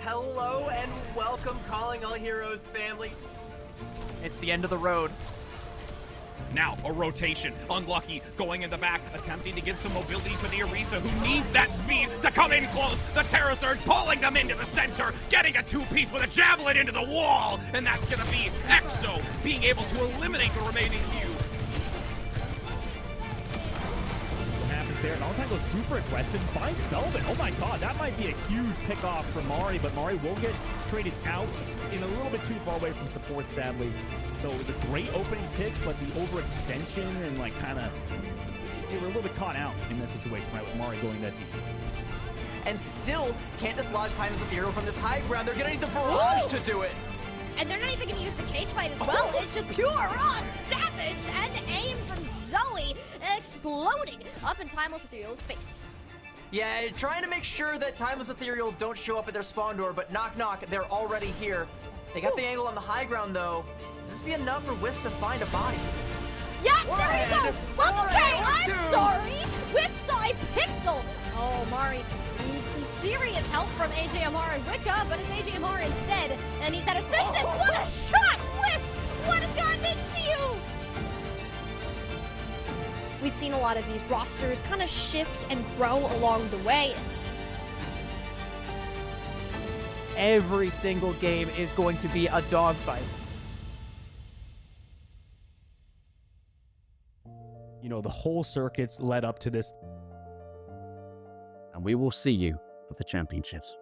Hello and welcome, Calling All Heroes family. It's the end of the road. Now, a rotation. Unlucky, going in the back, attempting to give some mobility to the Orisa, who needs that speed to come in close. The Terra Surge pulling them into the center, getting a two-piece with a Javelin into the wall. And that's going to be Exo being able to eliminate the remaining few. What happens there? Valentine goes super aggressive, finds Velvet. Oh my god, that might be a huge pickoff for Mari, but Mari will get traded out in a little bit too far away from support, sadly. So it was a great opening pick, but the overextension and like kind of, they were a little bit caught out in that situation, right, with Mari going that deep. And still can't dislodge Timeless Ethereal from this high ground. They're gonna need the barrage to do it. And they're not even going to use the cage fight as well. It's just pure raw damage and aim from Zoe exploding up in Timeless Ethereal's face. Yeah, trying to make sure that Timeless Ethereal don't show up at their spawn door, but knock knock, they're already here. They got the angle on the high ground though. Will this be enough for Wisp to find a body? Yeah, there you go. Well, okay, I'm sorry. Wisp saw a pixel. Oh, Mari needs some serious help from AJMR and Wicca, but it's AJMR instead. And needs that assistance. What a shot, Wisp! What has gotten into you? We've seen a lot of these rosters kind of shift and grow along the way. Every single game is going to be a dogfight. You know, the whole circuits led up to this. And we will see you at the championships.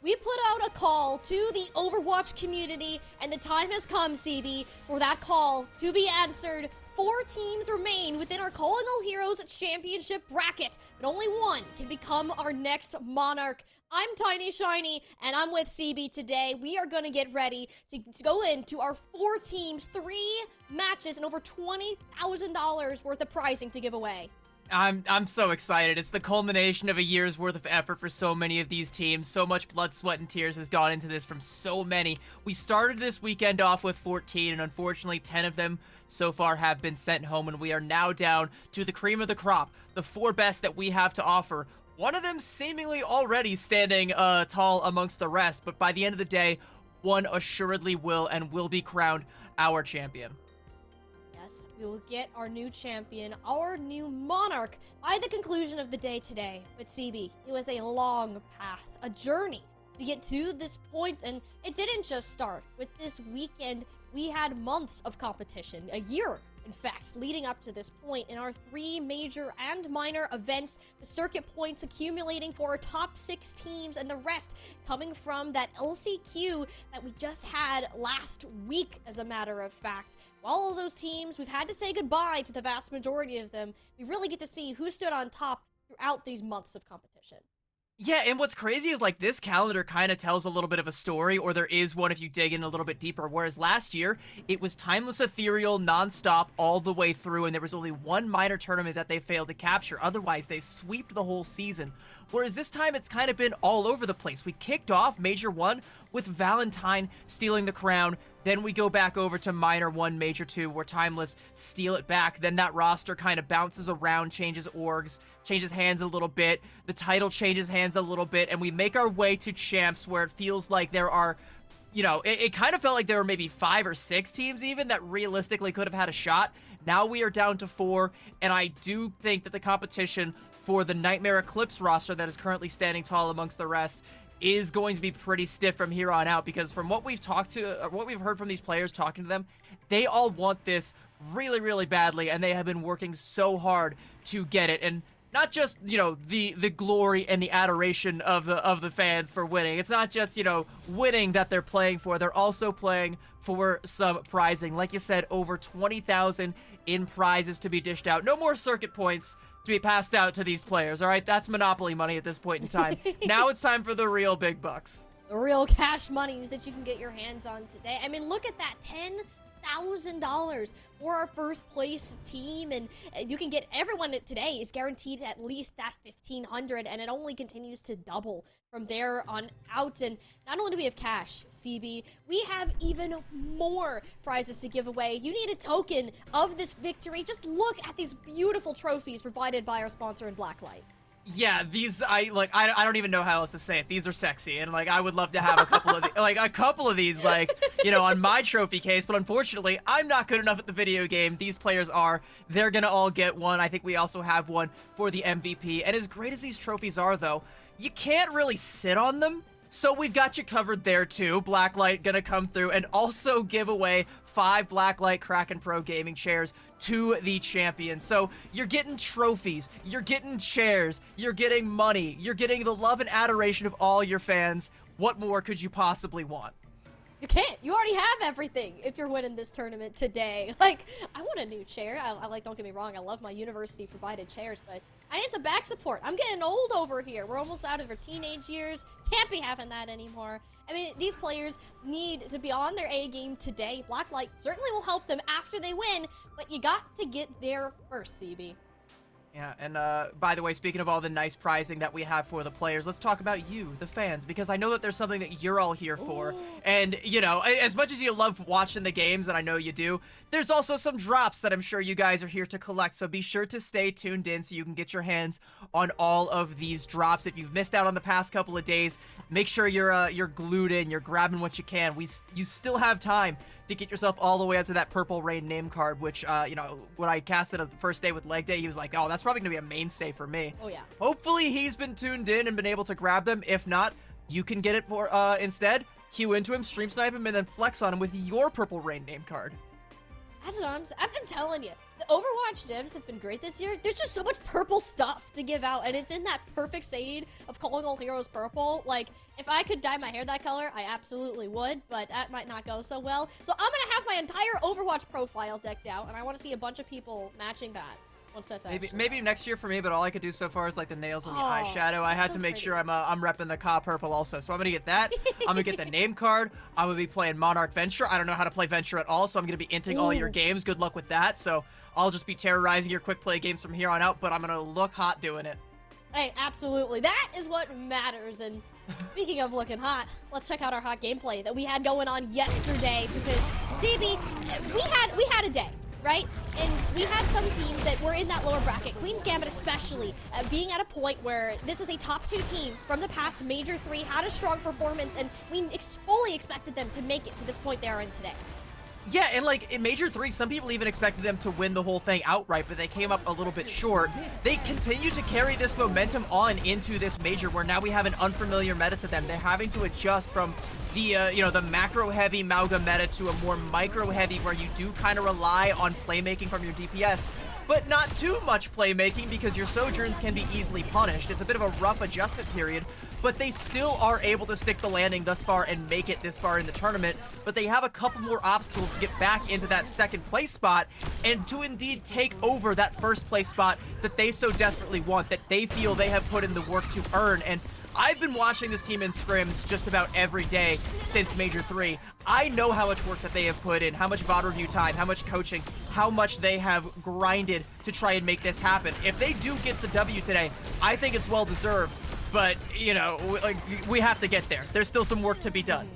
We put out a call to the Overwatch community, and the time has come, CB, for that call to be answered. 4 teams remain within our Calling All Heroes Championship bracket, but only one can become our next Monarch. I'm Tiny Shiny, and I'm with CB today. We are going to get ready to go into our 4 teams, 3 matches, and over $20,000 worth of prizing to give away. I'm so excited. It's the culmination of a year's worth of effort for so many of these teams. So much blood, sweat, and tears has gone into this from so many. We started this weekend off with 14, and unfortunately 10 of them so far have been sent home, and we are now down to the cream of the crop, the 4 best that we have to offer. One of them seemingly already standing tall amongst the rest, but by the end of the day, one assuredly will and will be crowned our champion. Yes, we will get our new champion, our new Monarch, by the conclusion of the day today. But CB, it was a long path, a journey to get to this point, and it didn't just start. With this weekend, we had months of competition, a year, in fact, leading up to this point in our 3 major and minor events, the circuit points accumulating for our top 6 teams, and the rest coming from that LCQ that we just had last week, as a matter of fact. All of those teams, we've had to say goodbye to the vast majority of them. We really get to see who stood on top throughout these months of competition. Yeah, and what's crazy is, like, this calendar kind of tells a little bit of a story, or there is one if you dig in a little bit deeper, whereas last year, it was Timeless Ethereal nonstop all the way through, and there was only one minor tournament that they failed to capture. Otherwise, they sweeped the whole season. Whereas this time, it's kind of been all over the place. We kicked off Major 1 with Valentine stealing the crown. Then we go back over to Minor 1, Major 2, where Timeless steal it back. Then that roster kind of bounces around, changes orgs, changes hands a little bit. The title changes hands a little bit, and we make our way to Champs, where it feels like there are, you know, it kind of felt like there were maybe 5 or 6 teams even that realistically could have had a shot. Now we are down to 4, and I do think that the competition for the Nightmare Eclipse roster that is currently standing tall amongst the rest is going to be pretty stiff from here on out, because from what we've what we've heard from these players talking to them, they all want this really, really badly, and they have been working so hard to get it. And not just, you know, the glory and the adoration of the fans for winning. It's not just, you know, winning that they're playing for. They're also playing for some prizing. Like you said, over 20,000 in prizes to be dished out. No more circuit points to be passed out to these players, all right? That's Monopoly money at this point in time. Now it's time for the real big bucks. The real cash monies that you can get your hands on today. I mean, look at that, $1,000 for our first place team, and you can get everyone today is guaranteed at least that $1,500, and it only continues to double from there on out. And not only do we have cash, CB, we have even more prizes to give away. You need a token of this victory. Just look at these beautiful trophies provided by our sponsor in Blacklight. Yeah, these I don't even know how else to say it. These are sexy, and like I would love to have a couple of a couple of these, like, you know, on my trophy case. But unfortunately, I'm not good enough at the video game. These players are. They're gonna all get one. I think we also have one for the MVP. And as great as these trophies are, though, you can't really sit on them. So we've got you covered there too. Blacklight gonna come through and also give away 5 Blacklight Kraken Pro gaming chairs to the champion. So you're getting trophies, you're getting chairs, you're getting money, you're getting the love and adoration of all your fans. What more could you possibly want? You can't. You already have everything if you're winning this tournament today. Like, I want a new chair. I like, don't get me wrong, I love my university provided chairs, but I need some back support. I'm getting old over here. We're almost out of our teenage years. Can't be having that anymore. I mean, these players need to be on their A game today. Blacklight certainly will help them after they win, but you got to get there first, CB. Yeah, and by the way, speaking of all the nice prizing that we have for the players, let's talk about you, the fans, because I know that there's something that you're all here for. Ooh. And, you know, as much as you love watching the games, and I know you do, there's also some drops that I'm sure you guys are here to collect, so be sure to stay tuned in so you can get your hands on all of these drops. If you've missed out on the past couple of days, make sure you're glued in, you're grabbing what you can. You still have time to get yourself all the way up to that Purple Rain name card, which, you know, when I cast it the first day with Leg Day, he was like, oh, that's probably going to be a mainstay for me. Oh, yeah. Hopefully he's been tuned in and been able to grab them. If not, you can get it for instead. Queue into him, stream snipe him, and then flex on him with your Purple Rain name card. That's what I've been telling you. The Overwatch devs have been great this year. There's just so much purple stuff to give out, and it's in that perfect shade of calling all heroes purple. Like, if I could dye my hair that color, I absolutely would, but that might not go so well. So I'm gonna have my entire Overwatch profile decked out, and I want to see a bunch of people matching that. Once that's Maybe next year for me, but all I could do so far is like the nails and the Oh, eyeshadow. I had so to make pretty. sure I'm repping the Ka purple also. So I'm gonna get that. I'm gonna get the name card. I'm gonna be playing Monarch Venture. I don't know how to play Venture at all, so I'm gonna be inting all your Ooh. games. Good luck with that. So I'll just be terrorizing your quick play games from here on out, but I'm gonna look hot doing it. Hey, absolutely. That is what matters. And speaking of looking hot, let's check out our hot gameplay that we had going on yesterday. Because CB, we had a day, right? And we had some teams that were in that lower bracket. Queen's Gambit especially, being at a point where this is a top 2 team from the past Major 3, had a strong performance, and we fully expected them to make it to this point they are in today. Yeah, and like in Major 3, some people even expected them to win the whole thing outright, but they came up a little bit short. They continue to carry this momentum on into this Major, where now we have an unfamiliar meta to them. They're having to adjust from the, you know, the macro-heavy Mauga meta to a more micro-heavy, where you do kind of rely on playmaking from your DPS, but not too much playmaking because your Sojourns can be easily punished. It's a bit of a rough adjustment period, but they still are able to stick the landing thus far and make it this far in the tournament. But they have a couple more obstacles to get back into that second place spot and to indeed take over that first place spot that they so desperately want, that they feel they have put in the work to earn. And I've been watching this team in scrims just about every day since Major 3. I know how much work that they have put in, how much VOD review time, how much coaching, how much they have grinded to try and make this happen. If they do get the W today, I think it's well deserved. But, you know, we have to get there. There's still some work to be done.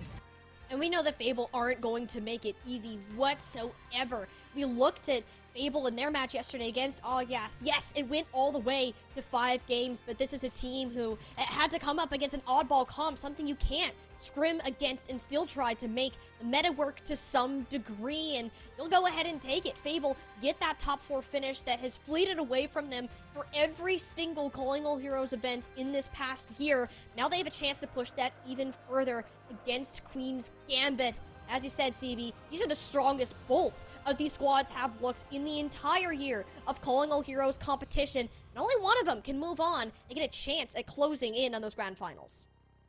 And we know that Fable aren't going to make it easy whatsoever. We looked at Fable in their match yesterday against Yes. Yes, it went all the way to 5 games, but this is a team who had to come up against an oddball comp, something you can't scrim against, and still try to make the meta work to some degree, and you'll go ahead and take it. Fable get that top 4 finish that has fleeted away from them for every single Calling All Heroes event in this past year. Now they have a chance to push that even further against Queen's Gambit. As you said, CB, these are the strongest both of these squads have looked in the entire year of Calling All Heroes competition, and only one of them can move on and get a chance at closing in on those grand finals.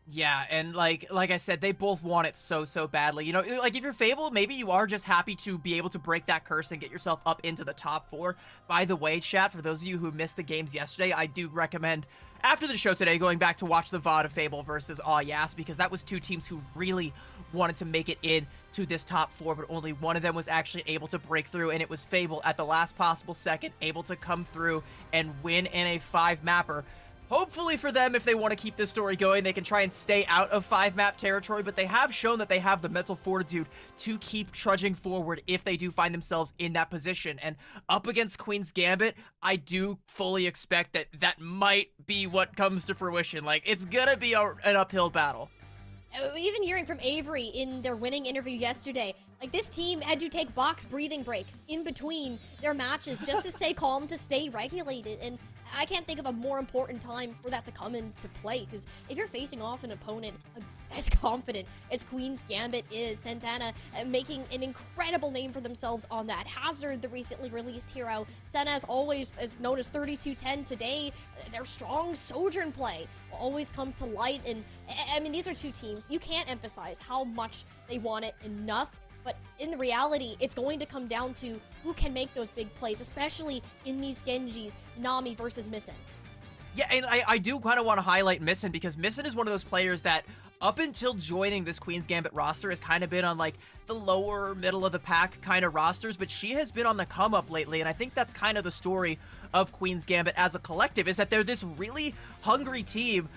Yeah, and like I said, they both want it so badly. You know, like if you're Fable, maybe you are just happy to be able to break that curse and get yourself up into the top 4. By the way, chat, for those of you who missed the games yesterday, I do recommend after the show today going back to watch the VOD of Fable versus Yes, because that was 2 teams who really wanted to make it in to this top 4, but only one of them was actually able to break through, and it was Fable at the last possible second, able to come through and win in a 5-mapper. Hopefully for them, if they want to keep this story going, they can try and stay out of 5-map territory, but they have shown that they have the mental fortitude to keep trudging forward if they do find themselves in that position. And up against Queen's Gambit, I do fully expect that that might be what comes to fruition. Like, it's gonna be an uphill battle. Even hearing from Avery in their winning interview yesterday, like, this team had to take box breathing breaks in between their matches just to stay calm, to stay regulated, and I can't think of a more important time for that to come into play, because if you're facing off an opponent as confident as Queen's Gambit is, Santana making an incredible name for themselves on that. Hazard, the recently released hero. Senna, as always, is known as 3210 today. Their strong Sojourn play will always come to light, and I mean, these are two teams. You can't emphasize how much they want it enough. But in the reality, it's going to come down to who can make those big plays, especially in these Genjis, Nami versus Missin. Yeah, and I do kind of want to highlight Missin, because Missin is one of those players that up until joining this Queen's Gambit roster has kind of been on like the lower middle of the pack kind of rosters, but she has been on the come up lately, and I think that's kind of the story of Queen's Gambit as a collective, is that they're this really hungry team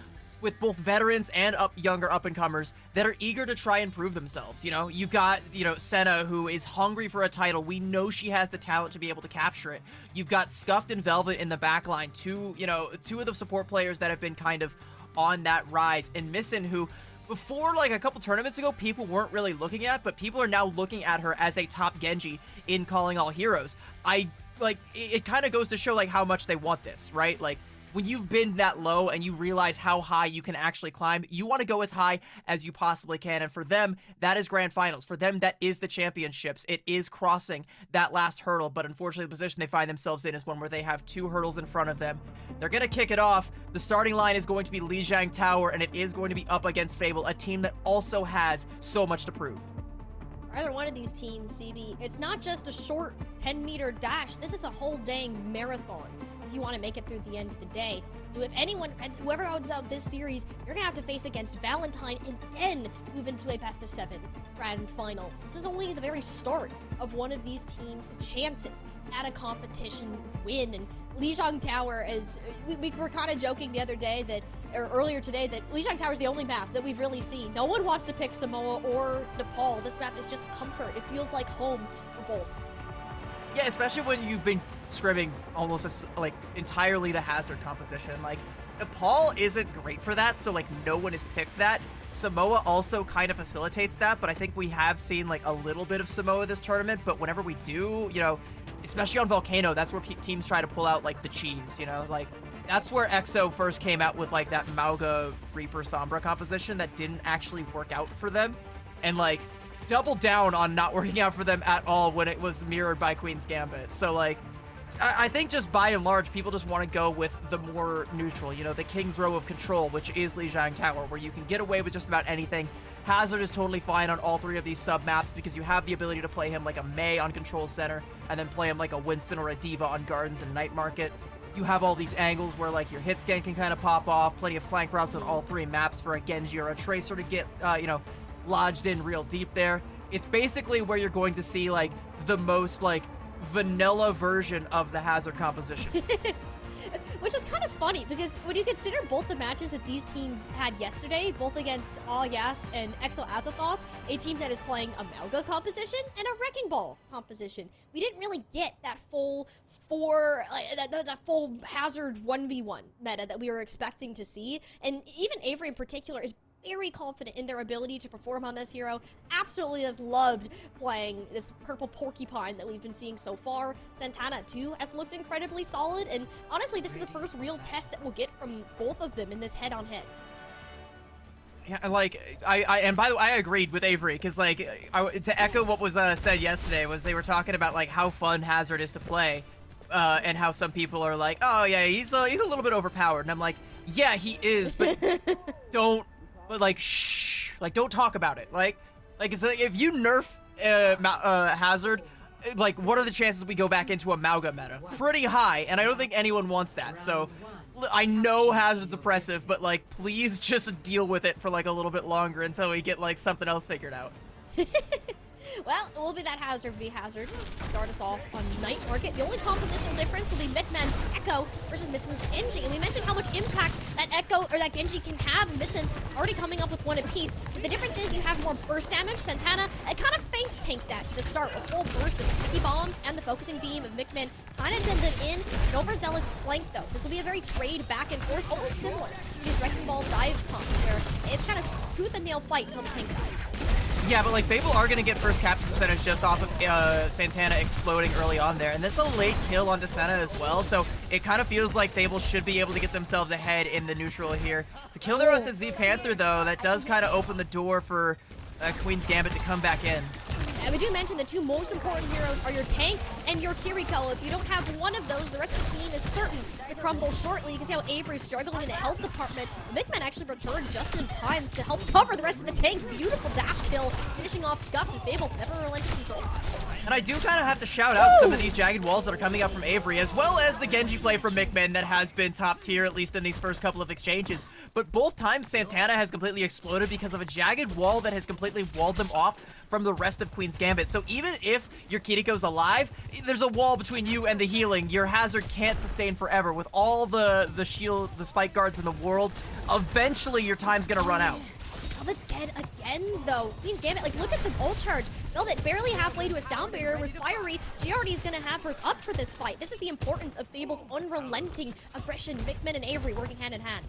with both veterans and younger up-and-comers that are eager to try and prove themselves. You know, you've got, Senna, who is hungry for a title. We know she has the talent to be able to capture it. You've got Scuffed and Velvet in the back line, two of the support players that have been kind of on that rise. And Missin, who before, like, a couple tournaments ago, people weren't really looking at, but people are now looking at her as a top Genji in Calling All Heroes. It kind of goes to show, like, how much they want this, right? Like, when you've been that low and you realize how high you can actually climb, you want to go as high as you possibly can. And for them, that is grand finals. For them, that is the championships. It is crossing that last hurdle. But unfortunately, the position they find themselves in is one where they have 2 hurdles in front of them. They're going to kick it off. The starting line is going to be Lijiang Tower, and it is going to be up against Fable, a team that also has so much to prove. Either one of these teams, CB, it's not just a short 10-meter dash. This is a whole dang marathon if you want to make it through the end of the day. So if whoever owns out this series, you're gonna have to face against Valentine and then move into a best of 7 grand finals. This is only the very start of one of these teams' chances at a competition win. And Lijiang Tower is, we were kind of joking the other day or earlier today, that Lijiang Tower is the only map that we've really seen. No one wants to pick Samoa or Nepal. This map is just comfort. It feels like home for both. Yeah, especially when you've been scrimming almost entirely the Hazard composition. Like, Nepal isn't great for that, so like no one has picked that. Samoa also kind of facilitates that, but I think we have seen like a little bit of Samoa this tournament. But whenever we do, especially on Volcano, that's where teams try to pull out like the cheese. Like that's where EXO first came out with like that Mauga Reaper Sombra composition that didn't actually work out for them, and like doubled down on not working out for them at all when it was mirrored by Queen's Gambit. So like, I think just by and large, people just want to go with the more neutral, the King's Row of control, which is Lijiang Tower, where you can get away with just about anything. Hazard is totally fine on all 3 of these sub-maps because you have the ability to play him like a Mei on Control Center and then play him like a Winston or a Diva on Gardens and Night Market. You have all these angles where like your hit scan can kind of pop off, plenty of flank routes on all 3 maps for a Genji or a Tracer to get, lodged in real deep there. It's basically where you're going to see like the most like vanilla version of the Hazard composition. Which is kind of funny, because when you consider both the matches that these teams had yesterday, both against All Yas and EXO Azathoth, a team that is playing a Mauga composition and a Wrecking Ball composition, we didn't really get that full that full Hazard 1v1 meta that we were expecting to see. And even Avery in particular is very confident in their ability to perform on this hero. Absolutely has loved playing this purple porcupine that we've been seeing so far. Santana too has looked incredibly solid, and honestly this is the first real test that we'll get from both of them in this head-on-head. Yeah, like, and by the way, I agreed with Avery, because, like, to echo what was said yesterday, was they were talking about, like, how fun Hazard is to play, and how some people are like, oh, yeah, he's a little bit overpowered, and I'm like, yeah, he is, but shh, like, don't talk about it, like, it's like, if you nerf Hazard, like, what are the chances we go back into a Mauga meta? Pretty high, and I don't think anyone wants that. So I know Hazard's oppressive, but like, please just deal with it for like a little bit longer until we get like something else figured out. Well, it will be that Hazard v Hazard. Start us off on Night Market. The only compositional difference will be Micman's Echo versus Missin's Genji. And we mentioned how much impact that Echo or that Genji can have. Missin already coming up with one apiece. But the difference is you have more burst damage. Santana, it kind of face tanked that to the start with full burst of sticky bombs and the focusing beam of Micman. Kind of did them in. An overzealous flank though. This will be a very trade back and forth, almost similar to these Wrecking Ball dive comps where it's kind of tooth and nail fight until the tank dies. Yeah, but like Fable are going to get first capture percentage just off of Santana exploding early on there. And that's a late kill onto Senna as well. So it kind of feels like Fable should be able to get themselves ahead in the neutral here. To kill their onto Z Panther though, that does kind of open the door for Queen's Gambit to come back in. And we do mention the two most important heroes are your tank and your Kiriko. If you don't have one of those, the rest of the team is certain to crumble shortly. You can see how Avery's struggling in the health department. Micman actually returned just in time to help cover the rest of the tank. Beautiful dash kill, finishing off Scuffed, and Fable never relented control. And I do kind of have to shout out some of these jagged walls that are coming up from Avery, as well as the Genji play from Micman that has been top tier, at least in these first couple of exchanges. But both times Santana has completely exploded because of a jagged wall that has completely walled them off from the rest of Queen's Gambit. So even if your Kiriko's alive, there's a wall between you and the healing. Your Hazard can't sustain forever. With all the shield, the spike guards in the world, eventually your time's gonna run out. Velvet's dead again, though. Queen's Gambit, like, look at the ult charge. Velvet barely halfway to a sound barrier, whereas Fiery, she already is going to have hers up for this fight. This is the importance of Fable's unrelenting aggression. Micman and Avery working hand in hand.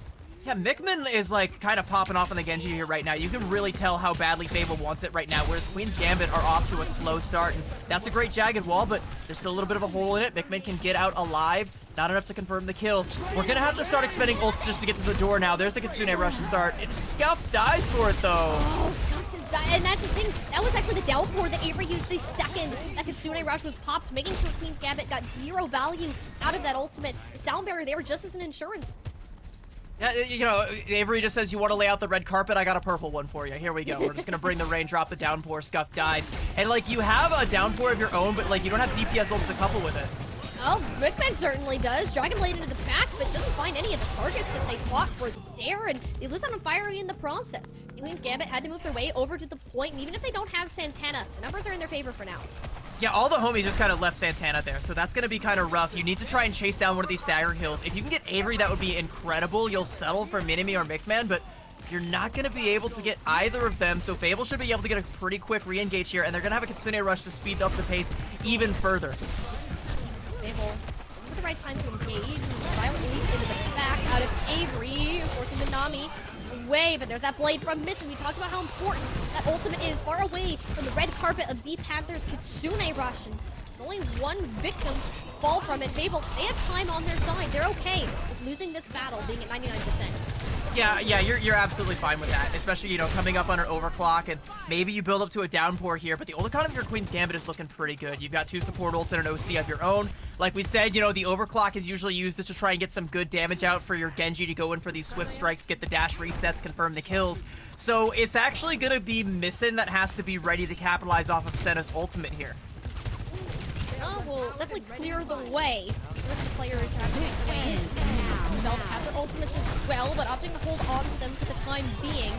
Yeah, Micman is like kind of popping off on the Genji here right now. You can really tell how badly Fable wants it right now, whereas Queen's Gambit are off to a slow start. And that's a great jagged wall, but there's still a little bit of a hole in it. Micman can get out alive. Not enough to confirm the kill. We're gonna have to start expending ults just to get to the door now. There's the Kitsune rush to start. And Scuff dies for it though. Oh, Scuff just died. And that's the thing. That was actually the downpour that Avery used the second that Kitsune rush was popped, making sure Queen's Gambit got zero value out of that ultimate. The sound barrier there just as an insurance. Yeah, you know, Avery just says, you want to lay out the red carpet? I got a purple one for you. Here we go. We're just going to bring the rain, drop the downpour, Scuff dies. And, like, you have a downpour of your own, but, like, you don't have DPS ults to couple with it. Oh, Micman certainly does. Dragon Blade into the back, but doesn't find any of the targets that they fought for there, and they lose out on Fiery in the process. Queen's Gambit had to move their way over to the point, and even if they don't have Santana, the numbers are in their favor for now. Yeah, all the homies just kind of left Santana there, so that's going to be kind of rough. You need to try and chase down one of these stagger kills. If you can get Avery, that would be incredible. You'll settle for Minimi or Micman, but you're not going to be able to get either of them, so Fable should be able to get a pretty quick re-engage here, and they're going to have a Kitsune rush to speed up the pace even further. Fable, for the right time to engage, violent leap into the back out of Avery, forcing the Nami away, but there's that blade from Missin. We talked about how important that ultimate is, far away from the red carpet of Z Panther's Kitsune rush, and only one victim fall from it. Fable, they have time on their side. They're okay with losing this battle, being at 99%. Yeah, you're absolutely fine with that, especially, you know, coming up on an overclock, and maybe you build up to a downpour here, but the ult economy of your Queen's Gambit is looking pretty good. You've got 2 support ults and an OC of your own. Like we said, you know, the overclock is usually used just to try and get some good damage out for your Genji to go in for these swift strikes, get the dash resets, confirm the kills. So it's actually going to be Missin that has to be ready to capitalize off of Senna's ultimate here. Will definitely clear the way. The rest of the players have to make their way in. Velvet have their ultimates as well, but opting to hold on to them for the time being.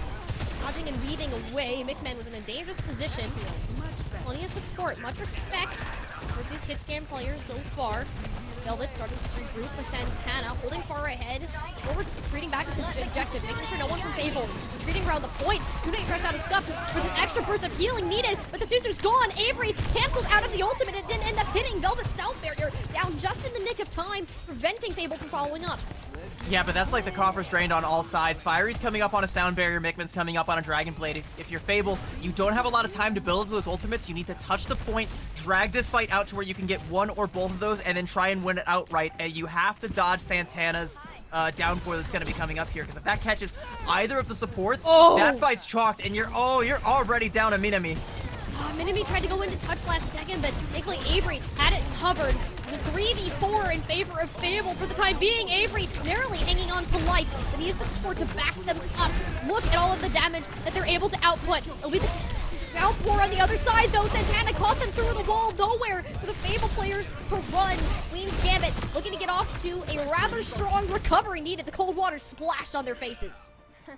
Dodging and weaving away, Micman was in a dangerous position. Plenty of support, much respect towards these hit scan players so far. Velvet starting to regroup with Santana, holding far ahead. Forward, retreating back to the objective, making sure no one from Fable retreating around the point. Kitsune fresh out of Scuff with an extra burst of healing needed, but the Susu's gone. Avery canceled out of the ultimate and didn't end up hitting Velvet's sound barrier down just in the nick of time, preventing Fable from following up. Yeah, but that's like the coffers drained on all sides. Fiery's coming up on a sound barrier, Micman's coming up on a Dragon Blade. If you're Fable, you don't have a lot of time to build up those ultimates. You need to touch the point, drag this fight out to where you can get one or both of those, and then try and win it outright. And you have to dodge Santana's downpour that's going to be coming up here, because if that catches either of the supports, that fight's chalked, and you're already down a Minami. Minami tried to go into touch last second, but thankfully Avery had it covered. The 3v4 in favor of Fable for the time being. Avery narrowly hanging on to life, but he has the support to back them up. Look at all of the damage that they're able to output. With these Downpour on the other side, though. Santana caught them through the wall. Nowhere for the Fable players to run. Queen's Gambit looking to get off to a rather strong recovery needed. The cold water splashed on their faces.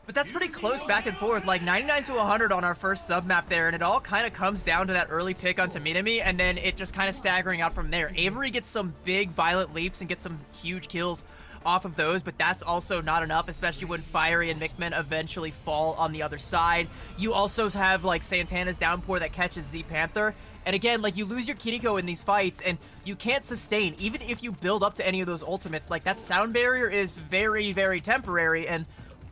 But that's pretty close back and forth, like 99 to 100 on our first sub map there, and it all kind of comes down to that early pick onto Minami, and then it just kind of staggering out from there. Avery gets some big violent leaps and gets some huge kills off of those, but that's also not enough, especially when Fiery and Mickman eventually fall on the other side. You also have like Santana's downpour that catches Z Panther. And again, like, you lose your Kiriko in these fights, and you can't sustain, even if you build up to any of those ultimates. Like, that sound barrier is very, very temporary, and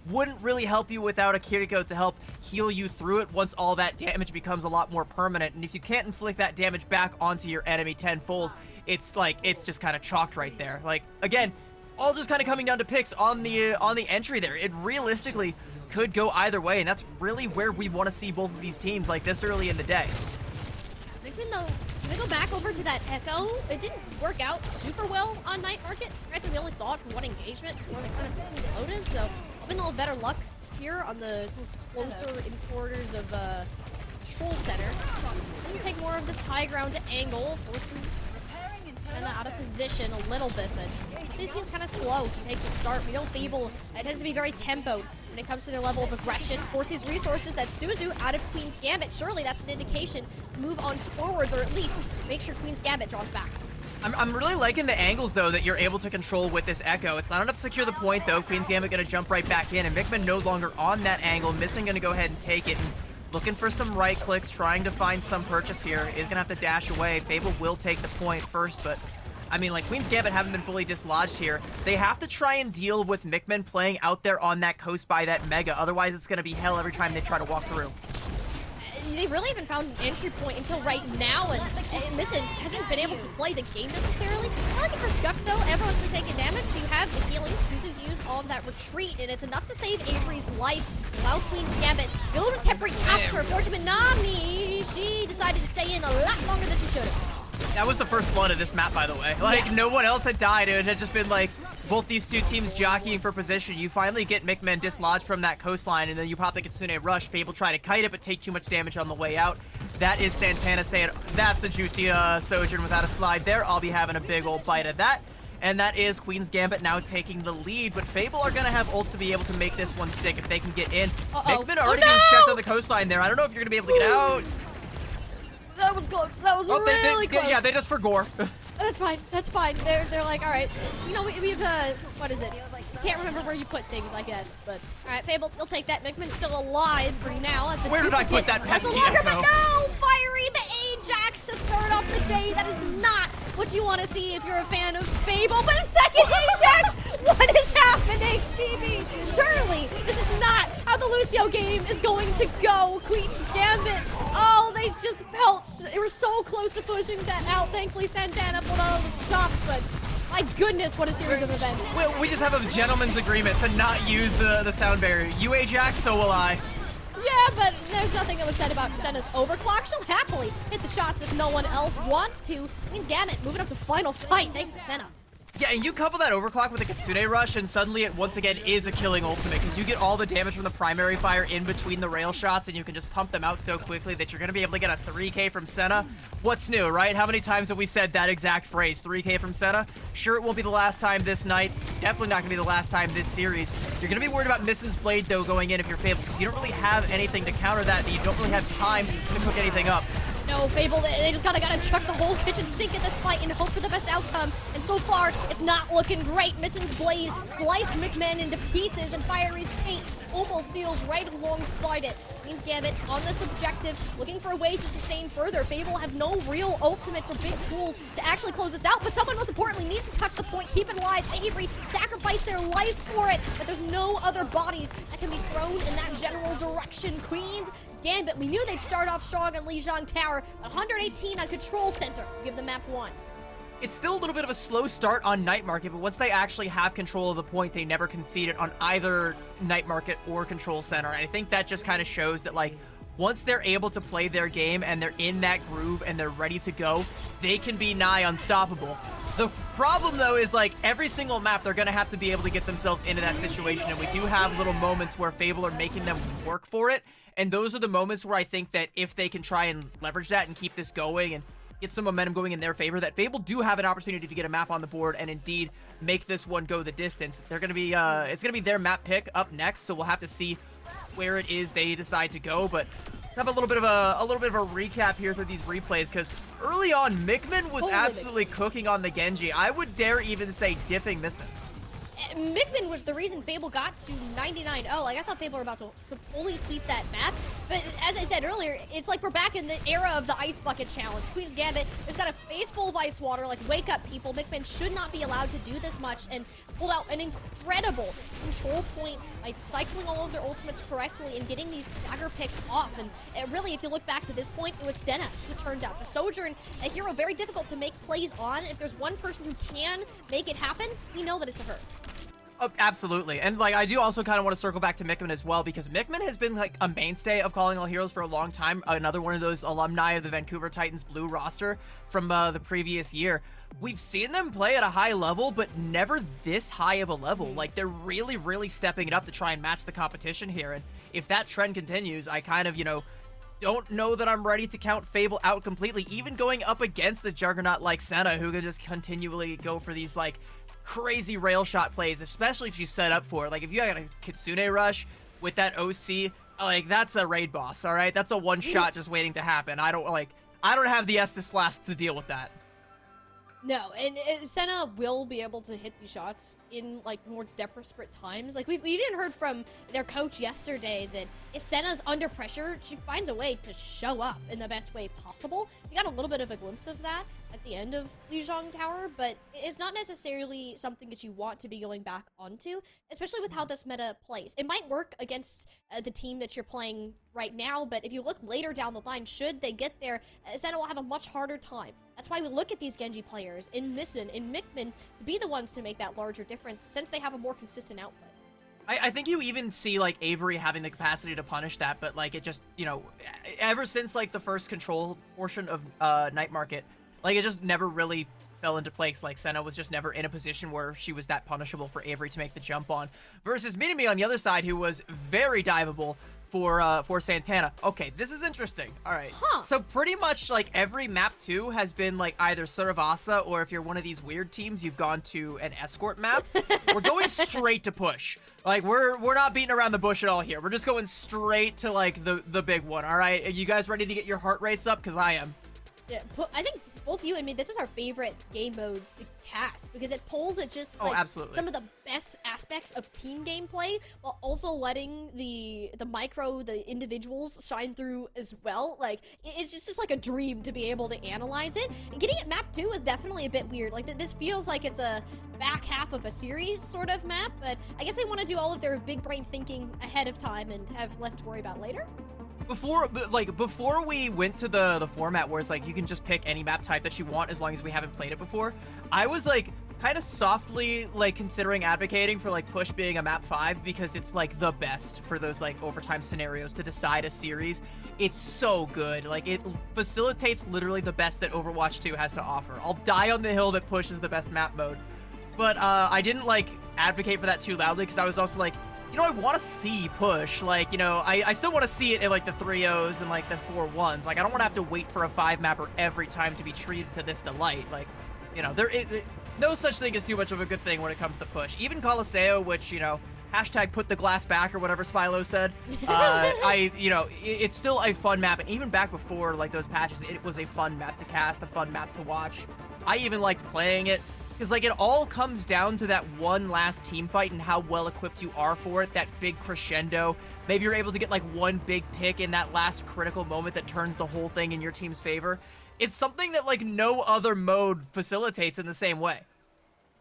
wouldn't really help you without a Kiriko to help heal you through it once all that damage becomes a lot more permanent. And if you can't inflict that damage back onto your enemy tenfold, it's like, it's just kind of chalked right there. Like, again, all just kind of coming down to picks on the entry there. It realistically could go either way, and that's really where we want to see both of these teams, like, this early in the day. Mickman, though, can I go back over to that Echo? It didn't work out super well on Night Market. Granted, we only saw it from one engagement, one kind of assumed loaded, so hoping a little better luck here on the closer in quarters of Control Center. Can take more of this high ground angle, forces Senna out of position a little bit, but this seems kind of slow to take the start. We know Fable tends to be very tempoed when it comes to their level of aggression. Force these resources that Suzu out of Queen's Gambit. Surely that's an indication to move on forwards, or at least make sure Queen's Gambit draws back. I'm really liking the angles, though, that you're able to control with this Echo. It's not enough to secure the point, though. Queen's Gambit going to jump right back in, and Mickman no longer on that angle. Missing going to go ahead and take it. And looking for some right clicks, trying to find some purchase here. Is going to have to dash away. Fable will take the point first, but I mean, like, Queen's Gambit haven't been fully dislodged here. They have to try and deal with Mickman playing out there on that coast by that Mega. Otherwise, it's going to be hell every time they try to walk through. They really haven't found an entry point until right now, and Missing hasn't been able to play the game necessarily. I like it for Scuff, though. Everyone's been taking damage, so you have the healing Suzu use on that retreat, and it's enough to save Avery's life while Queen's Gambit be able to temporary capture. Fortunately, Nami, she decided to stay in a lot longer than she should have. That was the first blood of this map, by the way. Like, Yeah. No one else had died. It had just been, like, both these two teams jockeying for position. You finally get Mickman dislodged from that coastline, and then you pop the Kitsune Rush. Fable try to kite it, but take too much damage on the way out. That is Santana saying, that's a juicy Sojourn without a slide there. I'll be having a big old bite of that. And that is Queen's Gambit now taking the lead, but Fable are going to have ults to be able to make this one stick if they can get in. Mickman already being checked on the coastline there. I don't know if you're going to be able to get out. That was close. That was really close. Yeah, they just for gore. That's fine. That's fine. They're like, all right. You know, we've what is it? Can't remember where you put things, I guess. But all right, Fable, you'll take that. Mickman's still alive for now. As the Where did I put that pesky longer, Echo? but no, Fiery the Ajax to start off the day. That is not what you want to see if you're a fan of Fable. But a second Ajax. What is happening, CB? Surely this is not how the Lucio game is going to go. Queen's Gambit. Oh, they just felt they were so close to pushing that out. Thankfully, Santana put all the stuff, but my goodness, what a series of events. We just have a gentleman's agreement to not use the sound barrier. You Ajax, so will I. Yeah, but there's nothing that was said about Senna's overclock. She'll happily hit the shots if no one else wants to. Queen's Gambit moving up to final fight thanks to Senna. Yeah, and you couple that overclock with a Kitsune Rush, and suddenly it once again is a killing ultimate, because you get all the damage from the primary fire in between the rail shots, and you can just pump them out so quickly that you're going to be able to get a 3K from Senna. What's new, right? How many times have we said that exact phrase, 3K from Senna? Sure, it won't be the last time this night. It's definitely not going to be the last time this series. You're going to be worried about Missin's Blade, though, going in if you're Fable, because you don't really have anything to counter that, and you don't really have time to cook anything up. No, Fable, they just gotta chuck the whole kitchen sink at this fight and hope for the best outcome. And so far, it's not looking great. Missin's Blade sliced Mickman into pieces, and Fiery's paint almost seals right alongside it. Queen's Gambit on this objective, looking for a way to sustain further. Fable have no real ultimates or big tools to actually close this out, but someone most importantly needs to tuck the point, keep it alive. Avery sacrificed their life for it, but there's no other bodies that can be thrown in that general direction. Queen's Gambit, we knew they'd start off strong on Lijiang Tower, but 118 on Control Center. Give the map one. It's still a little bit of a slow start on Night Market, but once they actually have control of the point, they never conceded on either Night Market or Control Center. And I think that just kind of shows that, like, once they're able to play their game and they're in that groove and they're ready to go, they can be nigh unstoppable. The problem, though, is like every single map, they're going to have to be able to get themselves into that situation. And we do have little moments where Fable are making them work for it. And those are the moments where I think that if they can try and leverage that and keep this going and get some momentum going in their favor, that Fable do have an opportunity to get a map on the board and indeed make this one go the distance. They're going to be, it's going to be their map pick up next. So we'll have to see where it is they decide to go. But let's have a little bit of a recap here through these replays, because early on, Mickman was absolutely cooking on the Genji. I would dare even say dipping this in. Mickman was the reason Fable got to 99-0. Like, I thought Fable were about to fully sweep that map. But as I said earlier, it's like we're back in the era of the Ice Bucket Challenge. Queen's Gambit has got a face full of ice water. Like, wake up, people. Mickman should not be allowed to do this much, and pulled out an incredible control point by cycling all of their ultimates correctly and getting these stagger picks off. And really, if you look back to this point, it was Senna who turned out. The Sojourn, a hero very difficult to make plays on. If there's one person who can make it happen, we know that it's her. Oh, absolutely. And like, I do also kind of want to circle back to Mickman as well, because Mickman has been like a mainstay of Calling All Heroes for a long time. Another one of those alumni of the Vancouver Titans blue roster from the previous year. We've seen them play at a high level, but never this high of a level. Like, they're really, really stepping it up to try and match the competition here. And if that trend continues, I kind of, you know, don't know that I'm ready to count Fable out completely, even going up against the juggernaut like Senna, who can just continually go for these like crazy rail shot plays, especially if she's set up for it. Like, if you got a Kitsune rush with that OC, like, that's a raid boss, all right? That's a one shot just waiting to happen. I don't have the Estus Flask to deal with that. No, and Senna will be able to hit these shots in, like, more desperate times. Like, we've even heard from their coach yesterday that if Senna's under pressure, she finds a way to show up in the best way possible. We got a little bit of a glimpse of that at the end of Lijiang Tower, but it's not necessarily something that you want to be going back onto, especially with how this meta plays. It might work against the team that you're playing right now, but if you look later down the line, should they get there, Senna will have a much harder time. That's why we look at these Genji players in Misten, in Mickman, to be the ones to make that larger difference, since they have a more consistent output. I think you even see, like, Avery having the capacity to punish that, but, like, it just, you know, ever since, like, the first control portion of Night Market, like, it just never really fell into place. Like, Senna was just never in a position where she was that punishable for Avery to make the jump on. Versus Minami on the other side, who was very diveable for Santana. Okay, this is interesting. All right. Huh. So pretty much, like, every map 2 has been, like, either Suravasa, or if you're one of these weird teams, you've gone to an escort map. We're going straight to push. Like, we're not beating around the bush at all here. We're just going straight to, like, the big one, all right? Are you guys ready to get your heart rates up? Because I am. Yeah, I think both you and me, this is our favorite game mode to cast, because it pulls at just like absolutely some of the best aspects of team gameplay, while also letting the individuals shine through as well. Like, it's just like a dream to be able to analyze it. And getting it map 2 is definitely a bit weird. Like, this feels like it's a back half of a series sort of map, but I guess they want to do all of their big brain thinking ahead of time and have less to worry about later. Before we went to the format where it's like you can just pick any map type that you want as long as we haven't played it before, I was like kind of softly like considering advocating for like push being a map 5, because it's like the best for those like overtime scenarios to decide a series. It's so good. Like, it facilitates literally the best that Overwatch 2 has to offer. I'll die on the hill that push is the best map mode. But I didn't like advocate for that too loudly, because I was also like, you know, I want to see push. Like, you know, I still want to see it in, like, the 3-0s and, like, the 4-1s. Like, I don't want to have to wait for a 5-mapper every time to be treated to this delight. Like, you know, no such thing as too much of a good thing when it comes to push. Even Coliseo, which, you know, hashtag put the glass back or whatever Spylo said. You know, it's still a fun map. And even back before, like, those patches, it was a fun map to cast, a fun map to watch. I even liked playing it. Because, like, it all comes down to that one last team fight and how well equipped you are for it, that big crescendo. Maybe you're able to get, like, one big pick in that last critical moment that turns the whole thing in your team's favor. It's something that, like, no other mode facilitates in the same way.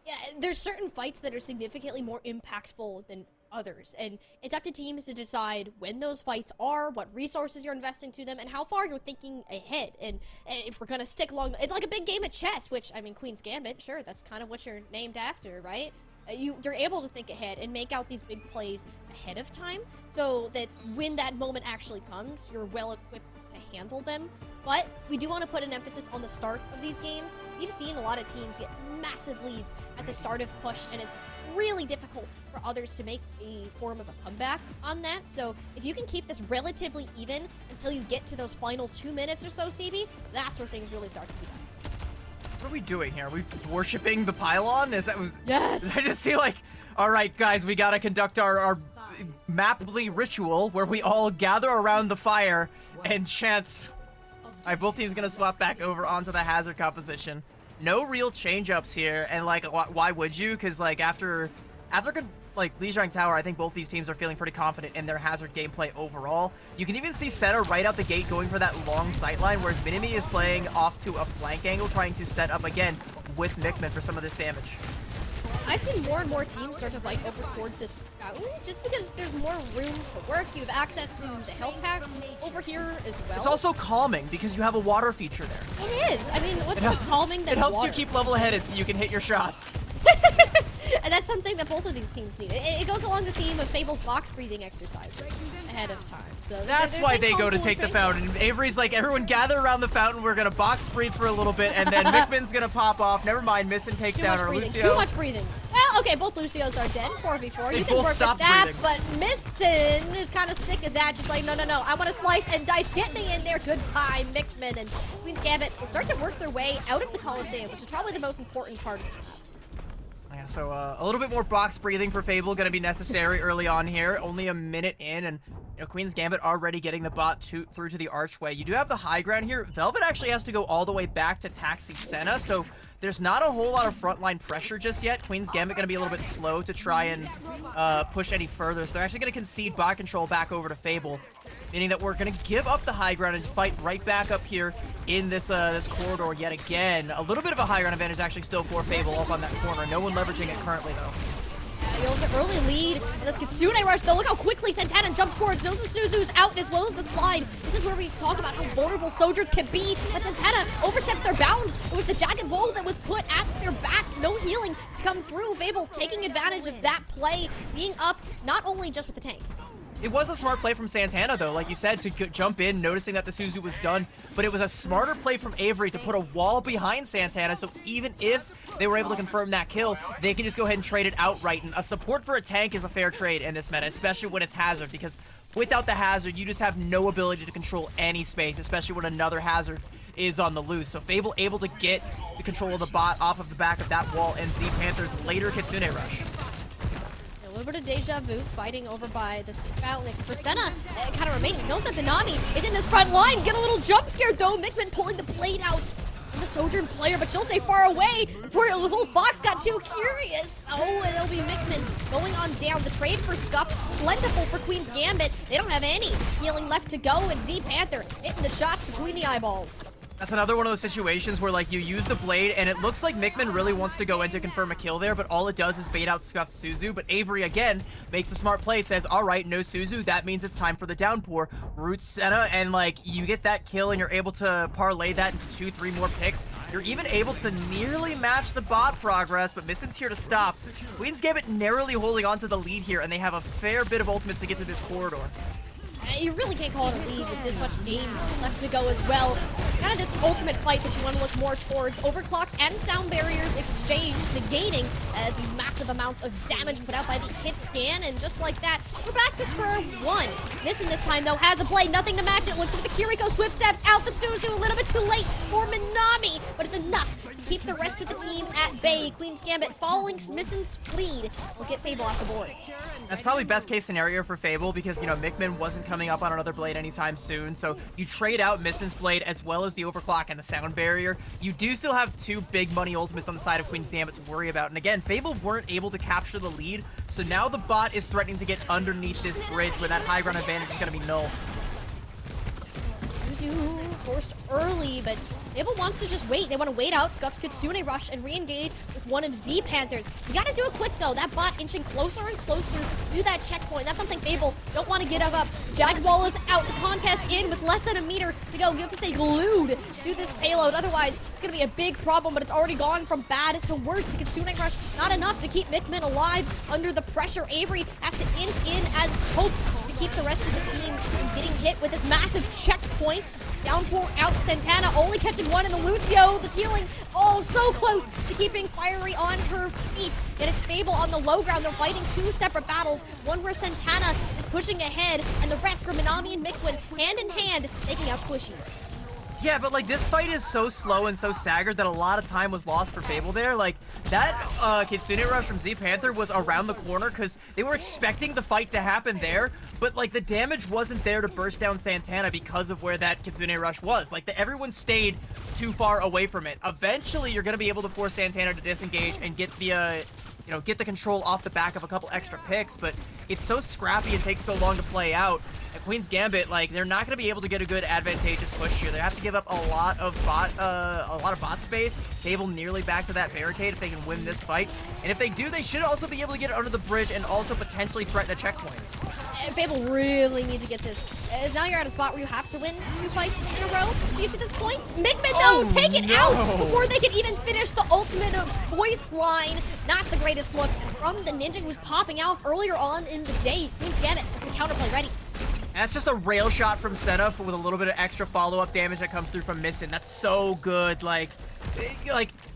Yeah, there's certain fights that are significantly more impactful than others, and it's up to teams to decide when those fights are, what resources you're investing to them, and how far you're thinking ahead. And if we're gonna stick along, it's like a big game of chess, which, I mean, Queen's Gambit, sure, that's kind of what you're named after, right? You're able to think ahead and make out these big plays ahead of time, so that when that moment actually comes, you're well equipped to handle them. But we do want to put an emphasis on the start of these games. We've seen a lot of teams get massive leads at the start of push, and it's really difficult for others to make a form of a comeback on that. So if you can keep this relatively even until you get to those final 2 minutes or so, CB, that's where things really start to be done. What are we doing here? Are we worshiping the pylon? Yes. Did I just see like, all right, guys, we gotta conduct our Maply ritual where we all gather around the fire and chant. All right, both teams gonna swap back over onto the Hazard composition. No real change-ups here, and like, why would you? Because like after like Lijiang Tower, I think both these teams are feeling pretty confident in their Hazard gameplay overall. You can even see Senna right out the gate going for that long sightline, whereas Minimi is playing off to a flank angle, trying to set up again with Mickman for some of this damage. I've seen more and more teams start to fight over towards this fountain, just because there's more room to work. You have access to the health pack over here as well. It's also calming because you have a water feature there. It is. I mean, what's more calming than It helps water? you keep level-headed so you can hit your shots. And that's something that both of these teams need. It goes along the theme of Fable's box breathing exercises ahead of time. So That's there's why like they go to combo take the training. fountain. Avery's like, everyone gather around the fountain. We're gonna box breathe for a little bit, and then Mickman's gonna pop off. Never mind, Missin takes Too down much our breathing. Lucio. Too much breathing. Well, okay, both Lucios are dead. 4v4. They You can both work with stopped that, breathing. but Missin is kind of sick of that. Just like, no. I want to slice and dice. Get me in there. Goodbye, Mickman. And Queen's Gambit will start to work their way out of the Coliseum, which is probably the most important part of this map. Yeah, so a little bit more box breathing for Fable gonna be necessary early on here. Only a minute in, and Queen's Gambit already getting the bot through to the archway. You do have the high ground here. Velvet actually has to go all the way back to taxi Senna, so there's not a whole lot of frontline pressure just yet. Queen's Gambit gonna be a little bit slow to try and push any further, so they're actually gonna concede bot control back over to Fable, meaning that we're gonna give up the high ground and fight right back up here in this this corridor yet again. A little bit of a high ground advantage actually still for Fable up on that corner. No one leveraging it currently though. He holds an early lead. And this Kitsune rush, though. Look how quickly Santana jumps forward. Knows the Suzu's out as well as the slide. This is where we talk about how vulnerable soldiers can be. But Santana oversteps their bounds. It was the jagged wall that was put at their back. No healing to come through. Fable taking advantage of that play, being up not only just with the tank. It was a smart play from Santana, though, like you said, to jump in, noticing that the Suzu was done. But it was a smarter play from Avery to put a wall behind Santana, so even if they were able to confirm that kill, they can just go ahead and trade it outright. And a support for a tank is a fair trade in this meta, especially when it's Hazard, because without the Hazard, you just have no ability to control any space, especially when another Hazard is on the loose. So Fable able to get the control of the bot off of the back of that wall, and Z Panther's later Kitsune rush. A little bit of deja vu fighting over by this fountain. For Senna, kind of remaining. Knows that Benami is in this front line. Get a little jump scare though. Mickman pulling the blade out of the Sojourn player, but she'll stay far away before the little fox got too curious. Oh, and it'll be Mickman going on down. The trade for Scuff, plentiful for Queen's Gambit. They don't have any healing left to go, and Z Panther hitting the shots between the eyeballs. That's another one of those situations where, like, you use the blade, and it looks like Mickman really wants to go in to confirm a kill there, but all it does is bait out Scuff's Suzu. But Avery, again, makes a smart play, says, all right, no Suzu, that means it's time for the downpour. Roots Senna, and, like, you get that kill, and you're able to parlay that into 2-3 more picks. You're even able to nearly match the bot progress, but Missin's here to stop. Queen's Gambit narrowly holding on to the lead here, and they have a fair bit of ultimates to get through this corridor. You really can't call it a lead with this much game left to go as well. Kind of this ultimate fight that you want to look more towards. Overclocks and sound barriers exchange, negating these massive amounts of damage put out by the hit scan. And just like that, we're back to square one. Missin this time, though, has a blade. Nothing to match it. Looks for the Kiriko. Swift steps out the Suzu. A little bit too late for Minami. But it's enough to keep the rest of the team at bay. Queen's Gambit following Missin's lead will get Fable off the board. That's probably best case scenario for Fable because, Mickman wasn't coming up on another blade anytime soon. So you trade out Missin's blade as well as the overclock and the sound barrier. You do still have two big money ultimates on the side of Queen's Gambit to worry about. And again, Fable weren't able to capture the lead. So now the bot is threatening to get underneath this bridge where that high ground advantage is going to be null. Suzu forced early, but Fable wants to just wait. They want to wait out Scuff's Kitsune Rush and re-engage with one of Z Panthers. You gotta do it quick though. That bot inching closer and closer to that checkpoint. That's something Fable don't want to get up. Jaguar is out. The contest in with less than a meter to go. You have to stay glued to this payload. Otherwise, it's gonna be a big problem, but it's already gone from bad to worse. The Kitsune Rush, not enough to keep Mikmin alive under the pressure. Avery has to int in as hopes to keep the rest of the team from getting hit with this massive checkpoint. Downpour out. Santana only catching one in the Lucio. This healing, oh, so close to keeping Fiery on her feet. And it's Fable on the low ground. They're fighting two separate battles. One where Santana is pushing ahead, and the rest for Minami and Mikmin, hand in hand, taking out Squishies. Yeah, but like this fight is so slow and so staggered that a lot of time was lost for Fable there. Like that Kitsune Rush from Z Panther was around the corner because they were expecting the fight to happen there, but like the damage wasn't there to burst down Santana because of where that Kitsune Rush was. Like everyone stayed too far away from it. Eventually, you're gonna be able to force Santana to disengage and get the get the control off the back of a couple extra picks, but it's so scrappy and takes so long to play out. At Queen's Gambit, like, they're not going to be able to get a good advantageous push here. They have to give up a lot of bot space. Fable nearly back to that barricade if they can win this fight. And if they do, they should also be able to get under the bridge and also potentially threaten a checkpoint. Fable really need to get this. As now you're at a spot where you have to win 2 fights in a row to get to this point. Mikmin, though, take it out before they can even finish the ultimate voice line. Not the greatest look from the ninja who's popping out earlier on in the day. Queen's Gambit with the counterplay ready. That's just a rail shot from Senna with a little bit of extra follow-up damage that comes through from Missin. That's so good. Like,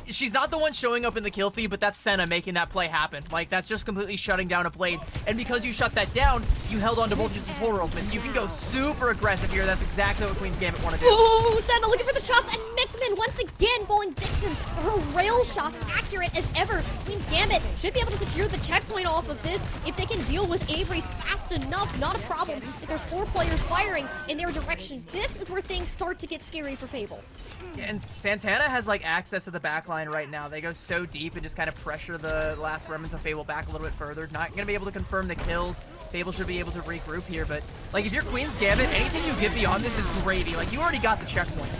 she's not the one showing up in the kill feed, but that's Senna making that play happen. Like, that's just completely shutting down a blade. And because you shut that down, you held on to Voltage's full ultimates. You can go super aggressive here. That's exactly what Queen's Gambit want to do. Ooh, Senna looking for the shots, and Mikmin once again falling victim to her rail shots, accurate as ever. Queen's Gambit should be able to secure the checkpoint off of this if they can deal with Avery fast enough. Not a problem if there's 4 players firing in their directions. This is where things start to get scary for Fable. Yeah, and Santana has like access to the backline right now. They go so deep and just kind of pressure the last remnants of Fable back a little bit further. Not going to be able to confirm the kills. Fable should be able to regroup here, but like if you're Queen's Gambit, anything you get beyond this is gravy. Like you already got the checkpoint.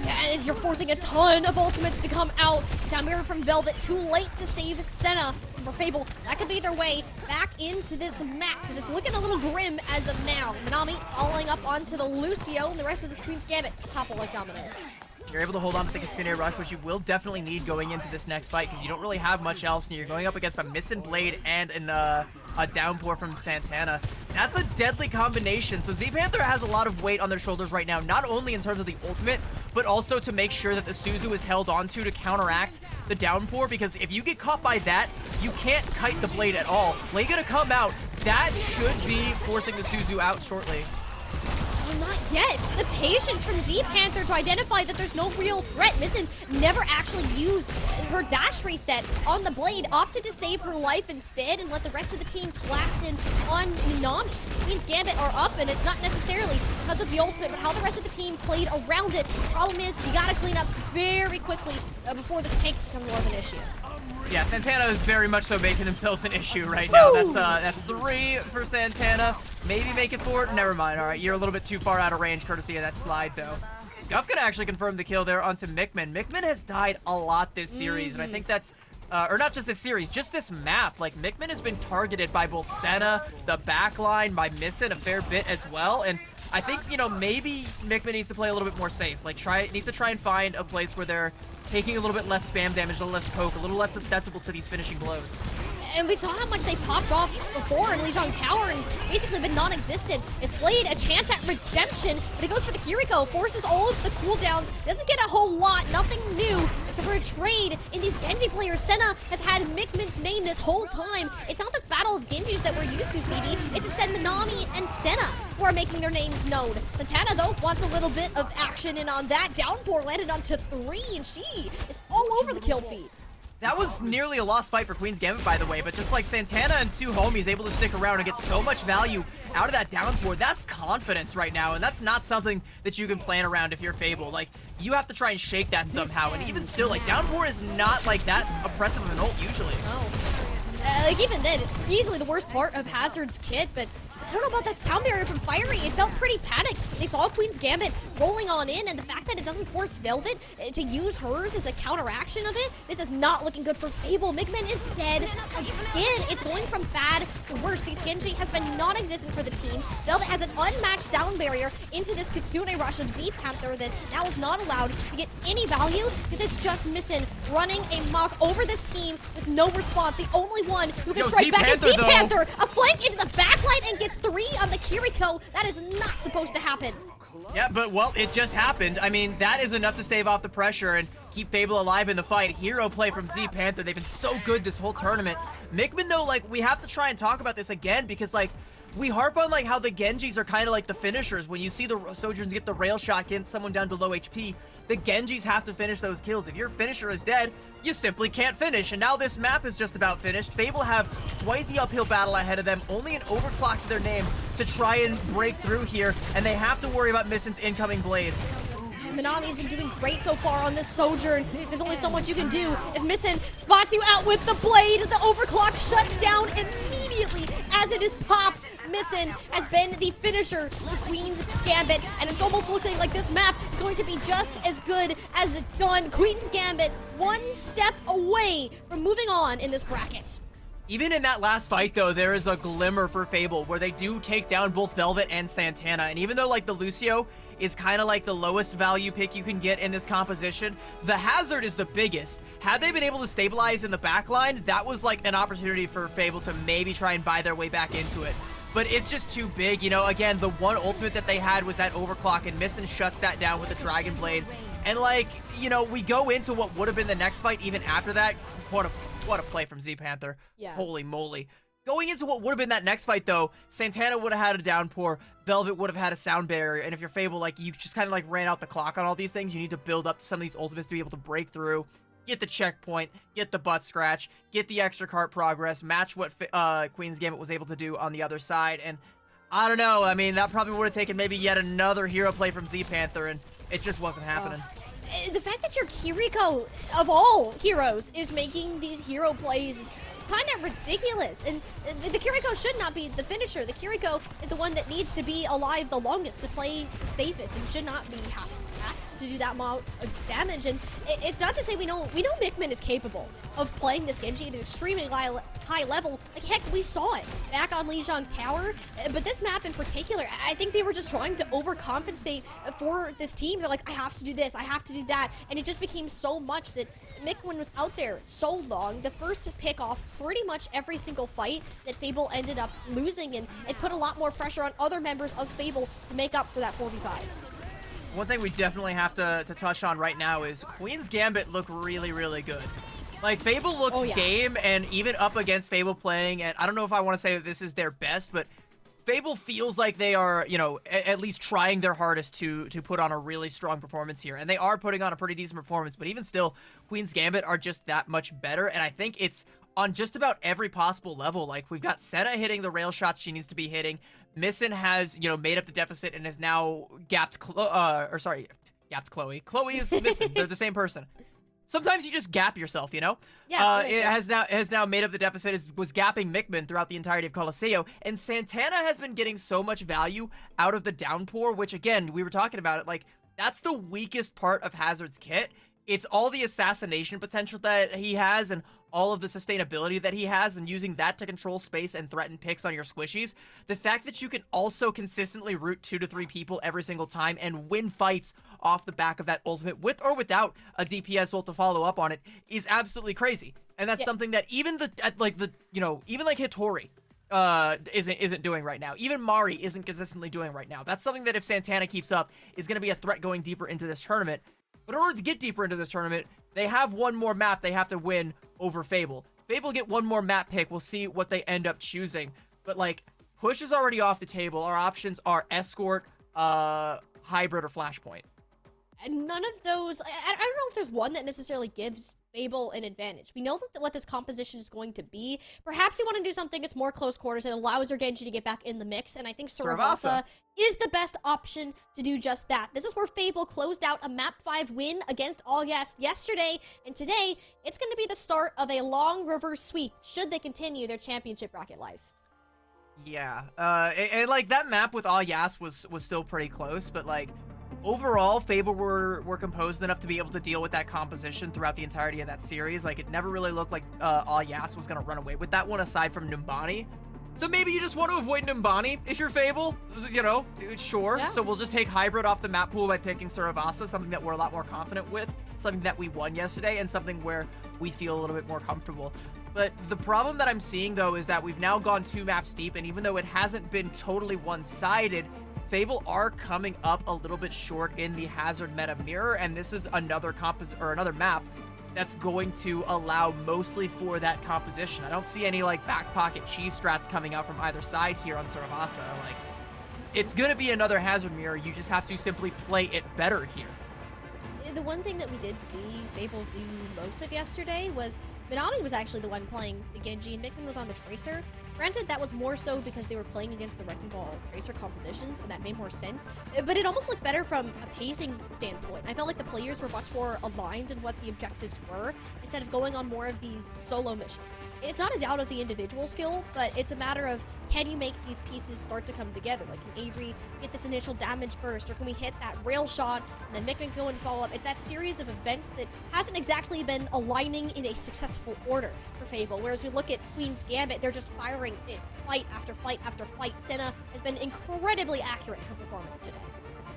And you're forcing a ton of ultimates to come out. Soundmirror from Velvet, too late to save Senna. For Fable, that could be their way back into this map, because it's looking a little grim as of now. Minami following up onto the Lucio, and the rest of the Queen's Gambit topple like dominoes. You're able to hold on to the Kitsune Rush, which you will definitely need going into this next fight, because you don't really have much else, and you're going up against a Missin Blade and a downpour from Santana. That's a deadly combination. So Z Panther has a lot of weight on their shoulders right now, not only in terms of the ultimate, but also to make sure that the Suzu is held onto to counteract the downpour, because if you get caught by that, you can't kite the Blade at all. Blade gonna come out. That should be forcing the Suzu out shortly. Well, not yet. The patience from Z Panther to identify that there's no real threat. Missin never actually used her dash reset on the Blade, opted to save her life instead and let the rest of the team collapse in on Minami. Queen's Gambit are up, and it's not necessarily because of the ultimate, but how the rest of the team played around it. The problem is, you gotta clean up very quickly before this tank becomes more of an issue. Yeah, Santana is very much so making themselves an issue right now. That's 3 for Santana. Maybe make it 4. Never mind. All right, you're a little bit too far out of range, courtesy of that slide, though. Scuff gonna actually confirm the kill there onto Mikmin. Mikmin has died a lot this series, and I think that's, or not just this series, just this map. Like, Mikmin has been targeted by both Senna, the backline, by Missin a fair bit as well, and I think, maybe Mikmin needs to play a little bit more safe. Like, needs to try and find a place where they're taking a little bit less spam damage, a little less poke, a little less susceptible to these finishing blows. And we saw how much they popped off before in Lijiang Tower, and it's basically been non-existent. It's played a chance at redemption, but he goes for the Kiriko, forces all of the cooldowns, doesn't get a whole lot, nothing new, except for a trade in these Genji players. Senna has had Mikmin's name this whole time. It's not this battle of Genjis that we're used to, CD. It's instead Minami and Senna who are making their names known. Santana, though, wants a little bit of action, and on that, Downpour landed onto 3, and she is all over the kill feed. That was nearly a lost fight for Queen's Gambit, by the way, but just like Santana and 2 homies able to stick around and get so much value out of that downpour, that's confidence right now, and that's not something that you can plan around if you're Fable. Like, you have to try and shake that somehow, and even still, like, downpour is not, like, that oppressive of an ult usually. Like, even then, it's easily the worst part of Hazard's kit, but I don't know about that sound barrier from Fiery. It felt pretty panicked. They saw Queen's Gambit rolling on in, and the fact that it doesn't force Velvet to use hers as a counteraction of it, this is not looking good for Fable. Migman is dead again. It's going from bad to worse. The Genji has been non-existent for the team. Velvet has an unmatched sound barrier into this Kitsune rush of Z Panther that now is not allowed to get any value because it's just Missin running amok over this team with no response. The only one who can strike back is Z Panther. A flank into the backlight and gets 3 on the Kiriko. That is not supposed to happen. Yeah, but well, it just happened. I mean, that is enough to stave off the pressure and keep Fable alive in the fight. Hero play from Z Panther. They've been so good this whole tournament. Migman, though, like, we have to try and talk about this again because, like, we harp on, like, how the Genjis are kind of like the finishers. When you see the Sojourns get the rail shot, get someone down to low HP, the Genjis have to finish those kills. If your finisher is dead, you simply can't finish. And now this map is just about finished. Fable have quite the uphill battle ahead of them. Only an overclock to their name to try and break through here. And they have to worry about Missin's incoming blade. Manami's been doing great so far on this Sojourn. There's only so much you can do. If Missin spots you out with the blade, the overclock shuts down immediately as it is popped. Missin has been the finisher for Queen's Gambit, and it's almost looking like this map is going to be just as good as it's done. Queen's Gambit one step away from moving on in this bracket. Even in that last fight, though, there is a glimmer for Fable where they do take down both Velvet and Santana. And even though, like, the Lucio is kind of like the lowest value pick you can get in this composition, the Hazard is the biggest. Had they been able to stabilize in the backline, that was like an opportunity for Fable to maybe try and buy their way back into it. But it's just too big. You know, again, the one ultimate that they had was that overclock, and Missin shuts that down with the Dragon Blade. And, like, you know, we go into what would have been the next fight even after that. What a play from Z Panther. Yeah. Holy moly. Going into what would have been that next fight, though, Santana would have had a downpour, Velvet would have had a sound barrier, and if you're Fable, like, you just kind of, like, ran out the clock on all these things. You need to build up to some of these ultimates to be able to break through, get the checkpoint, get the butt scratch, get the extra cart progress, match what Queen's Gambit was able to do on the other side, and I don't know, I mean, that probably would have taken maybe yet another hero play from Z Panther, and it just wasn't happening. The fact that your Kiriko, of all heroes, is making these hero plays is kind of ridiculous. And the Kiriko should not be the finisher. The Kiriko is the one that needs to be alive the longest, to play the safest, and should not be asked to do that amount of damage. And it's not to say we know Migman is capable of playing this Genji at an extremely high level. Like, heck, we saw it back on Lijiang Tower. But this map in particular, I think they were just trying to overcompensate for this team. They're like, I have to do this, I have to do that. And it just became so much that Migman was out there so long. The first pick off pretty much every single fight that Fable ended up losing, and it put a lot more pressure on other members of Fable to make up for that 4v5. One thing we definitely have to touch on right now is Queen's Gambit look really, really good. Like, Fable looks game, and even up against Fable playing, and I don't know if I want to say that this is their best, but Fable feels like they are, you know, at least trying their hardest to put on a really strong performance here. And they are putting on a pretty decent performance, but even still, Queen's Gambit are just that much better. And I think it's on just about every possible level. Like, we've got Senna hitting the rail shots she needs to be hitting. Missin has, you know, made up the deficit and has now gapped Chloe. Chloe is Missin. They're the same person. Sometimes you just gap yourself, you know? Yeah, it has now made up the deficit, was gapping Migman throughout the entirety of Coliseo, and Santana has been getting so much value out of the downpour, which, again, we were talking about it, like, that's the weakest part of Hazard's kit. It's all the assassination potential that he has and all of the sustainability that he has, and using that to control space and threaten picks on your squishies. The fact that you can also consistently root 2 to 3 people every single time and win fights off the back of that ultimate, with or without a DPS ult to follow up on it, is absolutely crazy. And that's something that even even like Hitori isn't doing right now. Even Mari isn't consistently doing right now. That's something that if Santana keeps up is going to be a threat going deeper into this tournament. But in order to get deeper into this tournament, they have one more map they have to win over Fable. Fable get one more map pick. We'll see what they end up choosing. But, like, Push is already off the table. Our options are Escort, Hybrid, or Flashpoint. And none of those, I don't know if there's one that necessarily gives Fable an advantage. We know that what this composition is going to be. Perhaps you want to do something that's more close quarters and allows your Genji to get back in the mix, and I think Saravasa is the best option to do just that. This is where Fable closed out a Map 5 win against August yesterday, and today, it's going to be the start of a long reverse sweep, should they continue their championship bracket life. Yeah, and like that map with all Yas was still pretty close, but like overall, Fable were composed enough to be able to deal with that composition throughout the entirety of that series. Like it never really looked like all Yas was gonna run away with that one, aside from Numbani. So maybe you just want to avoid Numbani if you're Fable, you know, sure. Yeah. So we'll just take Hybrid off the map pool by picking Suravasa, something that we're a lot more confident with, something that we won yesterday, and something where we feel a little bit more comfortable. But the problem that I'm seeing, though, is that we've now gone 2 maps deep, and even though it hasn't been totally one-sided, Fable are coming up a little bit short in the Hazard meta mirror, and this is another another map that's going to allow mostly for that composition. I don't see any like back pocket cheese strats coming out from either side here on Suravasa. Like, it's gonna be another Hazard mirror. You just have to simply play it better here. The one thing that we did see Fable do most of yesterday was Minami was actually the one playing the Genji and Mikman was on the Tracer. Granted, that was more so because they were playing against the Wrecking Ball Tracer compositions, and that made more sense. But it almost looked better from a pacing standpoint. I felt like the players were much more aligned in what the objectives were, instead of going on more of these solo missions. It's not a doubt of the individual skill, but it's a matter of, can you make these pieces start to come together? Like, can Avery get this initial damage burst, or can we hit that rail shot, and then Mikman go and follow up? It's that series of events that hasn't exactly been aligning in a successful order for Fable, whereas we look at Queen's Gambit, they're just firing it fight after fight after fight. Senna has been incredibly accurate in her performance today.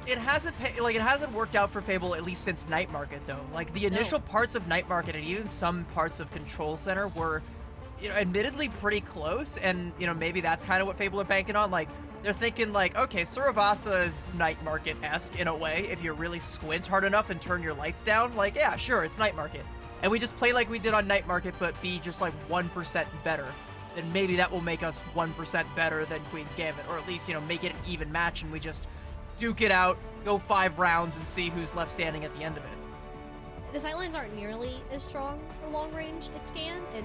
It hasn't worked out for Fable, at least since Night Market, though. Like, the initial parts of Night Market and even some parts of Control Center were, you know, admittedly pretty close, and, you know, maybe that's kind of what Fable are banking on. Like, they're thinking, like, okay, Suravasa is Night Market-esque in a way. If you really squint hard enough and turn your lights down, like, yeah, sure, it's Night Market. And we just play like we did on Night Market, but be just, like, 1% better. Then maybe that will make us 1% better than Queen's Gambit, or at least, you know, make it an even match, and we just duke it out, go 5 rounds, and see who's left standing at the end of it. The sightlines aren't nearly as strong for long range at Scan, and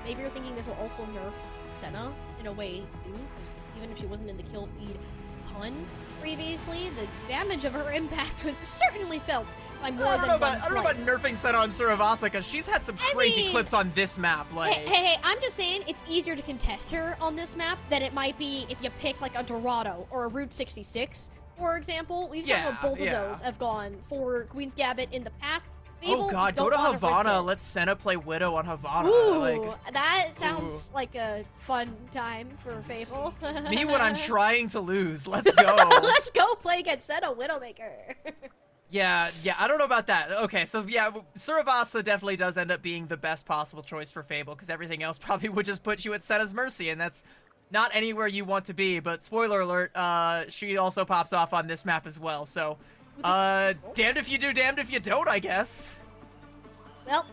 maybe you're thinking this will also nerf Senna in a way too, because even if she wasn't in the kill feed a ton previously, the damage of her impact was certainly felt by more I than don't one know about nerfing Senna on Suravasa, because she's had some crazy mean, clips on this map. Like, Hey, I'm just saying it's easier to contest her on this map than it might be if you picked like a Dorado or a Route 66, for example. We've seen Yeah, how both yeah. of those have gone for Queen's Gambit in the past. Fable, oh god, go don't to wanna risk Havana. it. Let Senna play Widow on Havana. Ooh, Like, that sounds like a fun time for Fable. me when I'm trying to lose. Let's go. Let's go play against Senna Widowmaker. Yeah, I don't know about that. Okay, so yeah, Suravasa definitely does end up being the best possible choice for Fable, because everything else probably would just put you at Senna's mercy, and that's not anywhere you want to be. But spoiler alert, she also pops off on this map as well, so damned if you do, damned if you don't, I guess. Well,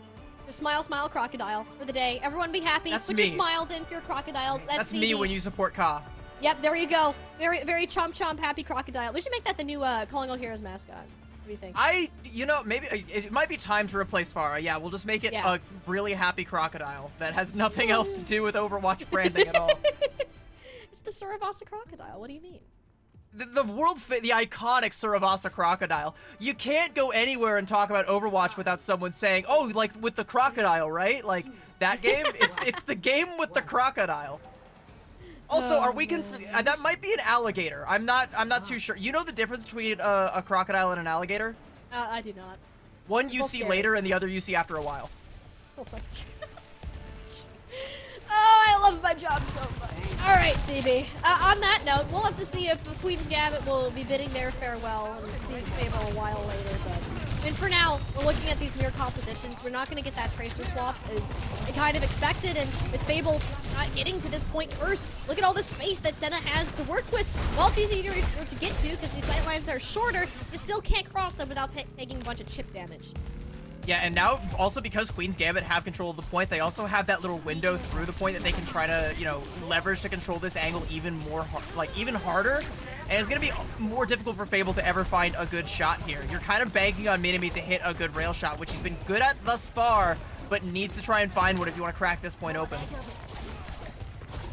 just smile, smile, crocodile for the day. Everyone be happy. That's Put me. your smiles in for your crocodiles. That's me CB. when you support Ka. Yep, there you go. Very, very chomp chomp happy crocodile. We should make that the new Calling All Heroes mascot. What do you think? You know, maybe it might be time to replace Farah. Yeah, we'll just make it Yeah. a really happy crocodile that has nothing else to do with Overwatch branding at all. It's the Suravasa crocodile. What do you mean? The iconic Suravasa crocodile. You can't go anywhere and talk about Overwatch without someone saying, "Oh, like with the crocodile, right?" Like that game. It's the game with the crocodile. Also, are we that might be an alligator. I'm not too sure. You know the difference between a crocodile and an alligator? I do not. One you Both see scary. later, and the other you see after a while. Oh my gosh. Oh, I love my job so much. All right, CB. On that note, we'll have to see if Queen's Gambit will be bidding their farewell and see Fable a while later. But for now, we're looking at these mirror compositions. We're not going to get that Tracer swap as I kind of expected. And with Fable not getting to this point first, look at all the space that Senna has to work with. Well, it's easier to get to because these sightlines are shorter. You still can't cross them without taking a bunch of chip damage. Yeah, and now also because Queen's Gambit have control of the point, they also have that little window through the point that they can try to, you know, leverage to control this angle even more, even harder. And it's gonna be more difficult for Fable to ever find a good shot here. You're kind of banking on Minami to hit a good rail shot, which he's been good at thus far, but needs to try and find one if you want to crack this point open.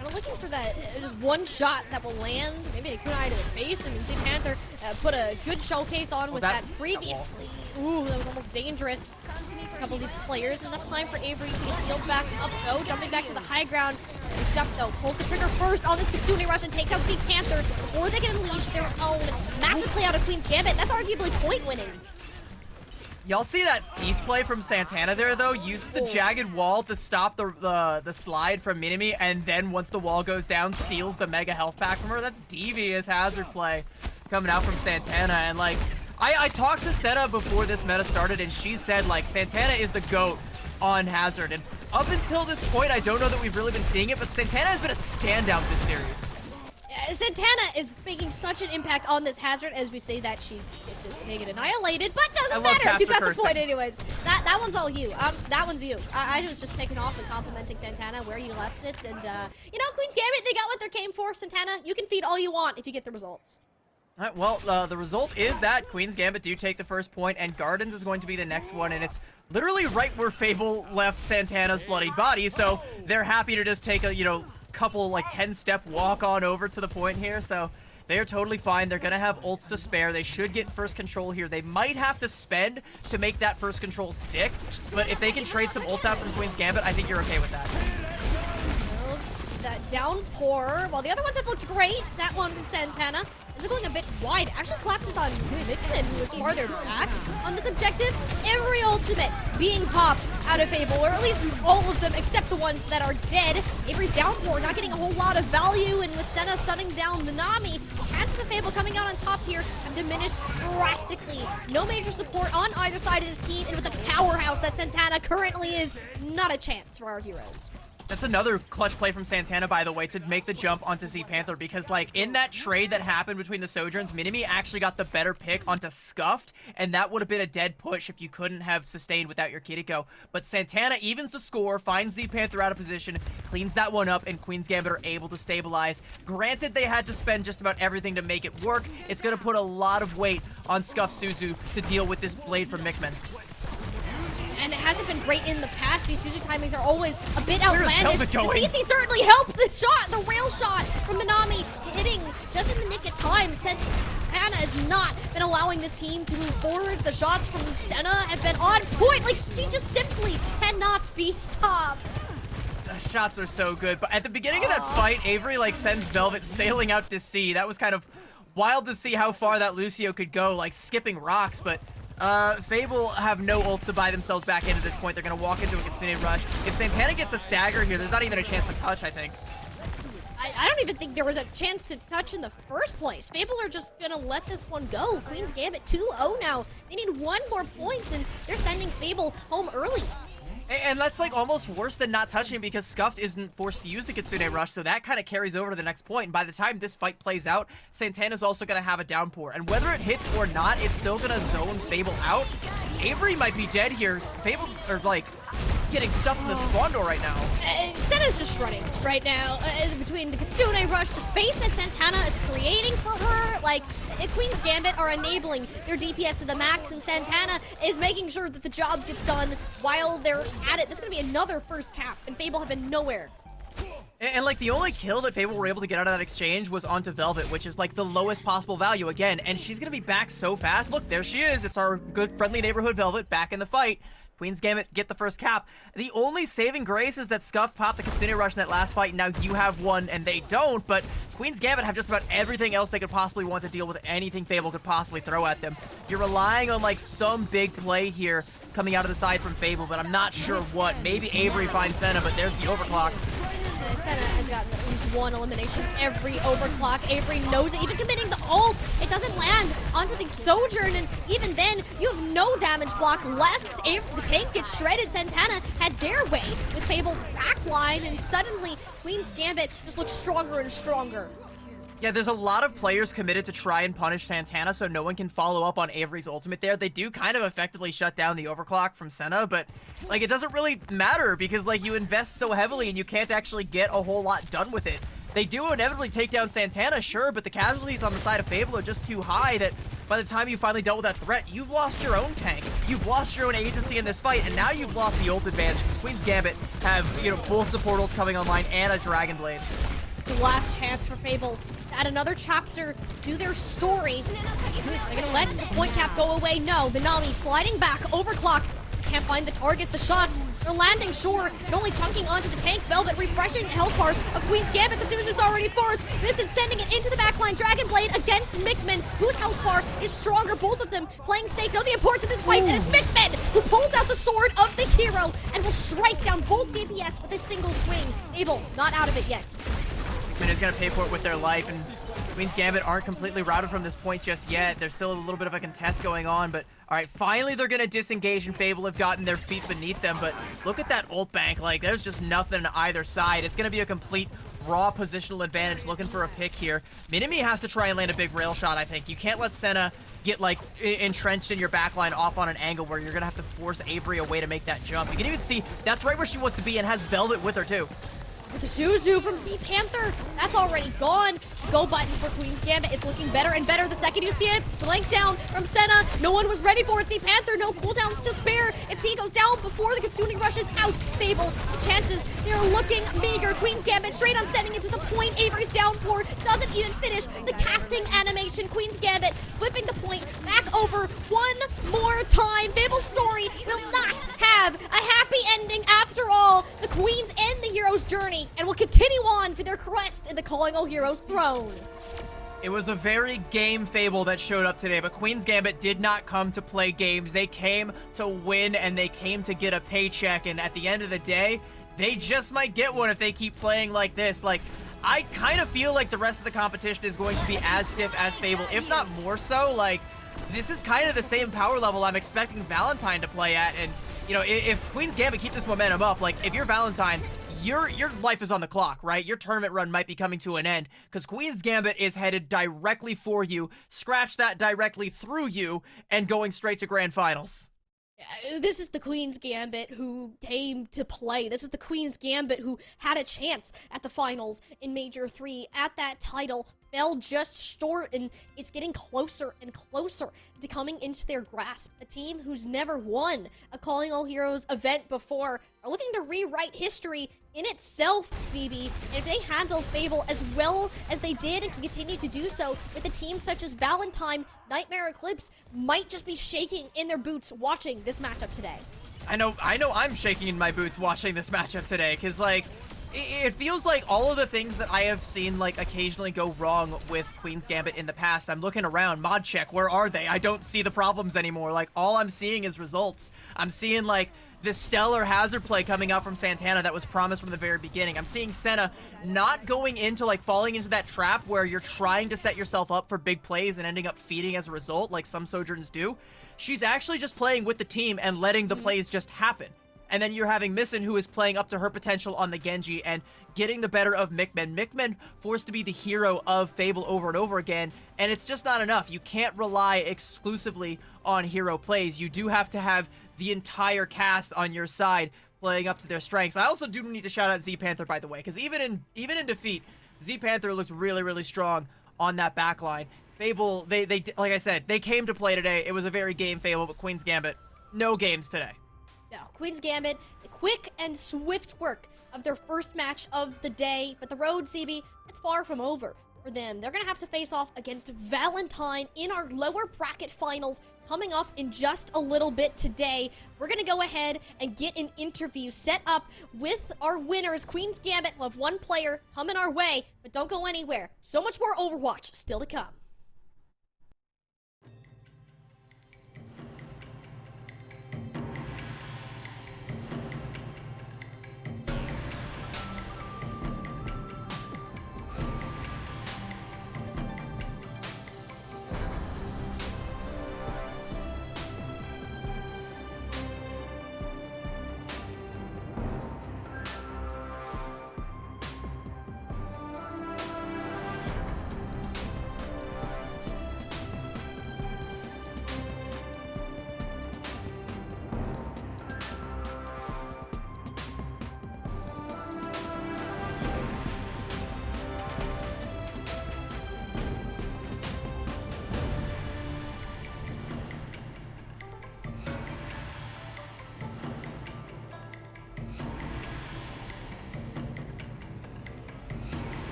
I We're looking for that just one shot that will land, maybe a kunai to the face. I mean, Z Panther put a good showcase on with that previously. Ooh, that was almost dangerous. A couple of these players. Enough time for Avery to get healed back up, though. Jumping back to the high ground. Scuff, though, pulled the trigger first on this Kitsune Rush and takes out Z Panther before they can unleash their own massive play out of Queen's Gambit. That's arguably point winning. Y'all see that Peach play from Santana there, though? Uses the jagged wall to stop the slide from Minimi, and then once the wall goes down, steals the mega health pack from her. That's devious Hazard play coming out from Santana. And, like, I talked to Senna before this meta started, and she said, like, Santana is the GOAT on Hazard. And up until this point, I don't know that we've really been seeing it, but Santana has been a standout this series. Santana is making such an impact on this Hazard as we say that she gets it, they get annihilated, but doesn't matter. You got the point anyways. That one's all you. That one's you. I was just picking off and complimenting Santana where you left it, and you know, Queen's Gambit, they got what they came for. Santana, you can feed all you want if you get the results. All right, well, the result is that Queen's Gambit do take the first point, and Gardens is going to be the next one, and it's literally right where Fable left Santana's bloodied body, so they're happy to just take a, you know, couple like 10-step walk on over to the point here. So they are totally fine. They're gonna have ults to spare. They should get first control here. They might have to spend to make that first control stick, but if they can trade some ults out from Queen's Gambit, I think you're okay with that. Well, that downpour, while the other ones have looked great, that one from Santana is going a bit wide. Actually collapses on Mickman, who was farther back on this objective. Every ultimate being popped out of Fable, or at least all of them except the ones that are dead. Avery's downpour not getting a whole lot of value, and with Senna shutting down Minami, chances of Fable coming out on top here have diminished drastically. No major support on either side of this team, and with the powerhouse that Santana currently is, not a chance for our heroes. That's another clutch play from Santana, by the way, to make the jump onto Z Panther, because, like, in that trade that happened between the Sojourns, Minimi actually got the better pick onto Scuffed, and that would have been a dead push if you couldn't have sustained without your Kiriko. But Santana evens the score, finds Z Panther out of position, cleans that one up, and Queen's Gambit are able to stabilize. Granted, they had to spend just about everything to make it work. It's going to put a lot of weight on Scuff Suzu to deal with this blade from Mickman. And it hasn't been great in the past. These Suzu timings are always a bit outlandish. The going? CC certainly helped the shot, the rail shot from Minami, hitting just in the nick of time. Santana has not been allowing this team to move forward. The shots from Senna have been on point. Like, she just simply cannot be stopped. The shots are so good, but at the beginning of that fight, Avery, like, sends Velvet sailing out to sea. That was kind of wild to see how far that Lucio could go, like, skipping rocks, but Fable have no ult to buy themselves back into this point. They're going to walk into a Kitsune Rush. If Santana gets a stagger here, there's not even a chance to touch, I think. I don't even think there was a chance to touch in the first place. Fable are just going to let this one go. Queen's Gambit 2-0 now. They need one more point, and they're sending Fable home early. And that's, like, almost worse than not touching, because Scuffed isn't forced to use the Kitsune Rush, so that kind of carries over to the next point. And by the time this fight plays out, Santana's also going to have a downpour. And whether it hits or not, it's still going to zone Fable out. Avery might be dead here. Fable are, like, getting stuffed in the spawn door right now. Senna's just running right now. Between the Kitsune Rush, the space that Santana is creating for her, like, Queen's Gambit are enabling their DPS to the max, and Santana is making sure that the job gets done while they're at it. This is going to be another first cap, and Fable have been nowhere. And like, the only kill that Fable were able to get out of that exchange was onto Velvet, which is like the lowest possible value again, and she's gonna be back so fast. Look, there she is. It's our good friendly neighborhood Velvet back in the fight. Queen's Gambit get the first cap. The only saving grace is that Scuff popped the Kitsune Rush in that last fight, and now you have one and they don't, but Queen's Gambit have just about everything else they could possibly want to deal with anything Fable could possibly throw at them. You're relying on like some big play here coming out of the side from Fable, but I'm not sure what. Maybe Avery finds Senna, but there's the overclock. Senna has gotten at least one elimination every overclock. Avery knows it. Even committing the ult, it doesn't land onto the Sojourn, and even then, you have no damage block left. The tank gets shredded. Santana had their way with Fable's backline, and suddenly, Queen's Gambit just looks stronger and stronger. Yeah, there's a lot of players committed to try and punish Santana, so no one can follow up on Avery's ultimate there. They do kind of effectively shut down the overclock from Senna, but, like, it doesn't really matter because, like, you invest so heavily and you can't actually get a whole lot done with it. They do inevitably take down Santana, sure, but the casualties on the side of Fable are just too high that by the time you finally dealt with that threat, you've lost your own tank. You've lost your own agency in this fight, and now you've lost the ult advantage because Queen's Gambit have, you know, full support ults coming online and a Dragon Blade. the last chance for Fable to add another chapter to their story. They're gonna let the point cap go away. No, Minami sliding back, overclock. Can't find the targets, the shots. They're landing short, and only chunking onto the tank. Velvet refreshing the health bars of Queen's Gambit. The Suzu's already forced. Vincent sending it into the backline. Dragon Blade against Mickman, whose health bar is stronger. Both of them playing safe. Know the importance of this fight, and it's Mickman who pulls out the sword of the hero and will strike down both DPS with a single swing. Abel, not out of it yet. Mickman is going to pay for it with their life, and Queen's Gambit aren't completely routed from this point just yet. There's still a little bit of a contest going on, but all right, finally they're going to disengage, and Fable have gotten their feet beneath them, but look at that ult bank. Like, there's just nothing on either side. It's going to be a complete raw positional advantage looking for a pick here. Minami has to try and land a big rail shot, I think. You can't let Senna get, like, entrenched in your backline off on an angle where you're going to have to force Avery away to make that jump. You can even see that's right where she wants to be and has Velvet with her, too. With the Suzu from Sea Panther, that's already gone. Go button for Queen's Gambit. It's looking better and better the second you see it. Slank down from Senna. No one was ready for it. Sea Panther, no cooldowns to spare. If he goes down before the Kitsune rushes out, Fable, the chances, they're looking meager. Queen's Gambit straight on sending it to the point. Avery's downpour doesn't even finish the casting animation. Queen's Gambit flipping the point back over one more time. Fable's story will not have a happy ending after all. The Queens end the hero's journey and will continue on for their quest in the Calling All Heroes throne. It was a very game Fable that showed up today, but Queen's Gambit did not come to play games. They came to win, and they came to get a paycheck, and at the end of the day, they just might get one if they keep playing like this. Like, I kind of feel like the rest of the competition is going to be as stiff as Fable, if not more so. Like, this is kind of the same power level I'm expecting Valentine to play at, and, you know, if Queen's Gambit keep this momentum up, like, if you're Valentine, your life is on the clock, right? Your tournament run might be coming to an end because Queen's Gambit is headed directly for you, scratch that directly through you, and going straight to grand finals. This is the Queen's Gambit who came to play. This is the Queen's Gambit who had a chance at the finals in Major 3, at that title, fell just short, and it's getting closer and closer to coming into their grasp. A team who's never won a Calling All Heroes event before are looking to rewrite history in itself, CB, and if they handle Fable as well as they did and can continue to do so with a team such as Valentine, Nightmare Eclipse might just be shaking in their boots watching this matchup today. I know I'm shaking in my boots watching this matchup today, because, like, it feels like all of the things that I have seen, like, occasionally go wrong with Queen's Gambit in the past. I'm looking around, mod check, where are they? I don't see the problems anymore. Like, all I'm seeing is results. I'm seeing, like, the stellar hazard play coming out from Santana that was promised from the very beginning. I'm seeing Senna not going into, like, falling into that trap where you're trying to set yourself up for big plays and ending up feeding as a result, like some Sojourners do. She's actually just playing with the team and letting the plays just happen. And then you're having Missin, who is playing up to her potential on the Genji and getting the better of Mickman. Mickman forced to be the hero of Fable over and over again, and it's just not enough. You can't rely exclusively on hero plays. You do have to have the entire cast on your side playing up to their strengths. I also do need to shout out Z Panther, by the way, because even in defeat, Z Panther looked really, really strong on that backline. Fable, they like I said, they came to play today. It was a very game Fable, but Queen's Gambit, no games today. No, Queen's Gambit, the quick and swift work of their first match of the day, but the road, CB, it's far from over for them. They're going to have to face off against Valentine in our lower bracket finals coming up in just a little bit today. We're going to go ahead and get an interview set up with our winners. Queen's Gambit will have one player coming our way, but don't go anywhere. So much more Overwatch still to come.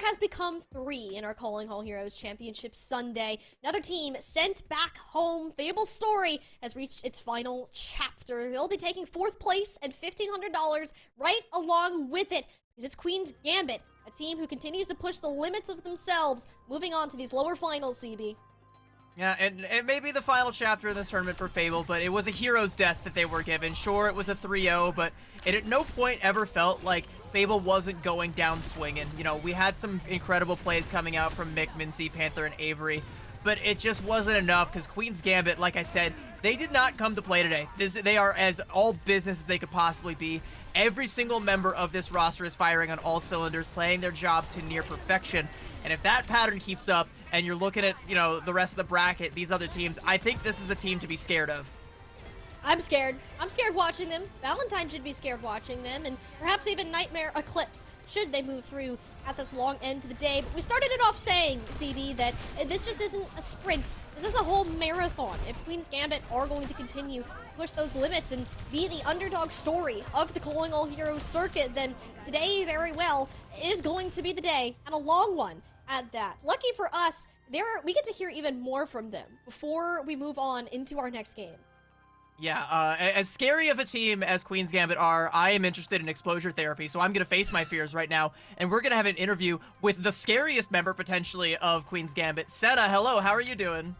has become 3 in our Calling All Heroes Championship Sunday. Another team sent back home. Fable's story has reached its final chapter. They'll be taking 4th place and $1,500 right along with it, because it's Queen's Gambit, a team who continues to push the limits of themselves, moving on to these lower finals, CB. Yeah, and it may be the final chapter of this tournament for Fable, but it was a hero's death that they were given. Sure, it was a 3-0, but it at no point ever felt like Fable wasn't going down swinging. You know, we had some incredible plays coming out from Mick, Mincy, Panther, and Avery, but it just wasn't enough because Queen's Gambit, like I said, they did not come to play today. They are as all business as they could possibly be. Every single member of this roster is firing on all cylinders, playing their job to near perfection. And if that pattern keeps up, and you're looking at, you know, the rest of the bracket, these other teams, I think this is a team to be scared of. I'm scared. I'm scared watching them. Valentine should be scared watching them, and perhaps even Nightmare Eclipse, should they move through at this long end to the day. But we started it off saying, CB, that this just isn't a sprint. This is a whole marathon. If Queen's Gambit are going to continue to push those limits and be the underdog story of the Calling All Heroes circuit, then today, very well, is going to be the day, and a long one at that. Lucky for us, we get to hear even more from them before we move on into our next game. Yeah, as scary of a team as Queen's Gambit are, I am interested in exposure therapy, so I'm going to face my fears right now, and we're going to have an interview with the scariest member, potentially, of Queen's Gambit. Senna, hello, how are you doing?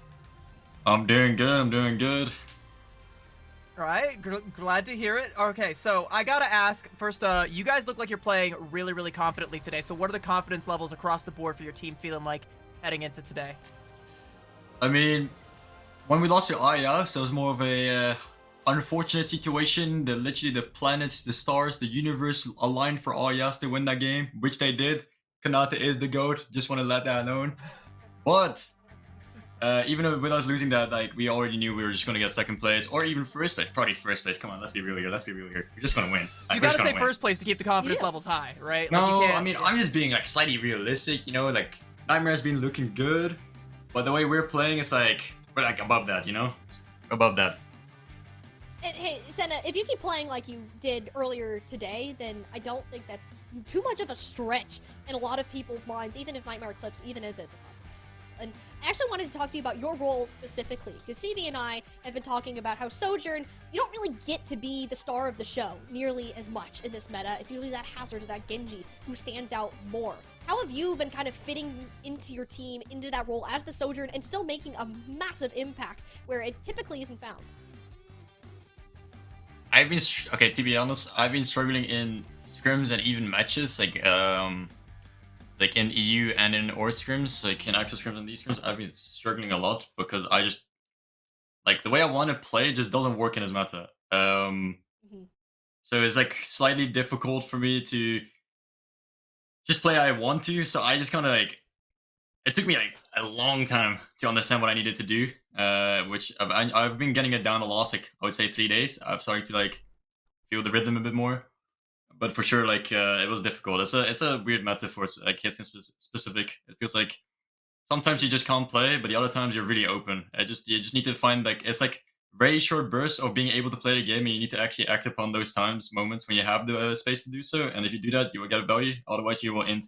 I'm doing good. All right, glad to hear it. Okay, so I gotta ask, first, you guys look like you're playing really, really confidently today, so what are the confidence levels across the board for your team feeling like heading into today? I mean, when we lost to IAS, it was more of a unfortunate situation. Literally the planets, the stars, the universe aligned for IAS to win that game, which they did. Kanata is the GOAT, just want to let that known. But even with us losing that, like, we already knew we were just going to get second place, or even first place. Probably first place. Come on, let's be real here. We're just going to win. You gotta say first place to keep the confidence levels high, right? No, like I mean, I'm just being, like, slightly realistic, you know? Like, Nightmare's been looking good, but the way we're playing, it's like, we're, like, above that, you know? Above that. And, hey, Senna, if you keep playing like you did earlier today, then I don't think that's too much of a stretch in a lot of people's minds, even if Nightmare Eclipse even is at the top. And I actually wanted to talk to you about your role specifically, because CB and I have been talking about how Sojourn, you don't really get to be the star of the show nearly as much in this meta. It's usually that Hazard or that Genji who stands out more. How have you been kind of fitting into your team, into that role as the Sojourn, and still making a massive impact where it typically isn't found? I've been, okay, to be honest, I've been struggling in scrims and even matches, like in EU and in OR scrims, like in access scrims and these scrims, I've been struggling a lot because I just, like, the way I want to play just doesn't work in his meta. So it's like slightly difficult for me to just play how I want to, so I just kind of like, it took me like a long time to understand what I needed to do, which I've been getting it down the last, like, I would say 3 days. I've started to like feel the rhythm a bit more, but for sure, like, it was difficult. It's a weird meta for like hits in specific. It feels like sometimes you just can't play, but the other times you're really open. You just need to find, like, it's like very short bursts of being able to play the game, and you need to actually act upon those moments when you have the space to do so. And if you do that, you will get a value. Otherwise, you will int.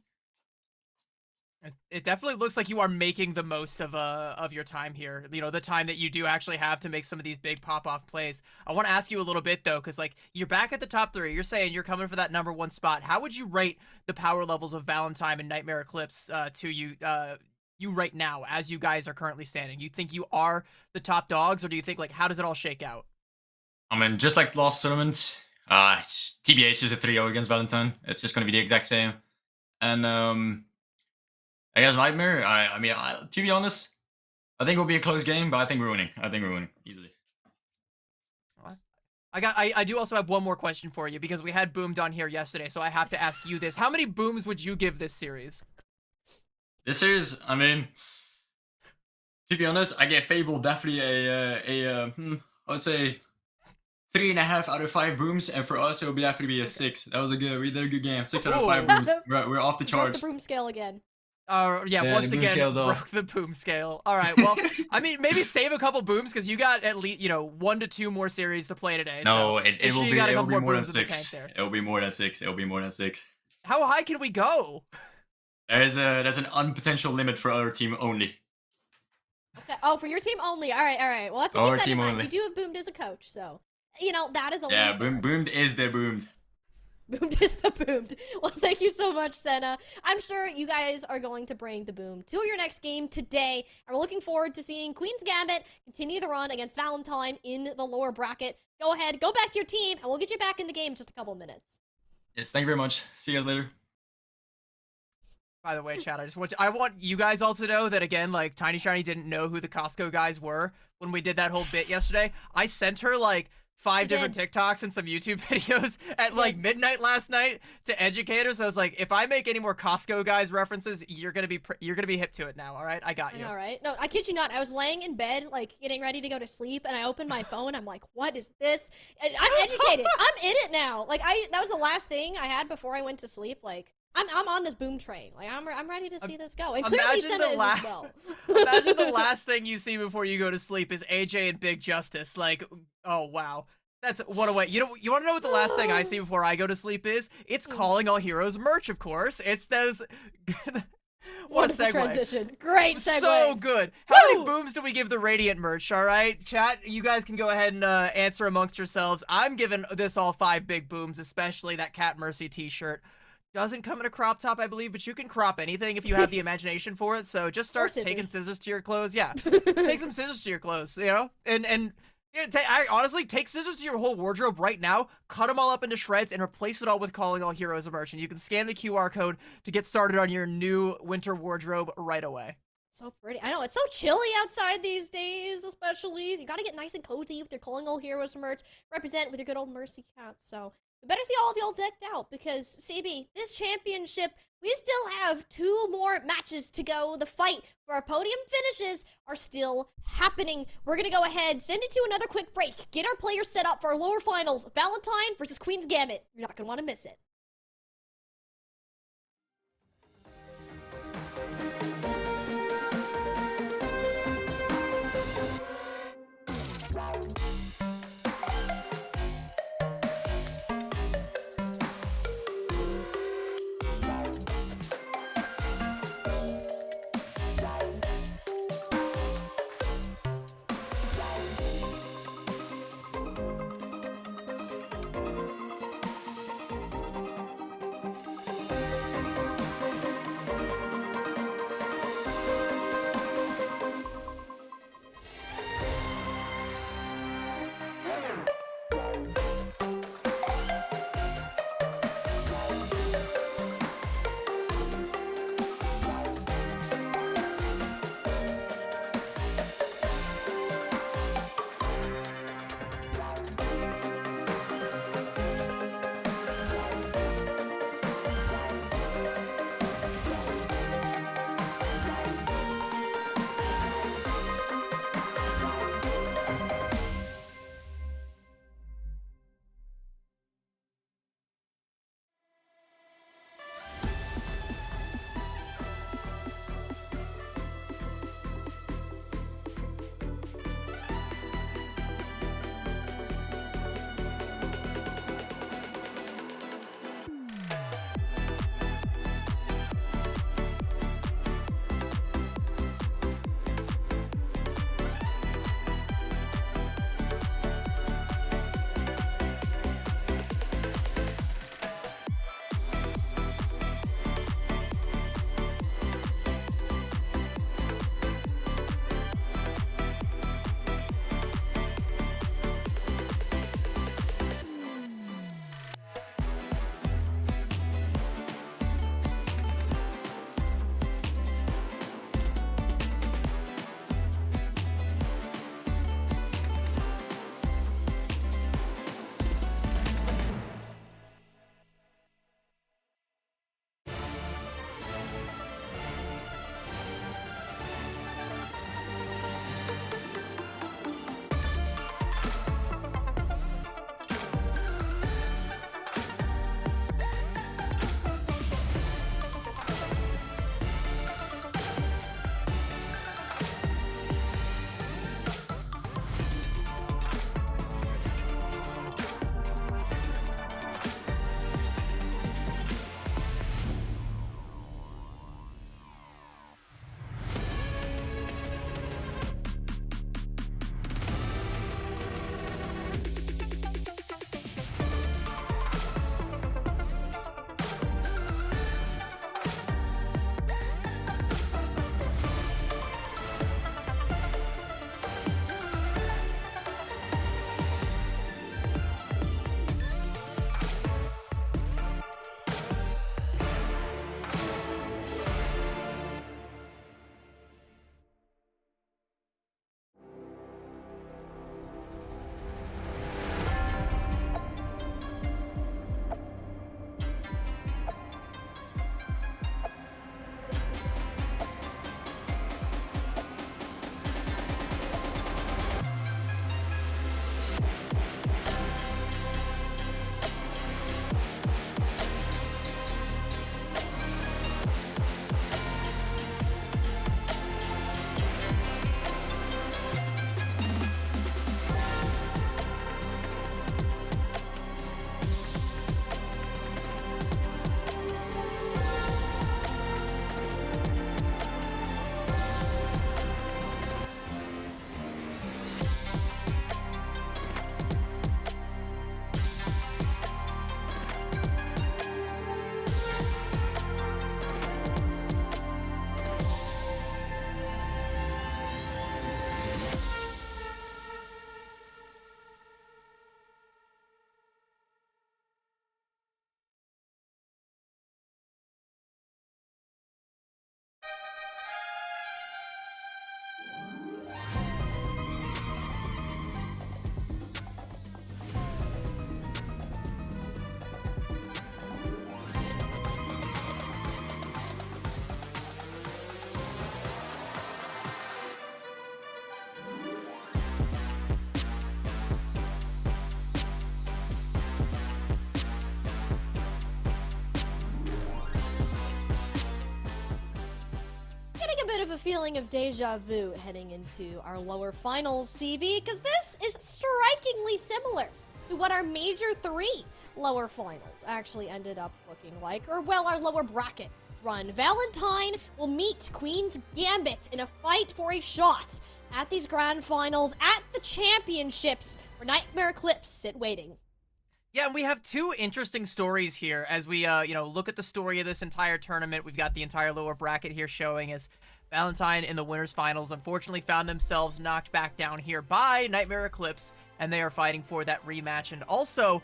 It definitely looks like you are making the most of your time here. You know, the time that you do actually have to make some of these big pop-off plays. I want to ask you a little bit, though, because, like, you're back at the top 3. You're saying you're coming for that #1 spot. How would you rate the power levels of Valentine and Nightmare Eclipse to you right now, as you guys are currently standing? You think you are the top dogs, or do you think, like, how does it all shake out? I mean, just like the last tournament, TBH is a 3-0 against Valentine. It's just going to be the exact same. And, I guess Nightmare, I mean, to be honest, I think it'll be a close game, but I think we're winning. Easily. I do also have one more question for you, because we had Boomed on here yesterday, so I have to ask you this. How many booms would you give this series? This series, I mean, to be honest, I get Fable definitely I would say 3.5 out of 5 booms, and for us, it would definitely be a 6. That was we did a good game. 6 out of 5 booms. We're off the Broke charts. the broom scale again. Yeah, once again, broke the boom scale. All right, well, I mean, maybe save a couple booms, because you got at least, 1 to 2 more series to play today. No, so it will be more than 6. It'll be more than 6. How high can we go? There's an unpotential limit for our team only. Okay. Oh, for your team only. All right, all right. Well, let's keep Our that in team mind. only. You do have Boomed as a coach, so you know that is only Yeah, fair. boomed is the boomed. Boomed is the boomed. Well, thank you so much, Senna. I'm sure you guys are going to bring the boom to your next game today. And we're looking forward to seeing Queen's Gambit continue the run against Valentine in the lower bracket. Go ahead, go back to your team, and we'll get you back in the game in just a couple minutes. Yes, thank you very much. See you guys later. By the way, chat, I want you guys all to know that again, like Tiny Shiny didn't know who the Costco guys were when we did that whole bit yesterday. I sent her like 5 different TikToks and some YouTube videos at like midnight last night to educate her. So I was like, if I make any more Costco guys references, you're gonna be hip to it now. All right, I got you. All right. No, I kid you not. I was laying in bed, like getting ready to go to sleep, and I opened my phone. I'm like, what is this? And I'm educated. I'm in it now. Like that was the last thing I had before I went to sleep. Like I'm on this boom train. Like I'm ready to see this go. And clearly Senna is as well. Imagine the last thing you see before you go to sleep is AJ and Big Justice. Like, oh wow. That's what a way. You want to know what the last thing I see before I go to sleep is? It's Calling All Heroes merch, of course. It's those. What a segue. Transition. Great segue. So good. How many booms do we give the Radiant merch? All right, chat. You guys can go ahead and answer amongst yourselves. I'm giving this all 5 big booms, especially that Cat Mercy T-shirt. Doesn't come in a crop top, I believe, but you can crop anything if you have the imagination for it. So just start taking scissors to your clothes. Yeah, take some scissors to your clothes. You know, and. Yeah, honestly, take scissors to your whole wardrobe right now, cut them all up into shreds, and replace it all with Calling All Heroes merch. And you can scan the QR code to get started on your new winter wardrobe right away. So pretty. I know, it's so chilly outside these days, especially. You gotta get nice and cozy with your Calling All Heroes merch. Represent with your good old Mercy Cats. So we better see all of y'all decked out because, CB, this championship, we still have 2 more matches to go. The fight for our podium finishes are still happening. We're gonna go ahead, send it to another quick break, get our players set up for our lower finals. Valentine versus Queen's Gambit. You're not gonna want to miss it. bit of a feeling of deja vu heading into our lower finals, CB, because this is strikingly similar to what our major 3 lower finals actually ended up looking like, or well, our lower bracket run. Valentine will meet Queen's Gambit in a fight for a shot at these grand finals, at the championships, where Nightmare Eclipse sit waiting. Yeah, and we have 2 interesting stories here as we, look at the story of this entire tournament. We've got the entire lower bracket here showing as Valentine in the winners finals unfortunately found themselves knocked back down here by Nightmare Eclipse, and they are fighting for that rematch. And also,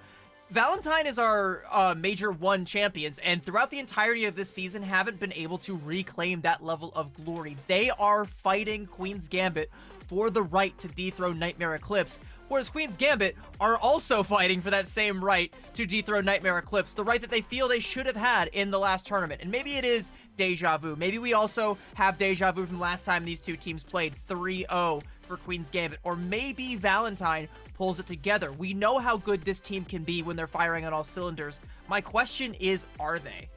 Valentine is our Major 1 champions, and throughout the entirety of this season haven't been able to reclaim that level of glory. They are fighting Queen's Gambit for the right to dethrone Nightmare Eclipse, whereas Queen's Gambit are also fighting for that same right to dethrone Nightmare Eclipse, the right that they feel they should have had in the last tournament. And maybe it is deja vu. Maybe we also have deja vu from last time these 2 teams played 3-0 for Queen's Gambit, or maybe Valentine pulls it together. We know how good this team can be when they're firing on all cylinders. My question is, are they?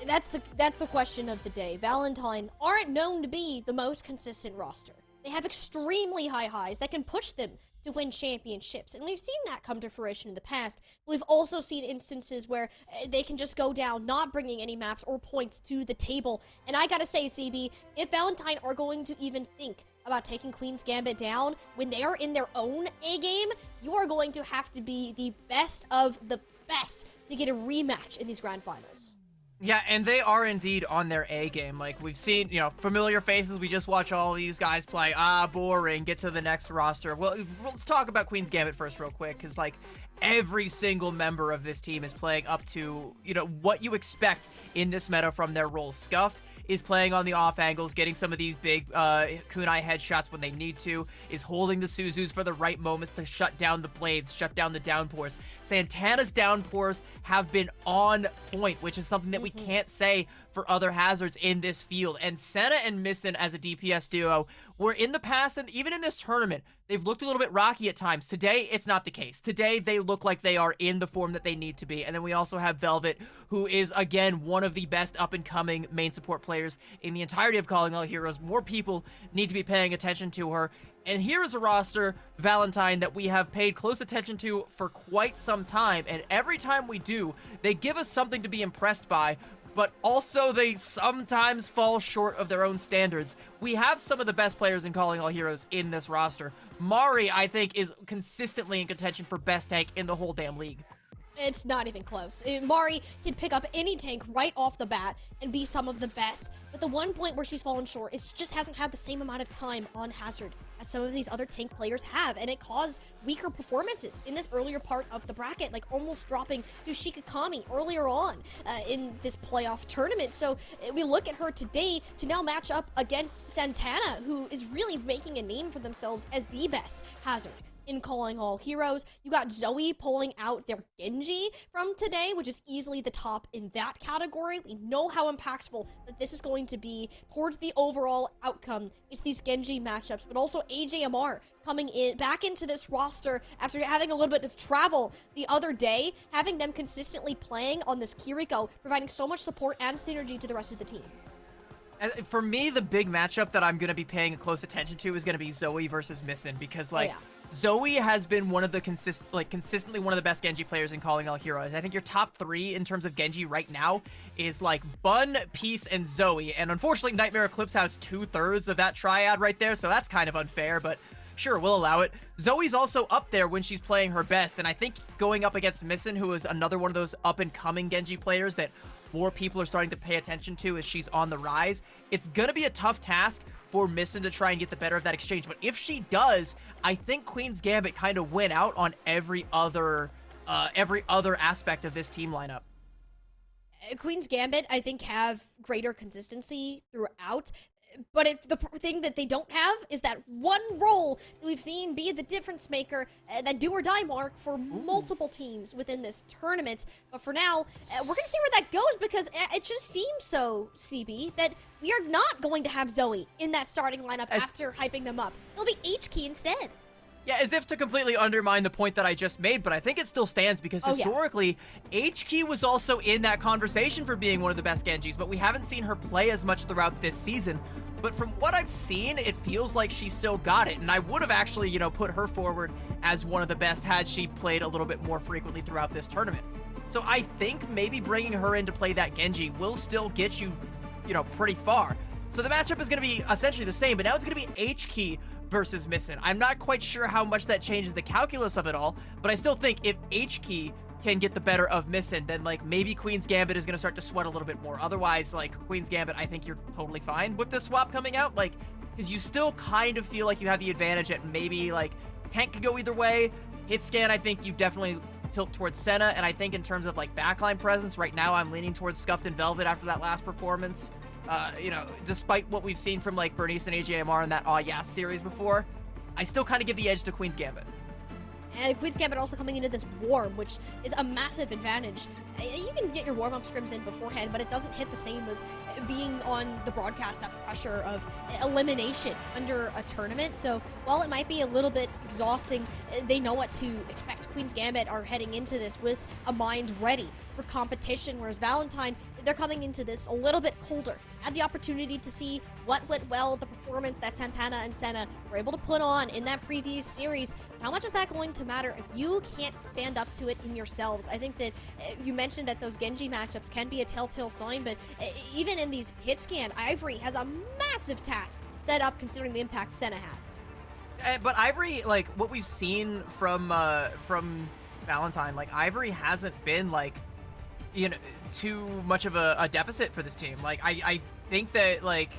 That's the question of the day. Valentine aren't known to be the most consistent roster. They have extremely high highs that can push them to win championships, and we've seen that come to fruition in the past. We've also seen instances where they can just go down, not bringing any maps or points to the table. And I gotta say, CB, if Valentine are going to even think about taking Queen's Gambit down when they are in their own A-game, you are going to have to be the best of the best to get a rematch in these grand finals. Yeah, and they are indeed on their A game. Like, we've seen, familiar faces. We just watch all these guys play. Boring. Get to the next roster. Well, let's talk about Queen's Gambit first real quick, because, every single member of this team is playing up to, what you expect in this meta from their roles. Scuffed is playing on the off angles, getting some of these big kunai headshots when they need to, is holding the Suzus for the right moments to shut down the blades, shut down the downpours. Santana's downpours have been on point, which is something that we can't say for other hazards in this field. And Senna and Missin as a DPS duo were in the past, and even in this tournament, they've looked a little bit rocky at times. Today, it's not the case. Today, they look like they are in the form that they need to be. And then we also have Velvet, who is, again, one of the best up-and-coming main support players in the entirety of Calling All Heroes. More people need to be paying attention to her. And here is a roster, Valentine, that we have paid close attention to for quite some time. And every time we do, they give us something to be impressed by, but also they sometimes fall short of their own standards. We have some of the best players in Calling All Heroes in this roster. Mari, I think, is consistently in contention for best tank in the whole damn league. It's not even close. Mari can pick up any tank right off the bat and be some of the best. But the one point where she's fallen short is she just hasn't had the same amount of time on Hazard as some of these other tank players have, and it caused weaker performances in this earlier part of the bracket, like almost dropping to Shikakami earlier on in this playoff tournament. So we look at her today to now match up against Santana, who is really making a name for themselves as the best Hazard in Calling All Heroes. You got Zoe pulling out their Genji from today, which is easily the top in that category. We know how impactful that this is going to be towards the overall outcome. It's these Genji matchups, but also AJMR coming in back into this roster after having a little bit of travel the other day, having them consistently playing on this Kiriko, providing so much support and synergy to the rest of the team. For me, the big matchup that I'm going to be paying close attention to is going to be Zoe versus Missin, because, Zoe has been one of the consistently one of the best Genji players in Calling All Heroes. I think your top 3 in terms of Genji right now is Bun, Peace, and Zoe. And unfortunately, Nightmare Eclipse has 2/3 of that triad right there, so that's kind of unfair, but sure, we'll allow it. Zoe's also up there when she's playing her best, and I think going up against Missin, who is another one of those up-and-coming Genji players that more people are starting to pay attention to as she's on the rise, it's gonna be a tough task for Missin to try and get the better of that exchange. But if she does, I think Queen's Gambit kind of win out on every other aspect of this team lineup. Queen's Gambit, I think, have greater consistency throughout. But the thing that they don't have is that one role that we've seen be the difference maker, that do or die mark for multiple teams within this tournament. But for now, we're going to see where that goes, because it just seems so, CB, that we are not going to have Zoe in that starting lineup after hyping them up. It'll be HKey instead. Yeah, as if to completely undermine the point that I just made, but I think it still stands because Oh, yeah. historically, H-Key was also in that conversation for being one of the best Genjis, but we haven't seen her play as much throughout this season. But from what I've seen, it feels like she still got it, and I would have actually, you know, put her forward as one of the best had she played a little bit more frequently throughout this tournament. So I think maybe bringing her in to play that Genji will still get you, you know, pretty far. So the matchup is going to be essentially the same, but now it's going to be H-Key versus Missin. I'm not quite sure how much that changes the calculus of it all, but I still think if H-Key can get the better of Missin, then like maybe Queen's Gambit is going to start to sweat a little bit more. Otherwise, like Queen's Gambit, I think you're totally fine with this swap coming out, like, because you still kind of feel like you have the advantage at maybe like tank could go either way. Hit scan, I think you definitely tilt towards Senna, and I think in terms of like backline presence, right now I'm leaning towards Scuffed and Velvet after that last performance. You know, despite what we've seen from like Bernice and AJMR in that Aw Yes series before, I still kind of give the edge to Queen's Gambit. And Queen's Gambit also coming into this warm, which is a massive advantage. You can get your warm-up scrims in beforehand, but it doesn't hit the same as being on the broadcast, that pressure of elimination under a tournament. So while it might be a little bit exhausting, they know what to expect. Queen's Gambit are heading into this with a mind ready for competition, whereas Valentine, they're coming into this a little bit colder. Had the opportunity to see what went well, the performance that Santana and Senna were able to put on in that previous series. How much is that going to matter if you can't stand up to it in yourselves? I think that you mentioned that those Genji matchups can be a telltale sign, but even in these hit scan, Ivory has a massive task set up considering the impact Senna had. But Ivory, like what we've seen from Valentine, like Ivory hasn't been like, you know, too much of a deficit for this team. Like I think that like,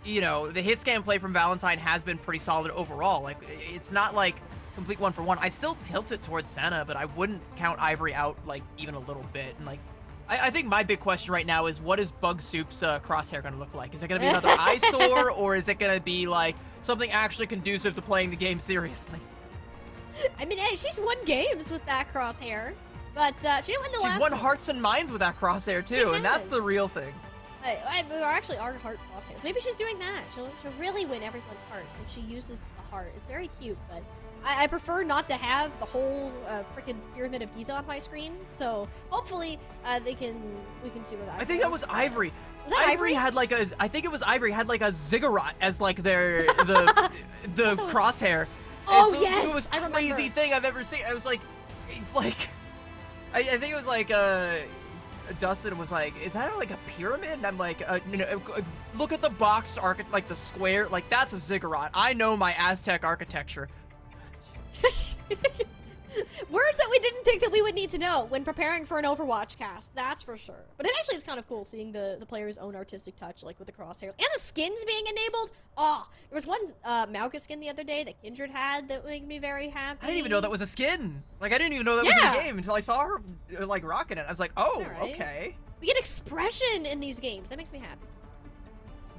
you know, the hit scan play from Valentine has been pretty solid overall. Like it's not like complete 1-for-1. I still tilt it towards Senna, but I wouldn't count Ivory out like even a little bit. And like I think my big question right now is what is Bug Soup's crosshair going to look like? Is it going to be another eyesore, or is it going to be like something actually conducive to playing the game seriously? I mean, hey, she's won games with that crosshair, but she didn't win the last She's won one. hearts and minds with that crosshair too, She and that's the has. real thing. Or actually, our heart crosshairs. Maybe she's doing that. She'll really win everyone's heart if she uses the heart. It's very cute, but I prefer not to have the whole freaking Pyramid of Giza on my screen. So hopefully we can see what I think that was Ivory. Was that Ivory? had like a. I think it was Ivory had like a ziggurat as like their the crosshair. Oh, And so yes, it was I crazy remember. thing I've ever seen. I was like, I think it was like Dustin was like, is that like a pyramid? And I'm like, look at the boxed like the square, like that's a ziggurat. I know my Aztec architecture. Words that we didn't think that we would need to know when preparing for an Overwatch cast, that's for sure. But it actually is kind of cool seeing the player's own artistic touch, like with the crosshairs. And the skins being enabled! Oh, there was one Mauga skin the other day that Kindred had that made me very happy. I didn't even know that was a skin. Like I didn't even know that was in the game until I saw her like rocking it. I was like, oh, Alright. okay. We get expression in these games. That makes me happy.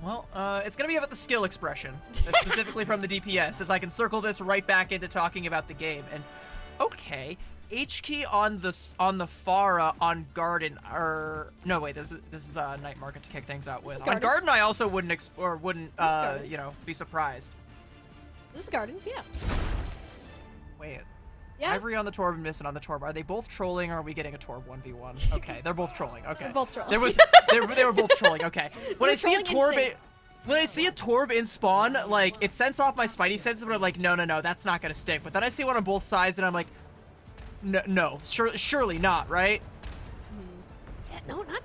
Well, it's gonna be about the skill expression, specifically from the DPS, as I can circle this right back into talking about the game. And okay, H-Key on the Pharah on Garden, or no wait, this is Night Market to kick things out with. On Gardens. Garden, I also wouldn't Gardens. you know, be surprised. This is Gardens, yeah. Wait. Yeah. Ivory on the Torb and Missin on the Torb. Are they both trolling, or are we getting a Torb 1v1? Okay, they're both trolling. Okay. They're both trolling. They were both trolling. Okay. When They're I see a trolling Torb, insane. when I see a Torb in spawn, like it sends off my Spidey senses, but I'm like, no, that's not gonna stick. But then I see one on both sides, and I'm like, no, surely not, right? Yeah, no, not.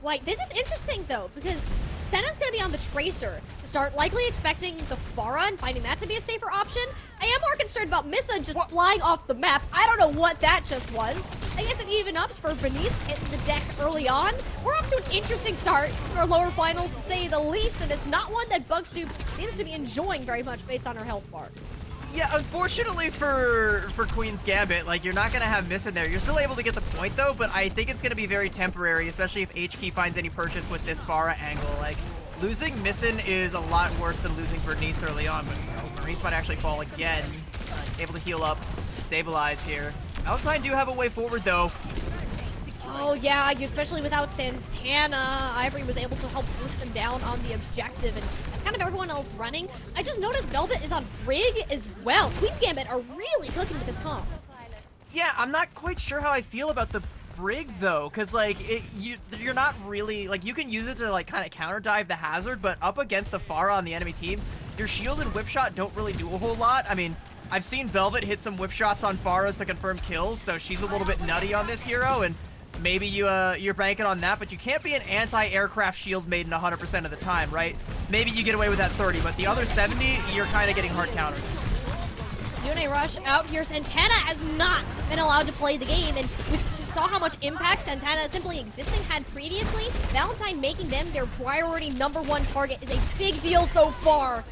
Like, this is interesting though, because Senna's gonna be on the Tracer to start, likely expecting the Pharah and finding that to be a safer option. I am more concerned about Missa just flying off the map. I don't know what that just was. I guess it even ups for Bernice hitting the deck early on. We're off to an interesting start for our lower finals, to say the least, and it's not one that Bug Soup seems to be enjoying very much based on her health bar. Yeah, unfortunately for Queen's Gambit, like you're not gonna have Miss in there. You're still able to get the point though, but I think it's gonna be very temporary, especially if H-Key finds any purchase with this Pharah angle. Like losing Missin is a lot worse than losing Bernice early on, but you know, Bernice might actually fall again. Able to heal up, stabilize here. Valentine do have a way forward though. Oh yeah, especially without Santana. Ivory was able to help boost him down on the objective, and that's It's kind of everyone else running. I just noticed Velvet is on Brig as well. Queen's Gambit are really cooking with this comp. Yeah, I'm not quite sure how I feel about the Brig though, because like you're not really like, you can use it to like kind of counter dive the Hazard, but up against the Pharah on the enemy team, your shield and whip shot don't really do a whole lot. I mean, I've seen Velvet hit some whip shots on Pharahs to confirm kills, so she's a little bit nutty on this hero, and maybe you're banking on that, but you can't be an anti-aircraft shield maiden 100% of the time, right? Maybe you get away with that 30, but the other 70, you're kind of getting hard countered. Sune Rush out here. Santana has not been allowed to play the game, and we saw how much impact Santana simply existing had previously. Valentine making them their priority #1 target is a big deal so far.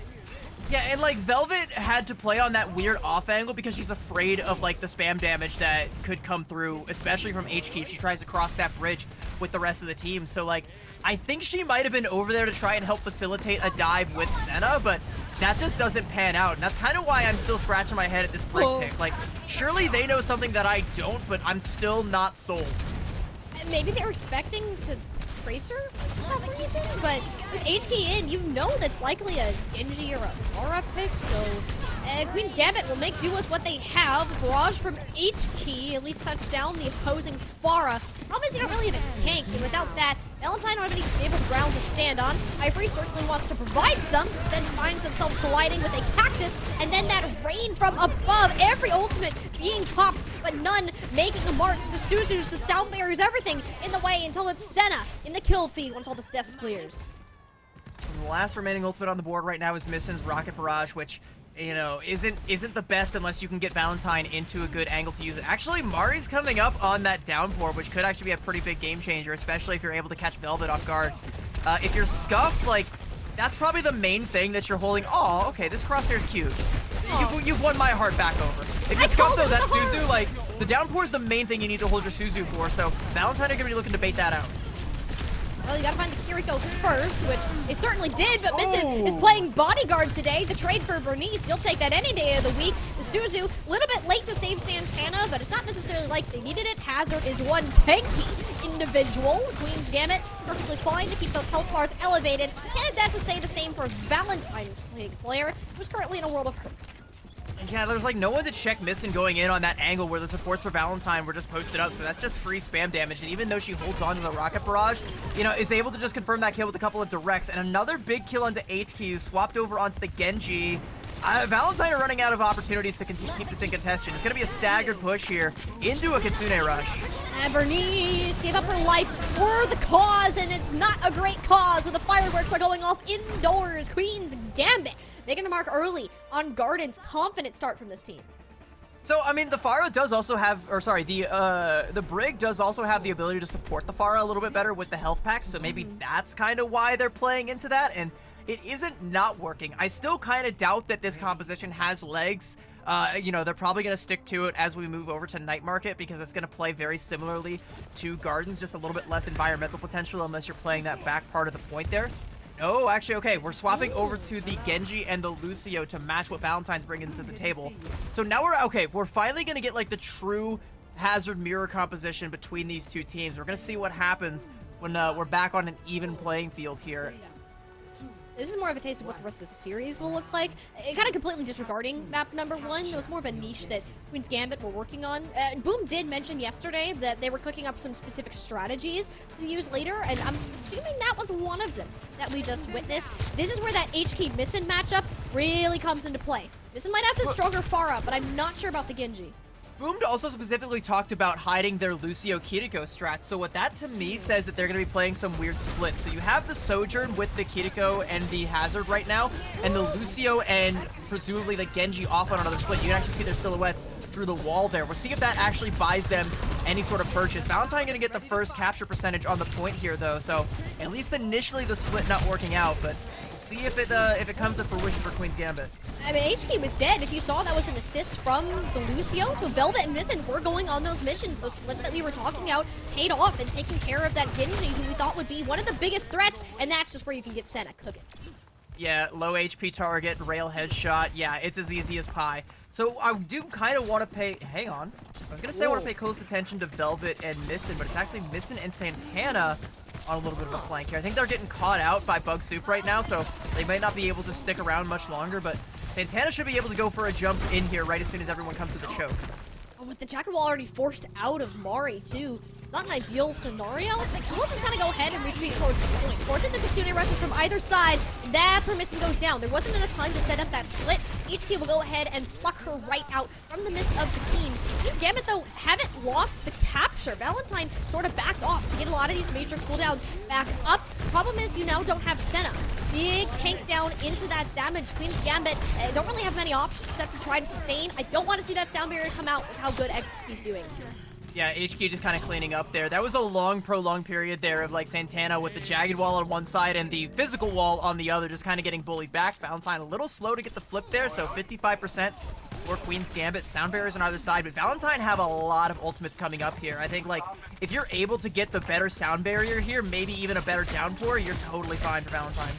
Yeah, and like Velvet had to play on that weird off angle because she's afraid of like the spam damage that could come through, especially from HK if she tries to cross that bridge with the rest of the team. So like, I think she might have been over there to try and help facilitate a dive with Senna, but that just doesn't pan out. And that's kind of why I'm still scratching my head at this Brig pick. Like, surely they know something that I don't, but I'm still not sold. Maybe they were expecting to Tracer for some reason, but with HK in, you know that's likely a Genji or a Pharah pick, so Queen's Gambit will make do with what they have. Barrage from HK at least shuts down the opposing Pharah. Problem is you don't really have a tank, and without that, Valentine don't have any stable ground to stand on. Ivory certainly wants to provide some, instead finds themselves colliding with a cactus, and then that rain from above, every ultimate being popped, but none making a mark. The Suzus, the sound barriers, everything in the way until it's Senna in the kill feed once all this dust clears. And the last remaining ultimate on the board right now is Missin's Rocket Barrage, which, you know, isn't the best unless you can get Valentine into a good angle to use it. Actually, Mari's coming up on that downpour, which could actually be a pretty big game changer, especially if you're able to catch Velvet off guard. If you're scuffed, like, that's probably the main thing that you're holding. Oh, okay, this crosshair's cute. You've won my heart back over. If you're scuffed though, that Suzu, like, the downpour is the main thing you need to hold your Suzu for, so Valentine are gonna be looking to bait that out. Well, you gotta find the Kiriko first, which they certainly did, but Missin is playing bodyguard today. The trade for Bernice, you'll take that any day of the week. The Suzu, a little bit late to save Santana, but it's not necessarily like they needed it. Hazard is one tanky individual. Queen's Gambit, perfectly fine to keep those health bars elevated. Can't exactly say the same for Valentine's player, who's currently in a world of hurt. Yeah, there's like no one to check Missin going in on that angle where the supports for Valentine were just posted up, so that's just free spam damage. And even though she holds on to the Rocket Barrage, you know, is able to just confirm that kill with a couple of directs. And another big kill onto HQ, swapped over onto the Genji. Valentine are running out of opportunities to keep this in contention. It's going to be a staggered push here into a Kitsune Rush. And Bernice gave up her life for the cause, and it's not a great cause when the fireworks are going off indoors. Queen's Gambit making the mark early on Garden's confident start from this team. So, I mean, the Pharah does also have, or sorry, the Brig does also have the ability to support the Pharah a little bit better with the health packs, so maybe that's kind of why they're playing into that, and it isn't not working. I still kind of doubt that this composition has legs. You know, they're probably going to stick to it as we move over to Night Market because it's going to play very similarly to Gardens, just a little bit less environmental potential unless you're playing that back part of the point there. Oh, actually, okay, we're swapping over to the Genji and the Lucio to match what Valentine's bringing to the table. So now we're finally going to get like the true Hazard mirror composition between these two teams. We're going to see what happens when we're back on an even playing field here. This is more of a taste of what the rest of the series will look like. Kind of completely disregarding map #1. It was more of a niche that Queen's Gambit were working on. Boom did mention yesterday that they were cooking up some specific strategies to use later, and I'm assuming that was one of them that we just witnessed. This is where that HK Missin matchup really comes into play. Missin might have the stronger Pharah, but I'm not sure about the Genji. Boom also specifically talked about hiding their Lucio Kiriko strats, so what that to me says that they're going to be playing some weird splits. So you have the Sojourn with the Kiriko and the Hazard right now, and the Lucio and presumably the Genji off on another split. You can actually see their silhouettes through the wall there. We'll see if that actually buys them any sort of purchase. Valentine going to get the first capture percentage on the point here though, so at least initially the split not working out, but we'll see if it comes to fruition for Queen's Gambit. I mean, HK was dead. If you saw, that was an assist from the Lucio. So Velvet and Missin were going on those missions. Those splits that we were talking about paid off and taking care of that Genji, who we thought would be one of the biggest threats. And that's just where you can get Senna cooking. Yeah, low HP target, rail headshot. Yeah, it's as easy as pie. So I do kind of want to pay... Hang on. I was going to say I want to pay close attention to Velvet and Missin, but it's actually Missin and Santana on a little bit of a flank here. I think they're getting caught out by Bug Soup right now, so they might not be able to stick around much longer, but Santana should be able to go for a jump in here right as soon as everyone comes to the choke. Oh, with the Jacket Wall already forced out of Mari, too. It's not an ideal scenario. We'll just kind of go ahead and retreat towards the point. Forcing the Kitsune rushes from either side. That's where Misten goes down. There wasn't enough time to set up that split. HK will go ahead and pluck her right out from the midst of the team. Queen's Gambit, though, haven't lost the capture. Valentine sort of backed off to get a lot of these major cooldowns back up. Problem is, you now don't have Senna. Big tank down into that damage. Queen's Gambit don't really have many options except to try to sustain. I don't want to see that sound barrier come out with how good XP's doing. Yeah, HK just kind of cleaning up there. That was a long, prolonged period there of like Santana with the Jagged Wall on one side and the physical wall on the other, just kind of getting bullied back. Valentine a little slow to get the flip there, so 55% for Queen's Gambit. Sound barriers on either side, but Valentine have a lot of ultimates coming up here. I think like if you're able to get the better sound barrier here, maybe even a better downpour, you're totally fine for Valentine.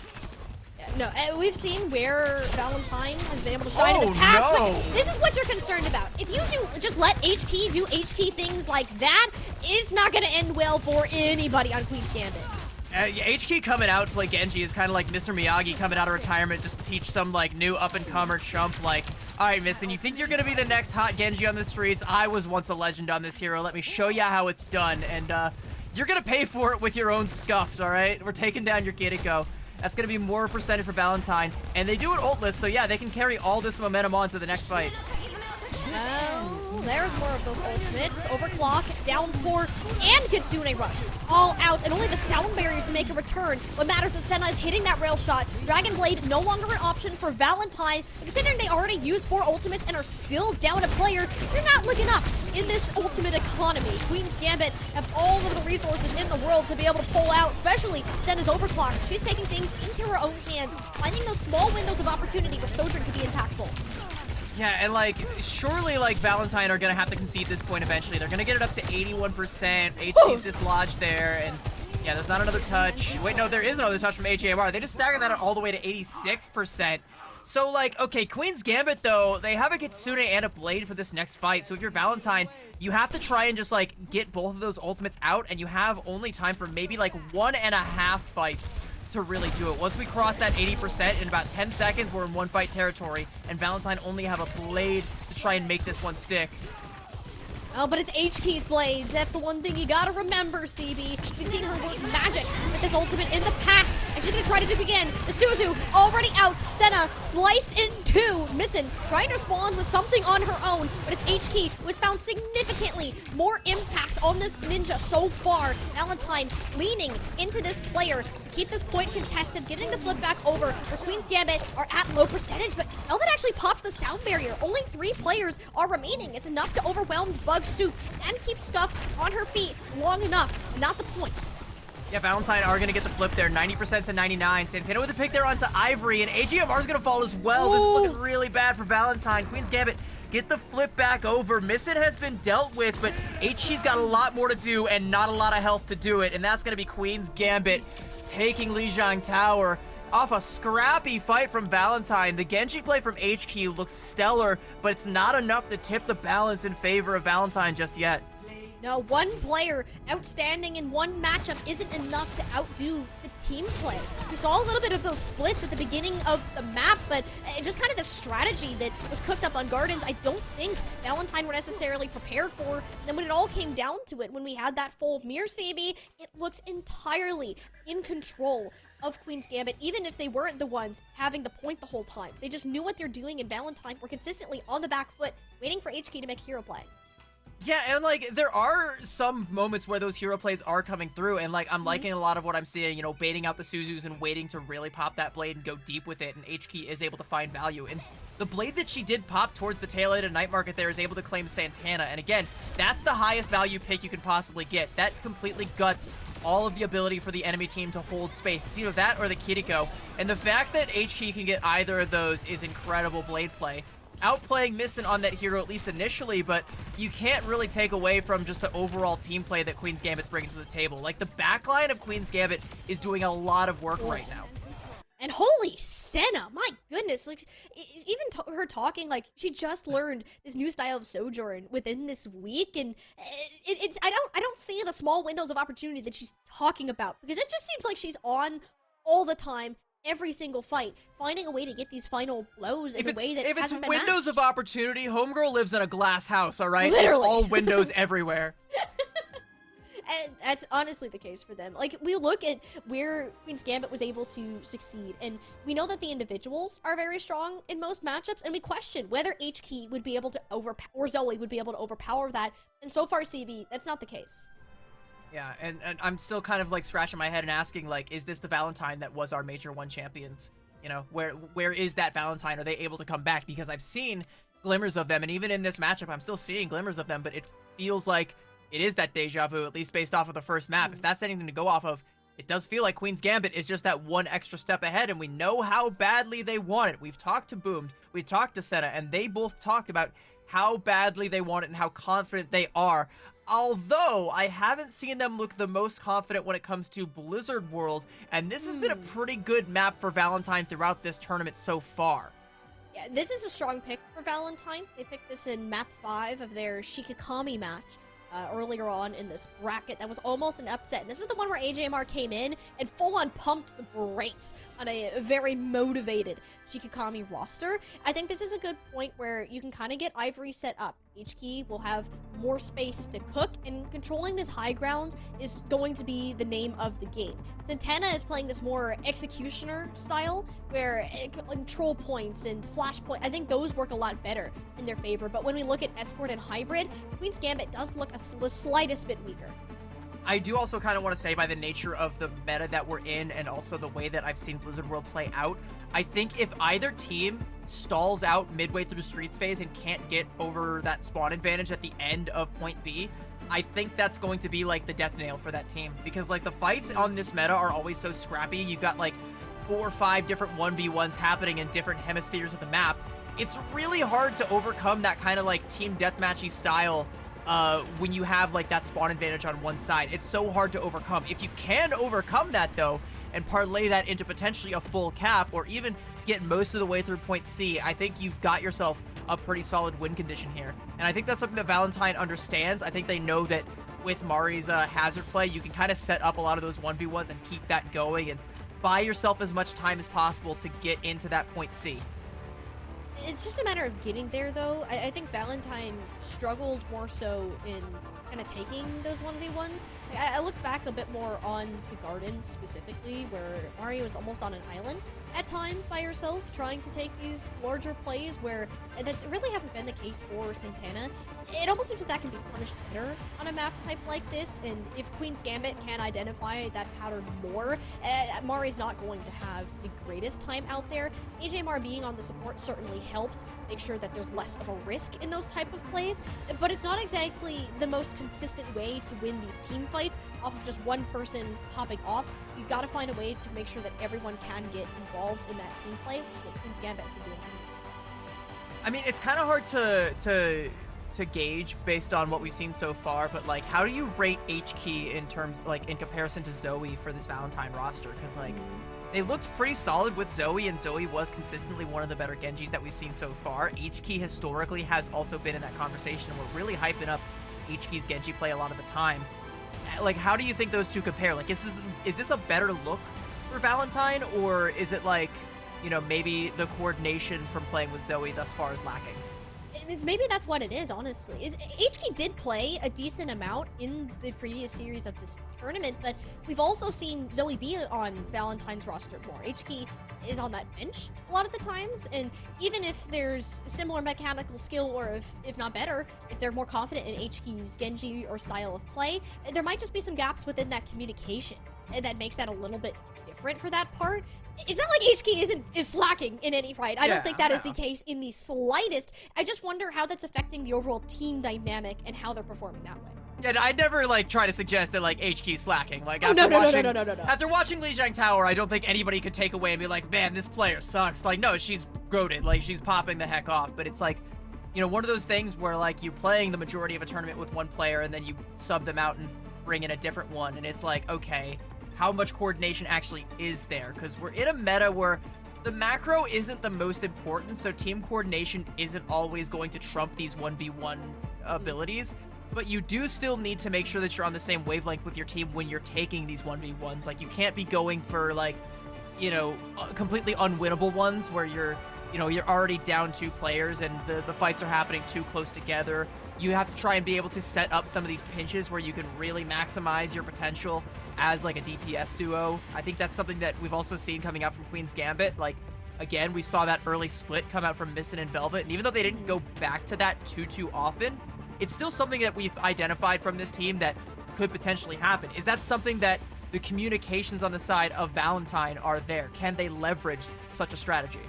No, we've seen where Valentine has been able to shine in the past, no. but this is what you're concerned about. If you just let HK do HK things like that, it's not going to end well for anybody on Queen's Gambit. Yeah, HK coming out to play Genji is kind of like Mr. Miyagi coming out of retirement just to teach some like new up-and-comer chump like, all right, Misten, you think you're going to be the next hot Genji on the streets? I was once a legend on this hero. Let me show you how it's done, and you're going to pay for it with your own scuffs, all right? We're taking down your Kiriko. That's going to be more percentage for Valentine. And they do it ultless, so yeah, they can carry all this momentum on to the next fight. There's more of those ultimates. Overclock, Downpour, and Kitsune Rush. All out, and only the sound barrier to make a return. What matters is Senna is hitting that rail shot. Dragon Blade no longer an option for Valentine. And considering they already used 4 ultimates and are still down a player, they're not looking up in this ultimate economy. Queen's Gambit have all of the resources in the world to be able to pull out, especially Senna's Overclock. She's taking things into her own hands, finding those small windows of opportunity where Sojourn could be impactful. Yeah, and like, surely like Valentine are gonna have to concede this point eventually. They're gonna get it up to 81%. HC's dislodged there, and yeah, there's not another touch. Wait, no, there is another touch from HAMR. They just staggered that all the way to 86%. So like, okay, Queen's Gambit though, they have a Kitsune and a Blade for this next fight. So if you're Valentine, you have to try and just like get both of those ultimates out, and you have only time for maybe like 1.5 fights to really do it. Once we cross that 80%, in about 10 seconds, we're in one fight territory, and Valentine only have a Blade to try and make this one stick. Oh, but it's HK's Blade. That's the one thing you gotta remember, CB. We've seen her work magic with this ultimate in the past, and she's gonna try to do it again. The Suzu already out. Senna sliced in 2. Misten trying to respond with something on her own, but it's HK who has found significantly more impact on this ninja so far. Valentine leaning into this player to keep this point contested, getting the flip back over. The Queen's Gambit are at low percentage, but Velvet actually popped the sound barrier. Only 3 players are remaining. It's enough to overwhelm Bug Soup and keep Scuff on her feet long enough. Not the point. Yeah, Valentine are going to get the flip there, 90% to 99. Santana with the pick there onto Ivory, and AGMR is going to fall as well. This is looking really bad for Valentine. Queen's Gambit get the flip back over. Misten has been dealt with, but HG's got a lot more to do and not a lot of health to do it, and that's going to be Queen's Gambit taking Lijiang Tower. Off a scrappy fight from Valentine. The Genji play from HQ looks stellar, but it's not enough to tip the balance in favor of Valentine just yet. Now, one player outstanding in one matchup isn't enough to outdo the team play. We saw a little bit of those splits at the beginning of the map, but just kind of the strategy that was cooked up on Gardens, I don't think Valentine were necessarily prepared for. And then when it all came down to it, when we had that full mirror CB, it looked entirely in control of Queen's Gambit, even if they weren't the ones having the point the whole time. They just knew what they're doing, and Valentine were consistently on the back foot, waiting for HK to make hero play. Yeah, and like there are some moments where those hero plays are coming through, and like I'm liking a lot of what I'm seeing, you know, baiting out the Suzus and waiting to really pop that Blade and go deep with it, and HK is able to find value. And the Blade that she did pop towards the tail end of Night Market there is able to claim Santana, and again, that's the highest value pick you can possibly get. That completely guts all of the ability for the enemy team to hold space. It's either that or the Kiriko, and the fact that HK can get either of those is incredible Blade play. Outplaying Misten on that hero, at least initially, but you can't really take away from just the overall team play that Queen's Gambit's bringing to the table. Like, the backline of Queen's Gambit is doing a lot of work right now. And holy Senna, my goodness, like even her talking, like she just learned this new style of Sojourn within this week, and it's I don't see the small windows of opportunity that she's talking about, because it just seems like she's on all the time, every single fight, finding a way to get these final blows in a way that if it's hasn't been windows matched. of opportunity, Homegirl lives in a glass house, all right? Literally. It's all windows everywhere. And that's honestly the case for them. Like, we look at where Queen's Gambit was able to succeed, and we know that the individuals are very strong in most matchups, and we question whether H-Key would be able to or Zoe would be able to overpower that, and so far, CB, that's not the case. Yeah, and I'm still kind of like scratching my head and asking, like, is this the Valentine that was our Major 1 champions? You know, where is that Valentine? Are they able to come back? Because I've seen glimmers of them, and even in this matchup, I'm still seeing glimmers of them, but it feels like it is that deja vu, at least based off of the first map. If that's anything to go off of, it does feel like Queen's Gambit is just that one extra step ahead, and we know how badly they want it. We've talked to Boomed, we've talked to Senna, and they both talked about how badly they want it and how confident they are. Although, I haven't seen them look the most confident when it comes to Blizzard World, and this has been a pretty good map for Valentine throughout this tournament so far. Yeah, this is a strong pick for Valentine. They picked this in map 5 of their Shikigami match. Earlier on in this bracket that was almost an upset. And this is the one where AJMR came in and full-on pumped the brakes on a very motivated Shikigami roster. I think this is a good point where you can kind of get Ivory set up. H-Key will have more space to cook, and controlling this high ground is going to be the name of the game. Santana is playing this more executioner style, where control points and flash point, I think those work a lot better in their favor. But when we look at Escort and Hybrid, Queen's Gambit does look the slightest bit weaker. I do also kind of want to say, by the nature of the meta that we're in and also the way that I've seen Blizzard World play out, I think if either team stalls out midway through Streets phase and can't get over that spawn advantage at the end of point B, I think that's going to be like the death nail for that team. Because like the fights on this meta are always so scrappy. You've got like 4 or 5 different 1v1s happening in different hemispheres of the map. It's really hard to overcome that kind of like team deathmatchy style when you have like that spawn advantage on one side. It's so hard to overcome. If you can overcome that though, and parlay that into potentially a full cap, or even get most of the way through point C, I think you've got yourself a pretty solid win condition here. And I think that's something that Valentine understands. I think they know that with Mari's hazard play, you can kind of set up a lot of those 1v1s and keep that going and buy yourself as much time as possible to get into that point C. It's just a matter of getting there, though. I think Valentine struggled more so in kind of taking those 1v1s. I looked back a bit more on to Gardens specifically, where Mari was almost on an island at times by herself, trying to take these larger plays, where that really hasn't been the case for Santana. It almost seems that can be punished better on a map type like this, and if Queen's Gambit can identify that pattern more, Mari's not going to have the greatest time out there. AJMR being on the support certainly helps make sure that there's less of a risk in those type of plays, but it's not exactly the most consistent way to win these team fights off of just one person popping off. You've got to find a way to make sure that everyone can get involved in that team play, which is what Queen's Gambit has been doing. I mean, it's kind of hard to gauge based on what we've seen so far, but like, how do you rate H-Key in terms, like, in comparison to Zoe for this Valentine roster? Because like, they looked pretty solid with Zoe, and Zoe was consistently one of the better Genjis that we've seen so far. H-Key historically has also been in that conversation, and we're really hyping up H-Key's Genji play a lot of the time. Like, how do you think those two compare? Like, is this a better look for Valentine, or is it like, you know, maybe the coordination from playing with Zoe thus far is lacking? Maybe that's what it is, honestly. H-Key did play a decent amount in the previous series of this tournament, but we've also seen Zoe be on Valentine's roster more. H-Key is on that bench a lot of the times, and even if there's similar mechanical skill, or if not better, if they're more confident in H-Key's Genji or style of play, there might just be some gaps within that communication, and that makes that a little bit different for that part. It's not like H-Key is slacking in any fight. I don't think that is the case in the slightest. I just wonder how that's affecting the overall team dynamic and how they're performing that way. Yeah, I'd never like try to suggest that like H-Key's slacking. Like, Oh, after no. After watching Lijiang Tower, I don't think anybody could take away and be like, man, this player sucks. Like, no, she's goated. Like, she's popping the heck off. But it's like, you know, one of those things where like you're playing the majority of a tournament with one player and then you sub them out and bring in a different one, and it's like, okay, how much coordination actually is there, because we're in a meta where the macro isn't the most important, so team coordination isn't always going to trump these 1v1 abilities, but you do still need to make sure that you're on the same wavelength with your team when you're taking these 1v1s. Like, you can't be going for, like, you know, completely unwinnable ones where you're already down 2 players and the fights are happening too close together. You have to try and be able to set up some of these pinches where you can really maximize your potential as like a DPS duo. I think that's something that we've also seen coming out from Queen's Gambit. Like, again, we saw that early split come out from Misten and Velvet, and even though they didn't go back to that too often, it's still something that we've identified from this team that could potentially happen. Is that something that the communications on the side of Valentine are there? Can they leverage such a strategy?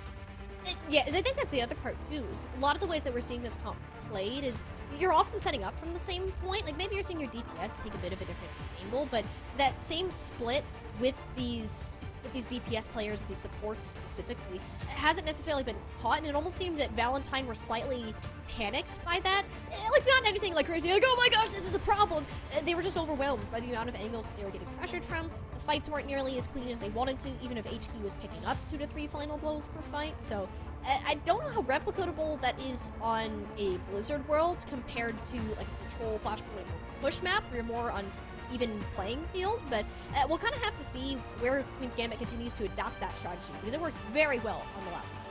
Yeah, I think that's the other part too. Is a lot of the ways that we're seeing this comp played is you're often setting up from the same point. Like, maybe you're seeing your DPS take a bit of a different angle, but that same split with these DPS players, these supports specifically, hasn't necessarily been caught, and it almost seemed that Valentine were slightly panicked by that. Like, not anything like crazy, like, oh my gosh, this is a problem. They were just overwhelmed by the amount of angles that they were getting pressured from. The fights weren't nearly as clean as they wanted to, even if HQ was picking up 2 to 3 final blows per fight. So I don't know how replicatable that is on a Blizzard world compared to like a Control, Flashpoint, push map, where you're more on even playing field, but we'll kind of have to see where Queen's Gambit continues to adopt that strategy, because it worked very well on the last map.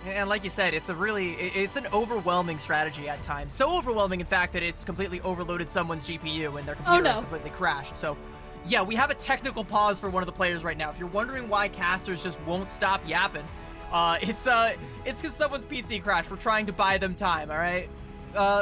And like you said, it's an overwhelming strategy at times. So overwhelming, in fact, that it's completely overloaded someone's GPU and their computer has completely crashed. So yeah, we have a technical pause for one of the players right now. If you're wondering why casters just won't stop yapping, it's because someone's PC crashed. We're trying to buy them time, all right?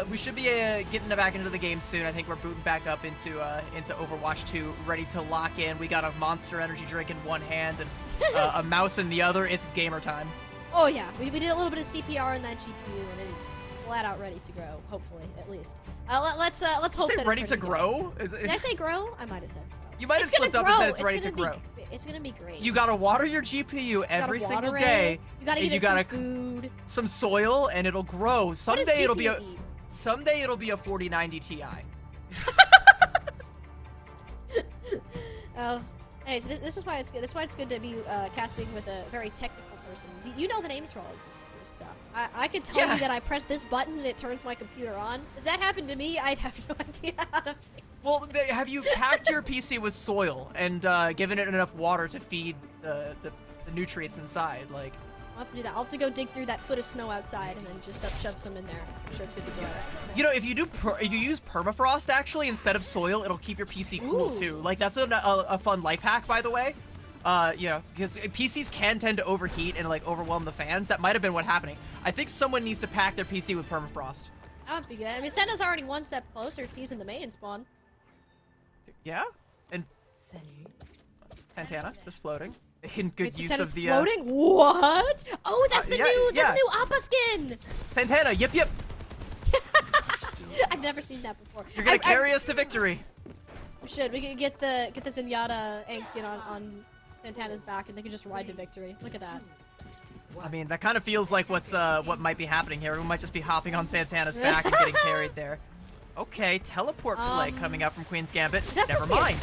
We should be getting back into the game soon. I think we're booting back up into Overwatch 2, ready to lock in. We got a Monster Energy drink in one hand and a mouse in the other. It's gamer time. Oh yeah, we did a little bit of CPR in that GPU, and it is flat out ready to grow. Hopefully, at least. Let's hope that ready it's to grow. Did I say grow? I might have said grow. You might have slipped up and said it's ready to grow. It's gonna be great. You gotta water your GPU every single day. You gotta give it some food, some soil, and it'll grow. Someday it'll be a 4090 Ti. Oh, hey, so this is why it's good. This is why it's good to be casting with a very technical person. You know the names for all of this stuff. I could tell you that I press this button and it turns my computer on. If that happened to me, I'd have no idea how to fix it. Well, have you packed your PC with soil and given it enough water to feed the nutrients inside? Like, I'll have to do that. I'll have to go dig through that foot of snow outside and then just shove some in there. I'm sure it's good to go. You know, if you use permafrost actually instead of soil, it'll keep your PC cool too. Like, that's a fun life hack, by the way. You know, because PCs can tend to overheat and like overwhelm the fans. That might have been what's happening. I think someone needs to pack their PC with permafrost. That would be good. I mean, Senna's already one step closer to using the main spawn. Yeah, and Santana just floating. In good Wait, use Santana's of the floating? What? Oh, that's the new Appa skin. Santana, yip. I've never seen that before. You're gonna carry us to victory. We should. We could get the Zenyatta Aang skin on Santana's back, and they could just ride to victory. Look at that. I mean, that kind of feels like what might be happening here. We might just be hopping on Santana's back and getting carried there. Okay, teleport play coming up from Queen's Gambit. Never mind.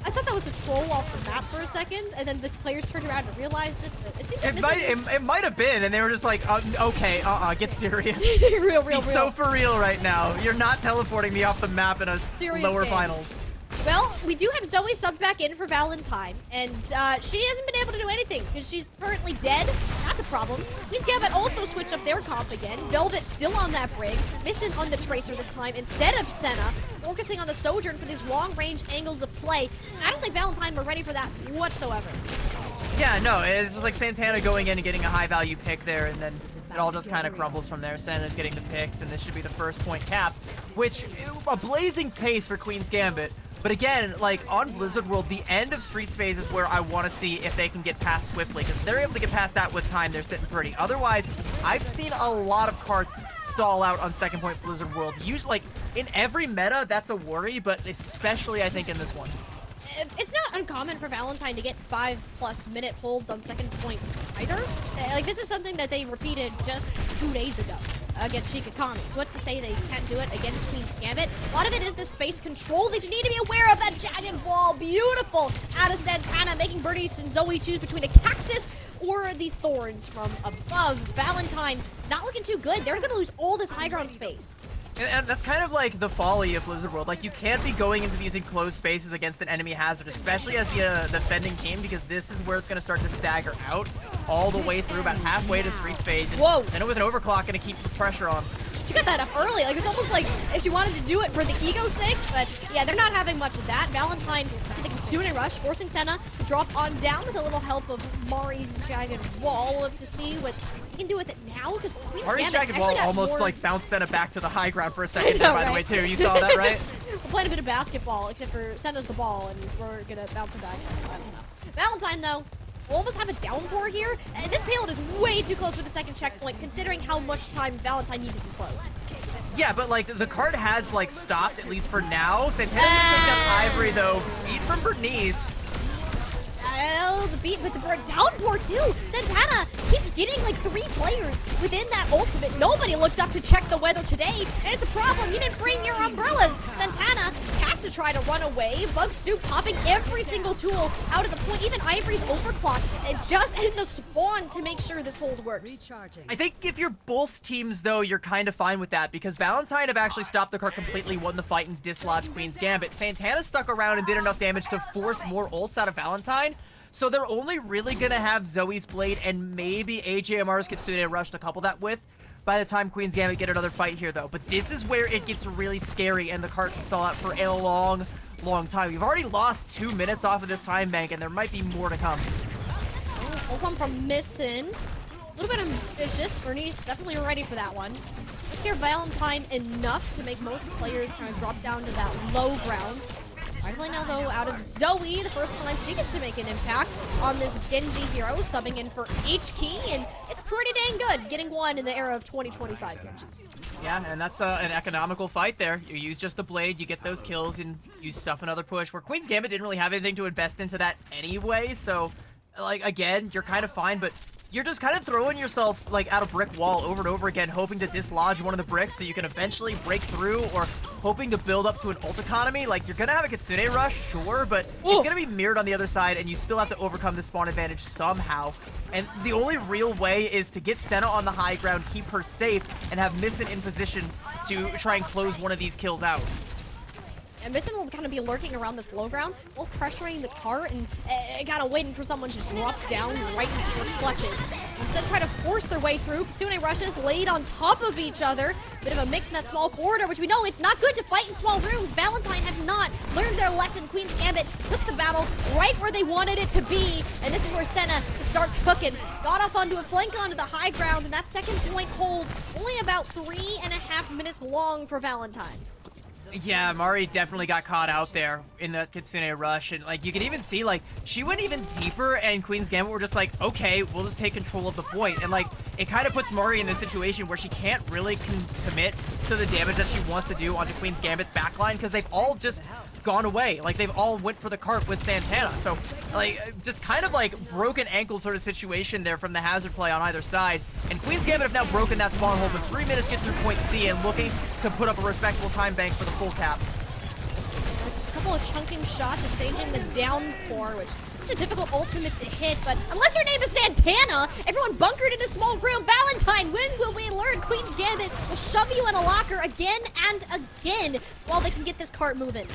I thought that was a troll off the map for a second, and then the players turned around and realized it. But it seems it might have been, and they were just like, okay, get serious. real. Be so for real right now. You're not teleporting me off the map in a lower finals. Well, we do have Zoe subbed back in for Valentine, and she hasn't been able to do anything because she's currently dead. That's a problem. Queen's Gambit also switched up their comp again. Velvet still on that brig, Misten on the Tracer this time instead of Senna, focusing on the Sojourn for these long-range angles of play. I don't think Valentine were ready for that whatsoever. Yeah, no, it's just like Santana going in and getting a high-value pick there, and then it all just kind of crumbles from there. Senna's getting the picks, and this should be the first point cap, which, a blazing pace for Queen's Gambit. But again, like, on Blizzard World, the end of Streets phase is where I want to see if they can get past swiftly, because if they're able to get past that with time, they're sitting pretty. Otherwise, I've seen a lot of carts stall out on second point Blizzard World. Usually, like, in every meta, that's a worry, but especially, I think, in this one. It's not uncommon for Valentine to get 5+ minute holds on second point either. Like, this is something that they repeated just 2 days ago. against Shikakami. What's to say they can't do it against Queen's Gambit? A lot of it is the space control that you need to be aware of. That jagged wall, beautiful out of Santana, making Bernice and Zoe choose between a cactus or the thorns from above. Valentine not looking too good. They're gonna lose all this high ground space. And that's kind of like the folly of Blizzard World. Like, you can't be going into these enclosed spaces against an enemy hazard, especially as the defending team, because this is where it's going to start to stagger out all the way through, about halfway to Street phase. And Whoa. Senna with an overclock going to keep the pressure on. She got that up early. Like, it's almost like if she wanted to do it for the ego's sake, but yeah, they're not having much of that. Valentine to the Kitsune Rush, forcing Senna to drop on down with a little help of Mari's jagged wall. We'll have to see what he can do with it now, because Queen's Mari's Gambit jagged wall actually got almost more... like bounced Senna back to the high ground for a second know, there, by the way, right? too. You saw that, right? We're playing a bit of basketball, except for Senna's the ball, and we're gonna bounce it back. I don't know. Valentine, though, we'll almost have a downpour here. And this payload is way too close to the second checkpoint, considering how much time Valentine needed to slow. Yeah, but like the card has like stopped, at least for now. Santana's gonna take down Ivory, though. Beat from Bernice. Oh, the beat with the downpour too. Santana keeps getting like 3 players within that ultimate. Nobody looked up to check the weather today, and it's a problem. You didn't bring your umbrellas. Santana has to try to run away. Bug Soup popping every single tool out of the point. Even Ivory's overclock, and just in the spawn to make sure this hold works. I think if you're both teams, though, you're kind of fine with that, because Valentine have actually stopped the card completely, won the fight, and dislodged Queen's Gambit. Santana stuck around and did enough damage to force more ults out of Valentine. So they're only really going to have Zoe's Blade and maybe AJMR's Kitsune Rush to couple that with by the time Queen's Gambit get another fight here, though. But this is where it gets really scary, and the card can stall out for a long, long time. We've already lost 2 minutes off of this time bank, and there might be more to come. Hold on from Missin. A little bit ambitious. Bernice definitely ready for that one. Let's scare Valentine enough to make most players kind of drop down to that low ground. Finally now, though, out of Zoe, the first time she gets to make an impact on this Genji hero, subbing in for H-Key, and it's pretty dang good, getting one in the era of 2025 Genjis. Yeah, and that's an economical fight there. You use just the Blade, you get those kills, and you stuff another push, where Queen's Gambit didn't really have anything to invest into that anyway, so, like, again, you're kind of fine, but you're just kind of throwing yourself, like, at a brick wall over and over again, hoping to dislodge one of the bricks so you can eventually break through, or hoping to build up to an ult economy. Like, you're gonna have a Kitsune Rush, sure, but it's gonna be mirrored on the other side, and you still have to overcome the spawn advantage somehow. And the only real way is to get Senna on the high ground, keep her safe, and have Missin in position to try and close one of these kills out. And Missin will kind of be lurking around this low ground, both pressuring the cart and kind of waiting for someone to drop down right into their clutches. Instead of trying to force their way through, Kitsune Rushes laid on top of each other. Bit of a mix in that small corridor, which we know it's not good to fight in small rooms. Valentine have not learned their lesson. Queen's Gambit took the battle right where they wanted it to be, and this is where Senna starts cooking. Got off onto a flank onto the high ground, and that second point hold only about 3.5 minutes long for Valentine. Yeah, Mari definitely got caught out there in the Kitsune Rush, and like you can even see, like, she went even deeper, and Queen's Gambit were just like, okay, we'll just take control of the point. And like, it kind of puts Mari in this situation where she can't really commit to the damage that she wants to do onto Queen's Gambit's backline, because they've all just gone away. Like, they've all went for the cart with Santana. So like, just kind of like broken ankle sort of situation there from the hazard play on either side. And Queen's Gambit have now broken that spawn hold, but 3 minutes gets through point C and looking to put up a respectable time bank for the full cap. Just a couple of chunking shots of staging the downpour, which is a difficult ultimate to hit, but unless your name is Santana, everyone bunkered in a small room. Valentine, when will we learn? Queen's Gambit will shove you in a locker again and again while they can get this cart moving.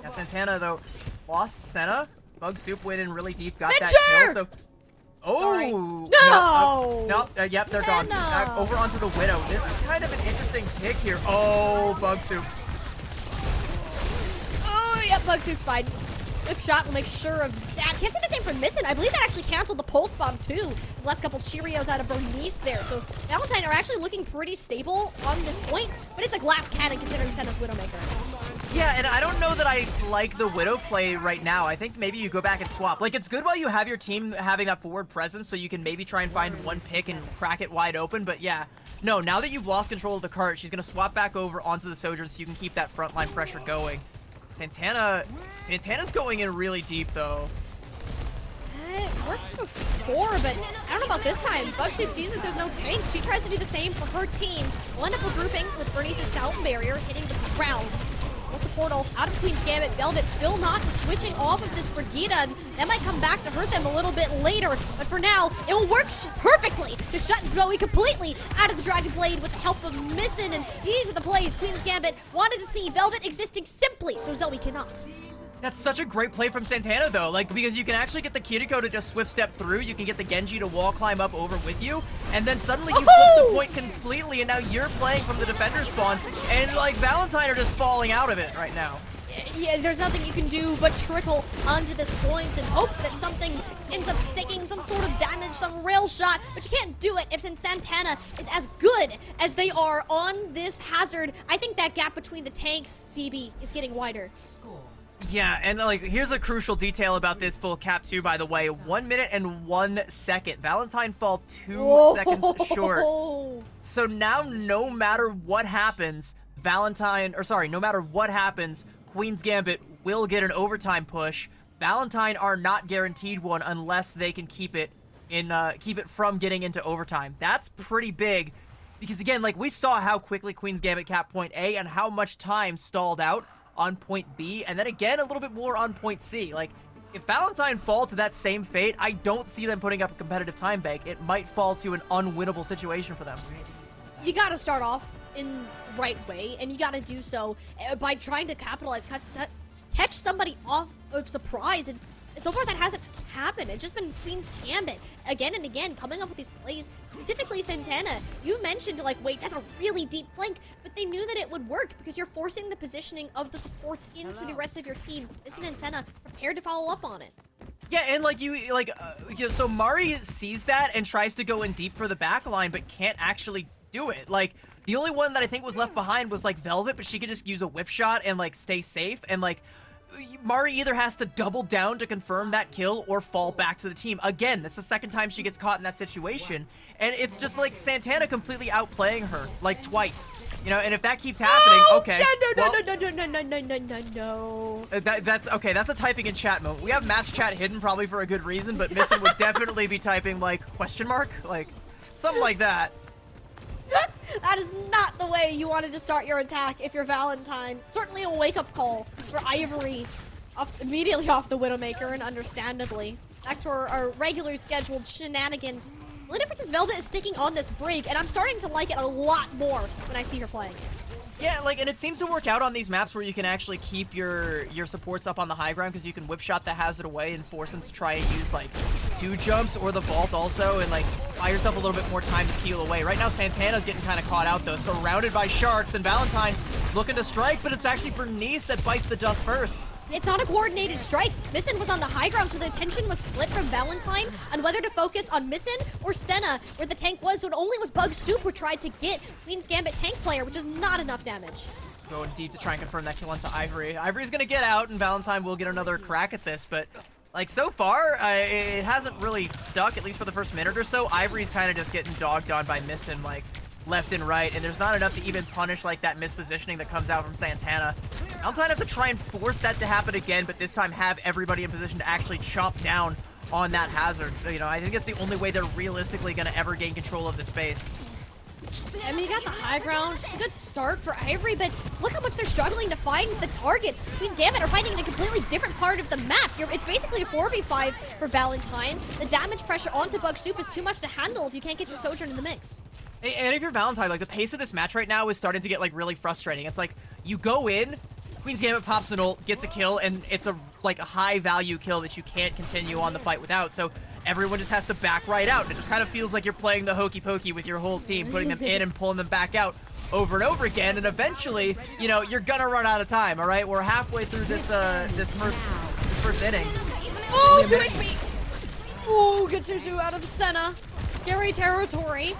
Yeah, Santana, though, lost Senna. Bug Soup went in really deep, got Venture! that kill, so... Oh! Sorry. No! Yep, they're gone. Senna! Over onto the Widow. This is kind of an interesting pick here. Oh, Bug Soup. Oh, yeah, Bug Soup's fine. Whip shot will make sure of that. Can't say the same for Missin. I believe that actually canceled the pulse bomb too. Those last couple Cheerios out of Bernice there. So Valentine are actually looking pretty stable on this point, but it's a glass cannon considering Senna's Widowmaker. Yeah, and I don't know that I like the Widow play right now. I think maybe you go back and swap. Like, it's good while you have your team having that forward presence, so you can maybe try and find one pick and crack it wide open, but yeah. No, now that you've lost control of the cart, she's going to swap back over onto the Sojourn so you can keep that frontline pressure going. Santana's going in really deep, though. worked before, but I don't know about this time. Bugsuit sees that there's no tank. She tries to do the same for her team. We'll end up regrouping with Bernice's Sound Barrier hitting the ground. We'll support ult out of Queen's Gambit. Velvet still not switching off of this Brigitte. And that might come back to hurt them a little bit later. But for now, it will work perfectly to shut Zoe completely out of the Dragon Blade with the help of Missin. And these are the plays Queen's Gambit wanted to see. Velvet existing simply so Zoe cannot. That's such a great play from Santana, though, like, because you can actually get the Kiriko to just swift step through, you can get the Genji to wall climb up over with you, and then suddenly you flip the point completely, and now you're playing from the defender spawn, and, like, Valentine are just falling out of it right now. Yeah, there's nothing you can do but trickle onto this point and hope that something ends up sticking, some sort of damage, some rail shot, but you can't do it if Santana is as good as they are on this hazard. I think that gap between the tanks, CB, is getting wider. Yeah, and like, here's a crucial detail about this full cap too, by the way. 1 minute and 1 second. Valentine fall 2 seconds short. So now, no matter what happens, no matter what happens, Queen's Gambit will get an overtime push. Valentine are not guaranteed one unless they can keep it from getting into overtime. That's pretty big, because again, like, we saw how quickly Queen's Gambit capped point A and how much time stalled out on point B, and then again a little bit more on point C. Like, if Valentine fall to that same fate, I don't see them putting up a competitive time bank. It might fall to an unwinnable situation for them. You gotta start off in the right way, and you gotta do so by trying to capitalize, catch somebody off of surprise, and so far that hasn't happened. It's just been Queen's Gambit again and again coming up with these plays. Specifically Santana, you mentioned, like, wait, that's a really deep flank, but they knew that it would work because you're forcing the positioning of the supports into the rest of your team. Missin and Senna prepared to follow up on it. Yeah, and like so Mari sees that and tries to go in deep for the back line, but can't actually do it. Like, the only one that I think was left behind was like Velvet, but she could just use a whip shot and like stay safe, and like Mari either has to double down to confirm that kill or fall back to the team. Again, that's the second time she gets caught in that situation, and it's just like Santana completely outplaying her like twice. You know, and if that keeps happening, okay. No. That's okay. That's a typing in chat moment. We have match chat hidden probably for a good reason, but Missin would definitely be typing like question mark, like something like that. That is not the way you wanted to start your attack if you're Valentine. Certainly a wake-up call for Ivory immediately off the Widowmaker, and understandably. Back to our regular scheduled shenanigans. The only difference is Velvet is sticking on this Brig, and I'm starting to like it a lot more when I see her playing it. Yeah, like, and it seems to work out on these maps where you can actually keep your supports up on the high ground, because you can whip shot the hazard away and force them to try and use like 2 jumps or the vault also, and like buy yourself a little bit more time to peel away. Right now Santana's getting kind of caught out though, surrounded by sharks, and Valentine looking to strike, but it's actually Bernice that bites the dust first. It's not a coordinated strike. Missin was on the high ground, so the attention was split from Valentine on whether to focus on Missin or Senna, where the tank was, so it only was Bugsuit who tried to get Queen's Gambit tank player, which is not enough damage. Going deep to try and confirm that kill onto Ivory. Ivory's gonna get out, and Valentine will get another crack at this, but like, so far, it hasn't really stuck, at least for the first minute or so. Ivory's kind of just getting dogged on by Missin, like, left and right, and there's not enough to even punish like that mispositioning that comes out from Santana. Valentine has to try and force that to happen again, but this time have everybody in position to actually chomp down on that hazard. You know, I think it's the only way they're realistically going to ever gain control of the space. I mean, you got the high ground. It's a good start for Ivory, but look how much they're struggling to find the targets. Queen's Gambit are fighting in a completely different part of the map. It's basically a 4v5 for Valentine. The damage pressure onto Bugsuit is too much to handle if you can't get your Sojourn in the mix. And if you're Valentine, like, the pace of this match right now is starting to get like really frustrating. It's like, you go in, Queen's Gambit pops an ult, gets a kill, and it's a high value kill that you can't continue on the fight without. So everyone just has to back right out. And it just kind of feels like you're playing the hokey pokey with your whole team, putting them in and pulling them back out over and over again. And eventually, you know, you're gonna run out of time. All right, we're halfway through this first inning. Oh, 2 HP. Oh, good Suzu out of Senna. Scary territory.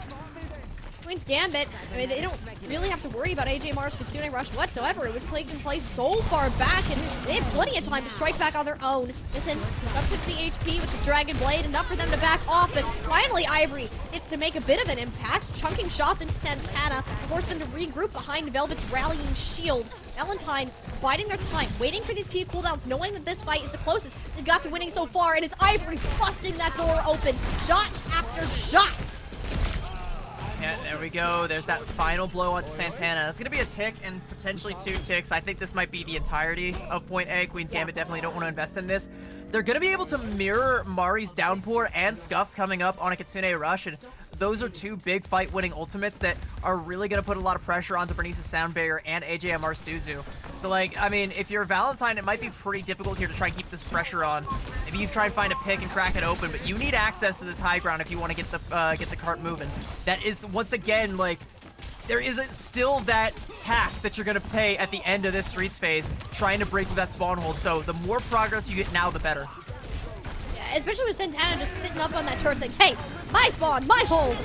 Queen's Gambit, I mean, they don't really have to worry about AJ Mars Kitsune Rush whatsoever. It was played in place so far back, and they have plenty of time to strike back on their own. Listen, up to the HP with the Dragon Blade, enough for them to back off, but finally Ivory gets to make a bit of an impact, chunking shots into Santana, force them to regroup behind Velvet's rallying shield. Valentine biding their time, waiting for these key cooldowns, knowing that this fight is the closest they've got to winning so far, and it's Ivory busting that door open, shot after shot. Yeah, there we go. There's that final blow onto Santana. That's going to be a tick and potentially 2 ticks. I think this might be the entirety of point A. Queen's Gambit definitely don't want to invest in this. They're going to be able to mirror Mari's Downpour and Scuff's coming up on a Kitsune Rush, and those are 2 big fight-winning ultimates that are really going to put a lot of pressure onto Bernice's Sound Barrier and AJMR Suzu. So, like, I mean, if you're Valentine, it might be pretty difficult here to try and keep this pressure on. Maybe you try and find a pick and crack it open, but you need access to this high ground if you want to get the cart moving. That is, once again, like, there is still that tax that you're going to pay at the end of this Streets phase trying to break through that spawn hold. So the more progress you get now, the better. Especially with Santana just sitting up on that turret saying, hey, my spawn, my hold.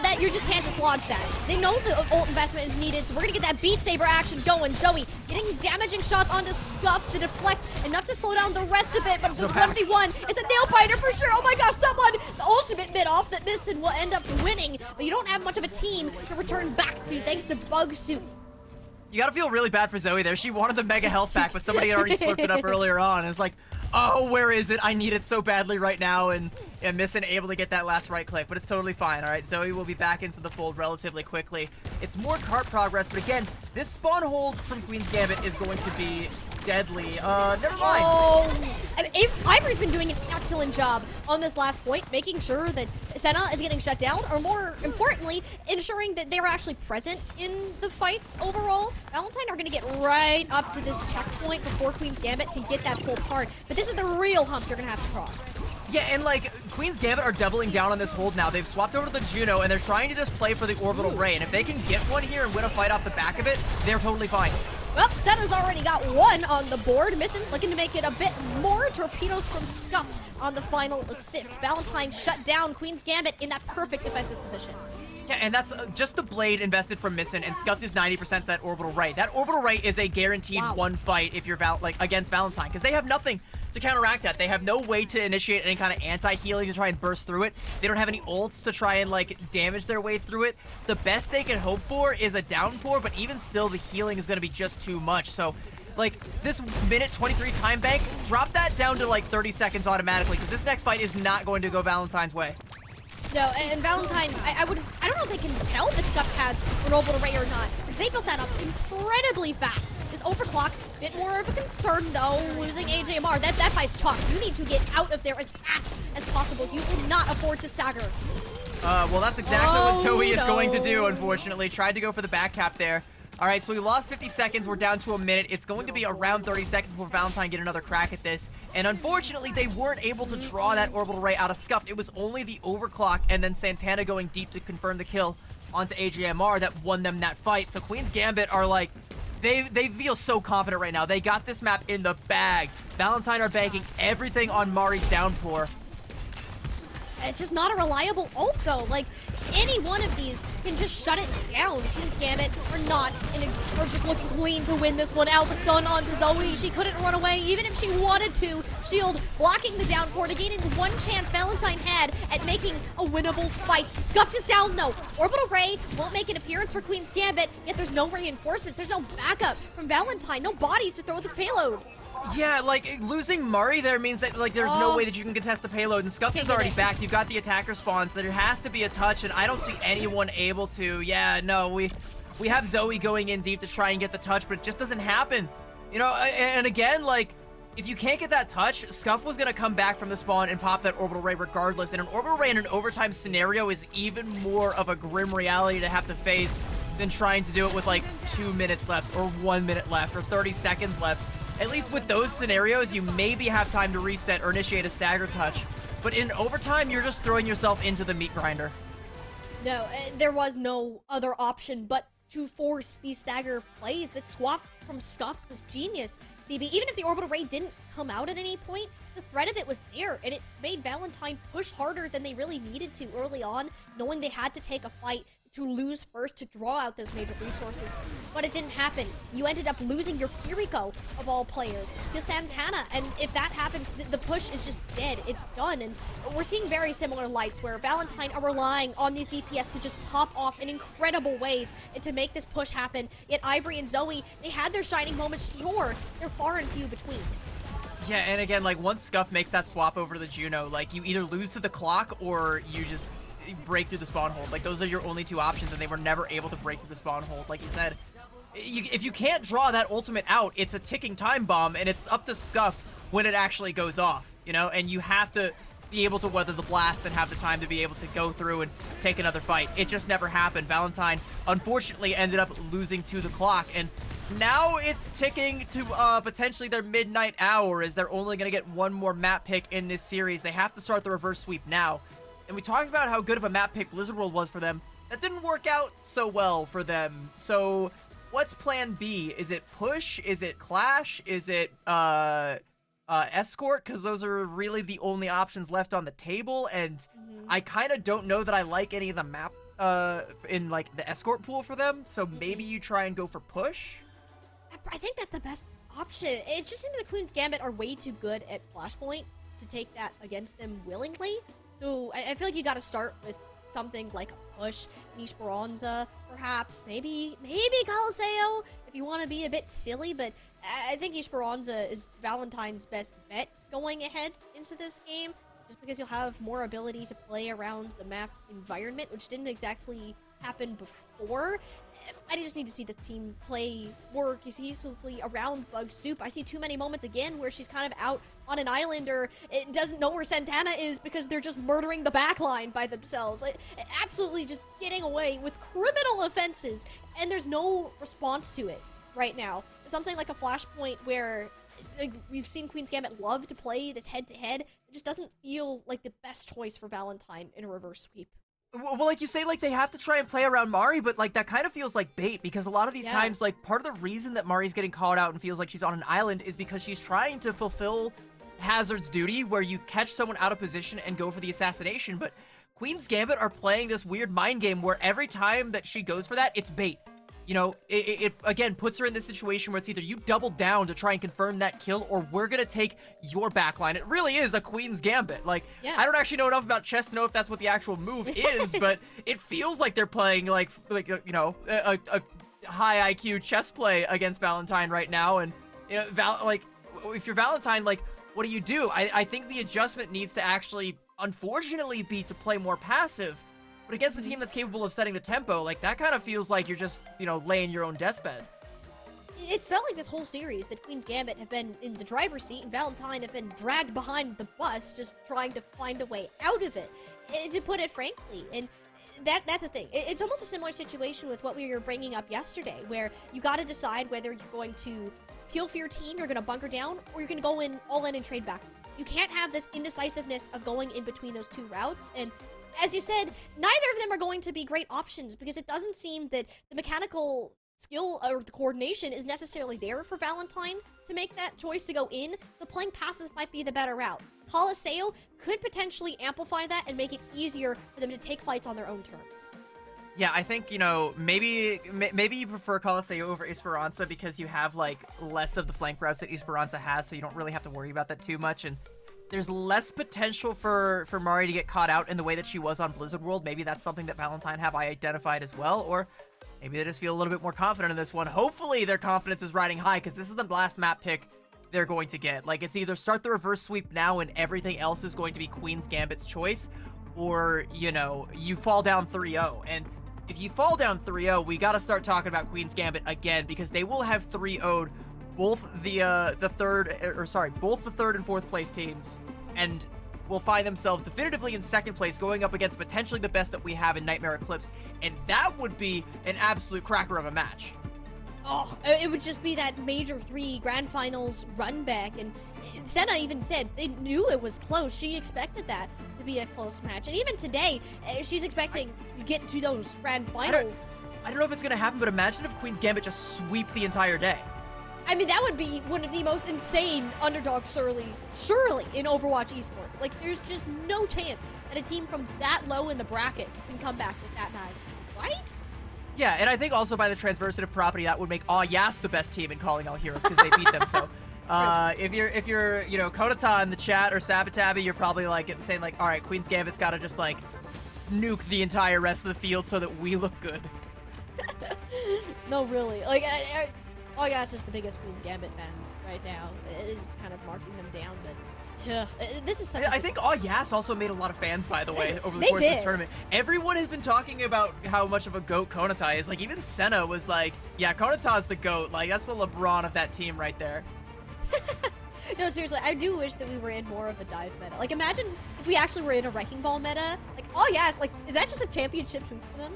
That you just can't dislodge that. They know the ult investment is needed, so we're gonna get that Beat Saber action going. Zoe getting damaging shots onto Scuff to deflect enough to slow down the rest of it, but this 1v1, it's a nail biter for sure. Oh my gosh, someone, the ultimate mid off that Missin will end up winning, but you don't have much of a team to return back to thanks to Bug Suit. You gotta feel really bad for Zoe there. She wanted the mega health back, but somebody had already slipped it up earlier on, and it's like, oh, where is it? I need it so badly right now, and Missin able to get that last right click, but it's totally fine. All right, Zoe will be back into the fold relatively quickly. It's more cart progress, but again, this spawn hold from Queen's Gambit is going to be deadly. Never mind. Oh, Ivory's been doing an excellent job on this last point, making sure that Senna is getting shut down, or more importantly, ensuring that they're actually present in the fights overall. Valentine are going to get right up to this checkpoint before Queen's Gambit can get that full card, but this is the real hump you're going to have to cross. Yeah, and like, Queen's Gambit are doubling down on this hold now. They've swapped over to the Juno, and they're trying to just play for the Orbital Ray, and if they can get one here and win a fight off the back of it, they're totally fine. Well, Senna's already got one on the board. Missin looking to make it a bit more. Torpedoes from Scuffed on the final assist. Valentine shut down Queen's Gambit in that perfect defensive position. Yeah, and that's just the blade invested from Missin, and Scuffed is 90% that Orbital Ray. That Orbital Ray is a guaranteed one fight if you're against Valentine, because they have nothing to counteract that. They have no way to initiate any kind of anti-healing to try and burst through it. They don't have any ults to try and like damage their way through it. The best they can hope for is a downpour, but even still the healing is going to be just too much. So like this minute 23 time bank, drop that down to like 30 seconds automatically, because this next fight is not going to go Valentine's way. No, and Valentine, I don't know if they can tell that Scuffed has an Orbital Ray or not, because they built that up incredibly fast. This overclock, bit more of a concern though, losing AJMR. That fight's chalk. You need to get out of there as fast as possible. You will not afford to stagger. Well, that's exactly what Zoe is going to do, unfortunately. Tried to go for the back cap there. All right, so we lost 50 seconds. We're down to a minute. It's going to be around 30 seconds before Valentine get another crack at this. And unfortunately, they weren't able to draw that Orbital Ray out of Scuffed. It was only the overclock and then Santana going deep to confirm the kill onto AJMR that won them that fight. So Queen's Gambit are like, they feel so confident right now. They got this map in the bag. Valentine are banking everything on Mari's Downpour. It's just not a reliable ult though. Like, any one of these can just shut it down. Queen's Gambit are not, or just looking clean to win this one. Alpha stun onto Zoe. She couldn't run away even if she wanted to. Shield blocking the downpour, negating the one chance Valentine had at making a winnable fight. Scuffed is down though. Orbital Ray won't make an appearance for Queen's Gambit, yet there's no reinforcements. There's no backup from Valentine. No bodies to throw this payload. Yeah, like, losing Mari there means that, like, there's no way that you can contest the payload, and Scuffed is already back. You've got the attacker spawns. There has to be a touch, and I don't see anyone able to. Yeah, no, we have Zoe going in deep to try and get the touch, but it just doesn't happen. You know, and again, like, if you can't get that touch, Scuff was going to come back from the spawn and pop that Orbital Ray regardless, and an Orbital Ray in an overtime scenario is even more of a grim reality to have to face than trying to do it with, like, 2 minutes left, or 1 minute left, or 30 seconds left. At least with those scenarios, you maybe have time to reset or initiate a stagger touch. But in overtime, you're just throwing yourself into the meat grinder. No, there was no other option but to force these stagger plays. That swap from Scuffed was genius. CB, even if the Orbital Ray didn't come out at any point, the threat of it was there, and it made Valentine push harder than they really needed to early on, knowing they had to take a fight to lose first to draw out those major resources, but it didn't happen. You ended up losing your Kiriko, of all players, to Santana, and if that happens, the push is just dead. It's done, and we're seeing very similar lights where Valentine are relying on these DPS to just pop off in incredible ways and to make this push happen. Yet Ivory and Zoe, they had their shining moments, sure, they're far and few between. Yeah, and again, like, once Scuff makes that swap over to the Juno, like, you either lose to the clock or you just break through the spawn hold. Like, those are your only two options, and they were never able to break through the spawn hold. Like you said, if you can't draw that ultimate out, it's a ticking time bomb, and it's up to Scuff when it actually goes off, you know? And you have to be able to weather the blast and have the time to be able to go through and take another fight. It just never happened. Valentine, unfortunately, ended up losing to the clock, and now it's ticking to potentially their midnight hour, as they're only going to get one more map pick in this series. They have to start the reverse sweep now. And we talked about how good of a map pick Blizzard World was for them. That didn't work out so well for them. So what's plan B? Is it push? Is it clash? Is it escort? Because those are really the only options left on the table. And I kind of don't know that I like any of the map in like the escort pool for them. So maybe you try and go for push. I think that's the best option. It just seems the Queen's Gambit are way too good at Flashpoint to take that against them willingly. So I feel like you got to start with something like a push, an Esperanza, perhaps, maybe Coliseo, if you want to be a bit silly, but I think Esperanza is Valentine's best bet going ahead into this game, just because you'll have more ability to play around the map environment, which didn't exactly happen before. I just need to see this team play more cohesively around Bug Soup. I see too many moments again where she's kind of out on an island, or it doesn't know where Santana is because they're just murdering the backline by themselves. Absolutely just getting away with criminal offenses, and there's no response to it right now. Something like a Flashpoint where we've seen Queen's Gambit love to play this head-to-head. It just doesn't feel like the best choice for Valentine in a reverse sweep. Well, like you say, like, they have to try and play around Mari, but, like, that kind of feels like bait, because a lot of these times, like, part of the reason that Mari's getting called out and feels like she's on an island is because she's trying to fulfill Hazard's duty, where you catch someone out of position and go for the assassination, but Queen's Gambit are playing this weird mind game where every time that she goes for that, it's bait. You know, it again puts her in this situation where it's either you double down to try and confirm that kill, or we're gonna take your backline. It really is a Queen's Gambit. Like, I don't actually know enough about chess to know if that's what the actual move is, but it feels like they're playing like you know, a high IQ chess play against Valentine right now. And you know, like, if you're Valentine, like, what do? I think the adjustment needs to actually, unfortunately, be to play more passive. But against a team that's capable of setting the tempo, like, that kind of feels like you're just, you know, laying your own deathbed. It's felt like this whole series that Queen's Gambit have been in the driver's seat and Valentine have been dragged behind the bus, just trying to find a way out of it, to put it frankly. And that's the thing. It's almost a similar situation with what we were bringing up yesterday, where you got to decide whether you're going to peel for your team, you're going to bunker down, or you're going to go in all in and trade back. You can't have this indecisiveness of going in between those two routes, and as you said, neither of them are going to be great options, because it doesn't seem that the mechanical skill or the coordination is necessarily there for Valentine to make that choice to go in, so playing passive might be the better route. Coliseo could potentially amplify that and make it easier for them to take fights on their own terms. Yeah, I think, you know, maybe you prefer Coliseo over Esperanza because you have, like, less of the flank routes that Esperanza has, so you don't really have to worry about that too much, and there's less potential for Mari to get caught out in the way that she was on Blizzard World. Maybe that's something that Valentine have identified as well, or maybe they just feel a little bit more confident in this one. Hopefully their confidence is riding high, because this is the last map pick they're going to get. Like, it's either start the reverse sweep now and everything else is going to be Queen's Gambit's choice, or, you know, you fall down 3-0. And if you fall down 3-0, we got to start talking about Queen's Gambit again, because they will have 3-0'd both the third and fourth place teams, and will find themselves definitively in second place, going up against potentially the best that we have in Nightmare Eclipse, and that would be an absolute cracker of a match. Oh, it would just be that Major 3 Grand Finals run back, and Senna even said they knew it was close. She expected that to be a close match, and even today, she's expecting to get to those Grand Finals. I don't know if it's going to happen, but imagine if Queen's Gambit just sweep the entire day. I mean, that would be one of the most insane underdog surely in Overwatch esports. Like, there's just no chance that a team from that low in the bracket can come back with that night. right? Yeah, and I think also by the transitive property, that would make Yas the best team in Calling All Heroes because they beat them. So if you're you know, Konata in the chat or Sabotabi, you're probably like saying like, all right, Queen's Gambit's got to just like nuke the entire rest of the field so that we look good. No, really. Like, oh yeah, it's just the biggest Queen's Gambit fans right now. It's kind of marking them down, but yeah, this is such I think Yas also made a lot of fans, by the way, over the They course of this did. tournament. Everyone has been talking about how much of a GOAT Konata is. Like, even Senna was like, yeah, Konata's the GOAT. Like, that's the LeBron of that team right there. No, seriously, I do wish that we were in more of a dive meta. Like, imagine if we actually were in a Wrecking Ball meta. Like, oh yes, like, is that just a championship swoop for them?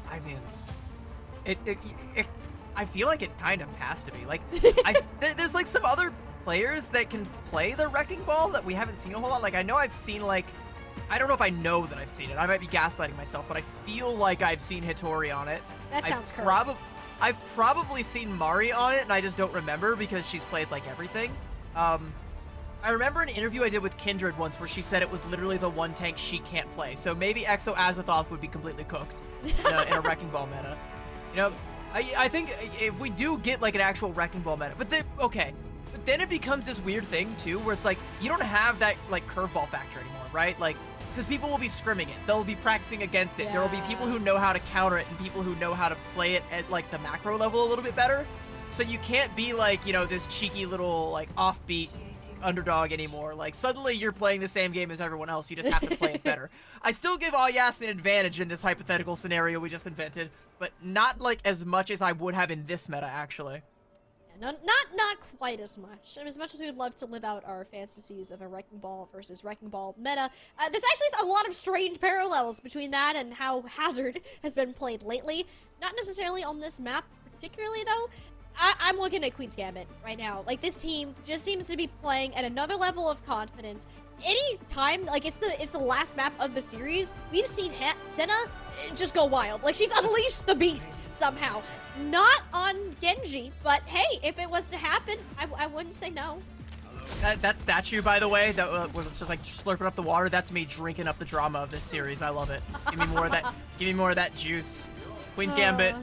I mean, I feel like it kind of has to be. Like, there's like some other players that can play the Wrecking Ball that we haven't seen a whole lot. Like, I know I've seen like, I don't know if I know that I've seen it. I might be gaslighting myself, but I feel like I've seen Hitori on it. That sounds cursed. I've probably seen Mari on it, and I just don't remember because she's played like everything. I remember an interview I did with Kindred once where she said it was literally the one tank she can't play. So maybe Exo Azathoth would be completely cooked in a Wrecking Ball meta. You know, I think if we do get like an actual Wrecking Ball meta, but then, okay. But then it becomes this weird thing too, where it's like, you don't have that like curveball factor anymore, right? Like, because people will be scrimming it. They'll be practicing against it. There will be people who know how to counter it and people who know how to play it at like the macro level a little bit better. So you can't be like, you know, this cheeky little like offbeat underdog anymore. Like, suddenly you're playing the same game as everyone else. You just have to play it better. I still give Yas an advantage in this hypothetical scenario we just invented, but not like as much as I would have in this meta, actually. Yeah, not quite as much. As much as we would love to live out our fantasies of a Wrecking Ball versus Wrecking Ball meta, there's actually a lot of strange parallels between that and how Hazard has been played lately. Not necessarily on this map particularly, though. I'm looking at Queen's Gambit right now. Like, this team just seems to be playing at another level of confidence. Any time, like, it's the last map of the series, we've seen Senna just go wild. Like, she's unleashed the beast somehow. Not on Genji, but hey, if it was to happen, I wouldn't say no. That statue, by the way, that was just like slurping up the water, that's me drinking up the drama of this series. I love it. Give me more of that. Give me more of that juice. Queen's Gambit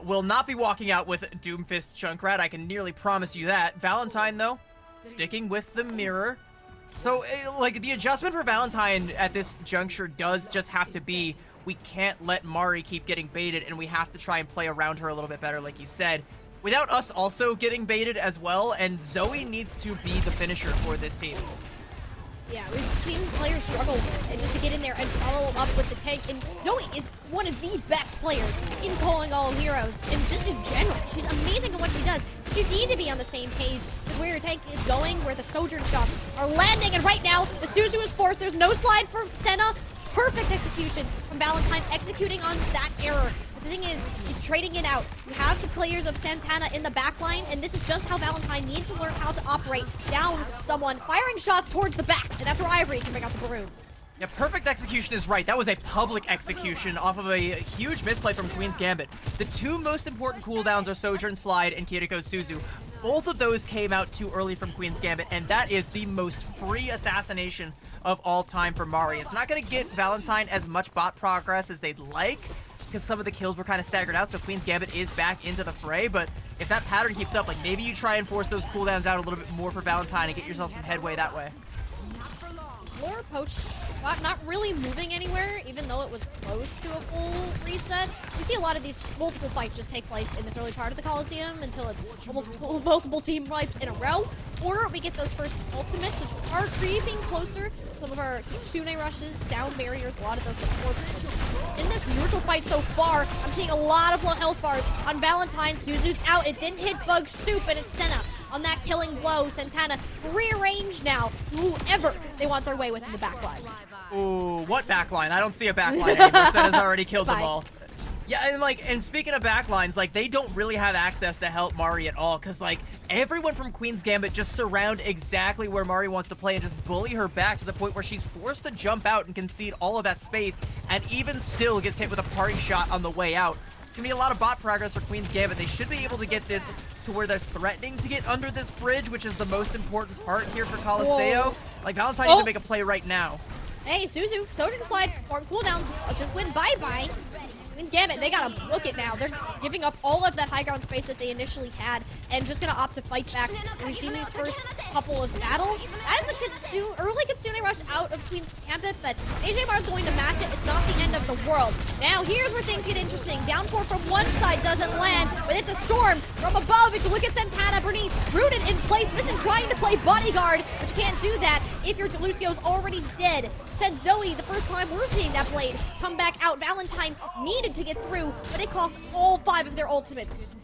will not be walking out with Doomfist Junkrat. I can nearly promise you that. Valentine, though, sticking with the mirror. So, like, the adjustment for Valentine at this juncture does just have to be, we can't let Mari keep getting baited, and we have to try and play around her a little bit better, like you said, without us also getting baited as well, and Zoe needs to be the finisher for this team. Yeah, we've seen players struggle just to get in there and follow up with the tank, and Zoe is one of the best players in Calling All Heroes, and just in general. She's amazing at what she does, but you need to be on the same page with where your tank is going, where the Sojourn shots are landing, and right now, the Suzu is forced. There's no slide for Senna. Perfect execution from Valentine, executing on that error. But the thing is, you're trading it out. You have the players of Santana in the backline, and this is just how Valentine needs to learn how to operate down someone, firing shots towards the back, and that's where Ivory can bring out the Baroon. Yeah, perfect execution is right. That was a public execution off of a huge misplay from Queen's Gambit. The two most important cooldowns are Sojourn Slide and Kiriko's Suzu. Both of those came out too early from Queen's Gambit, and that is the most free assassination of all time for Mari. It's not going to get Valentine as much bot progress as they'd like, because some of the kills were kind of staggered out, so Queen's Gambit is back into the fray, but if that pattern keeps up, like, maybe you try and force those cooldowns out a little bit more for Valentine and get yourself some headway that way. Slower Poach not really moving anywhere, even though it was close to a full reset. We see a lot of these multiple fights just take place in this early part of the Coliseum until it's almost multiple team wipes in a row, or we get those first ultimates, which are creeping closer. Some of our Tsune rushes, sound barriers, a lot of those supports. In this neutral fight so far, I'm seeing a lot of low health bars on Valentine. Suzu's out. It didn't hit Bug Soup, and it's Senna on that killing blow. Santana free range now. Whoever they want their way with in the backline. Ooh, what backline? I don't see a backline anymore. Senna's already killed them Bye. all. Yeah, and speaking of backlines, like, they don't really have access to help Mari at all, because, like, everyone from Queen's Gambit just surround exactly where Mari wants to play and just bully her back to the point where she's forced to jump out and concede all of that space, and even still gets hit with a parting shot on the way out. It's gonna be a lot of bot progress for Queen's Gambit. They should be able to get this to where they're threatening to get under this bridge, which is the most important part here for Coliseum. Like, Valentine needs to make a play right now. Hey, Suzu, Sojourn Slide, form cooldowns, just went bye-bye. Queen's Gambit, they gotta book it now. They're giving up all of that high ground space that they initially had and just gonna opt to fight back. And we've seen these first couple of battles. That is a early Kitsune rush out of Queen's Gambit, but AJMR is going to match it. It's not the end of the world. Now, here's where things get interesting. Downpour from one side doesn't land, but it's a storm from above. If you look at Santana, Bernice rooted in place. Missing trying to play bodyguard, but you can't do that if your Luccio's already dead. Said Zoe, the first time we're seeing that blade come back out. Valentine needed to get through, but it cost all 5 of their ultimates.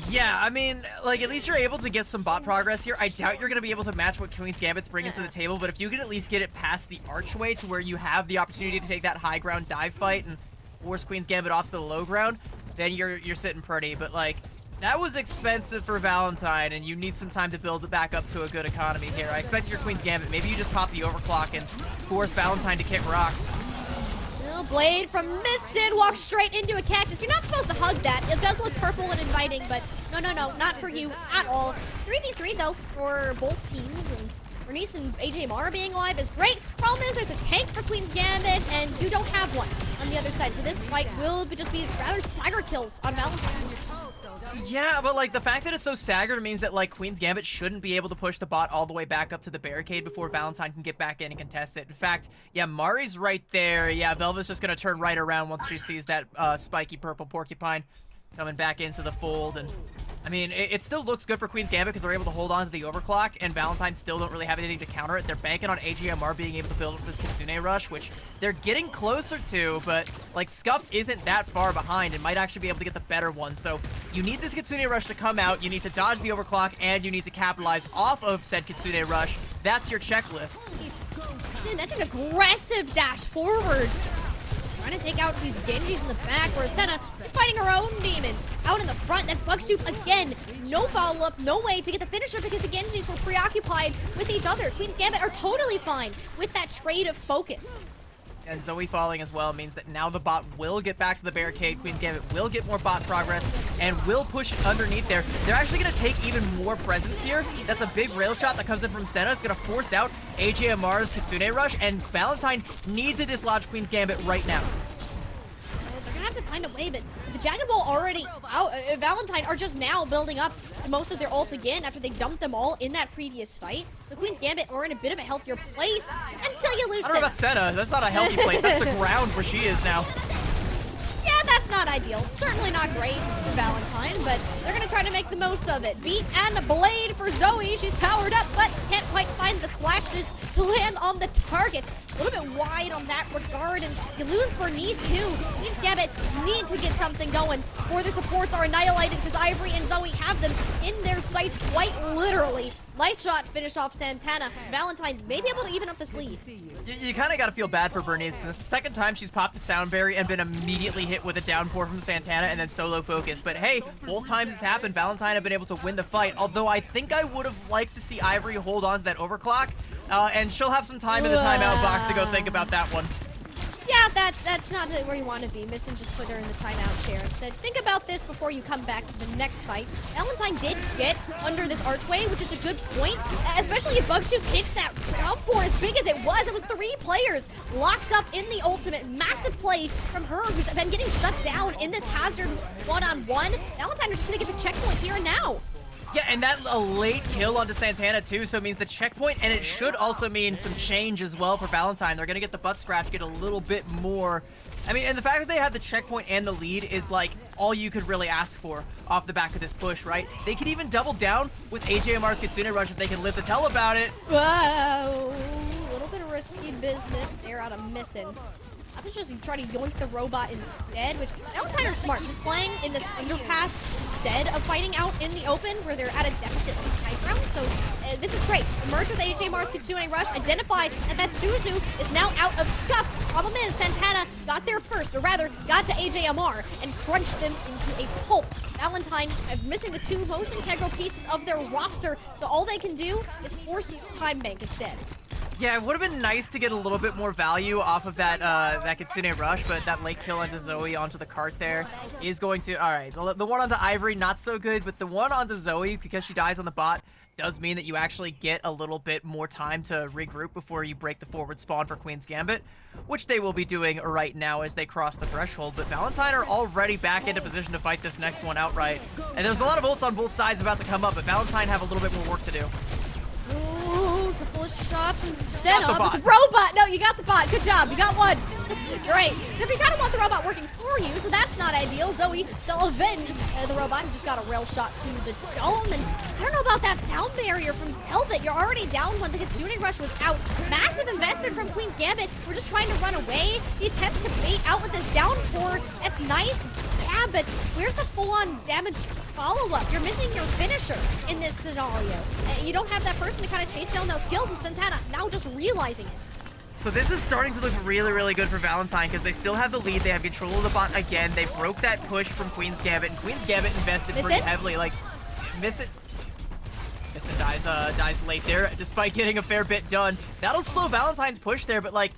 Yeah, I mean, like, at least you're able to get some bot progress here. I doubt you're going to be able to match what Queen's Gambit's bringing to the table, but if you can at least get it past the archway to where you have the opportunity to take that high ground dive fight and force Queen's Gambit off to the low ground, then you're sitting pretty. But, like, that was expensive for Valentine, and you need some time to build it back up to a good economy here. I expect your Queen's Gambit, maybe you just pop the overclock and force Valentine to kick rocks. Blade from Missin walks straight into a cactus. You're not supposed to hug that. It does look purple and inviting, but no, not for you at all. 3v3 though for both teams, and Bernice and AJMR being alive is great. Problem is there's a tank for Queen's Gambit, and you don't have one on the other side. So this fight will just be rather stagger kills on Valentine. Yeah, but like the fact that it's so staggered means that like Queen's Gambit shouldn't be able to push the bot all the way back up to the barricade before Valentine can get back in and contest it. In fact, yeah, Mari's right there. Yeah, Velva's just gonna turn right around once she sees that spiky purple porcupine coming back into the fold. And I mean, it still looks good for Queen's Gambit because they're able to hold on to the overclock, and Valentine still don't really have anything to counter it. They're banking on AJMR being able to build up this Kitsune rush, which they're getting closer to, but like Scuff isn't that far behind and might actually be able to get the better one. So you need this Kitsune rush to come out, you need to dodge the overclock, and you need to capitalize off of said Kitsune rush. That's your checklist. That's an aggressive dash forwards. Trying to take out these Genjis in the back, where Senna just fighting her own demons. Out in the front, that's Bugstoop again. No follow-up, no way to get the finisher because the Genjis were preoccupied with each other. Queen's Gambit are totally fine with that trade of focus. And Zoe falling as well means that now the bot will get back to the barricade. Queen's Gambit will get more bot progress and will push underneath there. They're actually going to take even more presence here. That's a big rail shot that comes in from Senna. It's going to force out AJMR's Kitsune rush, and Valentine needs to dislodge Queen's Gambit right now. They're going to have to find a way, but the Jagged Ball already out. Valentine are just now building up most of their ults again after they dumped them all in that previous fight. The Queen's Gambit are in a bit of a healthier place until you lose I don't know about Senna. That's not a healthy place. That's the ground where she is now. Yeah, that's not ideal. Certainly not great for Valentine, but they're going to try to make the most of it. Beat and Blade for Zoe. She's powered up, but can't quite find the slashes to land on the target. A little bit wide on that regard, and you lose Bernice too. Queen's Gambit need to get something going before their supports are annihilated, because Ivory and Zoe have them in their sights quite literally. Nice shot, finish off Santana. Valentine may be able to even up this lead. You kind of got to feel bad for Bernice. It's the second time she's popped the Soundberry and been immediately hit with a downpour from Santana and then solo focus. But hey, both times it's happened, Valentine have been able to win the fight. Although I think I would have liked to see Ivory hold on to that overclock. And she'll have some time in the timeout box to go think about that one. Yeah, that's not where you want to be. Missin just put her in the timeout chair and said, think about this before you come back to the next fight. Valentine did get under this archway, which is a good point, especially if Bugstoop hits that downpour as big as it was. It was 3 players locked up in the ultimate. Massive play from her, who's been getting shut down in this hazard one-on-one. Valentine is just going to get the checkpoint here and now. Yeah, and that a late kill onto Santana too, so it means the checkpoint, and it should also mean some change as well for Valentine. They're gonna get the butt scratch, get a little bit more. I mean, and the fact that they had the checkpoint and the lead is like all you could really ask for off the back of this push, right? They could even double down with AJMR's Kitsune rush if they can live to tell about it. Wow, a little bit of risky business there out of Missin. I was just trying to yoink the robot instead, which Valentine are smart, just playing in this underpass instead of fighting out in the open where they're at a deficit on high ground. So this is great. Emerge with AJMR's Kitsune rush, identify that Suzu is now out of scuff. Problem is, Santana got there first, or rather, got to AJMR and crunched them into a pulp. Valentine missing the 2 most integral pieces of their roster, so all they can do is force this time bank instead. Yeah, it would have been nice to get a little bit more value off of that Kitsune rush, but that late kill onto Zoe onto the cart there is going to... Alright, the one onto Ivory, not so good, but the one onto Zoe, because she dies on the bot, does mean that you actually get a little bit more time to regroup before you break the forward spawn for Queen's Gambit, which they will be doing right now as they cross the threshold. But Valentine are already back into position to fight this next one outright. And there's a lot of ults on both sides about to come up, but Valentine have a little bit more work to do. Ooh, a couple of shots from Senna Got the with the robot. No, you got the bot. Good job. You got one. Great. So you kind of want the robot working for you, so that's not ideal. Zoe still avenge the robot and just got a rail shot to the dome. And I don't know about that sound barrier from Velvet. You're already down when the Kitsune rush was out. Massive investment from Queen's Gambit. We're just trying to run away. The attempt to bait out with this downpour. That's nice. Yeah, but where's the full-on damage follow-up? You're missing your finisher in this scenario. You don't have that person to kind of chase down those kills, and Santana now just realizing it. So this is starting to look really, really good for Valentine because they still have the lead. They have control of the bot again. They broke that push from Queen's Gambit, and Queen's Gambit invested pretty heavily. Like, miss it dies late there, despite getting a fair bit done. That'll slow Valentine's push there, but like,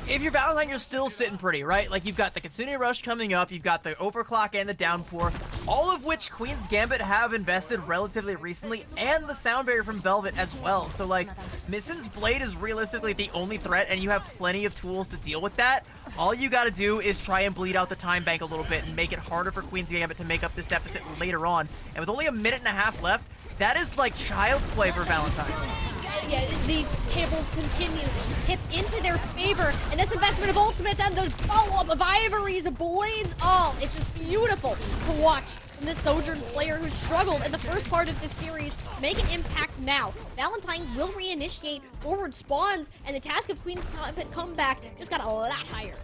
if you're Valentine, you're still sitting pretty, right? Like, you've got the Kitsune Rush coming up, you've got the Overclock and the Downpour, all of which Queen's Gambit have invested relatively recently, and the Sound Barrier from Velvet as well. So, like, Missin's Blade is realistically the only threat, and you have plenty of tools to deal with that. All you gotta do is try and bleed out the time bank a little bit and make it harder for Queen's Gambit to make up this deficit later on. And with only a minute and a half left, that is like child's play for Valentine. Yeah, these tables continue to tip into their favor, and this investment of ultimates and the follow-up of Ivory's blades, oh, it's just beautiful to watch from this Sojourn player who struggled in the first part of this series make an impact now. Valentine will reinitiate forward spawns, and the task of Queen's comeback just got a lot higher.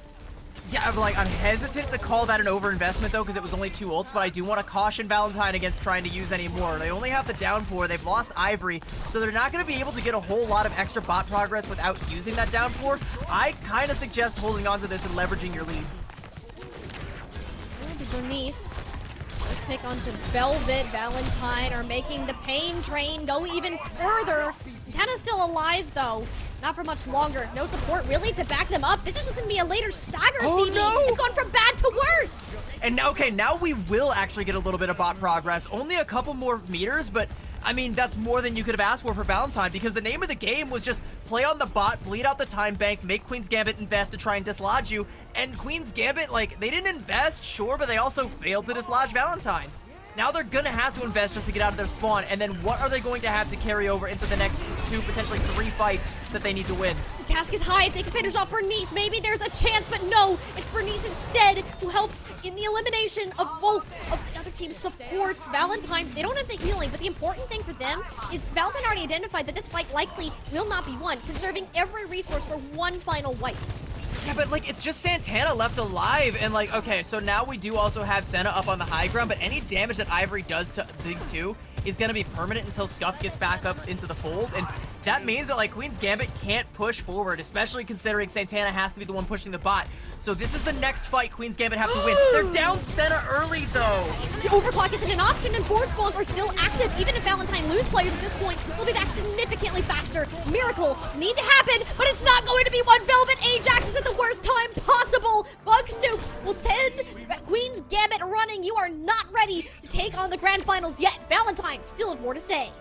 Yeah, I'm hesitant to call that an overinvestment, though, because it was only 2 ults, but I do want to caution Valentine against trying to use any more. They only have the Downpour, they've lost Ivory, so they're not going to be able to get a whole lot of extra bot progress without using that Downpour. I kind of suggest holding on to this and leveraging your lead. Bernice, let's pick onto Velvet. Valentine are making the pain train go even further. Santana's still alive, though. Not for much longer. No support really to back them up. This is just gonna be a later stagger, CB. No. It's gone from bad to worse. And now, okay, now we will actually get a little bit of bot progress. Only a couple more meters, but I mean, that's more than you could have asked for Valentine, because the name of the game was just play on the bot, bleed out the time bank, make Queen's Gambit invest to try and dislodge you. And Queen's Gambit, like, they didn't invest, sure, but they also failed to dislodge Valentine. Now they're gonna have to invest just to get out of their spawn, and then what are they going to have to carry over into the next 2, potentially 3 fights that they need to win? The task is high. If they can finish off Bernice, maybe there's a chance, but no, it's Bernice instead who helps in the elimination of both of the other team's supports. Valentine, they don't have the healing, but the important thing for them is Valentine already identified that this fight likely will not be won, conserving every resource for one final wipe. Yeah, but like, it's just Santana left alive, and like, okay, so now we do also have Senna up on the high ground, but any damage that Ivory does to these two is gonna be permanent until Scuffs gets back up into the fold, and that means that like Queen's Gambit can't push forward, especially considering Santana has to be the one pushing the bot. So this is the next fight Queen's Gambit have to win. They're down Senna early though. The overclock isn't an option, and forward spawns are still active. Even if Valentine lose players at this point, they'll be back significantly faster. Miracles need to happen, but it's not going to be one. Velvet Ajax is at the worst time possible. Bugstoop will send Queen's Gambit running. You are not ready to take on the grand finals yet. Valentine still have more to say.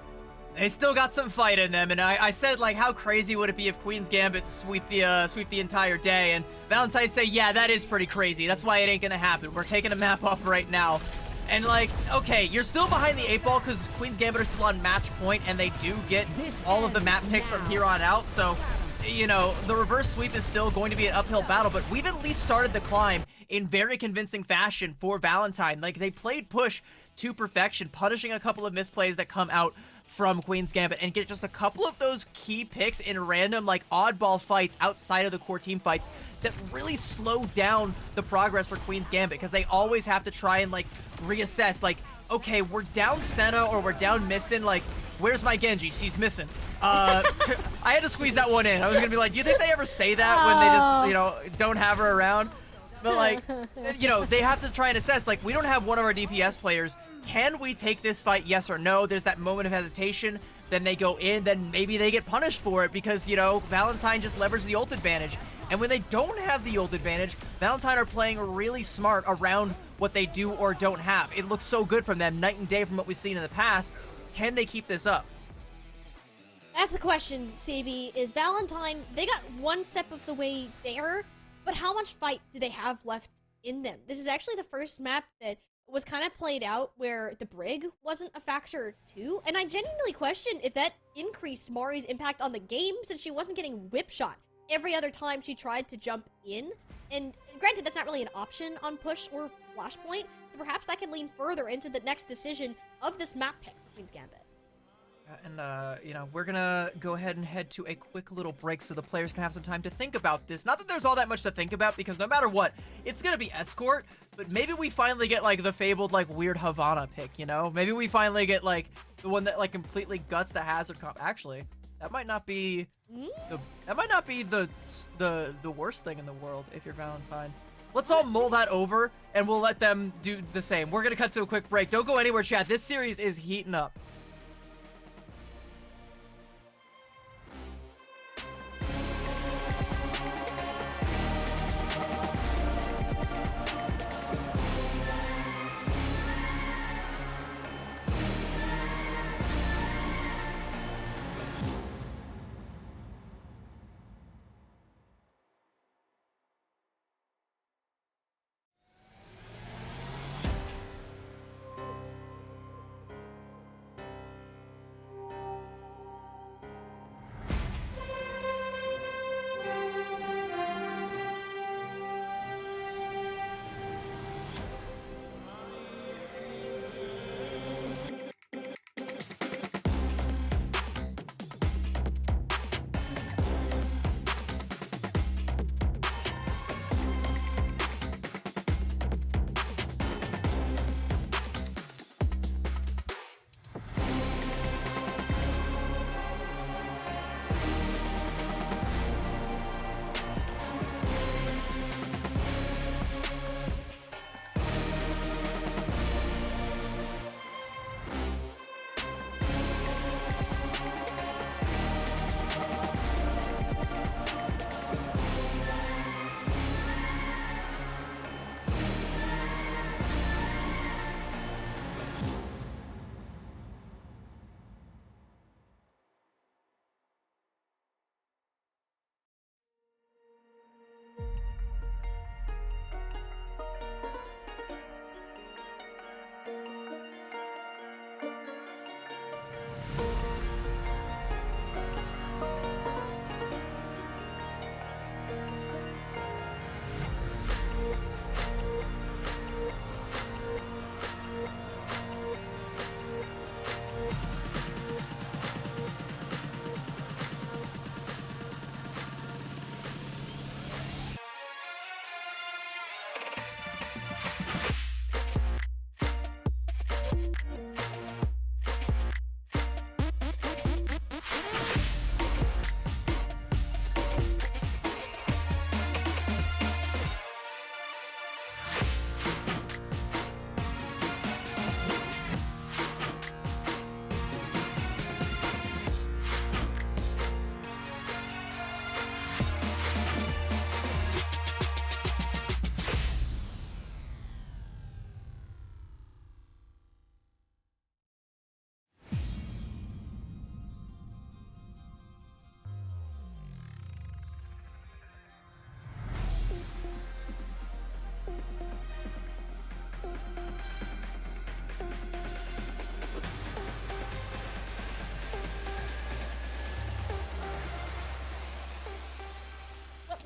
They still got some fight in them, and I said, like, how crazy would it be if Queen's Gambit sweep the entire day, and Valentine say, yeah, that is pretty crazy. That's why it ain't gonna happen. We're taking a map off right now. And, like, okay, you're still behind the 8 ball because Queen's Gambit are still on match point, and they do get all of the map picks from here on out, so, you know, the reverse sweep is still going to be an uphill battle, but we've at least started the climb in very convincing fashion for Valentine. Like, they played push to perfection, punishing a couple of misplays that come out from Queen's Gambit, and get just a couple of those key picks in random, like, oddball fights outside of the core team fights that really slow down the progress for Queen's Gambit, because they always have to try and, like, reassess, like, okay, we're down Senna or we're down Missin, like, where's my Genji? She's missing. I had to squeeze that one in. I was gonna be like, do you think they ever say that when they just, you know, don't have her around? But, like, you know, they have to try and assess, like, we don't have one of our DPS players. Can we take this fight, yes or no? There's that moment of hesitation. then they go in, then maybe they get punished for it because, you know, Valentine just leveraged the ult advantage. And when they don't have the ult advantage, Valentine are playing really smart around what they do or don't have. It looks so good from them, night and day from what we've seen in the past. Can they keep this up? That's the question, CB. Is Valentine, they got one step of the way there, but how much fight do they have left in them? This is actually the first map that was kind of played out where the Brig wasn't a factor too, and I genuinely question if that increased Mari's impact on the game since she wasn't getting whip shot every other time she tried to jump in. And granted, that's not really an option on push or flashpoint, so perhaps that can lean further into the next decision of this map pick for Queen's Gambit. And, you know, we're gonna go ahead and head to a quick little break so the players can have some time to think about this. Not that there's all that much to think about, because no matter what, it's gonna be Escort, but maybe we finally get, like, the fabled, like, weird Havana pick, you know? Maybe we finally get, like, the one that, like, completely guts the hazard comp. Actually, that might not be the worst thing in the world if you're Valentine. Let's all mull that over, and we'll let them do the same. We're gonna cut to a quick break. Don't go anywhere, chat. This series is heating up.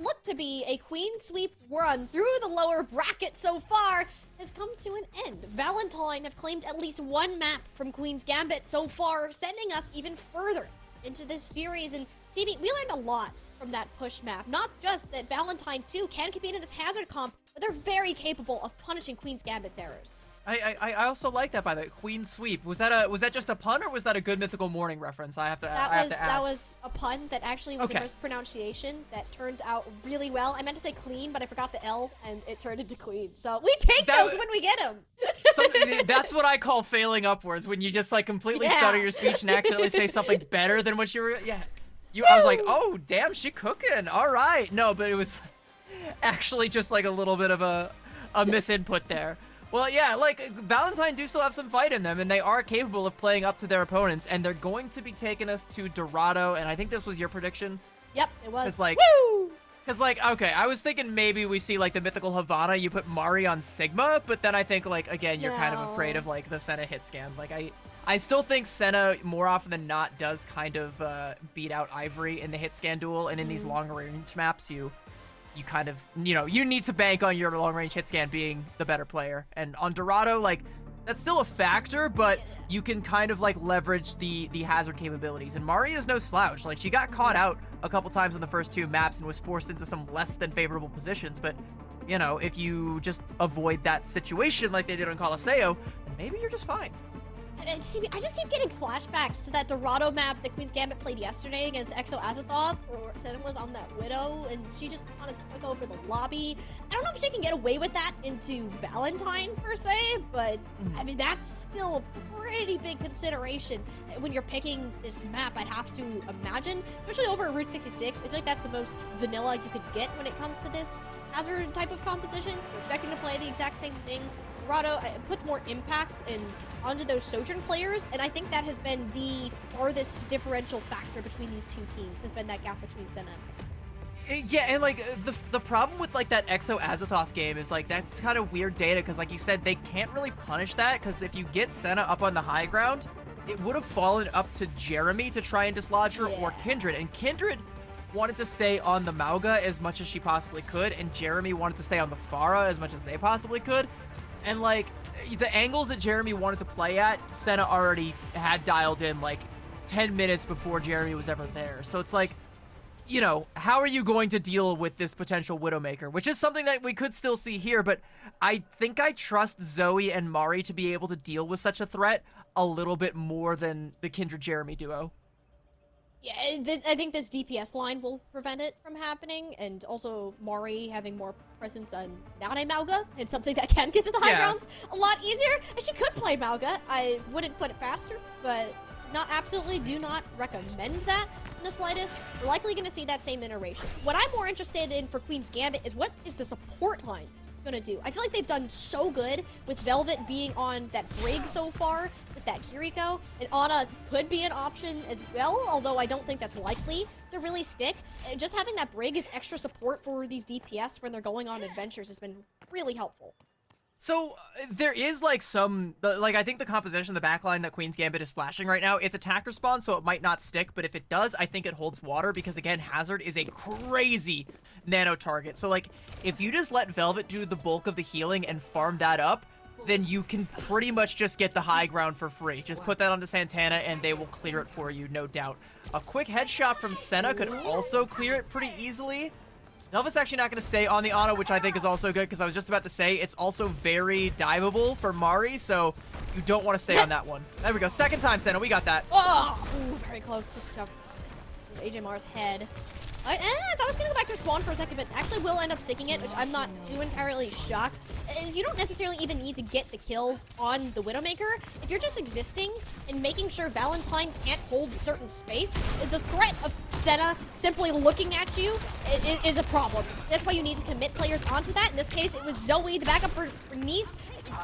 Looked to be a queen sweep run through the lower bracket so far has come to an end. Valentine have claimed at least one map from Queen's Gambit so far, sending us even further into this series. And CB, we learned a lot from that push map. Not just that Valentine too can compete in this hazard comp, but they're very capable of punishing Queen's Gambit's errors. I also like that, by the way. Queen sweep. Was that just a pun, or was that a Good Mythical Morning reference? I have to ask. That was a pun that actually was Okay. a mispronunciation that turned out really well. I meant to say clean, but I forgot the L, and it turned into queen. So we take those when we get them. That's what I call failing upwards, when you just like completely Yeah. stutter your speech and accidentally say something better than what you were. Yeah. I was like, oh damn, she cooking. All right. No, but it was actually just like a little bit of a misinput there. Well, yeah, like, Valentine do still have some fight in them, and they are capable of playing up to their opponents, and they're going to be taking us to Dorado, and I think this was your prediction. Yep, it was. It's like, woo! because, like, okay, I was thinking maybe we see, like, the Mythical Havana, you put Mari on Sigma, but then I think, like, again, you're kind of No. afraid of, like, the Senna hit scan. Like, I still think Senna, more often than not, does kind of beat out Ivory in the hit scan duel, and in these long-range maps, you kind of, you need to bank on your long-range hit scan being the better player. And on Dorado, like, that's still a factor, but you can kind of, like, leverage the hazard capabilities. And Mari is no slouch. Like, she got caught out a couple times on the first 2 maps and was forced into some less than favorable positions. But, if you just avoid that situation like they did on Colosseo, maybe you're just fine. And see, I just keep getting flashbacks to that Dorado map that Queen's Gambit played yesterday against Exo Azathoth, or Senna was on that Widow, and she just kind of took over the lobby. I don't know if she can get away with that into Valentine, per se, but, I mean, that's still a pretty big consideration when you're picking this map, I'd have to imagine. Especially over at Route 66, I feel like that's the most vanilla you could get when it comes to this hazard type of composition. You're expecting to play the exact same thing. Dorado puts more impact onto those Sojourn players, and I think that has been the farthest differential factor between these two teams, has been that gap between Senna and Yeah, and like the problem with like that Exo Azathoth game is like that's kind of weird data, because like you said, they can't really punish that, because if you get Senna up on the high ground, it would have fallen up to Jeremy to try and dislodge her, or Kindred, and Kindred wanted to stay on the Mauga as much as she possibly could, and Jeremy wanted to stay on the Pharah as much as they possibly could. And, like, the angles that Jeremy wanted to play at, Senna already had dialed in, like, 10 minutes before Jeremy was ever there. So it's like, how are you going to deal with this potential Widowmaker? Which is something that we could still see here, but I think I trust Zoe and Mari to be able to deal with such a threat a little bit more than the Kindred-Jeremy duo. Yeah, I think this DPS line will prevent it from happening, and also Mari having more presence on Nane Mauga, and something that can get to the high grounds a lot easier. And she could play Mauga. I wouldn't put it past her, but do not recommend that in the slightest. We're likely going to see that same iteration. What I'm more interested in for Queen's Gambit is what is the support line gonna do? I feel like they've done so good with Velvet being on that Brig so far, with that Kiriko, and Ana could be an option as well, although I don't think that's likely to really stick. Just having that Brig as extra support for these DPS when they're going on adventures has been really helpful. So there is like I think the composition of the backline that Queen's Gambit is flashing right now, it's attack respawn, so it might not stick, but if it does, I think it holds water, because again, Hazard is a crazy nano target. So like, if you just let Velvet do the bulk of the healing and farm that up, then you can pretty much just get the high ground for free. Just put that onto Santana and they will clear it for you, no doubt. A quick headshot from Senna could also clear it pretty easily. Velvet's actually not going to stay on the Ana, which I think is also good, because I was just about to say it's also very diveable for Mari, so you don't want to stay on that one. There we go. Second time, Senna. We got that. Oh, ooh, very close to scuffs. AJ Mar's head. I thought I was gonna go back to spawn for a second, but actually will end up sticking it, which I'm not too entirely shocked. Is you don't necessarily even need to get the kills on the Widowmaker. If you're just existing and making sure Valentine can't hold certain space, the threat of Senna simply looking at you is a problem. That's why you need to commit players onto that. In this case, it was Zoe, the backup for Nice,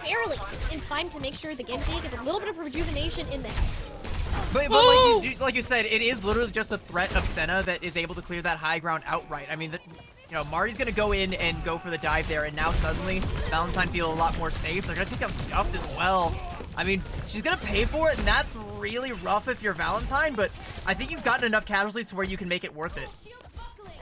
barely in time to make sure the Genji gets a little bit of rejuvenation in the head. But like you said, it is literally just the threat of Senna that is able to clear that high ground outright. I mean, Mari's going to go in and go for the dive there, and now suddenly Valentine feel a lot more safe. They're going to take out Scuffed as well. I mean, she's going to pay for it, and that's really rough if you're Valentine, but I think you've gotten enough casualties to where you can make it worth it.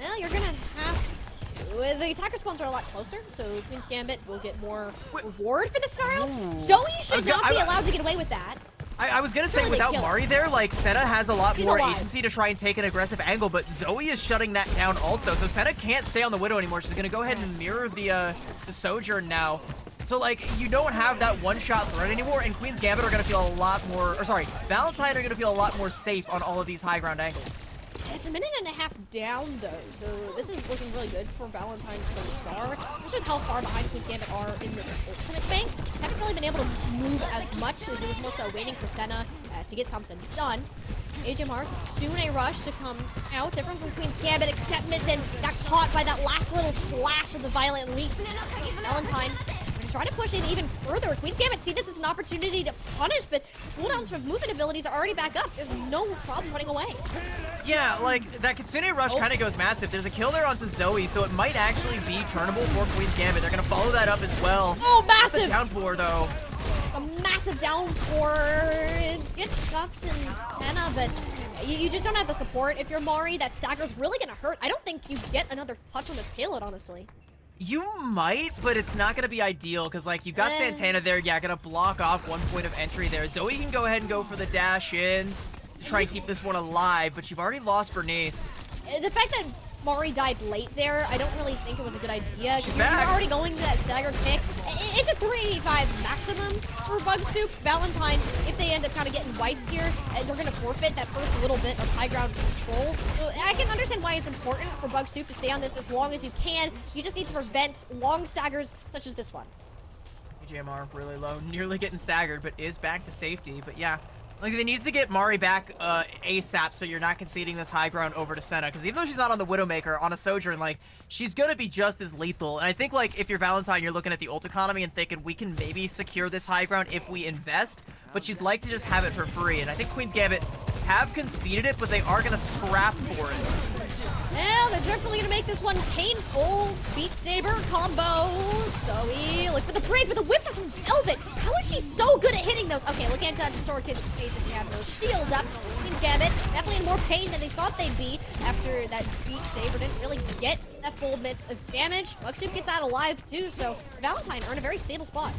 Well, you're going to have to. The attacker spawns are a lot closer, so Queen's Gambit will get more reward for the style. Zoe should not be allowed to get away with that. I was going to say, without Mari there, like, Senna has a lot more agency to try and take an aggressive angle, but Zoe is shutting that down also, so Senna can't stay on the Widow anymore. She's going to go ahead and mirror the Sojourn now. So, like, you don't have that one-shot threat anymore, and Queen's Gambit are going to feel a lot more, or sorry, Valentine are going to feel a lot more safe on all of these high ground angles. It's a minute and a half down, though, so this is looking really good for Valentine so far. Especially with how far behind Queen's Gambit are in this ultimate bank. Haven't really been able to move as much as it was more so waiting for Senna to get something done. HMR, soon a rush to come out. Different from Queen's Gambit, except Missing got caught by that last little slash of the Violent Leap. Valentine trying to push it even further. Queen's Gambit see this as an opportunity to punish, but cooldowns from movement abilities are already back up. There's no problem running away. Yeah, like, that Kitsune Rush kind of goes massive. There's a kill there onto Zoe, so it might actually be turnable for Queen's Gambit. They're going to follow that up as well. Oh, massive! The downpour, though. A massive downpour. It gets scuffed in Senna, but you just don't have the support. If you're Mari, that stagger's really going to hurt. I don't think you get another touch on this payload, honestly. You might, but it's not going to be ideal because, like, you've got Santana there. Yeah, going to block off one point of entry there. Zoe can go ahead and go for the dash in to try and keep this one alive, but you've already lost Bernice. The fact that Mari died late there, I don't really think it was a good idea. She's You're back. already going to that staggered pick. It's a 385 maximum for Bug Soup. Valentine, if they end up kind of getting wiped here, they're going to forfeit that first little bit of high ground control. So I can understand why it's important for Bug Soup to stay on this as long as you can. You just need to prevent long staggers such as this one. AJMR really low, nearly getting staggered, but is back to safety. But yeah, like, they need to get Mari back ASAP so you're not conceding this high ground over to Senna. Because even though she's not on the Widowmaker, on a Sojourn, like, she's going to be just as lethal. And I think, like, if you're Valentine, you're looking at the ult economy and thinking, we can maybe secure this high ground if we invest. But you'd like to just have it for free. And I think Queen's Gambit have conceded it, but they are going to scrap for it. Well, they're definitely going to make this one painful. Beat Saber combo. Zoe, look for the break, but the whips are from Velvet. How is she so good at hitting those? Okay, look at Sword Kid's face if you have those shield up. Queen's Gambit definitely in more pain than they thought they'd be after that Beat Saber didn't really get that full bits of damage. Bug Soup gets out alive too, so Valentine are in a very stable spot.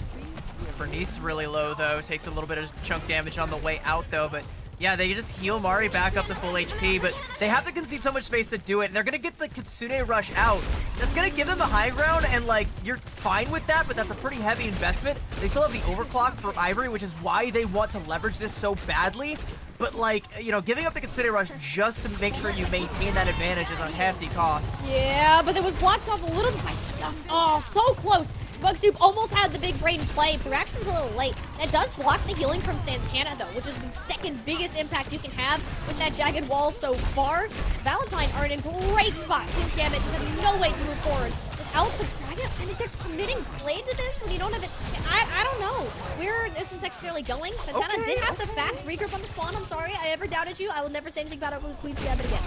Bernice really low, though. Takes a little bit of chunk damage on the way out, though, but yeah, they just heal Mari back up to full HP, but they have to concede so much space to do it, and they're going to get the Kitsune Rush out. That's going to give them the high ground, and, like, you're fine with that, but that's a pretty heavy investment. They still have the overclock for Ivory, which is why they want to leverage this so badly. But, like, you know, giving up the Kitsune Rush just to make sure you maintain that advantage is a hefty cost. Yeah, but it was blocked off a little bit by Scuffed. Oh, so close. Bug Soup almost had the big brain play. The reaction's a little late. That does block the healing from Santana, though, which is the second biggest impact you can have with that Jagged Wall so far. Valentine are in a great spot. Queen's Gambit just have no way to move forward. Without the Dragon, I think they're committing Blade to this when you don't have it. I don't know where this is necessarily going. Santana did have the fast regroup on the spawn. I'm sorry I ever doubted you. I will never say anything about it with Queen's Gambit again.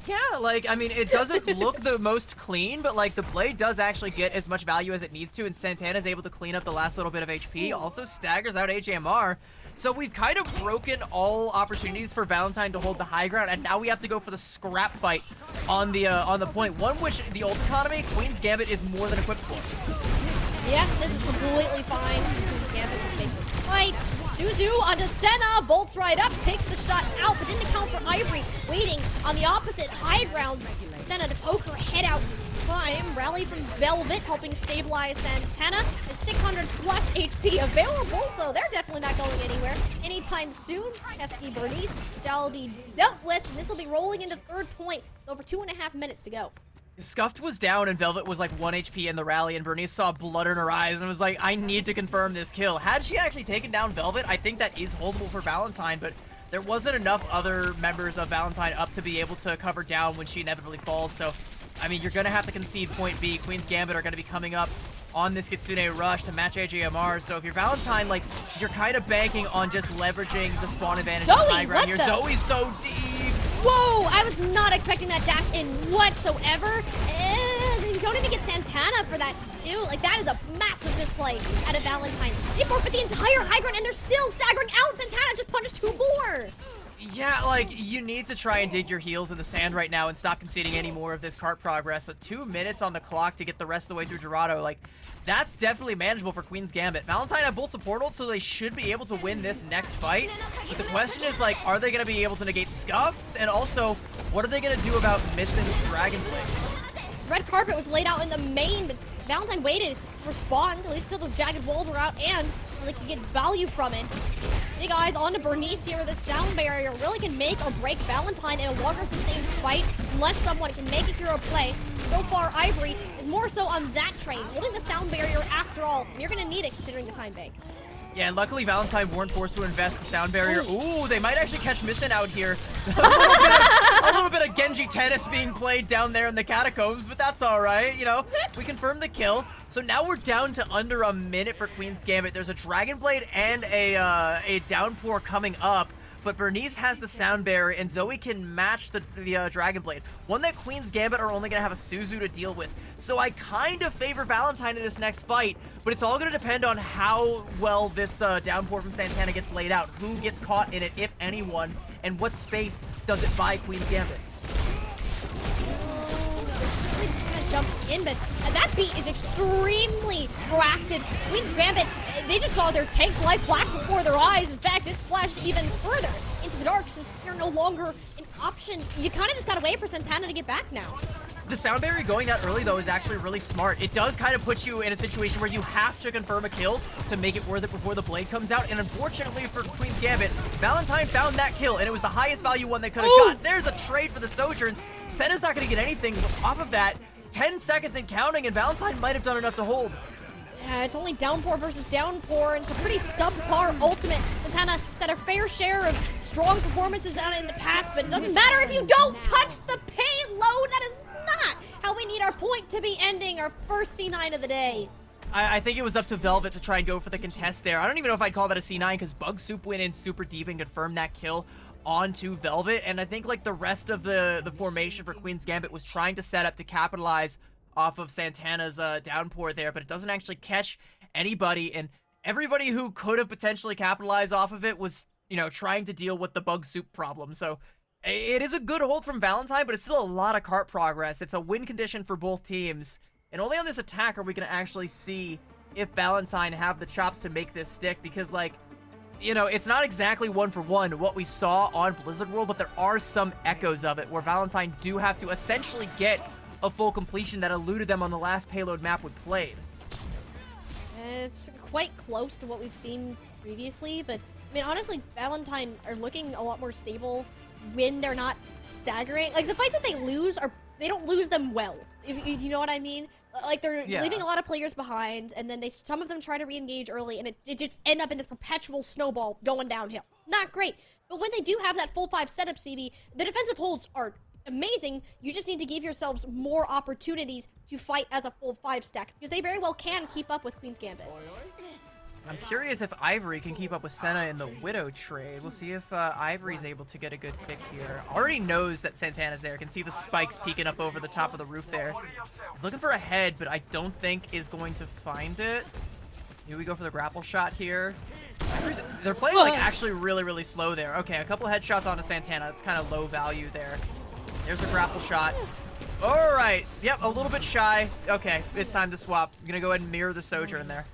Yeah, like, I mean, it doesn't look the most clean, but, like, the Blade does actually get as much value as it needs to, and Santana's able to clean up the last little bit of HP. Also staggers out AJMR. So we've kind of broken all opportunities for Valentine to hold the high ground, and now we have to go for the scrap fight on the point. One which the ult economy, Queen's Gambit is more than equipped for. Yeah, this is completely fine. Queen's Gambit to take this fight. Suzu onto Senna, bolts right up, takes the shot out, but didn't account for Ivory, waiting on the opposite high ground. Senna to poke her head out. Climb, rally from Velvet, helping stabilize Santana. Is 600 plus HP available, so they're definitely not going anywhere anytime soon. Pesky Bernice shall be dealt with, and this will be rolling into third point. Over 2.5 minutes to go. Scuffed was down and Velvet was like 1 HP in the rally, and Bernice saw blood in her eyes and was like, I need to confirm this kill. Had she actually taken down Velvet, I think that is holdable for Valentine, but there wasn't enough other members of Valentine up to be able to cover down when she inevitably falls. So, I mean, you're going to have to concede point B. Queen's Gambit are going to be coming up on this Kitsune Rush to match AJMR. So if you're Valentine, like, you're kind of banking on just leveraging the spawn advantage on the high ground here. Zoe's so deep. Whoa, I was not expecting that dash in whatsoever. You don't even get Santana for that, too. Like, that is a massive misplay out of Valentine. They forfeit the entire high ground, and they're still staggering out. Santana just punished 2 more. Yeah, like, you need to try and dig your heels in the sand right now and stop conceding any more of this cart progress. So 2 minutes on the clock to get the rest of the way through Dorado. Like, that's definitely manageable for Queen's Gambit. Valentine have full support ult, so they should be able to win this next fight. But the question is, like, are they going to be able to negate Scuffs? And also, what are they going to do about missing Dragon Blade? Red carpet was laid out in the main, but Valentine waited. respond, at least until those jagged walls are out, and they can get value from it. Big eyes on to Bernice here. The sound barrier really can make or break Valentine in a longer sustained fight unless someone can make a hero play. So far, Ivory is more so on that train, holding the sound barrier after all. And you're going to need it considering the time bank. Yeah, and luckily Valentine weren't forced to invest the sound barrier. Ooh, they might actually catch Missin out here. a little bit of Genji tennis being played down there in the catacombs, but that's all right. You know, we confirmed the kill. So now we're down to under a minute for Queen's Gambit. There's a Dragon Blade and a Downpour coming up. But Bernice has the sound barrier, and Zoe can match the Dragon Blade. One that Queen's Gambit are only going to have a Suzu to deal with. So I kind of favor Valentine in this next fight, but it's all going to depend on how well this Downpour from Santana gets laid out. Who gets caught in it, if anyone, and what space does it buy Queen's Gambit? Jump in, but that beat is extremely proactive. Queen's Gambit, they just saw their tank's life flash before their eyes. In fact, it's flashed even further into the dark since they're no longer an option. You kind of just gotta wait for Santana to get back now. The sound barrier going that early, though, is actually really smart. It does kind of put you in a situation where you have to confirm a kill to make it worth it before the blade comes out. And unfortunately for Queen's Gambit, Valentine found that kill, and it was the highest value one they could have got. There's a trade for the Sojourns. Senna's not going to get anything off of that. 10 seconds and counting, and Valentine might have done enough to hold. Yeah, it's only Downpour versus Downpour, and it's a pretty subpar ultimate. Santana had a fair share of strong performances out in the past, but it doesn't matter if you don't touch the payload. That is not how we need our point to be ending our first C9 of the day. I think it was up to Velvet to try and go for the contest there. I don't even know if I'd call that a C9 because Bug Soup went in super deep and confirmed that kill onto Velvet, and I think like the rest of the formation for Queen's Gambit was trying to set up to capitalize off of Santana's Downpour there, but it doesn't actually catch anybody, and everybody who could have potentially capitalized off of it was, you know, trying to deal with the Bug Soup problem. So it is a good hold from Valentine, but it's still a lot of cart progress. It's a win condition for both teams, and only on this attack are we going to actually see if Valentine have the chops to make this stick, because like, you know, it's not exactly one for one what we saw on Blizzard World, but there are some echoes of it where Valentine do have to essentially get a full completion that eluded them on the last payload map we played. It's quite close to what we've seen previously, but I mean, honestly, Valentine are looking a lot more stable when they're not staggering. Like, the fights that they lose they don't lose them well, if you know what I mean. Like, they're leaving a lot of players behind, and then some of them try to re-engage early, and it just end up in this perpetual snowball going downhill. Not great. But when they do have that full 5 setup, CB, the defensive holds are amazing. You just need to give yourselves more opportunities to fight as a full 5 stack, because they very well can keep up with Queen's Gambit. I'm curious if Ivory can keep up with Senna in the Widow trade. We'll see if Ivory's able to get a good pick here. Already knows that Santana's there. Can see the spikes peeking up over the top of the roof there. He's looking for a head, but I don't think is going to find it. Here we go for the grapple shot here. They're playing like actually really, really slow there. Okay, a couple headshots onto Santana. That's kind of low value there. There's a grapple shot. All right. Yep, a little bit shy. Okay, it's time to swap. I'm going to go ahead and mirror the Sojourn there.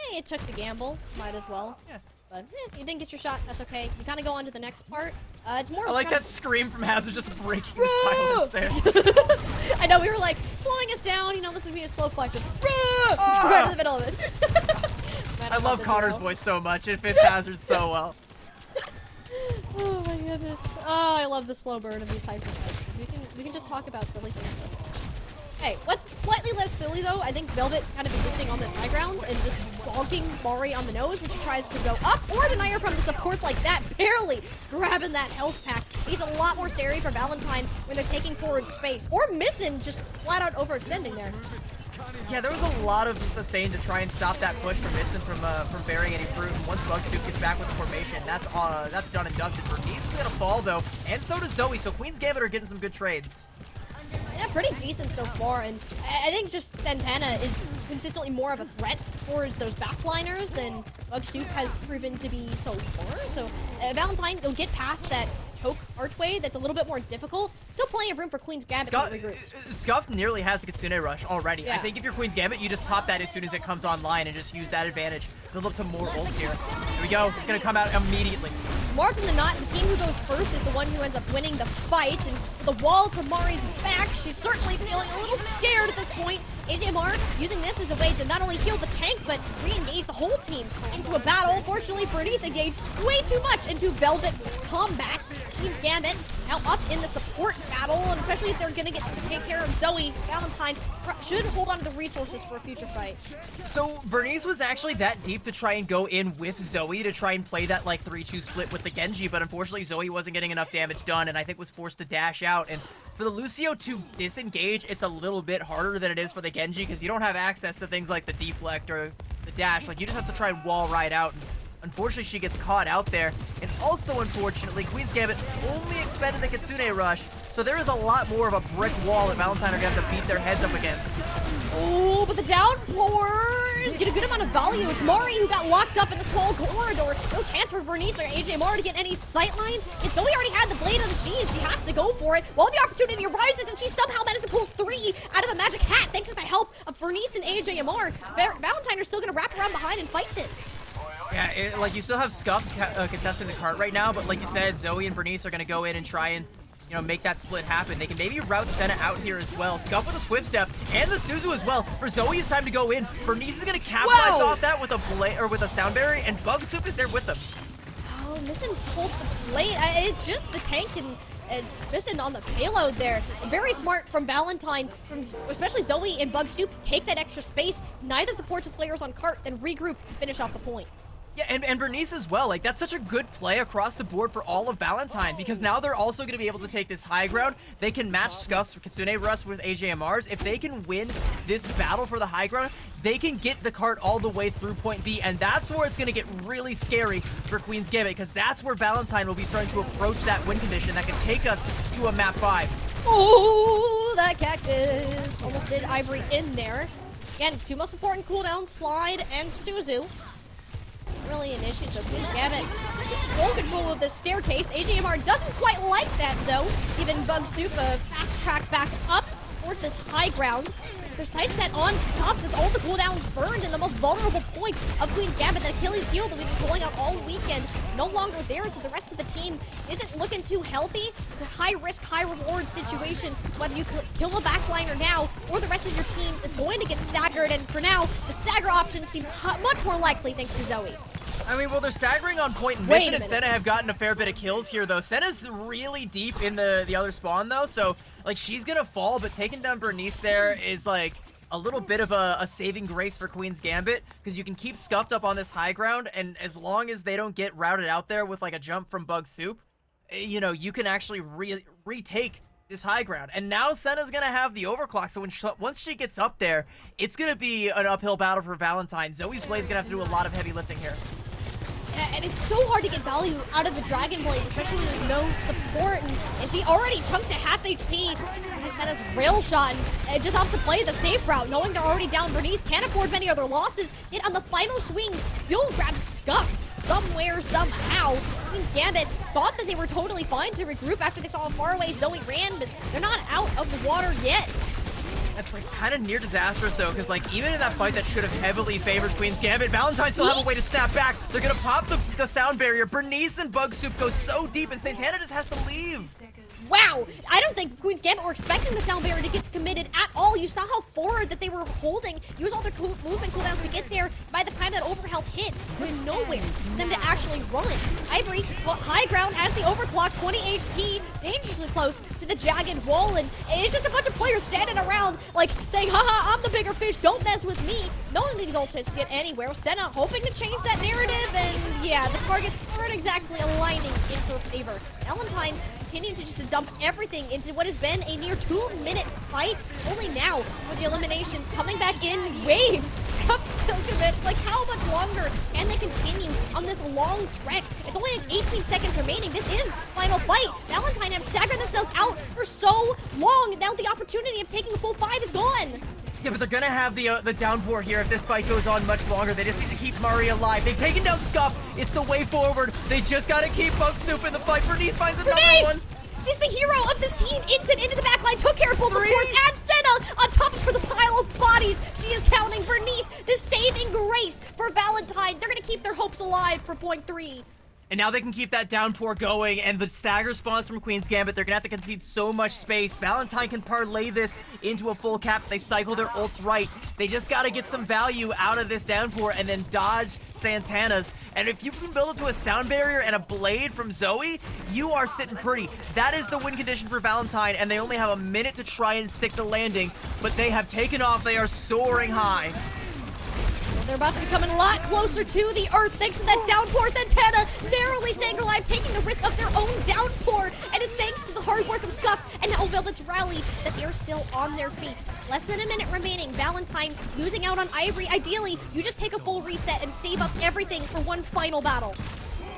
Hey, it took the gamble. Might as well. Yeah. But you didn't get your shot. That's okay. You kind of go on to the next part. It's more. I like that scream from Hazard just breaking the silence there. I know, we were like slowing us down. You know, this would be a slow fight. Just right in the middle of it. I love Connor's voice so much. It fits Hazard so well. Oh my goodness. Oh, I love the slow burn of these types of fights, because we can just talk about silly things. Hey, what's slightly less silly though, I think Velvet kind of existing on this high ground and just bonking Mari on the nose, which tries to go up or deny her from the supports like that, barely grabbing that health pack. He's a lot more scary for Valentine when they're taking forward space, or missing, just flat out overextending there. Yeah, there was a lot of sustain to try and stop that push from Mistin from bearing any fruit. And once Bug Soup gets back with the formation, that's done and dusted. Bernice is gonna fall though, and so does Zoe. So Queen's Gambit are getting some good trades. Yeah, pretty decent so far, and I think just Santana is consistently more of a threat towards those backliners than Bug Soup has proven to be so far. So Valentine, they'll get past that choke archway that's a little bit more difficult. Still plenty of room for Queen's Gambit to regroup. Scuff nearly has the Kitsune Rush already. Yeah. I think if you're Queen's Gambit, you just pop that as soon as it comes online and just use that advantage. Build up to more ults here. Here we go. It's going to come out immediately. More often than not, the team who goes first is the one who ends up winning the fight, and with the wall to Mari's back, she's certainly feeling a little scared at this point. AJMR using this as a way to not only heal the tank, but re-engage the whole team into a battle. Fortunately, Bernice engaged way too much into Velvet combat. Queen's Gambit now up in the support battle, and especially if they're gonna get to take care of Zoe, Valentine should hold on to the resources for a future fight. So Bernice was actually that deep to try and go in with Zoe to try and play that like 3-2 split with the Genji, but unfortunately Zoe wasn't getting enough damage done and I think was forced to dash out. And for the Lucio to disengage, it's a little bit harder than it is for the Genji because you don't have access to things like the deflect or the dash. Like you just have to try and wall ride out. And unfortunately, she gets caught out there. And also, unfortunately, Queen's Gambit only expended the Kitsune Rush, so there is a lot more of a brick wall that Valentine are going to have to beat their heads up against. Oh, but the downpours get a good amount of value. It's Mari who got locked up in the small corridor. No chance for Bernice or AJMR to get any sight lines. And Zoe already had the blade on the cheese. She has to go for it while the opportunity arises, and she somehow managed to pull 3 out of the magic hat thanks to the help of Bernice and AJMR. Valentine are still going to wrap around behind and fight this. Yeah, like you still have Scuff contesting the cart right now, but like you said, Zoe and Bernice are going to go in and try and, you know, make that split happen. They can maybe route Senna out here as well. Scuff with a Swift Step and the Suzu as well. For Zoe, it's time to go in. Bernice is going to capitalize off that with a Sound Barrier, and Bug Soup is there with them. Oh, missing both the blade. It's just the tank and missing on the payload there. Very smart from Valentine, from especially Zoe and Bug Soup, to take that extra space. Neither supports the players on cart, then regroup to finish off the point. Yeah, and Bernice as well. Like, that's such a good play across the board for all of Valentine, because now they're also going to be able to take this high ground. They can match Scuff's Kitsune Rush with AJMR's. If they can win this battle for the high ground, they can get the cart all the way through point B, and that's where it's going to get really scary for Queen's Gambit, because that's where Valentine will be starting to approach that win condition that can take us to a map 5. Oh, that cactus almost did Ivory in there. Again, 2 most important cooldowns, Slide and Suzu. Really an issue, so Queen's Gambit full control of the staircase. AJMR doesn't quite like that, though. Giving Bug Soup a fast track back up towards this high ground. Their sight set on stops as all the cooldowns burned, and the most vulnerable point of Queen's Gambit, the Achilles heel that we've been pulling out all weekend, no longer there, so the rest of the team isn't looking too healthy. It's a high-risk, high-reward situation, whether you kill a backliner now or the rest of your team is going to get staggered, and for now, the stagger option seems much more likely thanks to Zoe. I mean, well, they're staggering on point, and Mission and Senna have gotten a fair bit of kills here, though. Senna's really deep in the other spawn, though, so, like, she's gonna fall, but taking down Bernice there is, like, a little bit of a saving grace for Queen's Gambit, because you can keep Scuffed up on this high ground, and as long as they don't get routed out there with, like, a jump from Bug Soup, you know, you can actually retake this high ground. And now Senna's gonna have the overclock, so once she gets up there, it's gonna be an uphill battle for Valentine. Zoe's Blade's gonna have to do a lot of heavy lifting here. And it's so hard to get value out of the Dragon Blade, especially when there's no support. And is he already chunked to half HP? Senna's rail shot and just opts to play the safe route, knowing they're already down. Bernice can't afford many other losses, yet on the final swing, still grabs Scuffed somewhere, somehow. Queen's Gambit thought that they were totally fine to regroup after they saw how far away Zoe ran, but they're not out of the water yet. That's like kind of near disastrous though, because like even in that fight that should have heavily favored Queen's Gambit, Valentine still have a way to snap back. They're gonna pop the sound barrier. Bernice and Bug Soup go so deep, and Santana just has to leave. Wow, I don't think Queen's Gambit were expecting the sound barrier to get committed at all. You saw how forward that they were holding, use all their movement cooldowns to get there. By the time that overhealth hit, there was nowhere for them to actually run. Ivory, high ground, has the overclock, 20 HP, dangerously close to the jagged wall, and it's just a bunch of players standing around, like, saying, haha, I'm the bigger fish, don't mess with me. None of these ultimates get anywhere. Senna hoping to change that narrative, and yeah, the targets aren't exactly aligning in her favor. Valentine continuing to just dump everything into what has been a near 2-minute fight. Only now, with the eliminations coming back in waves, still commits. Like, how much longer can they continue on this long trek? It's only like 18 seconds remaining. This is final fight. Valentine have staggered themselves out for so long. Now the opportunity of taking a full 5 is gone. Yeah, but they're gonna have the downpour here if this fight goes on much longer. They just need to keep Murray alive. They've taken down Scuff. It's the way forward. They just gotta keep Bug Soup in the fight. Bernice finds another one. She's the hero of this team. Instant into the backline, took care of both supports, and Senna on top for the pile of bodies. She is counting Bernice, the saving grace for Valentine. They're gonna keep their hopes alive for point 3. And now they can keep that downpour going, and the stagger spawns from Queen's Gambit. They're gonna have to concede so much space. Valentine can parlay this into a full cap. They cycle their ults right. They just gotta get some value out of this downpour and then dodge Santana's. And if you can build up to a sound barrier and a blade from Zoe, you are sitting pretty. That is the win condition for Valentine, and they only have a minute to try and stick the landing, but they have taken off. They are soaring high. They're about to be coming a lot closer to the earth thanks to that downpour. Santana narrowly staying alive, taking the risk of their own downpour. And it's thanks to the hard work of Scuffed and now Velvet's rally that they're still on their feet. Less than a minute remaining. Valentine losing out on Ivory. Ideally, you just take a full reset and save up everything for one final battle.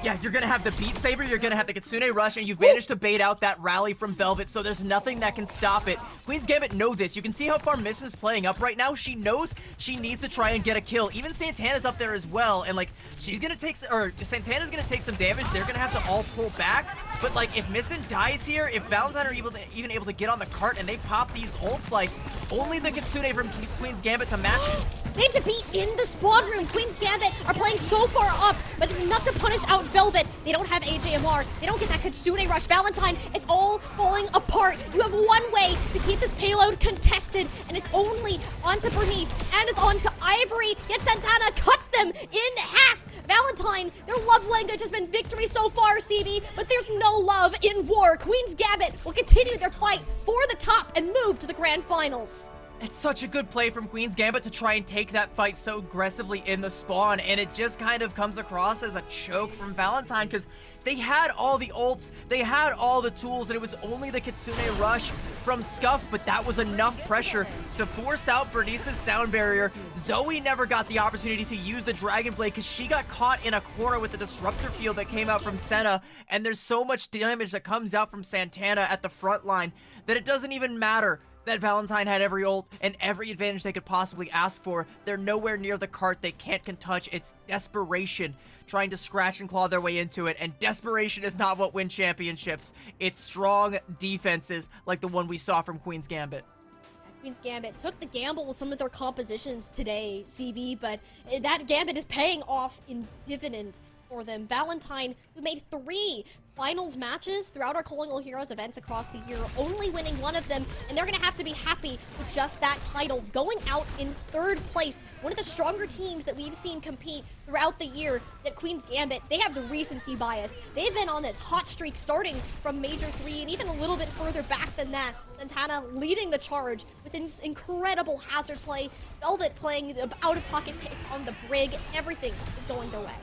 Yeah, you're gonna have the Beat Saber, you're gonna have the Kitsune Rush, and you've managed to bait out that rally from Velvet, so there's nothing that can stop it. Queen's Gambit know this. You can see how far Missin's playing up right now. She knows she needs to try and get a kill. Even Santana's up there as well, and like, she's gonna take, or Santana's gonna take some damage. They're gonna have to all pull back, but like, if Missin dies here, if Valentine are even able to get on the cart and they pop these ults, like, only the Kitsune from Queen's Gambit to match it. They have to be in the spawn room. Queen's Gambit are playing so far up, but it's enough to punish out Velvet. They don't have AJMR. They don't get that Kitsune Rush. Valentine, it's all falling apart. You have one way to keep this payload contested, and it's only onto Bernice, and it's onto Ivory, yet Santana cuts them in half. Valentine, their love language has been victory so far, CB, but there's no love in war. Queen's Gambit will continue their fight for the top and move to the grand finals. It's such a good play from Queen's Gambit to try and take that fight so aggressively in the spawn, and it just kind of comes across as a choke from Valentine because they had all the ults, they had all the tools, and it was only the Kitsune Rush from Scuff, but that was enough pressure to force out Bernice's sound barrier. Zoe never got the opportunity to use the Dragon Blade because she got caught in a corner with the Disruptor Field that came out from Senna, and there's so much damage that comes out from Santana at the front line that it doesn't even matter that Valentine had every ult and every advantage they could possibly ask for. They're nowhere near the cart. They can't touch. It's desperation trying to scratch and claw their way into it, and desperation is not what wins championships. It's strong defenses like the one we saw from Queen's Gambit. Queen's Gambit took the gamble with some of their compositions today, CB, but that Gambit is paying off in dividends for them. Valentine, who made 3 finals matches throughout our Calling All Heroes events across the year, only winning one of them, and they're going to have to be happy with just that title, going out in 3rd place. One of the stronger teams that we've seen compete throughout the year, that Queen's Gambit, they have the recency bias. They've been on this hot streak starting from Major 3 and even a little bit further back than that. Santana leading the charge with this incredible hazard play. Velvet playing the out-of-pocket pick on the Brig. Everything is going their way.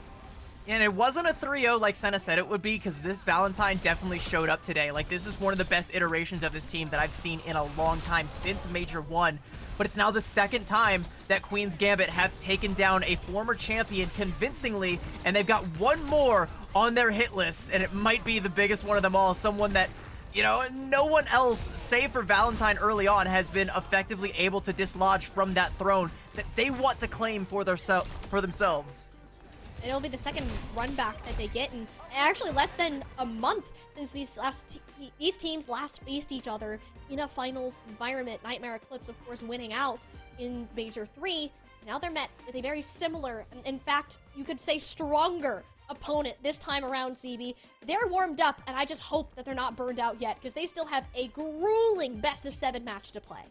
And it wasn't a 3-0 like Senna said it would be, because this Valentine definitely showed up today. Like, this is one of the best iterations of this team that I've seen in a long time since Major 1. But it's now the 2nd time that Queen's Gambit have taken down a former champion convincingly, and they've got one more on their hit list, and it might be the biggest one of them all. Someone that, you know, no one else, save for Valentine early on, has been effectively able to dislodge from that throne that they want to claim for themselves. And it'll be the 2nd run back that they get, and actually less than a month since these teams last faced each other in a finals environment. Nightmare Eclipse, of course, winning out in Major 3. Now they're met with a very similar, in fact, you could say stronger opponent this time around, CB. They're warmed up, and I just hope that they're not burned out yet, because they still have a grueling best-of-7 match to play.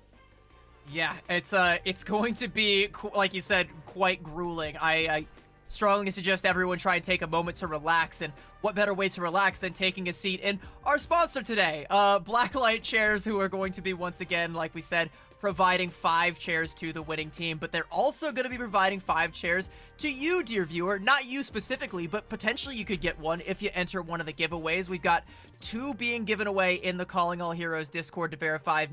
Yeah, it's going to be, like you said, quite grueling. I strongly suggest everyone try and take a moment to relax, and what better way to relax than taking a seat in our sponsor today, Blacklight Chairs, who are going to be, once again, like we said, providing 5 chairs to the winning team, but they're also going to be providing 5 chairs to you, dear viewer. Not you specifically, but potentially you could get one if you enter one of the giveaways. We've got 2 being given away in the Calling All Heroes Discord to verified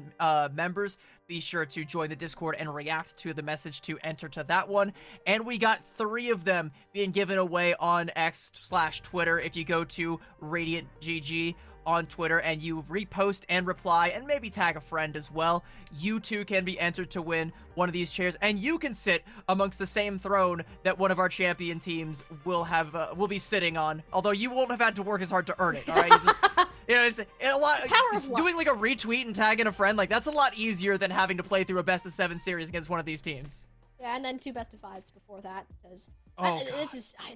members. Be sure to join the Discord and react to the message to enter to that one. And we got 3 of them being given away on X/Twitter. If you go to RadiantGG on Twitter and you repost and reply and maybe tag a friend as well, you too can be entered to win one of these chairs, and you can sit amongst the same throne that one of our champion teams will be sitting on, although you won't have had to work as hard to earn it. All right, you know, it's a lot. Just doing like a retweet and tagging a friend, like, that's a lot easier than having to play through a best of 7 series against one of these teams. Yeah, and then 2 best-of-5s before that, because Oh,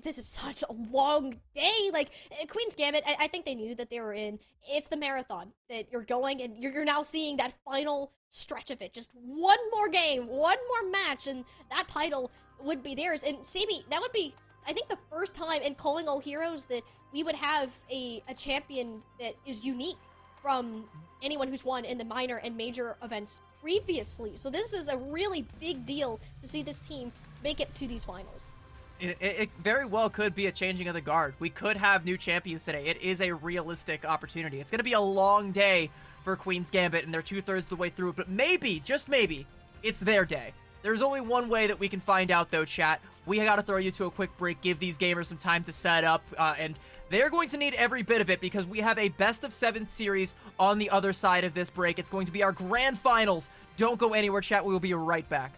This is such a long day. Like Queen's Gambit, I think they knew that they were in. It's the marathon that you're going, and you're now seeing that final stretch of it. Just one more game, one more match, and that title would be theirs. And CB, that would be, I think, the first time in Calling All Heroes that we would have a champion that is unique from anyone who's won in the minor and major events previously. So this is a really big deal to see this team make it to these finals. It very well could be a changing of the guard. We could have new champions today. It is a realistic opportunity. It's going to be a long day for Queen's Gambit, and they're 2/3 of the way through. But maybe, just maybe, it's their day. There's only one way that we can find out, though, chat. We got to throw you to a quick break, give these gamers some time to set up, and they're going to need every bit of it because we have a best-of-7 series on the other side of this break. It's going to be our grand finals. Don't go anywhere, chat. We will be right back.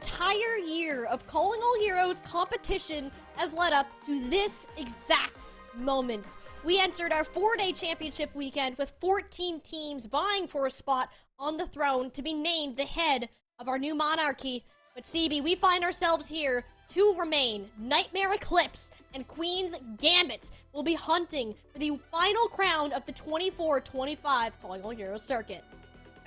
entire year of Calling All Heroes competition has led up to this exact moment. We entered our 4-day championship weekend with 14 teams vying for a spot on the throne to be named the head of our new monarchy. But CB, we find ourselves here. Two remain. Nightmare Eclipse and Queen's Gambit will be hunting for the final crown of the 24-25 Calling All Heroes circuit.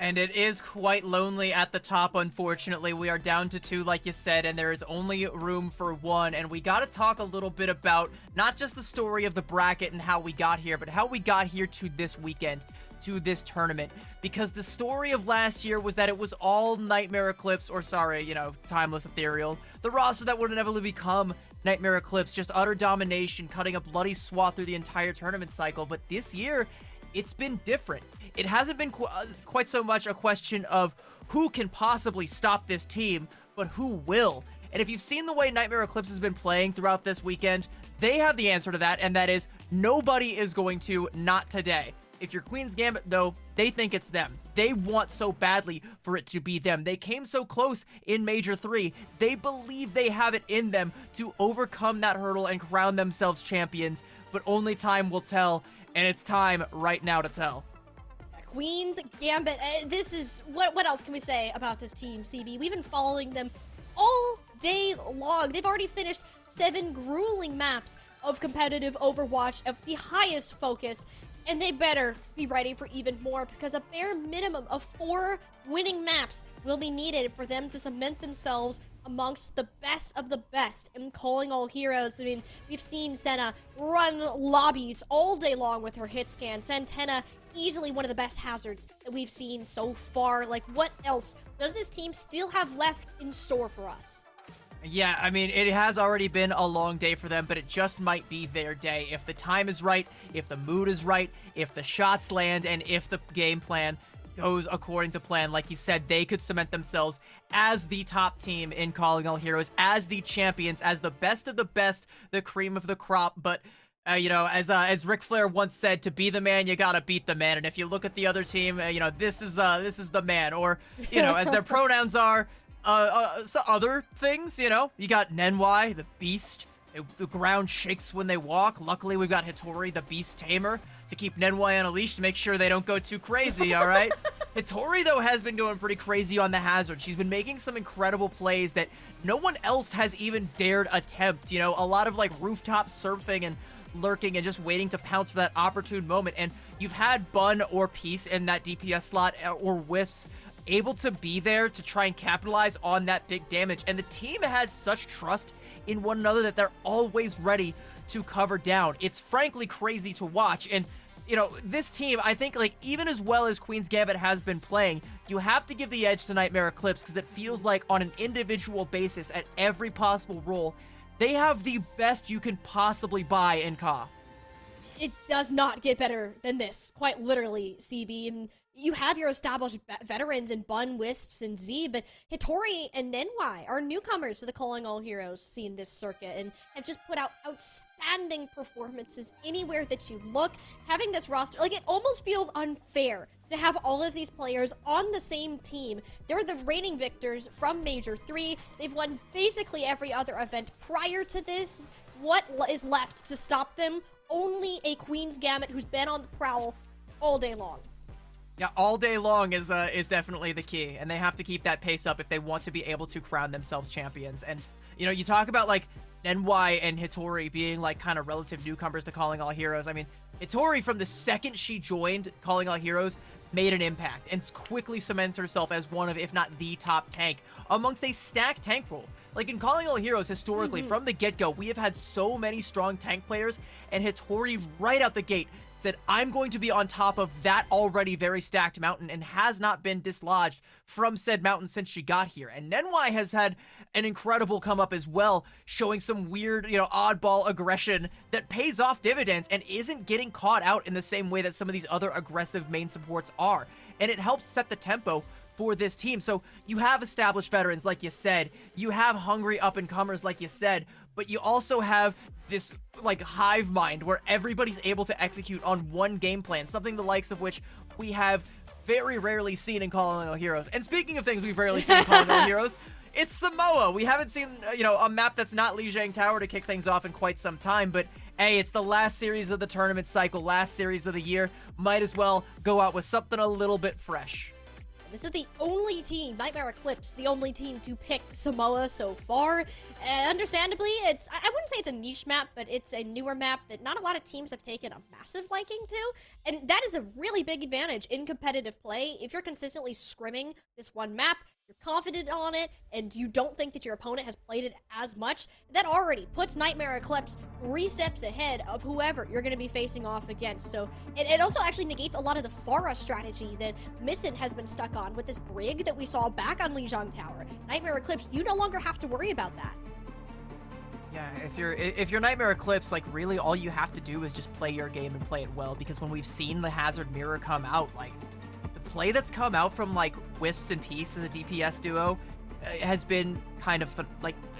And it is quite lonely at the top, unfortunately. We are down to 2, like you said, and there is only room for 1. And we got to talk a little bit about not just the story of the bracket and how we got here, but how we got here to this weekend, to this tournament. Because the story of last year was that it was all Nightmare Eclipse, or sorry, Timeless Ethereal. The roster that would inevitably become Nightmare Eclipse, just utter domination, cutting a bloody swath through the entire tournament cycle. But this year, it's been different. It hasn't been quite so much a question of who can possibly stop this team, but who will. And if you've seen the way Nightmare Eclipse has been playing throughout this weekend, they have the answer to that, and that is nobody is going to, not today. If you're Queen's Gambit, though, they think it's them. They want so badly for it to be them. They came so close in Major 3. They believe they have it in them to overcome that hurdle and crown themselves champions, but only time will tell, and it's time right now to tell. Queen's Gambit, this is, what else can we say about this team, CB? We've been following them all day long. They've already finished 7 grueling maps of competitive Overwatch of the highest focus, and they better be ready for even more, because a bare minimum of 4 winning maps will be needed for them to cement themselves amongst the best of the best in Calling All Heroes. I mean, we've seen Senna run lobbies all day long with her hit scan. Santana, easily one of the best hazards that we've seen so far. Like, what else does this team still have left in store for us? Yeah, I mean, it has already been a long day for them, but it just might be their day. If the time is right, if the mood is right, if the shots land, and if the game plan goes according to plan, like you said, they could cement themselves as the top team in Calling All Heroes, as the champions, as the best of the best, the cream of the crop. But as Ric Flair once said, to be the man, you gotta beat the man. And if you look at the other team, this is the man, or as their pronouns are, so other things. You got Nenwai, the Beast. The ground shakes when they walk. Luckily, we've got Hitori, the Beast Tamer, to keep Nenwai on a leash to make sure they don't go too crazy, all right? Hitori, though, has been going pretty crazy on the hazard. She's been making some incredible plays that no one else has even dared attempt. A lot of, rooftop surfing and lurking and just waiting to pounce for that opportune moment. And you've had Bun or Peace in that DPS slot, or Wisps, able to be there to try and capitalize on that big damage. And the team has such trust in one another that they're always ready to cover down. It's frankly crazy to watch. And this team, I think, even as well as Queen's Gambit has been playing, you have to give the edge to Nightmare Eclipse, because it feels like on an individual basis at every possible role, they have the best you can possibly buy in Ka. It does not get better than this, quite literally, CB. And you have your established veterans in Bun, Wisps, and Z, but Hitori and Nenwai are newcomers to the Calling All Heroes scene this circuit, and have just put out outstanding performances anywhere that you look. Having this roster, it almost feels unfair to have all of these players on the same team. They're the reigning victors from Major 3. They've won basically every other event prior to this. What is left to stop them? Only a Queen's Gambit who's been on the prowl all day long. Yeah, all day long is definitely the key, and they have to keep that pace up if they want to be able to crown themselves champions. And you talk about Nenwai and Hitori being kind of relative newcomers to Calling All Heroes. I mean, Hitori, from the second she joined Calling All Heroes, made an impact and quickly cemented herself as one of, if not the top tank amongst a stacked tank pool. In Calling All Heroes, historically, from the get-go, we have had so many strong tank players, and Hitori, right out the gate, said, I'm going to be on top of that already very stacked mountain, and has not been dislodged from said mountain since she got here. And Nenwai has had an incredible come up as well, showing some weird, oddball aggression that pays off dividends and isn't getting caught out in the same way that some of these other aggressive main supports are. And it helps set the tempo for this team. So you have established veterans, like you said, you have hungry up-and-comers, like you said, but you also have this hive mind where everybody's able to execute on one game plan, something the likes of which we have very rarely seen in Calling All Heroes. And speaking of things we've rarely seen in Calling All Heroes, it's Samoa. We haven't seen, a map that's not Lijiang Tower to kick things off in quite some time, but hey, it's the last series of the tournament cycle, last series of the year. Might as well go out with something a little bit fresh. This is the only team, Nightmare Eclipse, the only team to pick Samoa so far. Understandably, I wouldn't say it's a niche map, but it's a newer map that not a lot of teams have taken a massive liking to. And that is a really big advantage in competitive play. If you're consistently scrimming this one map, you're confident on it, and you don't think that your opponent has played it as much, that already puts Nightmare Eclipse 3 steps ahead of whoever you're going to be facing off against. So it also actually negates a lot of the Pharah strategy that Misson has been stuck on with this Brig that we saw back on Lijiang Tower. Nightmare Eclipse, you no longer have to worry about that. Yeah, if you're Nightmare Eclipse, like really all you have to do is just play your game and play it well, because when we've seen the Hazard Mirror come out, like the play that's come out from like Wisps and Peace as a DPS duo has been kind of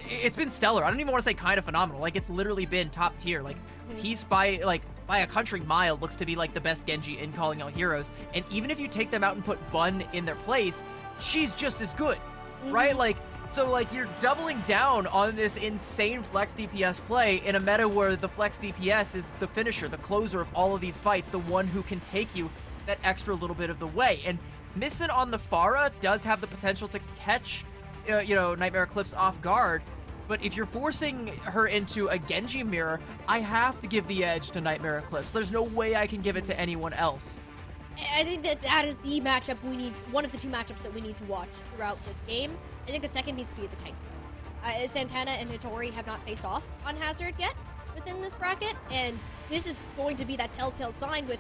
it's been stellar. I don't even want to say kind of phenomenal. Like it's literally been top tier. Like Peace by a country mile looks to be like the best Genji in Calling All Heroes. And even if you take them out and put Bun in their place, she's just as good, right? So you're doubling down on this insane flex DPS play in a meta where the flex DPS is the finisher, the closer of all of these fights, the one who can take you that extra little bit of the way. And Misson on the Pharah does have the potential to catch, Nightmare Eclipse off guard. But if you're forcing her into a Genji mirror, I have to give the edge to Nightmare Eclipse. There's no way I can give it to anyone else. I think that is the matchup we need, one of the 2 matchups that we need to watch throughout this game. I think the second needs to be the tank. Santana and Hitori have not faced off on Hazard yet within this bracket, and this is going to be that telltale sign with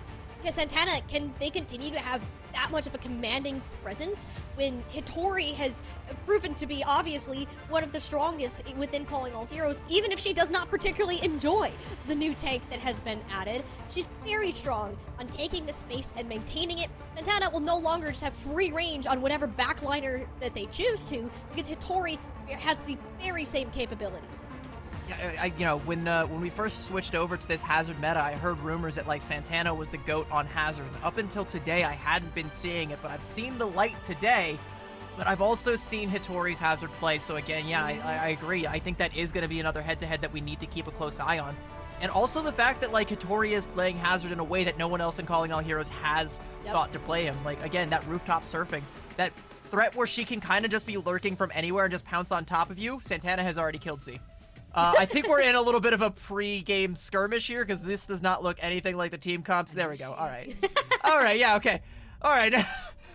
Santana. Can they continue to have that much of a commanding presence when Hitori has proven to be obviously one of the strongest within Calling All Heroes, even if she does not particularly enjoy the new tank that has been added. She's very strong on taking the space and maintaining it. Santana will no longer just have free range on whatever backliner that they choose to, because Hitori has the very same capabilities. Yeah, when we first switched over to this Hazard meta, I heard rumors that Santana was the GOAT on Hazard. Up until today, I hadn't been seeing it, but I've seen the light today. But I've also seen Hitori's Hazard play, so again, yeah, I agree. I think that is going to be another head-to-head that we need to keep a close eye on. And also the fact that Hitori is playing Hazard in a way that no one else in Calling All Heroes has thought to play him. Again, that rooftop surfing, that threat where she can kind of just be lurking from anywhere and just pounce on top of you. Santana has already killed Z. I think we're in a little bit of a pre-game skirmish here, because this does not look anything like the team comps. There we go. All right. All right. Yeah. Okay. All right.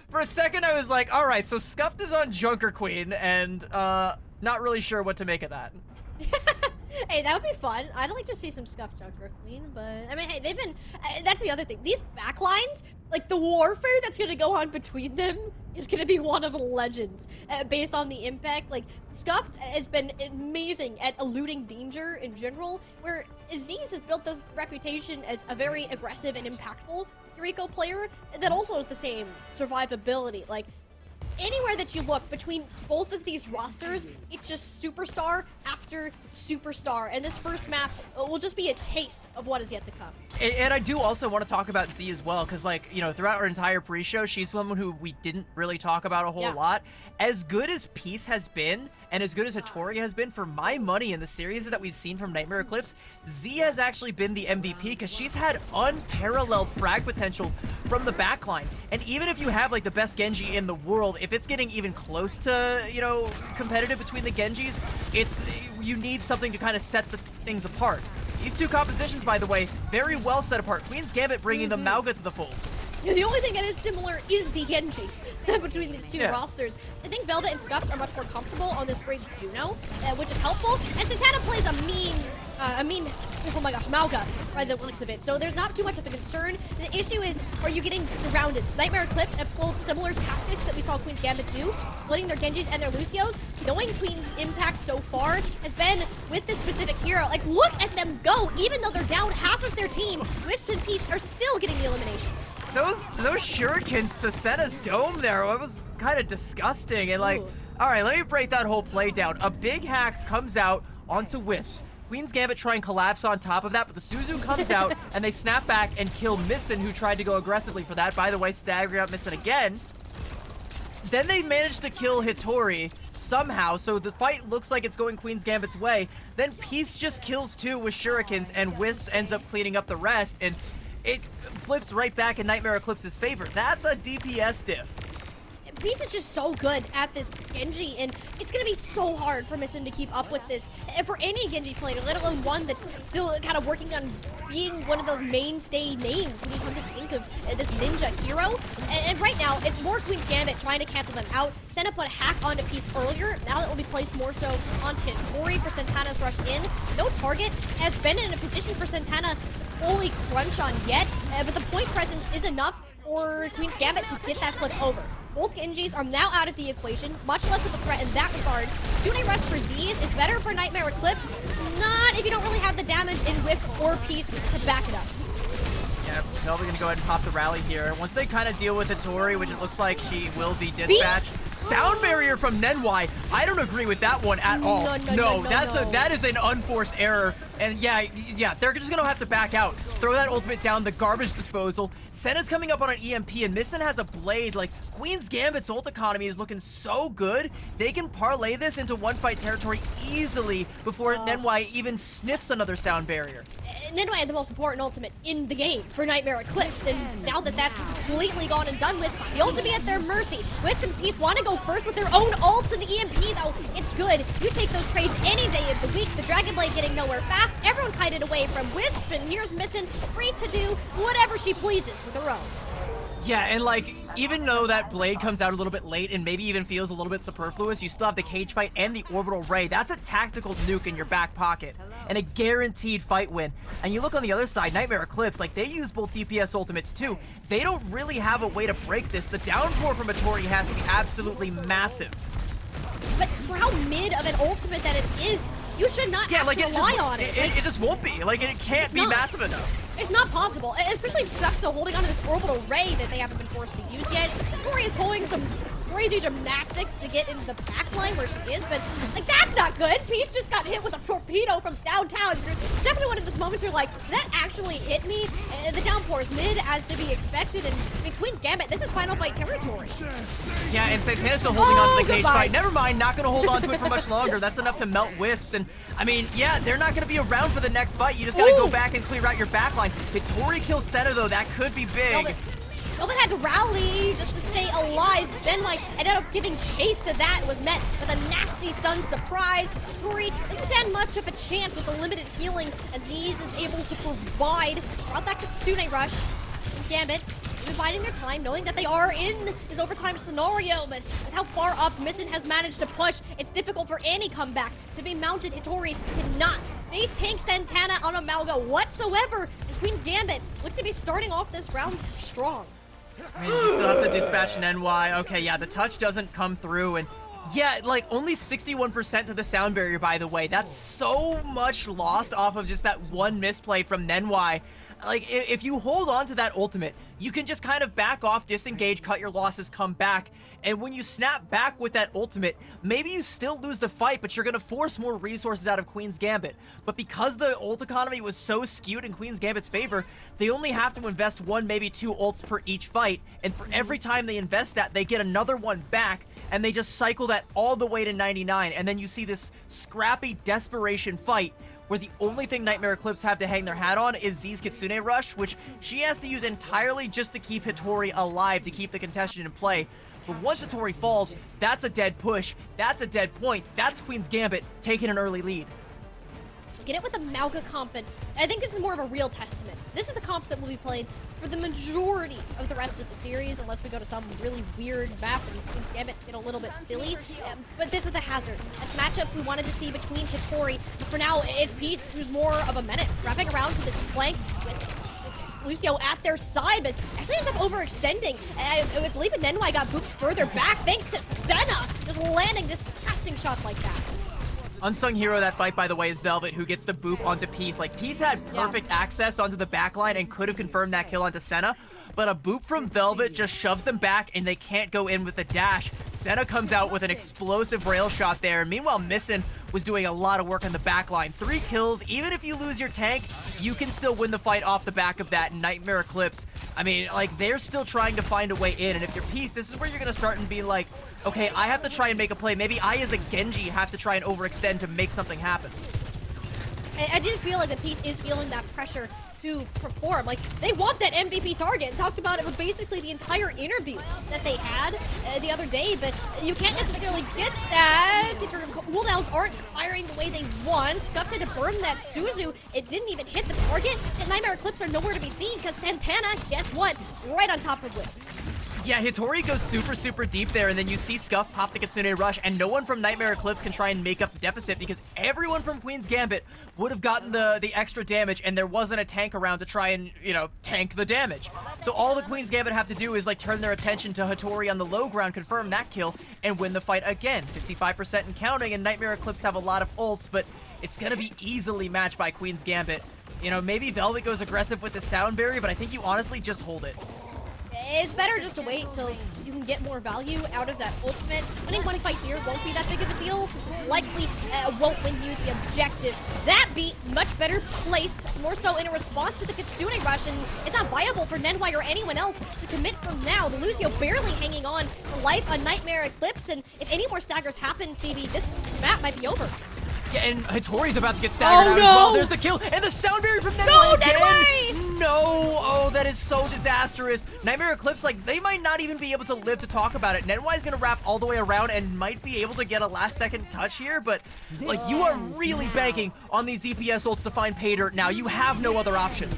For a second, I was like, all right, so Scuffed is on Junker Queen, and not really sure what to make of that. Hey, that would be fun. I'd like to see some Scuffed Junker Queen, but I mean, hey, they've been. That's the other thing. These backlines, the warfare that's gonna go on between them is gonna be one of legends, based on the impact. Scuffed has been amazing at eluding danger in general, where Aziz has built this reputation as a very aggressive and impactful Kiriko player that also has the same survivability. Anywhere that you look between both of these rosters, it's just superstar after superstar, and this first map will just be a taste of what is yet to come. And I do also want to talk about Z as well, because throughout our entire pre-show, she's someone who we didn't really talk about a whole lot. As good as Peace has been, and as good as Hitori has been, for my money in the series that we've seen from Nightmare Eclipse, Z has actually been the MVP, because she's had unparalleled frag potential from the backline. And even if you have the best Genji in the world, if it's getting even close to, competitive between the Genjis, you need something to kind of set the things apart. These 2 compositions, by the way, very well set apart. Queen's Gambit bringing the Mauga to the fold. The only thing that is similar is the Genji between these 2 rosters. I think Velda and Scuffed are much more comfortable on this Brig Juno, which is helpful. And Santana plays a mean, oh my gosh, Mauga by the looks of it. So there's not too much of a concern. The issue is, are you getting surrounded? Nightmare Eclipse have pulled similar tactics that we saw Queen's Gambit do, splitting their Genjis and their Lucios. Knowing Queen's impact so far has been with this specific hero. Look at them go. Even though they're down half of their team, Wisp and Peace are still getting the eliminations. Those shurikens to Senna's dome there, it was kind of disgusting. And all right, let me break that whole play down. A big hack comes out onto Wisps. Queen's Gambit try and collapse on top of that, but the Suzu comes out and they snap back and kill Misson, who tried to go aggressively for that. By the way, staggering out Misson again. Then they managed to kill Hitori, somehow, so the fight looks like it's going Queen's Gambit's way. Then Peace just kills 2 with shurikens, and Wisp ends up cleaning up the rest, and it flips right back in Nightmare Eclipse's favor. That's a DPS diff. Peace is just so good at this Genji, and it's gonna be so hard for Misten to keep up with this. And for any Genji player, let alone one that's still kind of working on being one of those mainstay names when you come to think of this ninja hero. And right now, it's more Queen's Gambit trying to cancel them out. Senna put a hack onto Peace earlier. Now that will be placed more so onto Tori for Santana's rush in. No target has been in a position for Santana to fully crunch on yet, but the point presence is enough for Queen's Gambit to get that flip over. Both Genjis are now out of the equation, much less of a threat in that regard. Shooting rush for Z's is better for Nightmare Eclipse, not if you don't really have the damage in Wisp or Peace to back it up. Yeah, probably gonna go ahead and pop the rally here. Once they kind of deal with Hitori, which it looks like she will be dispatched. Sound barrier from Nenwai. I don't agree with that one at all. No, that is an unforced error. And yeah, they're just gonna have to back out. Throw that ultimate down the garbage disposal. Senna's coming up on an EMP, and Misten has a blade. Like, Queen's Gambit's ult economy is looking so good. They can parlay this into one-fight territory easily before Nenwai even sniffs another sound barrier. Nenwai had the most important ultimate in the game for Nightmare Eclipse, and now that that's completely gone and done with, the ult to be at their mercy. Wisp and Peace want to go first with their own ults, and the EMP, though, it's good. You take those trades any day of the week. The Dragon Blade getting nowhere fast. Everyone kited away from Wisp, and here's Misten free to do whatever she pleases with her own. Yeah, and like, even though that blade comes out a little bit late and maybe even feels a little bit superfluous, you still have the cage fight and the orbital ray. That's a tactical nuke in your back pocket and a guaranteed fight win. And you look on the other side, Nightmare Eclipse, like, they use both DPS ultimates too. They don't really have a way to break this. The downpour from Hitori has to be absolutely massive. But for how mid of an ultimate that it is, you should not have to rely on it. It just won't be. Like, it can't be massive enough. It's not possible, especially if Stuff's still holding onto this orbital ray that they haven't been forced to use yet. Tori is pulling some crazy gymnastics to get into the back line where she is, but like, that's not good. Peace just got hit with a torpedo from downtown. It's definitely one of those moments you're like, did that actually hit me? The downpour is mid as to be expected, and I mean, Queen's Gambit, this is final fight territory. Yeah, and Santana's still holding on to the cage fight. Never mind, not gonna hold on to it for much longer. That's enough to melt Wisps, and I mean, yeah, they're not gonna be around for the next fight. You just gotta go back and clear out your backline. Hitori kills Senna, though. That could be big. Velvet had to rally just to stay alive. Then, like, ended up giving chase to that. Was met with a nasty stun surprise. Tori doesn't stand much of a chance with the limited healing. Aziz is able to provide throughout that Kitsune rush. Gambit is biding their time, knowing that they are in this overtime scenario, but with how far up Misten has managed to push, it's difficult for any comeback to be mounted. Hitori cannot face tank Santana on a Malga whatsoever. And Queen's Gambit looks to be starting off this round strong. I mean, you still have to dispatch an NY. Okay, yeah, the touch doesn't come through, and yeah, like, only 61% to the sound barrier, by the way. That's so much lost off of just that one misplay from Nenwai. Like, if you hold on to that ultimate, you can just kind of back off, disengage, cut your losses, come back. And when you snap back with that ultimate, maybe you still lose the fight, but you're going to force more resources out of Queen's Gambit. But because the ult economy was so skewed in Queen's Gambit's favor, they only have to invest 1, maybe 2 ults per each fight. And for every time they invest that, they get another one back, and they just cycle that all the way to 99. And then you see this scrappy desperation fight where the only thing Nightmare Eclipse have to hang their hat on is Z's Kitsune Rush, which she has to use entirely just to keep Hitori alive, to keep the contestant in play. But once Hitori falls, that's a dead push, that's a dead point, that's Queen's Gambit taking an early lead. Get it with the Malga comp, and I think this is more of a real testament. This is the comps that will be played for the majority of the rest of the series, unless we go to some really weird map and Queen's Gambit get a little bit silly. But this is the hazard. That's a matchup we wanted to see between Hitori. But for now, it's Peace, who's more of a menace, wrapping around to this flank with Lucio at their side, but actually ends up overextending. I believe Nenwai got booped further back thanks to Senna, just landing disgusting shots like that. Unsung hero of that fight, by the way, is Velvet, who gets the boop onto Peace. Like, Peace had perfect access onto the backline and could have confirmed that kill onto Senna, but a boop from Velvet just shoves them back and they can't go in with the dash. Senna comes out with an explosive rail shot there. Meanwhile, Missin was doing a lot of work on the back line. 3 kills, even if you lose your tank, you can still win the fight off the back of that. Nightmare Eclipse, I mean, like, they're still trying to find a way in, and if you're Peace, this is where you're gonna start and be like, okay, I have to try and make a play. Maybe I, as a Genji, have to try and overextend to make something happen. I did feel like the Peace is feeling that pressure to perform. Like, they want that MVP target. Talked about it for basically the entire interview that they had the other day, but you can't necessarily get that if your cooldowns aren't firing the way they want. Scuffed had to burn that Suzu. It didn't even hit the target, and Nightmare Eclipse are nowhere to be seen because Santana, guess what? Right on top of Wisp. Yeah, Hitori goes super deep there, and then you see Scuff pop the Kitsune Rush, and no one from Nightmare Eclipse can try and make up the deficit because everyone from Queen's Gambit would have gotten the extra damage, and there wasn't a tank around to try and, you know, tank the damage. So all the Queen's Gambit have to do is, like, turn their attention to Hitori on the low ground, confirm that kill, and win the fight again. 55% and counting, and Nightmare Eclipse have a lot of ults, but it's gonna be easily matched by Queen's Gambit. You know, maybe Velvet goes aggressive with the sound barrier, but I think you honestly just hold it. It's better just to wait till you can get more value out of that ultimate. Winning one fight here won't be that big of a deal since it likely won't win you the objective. That beat much better placed, more so in a response to the Kitsune Rush, and it's not viable for Nenwai or anyone else to commit from now. The Lucio barely hanging on for life on Nightmare Eclipse, and if any more staggers happen, CB, this map might be over. Yeah, and Hitori's about to get staggered out as well. There's the kill, and the sound barrier from Nenwai No, again. Nenwai! No! Oh, that is so disastrous. Nightmare Eclipse, like, they might not even be able to live to talk about it. Nenwai's gonna wrap all the way around and might be able to get a last-second touch here, but, like, you are really banking on these DPS ults to find pay dirt now. You have no other option.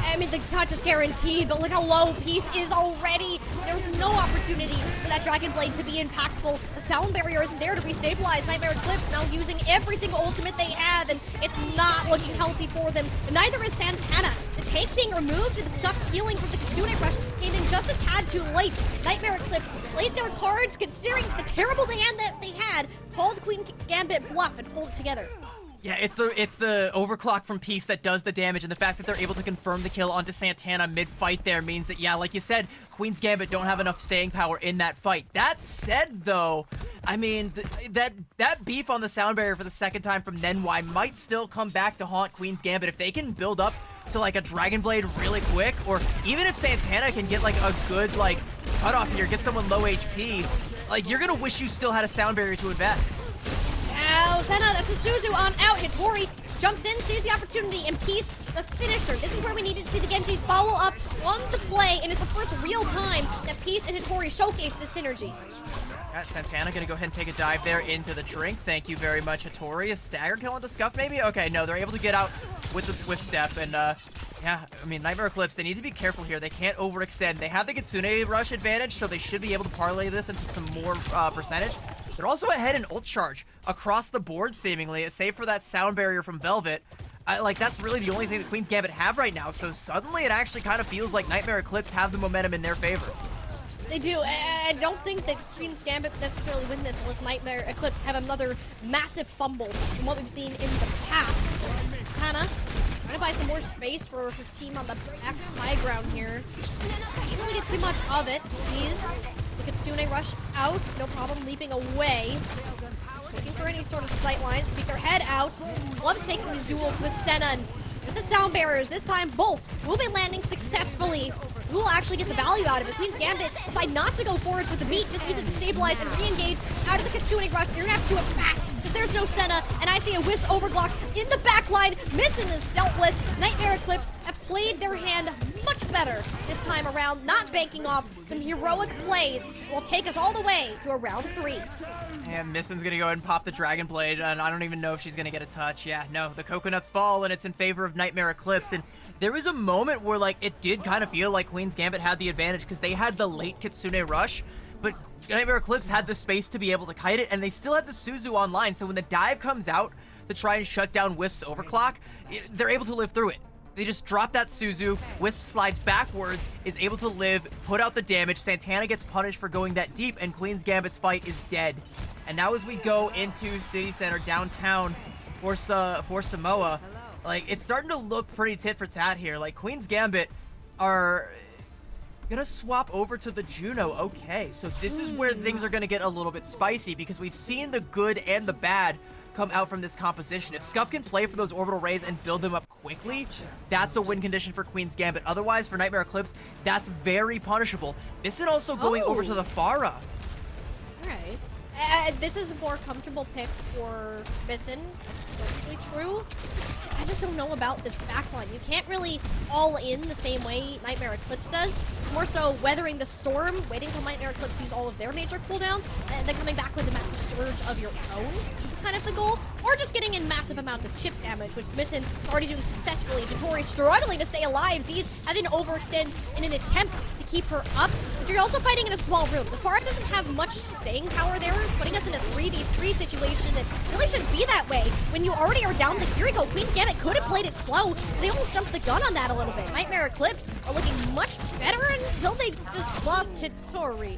I mean, the touch is guaranteed, but look how low Peace is already. There's no opportunity for that Dragon Blade to be impactful. The sound barrier isn't there to restabilize. Nightmare Eclipse now using every single ultimate they have, and it's not looking healthy for them. But neither is Santana. The tank being removed and the Scuffed healing from the Kitsune Rush came in just a tad too late. Nightmare Eclipse played their cards considering the terrible hand that they had, called Queen's Gambit bluff and pulled it together. Yeah, it's the overclock from Peace that does the damage, and the fact that they're able to confirm the kill onto Santana mid-fight there means that, yeah, like you said, Queen's Gambit don't have enough staying power in that fight. That said, though, I mean, that beef on the sound barrier for the second time from Nenwai might still come back to haunt Queen's Gambit if they can build up to, like, a Dragon Blade really quick, or even if Santana can get, like, a good, like, cutoff here, get someone low HP, like, you're gonna wish you still had a sound barrier to invest. Now, Senna, that's a Suzu on out. Hitori jumps in, sees the opportunity, and Peace, the finisher. This is where we needed to see the Genjis follow up on the play, and it's the first real time that Peace and Hitori showcase this synergy. Got Santana gonna go ahead and take a dive there into the drink. Thank you very much, Hitori. A stagger kill onto Scuff, maybe? Okay, no, they're able to get out with the swift step, and yeah, I mean, Nightmare Eclipse, they need to be careful here. They can't overextend. They have the Kitsune Rush advantage, so they should be able to parlay this into some more percentage. They're also ahead in ult charge across the board, seemingly, save for that sound barrier from Velvet. Like, that's really the only thing that Queen's Gambit have right now, so suddenly it actually kind of feels like Nightmare Eclipse have the momentum in their favor. They do. I don't think that Queen's Gambit necessarily win this unless Nightmare Eclipse have another massive fumble from what we've seen in the past. Hannah trying to buy some more space for her team on the back high ground here. Can't really get too much of it. Sees the Kitsune Rush out. No problem leaping away. Looking for any sort of sight lines to keep their head out. Loves taking these duels with Senna. And with the sound barriers, this time both will be landing successfully. Who will actually get the value out of it? Queen's Gambit decide not to go forward with the beat, just use it to stabilize and re-engage out of the Kitsune Rush. You're gonna have to do it fast, because there's no Senna, and I see a Wisp overclock in the backline. Missin is dealt with. Nightmare Eclipse have played their hand much better this time around, not banking off some heroic plays will take us all the way to a round 3. And Missin's gonna go ahead and pop the Dragon Blade, and I don't even know if she's gonna get a touch. Yeah, no, the coconuts fall, and it's in favor of Nightmare Eclipse, and there was a moment where, like, it did kind of feel like Queen's Gambit had the advantage because they had the late Kitsune Rush, but Nightmare Eclipse had the space to be able to kite it, and they still had the Suzu online, so when the dive comes out to try and shut down Wisp's overclock, they're able to live through it. They just drop that Suzu, Wisp slides backwards, is able to live, put out the damage, Santana gets punished for going that deep, and Queen's Gambit's fight is dead. And now as we go into City Center, downtown, for Samoa, like, it's starting to look pretty tit for tat here. Like, Queen's Gambit are Gonna swap over to the Juno. Okay, so this is where things are gonna get a little bit spicy because we've seen the good and the bad come out from this composition. If Scuff can play for those orbital rays and build them up quickly, that's a win condition for Queen's Gambit. Otherwise, for Nightmare Eclipse, that's very punishable. Misson also going over to the Pharah. Alright. This is a more comfortable pick for Misson. That's certainly true. I just don't know about this backline. You can't really all in the same way Nightmare Eclipse does. More so weathering the storm, waiting till Nightmare Eclipse use all of their major cooldowns, and then coming back with a massive surge of your own. It's kind of the goal. Or just getting in massive amounts of chip damage, which Misson is already doing successfully. Vittori struggling to stay alive. Z's having to overextend in an attempt to keep her up. But you're also fighting in a small room. The Pharah doesn't have much staying power there, putting us in a 3v3 situation that really shouldn't be that way. When you already are down the Kiriko, Queen's Gambit could have played it slow. They almost jumped the gun on that a little bit. Nightmare Eclipse are looking much better until they just lost Hittori.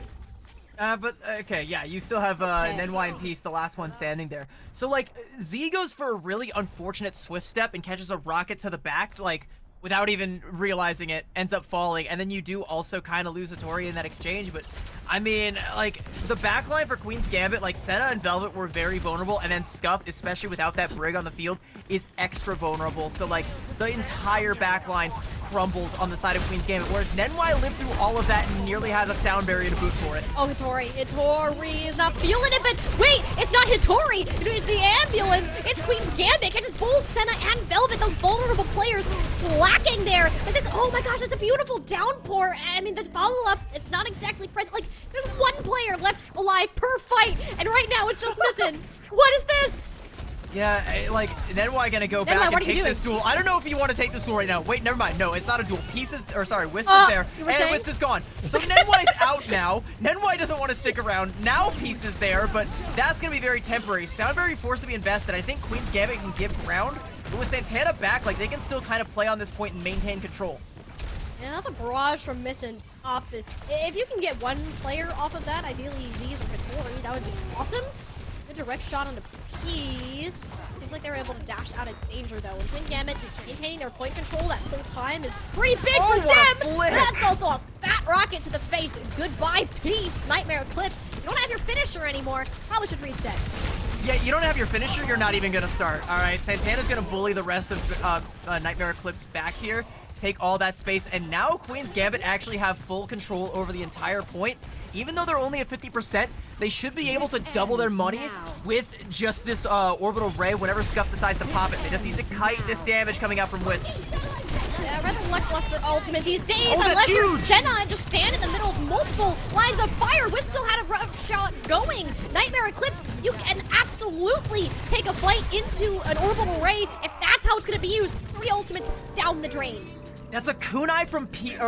But, okay, yeah, you still have Nenwai and Peace, the last one standing there. So, like, Z goes for a really unfortunate swift step and catches a rocket to the back, like, without even realizing it, ends up falling. And then you do also kind of lose Hittori in that exchange, but, I mean, like, the backline for Queen's Gambit, like, Senna and Velvet were very vulnerable, and then Scuffed, especially without that Brig on the field, is extra vulnerable. So, like, the entire backline crumbles on the side of Queen's Gambit, whereas Nenwai lived through all of that and nearly has a sound barrier to boot for it. Oh, Hittori. Hittori is not feeling it, but wait, it's not Hittori. It is the ambulance. It's Queen's Gambit. Catches both Senna and Velvet, those vulnerable players, slacking there. But this, oh my gosh, it's a beautiful downpour. I mean, this follow-up, it's not exactly present. Like, there's one player left alive per fight, and right now it's just missing. What is this? Yeah, like, Nenwai gonna go back and take this duel. I don't know if you want to take this duel right now. Wait, never mind. No, it's not a duel. Pieces, or sorry, Wisp is there, and Wisp is gone. So Nenwai's out now. Nenwai doesn't want to stick around. Now Peace is there, but that's gonna be very temporary. Soundberry forced to be invested. I think Queen's Gambit can give ground, but with Santana back, like, they can still kind of play on this point and maintain control. Yeah, off a barrage from Misson off it. If you can get one player off of that, ideally Z's or Hittori, that would be awesome. Good direct shot onto Peace. Seems like they were able to dash out of danger though. And Queen Gambit maintaining their point control that whole time is pretty big for them. That's also a fat rocket to the face. Goodbye, Peace. Nightmare Eclipse. You don't have your finisher anymore. Probably should reset. Yeah, you don't have your finisher, you're not even gonna start. All right, Santana's gonna bully the rest of Nightmare Eclipse back here, take all that space, and now Queen's Gambit actually have full control over the entire point. Even though they're only at 50%, they should be able to double their money with just this orbital ray whenever Scuff decides to pop it. They just need to kite this damage coming out from Wisp. Yeah, rather lackluster ultimate these days, unless you're Senna and just stand in the middle of multiple lines of fire. Wisp still had a rough shot going. Nightmare Eclipse, you can absolutely take a flight into an orbital ray if that's how it's going to be used. 3 ultimates down the drain. That's a kunai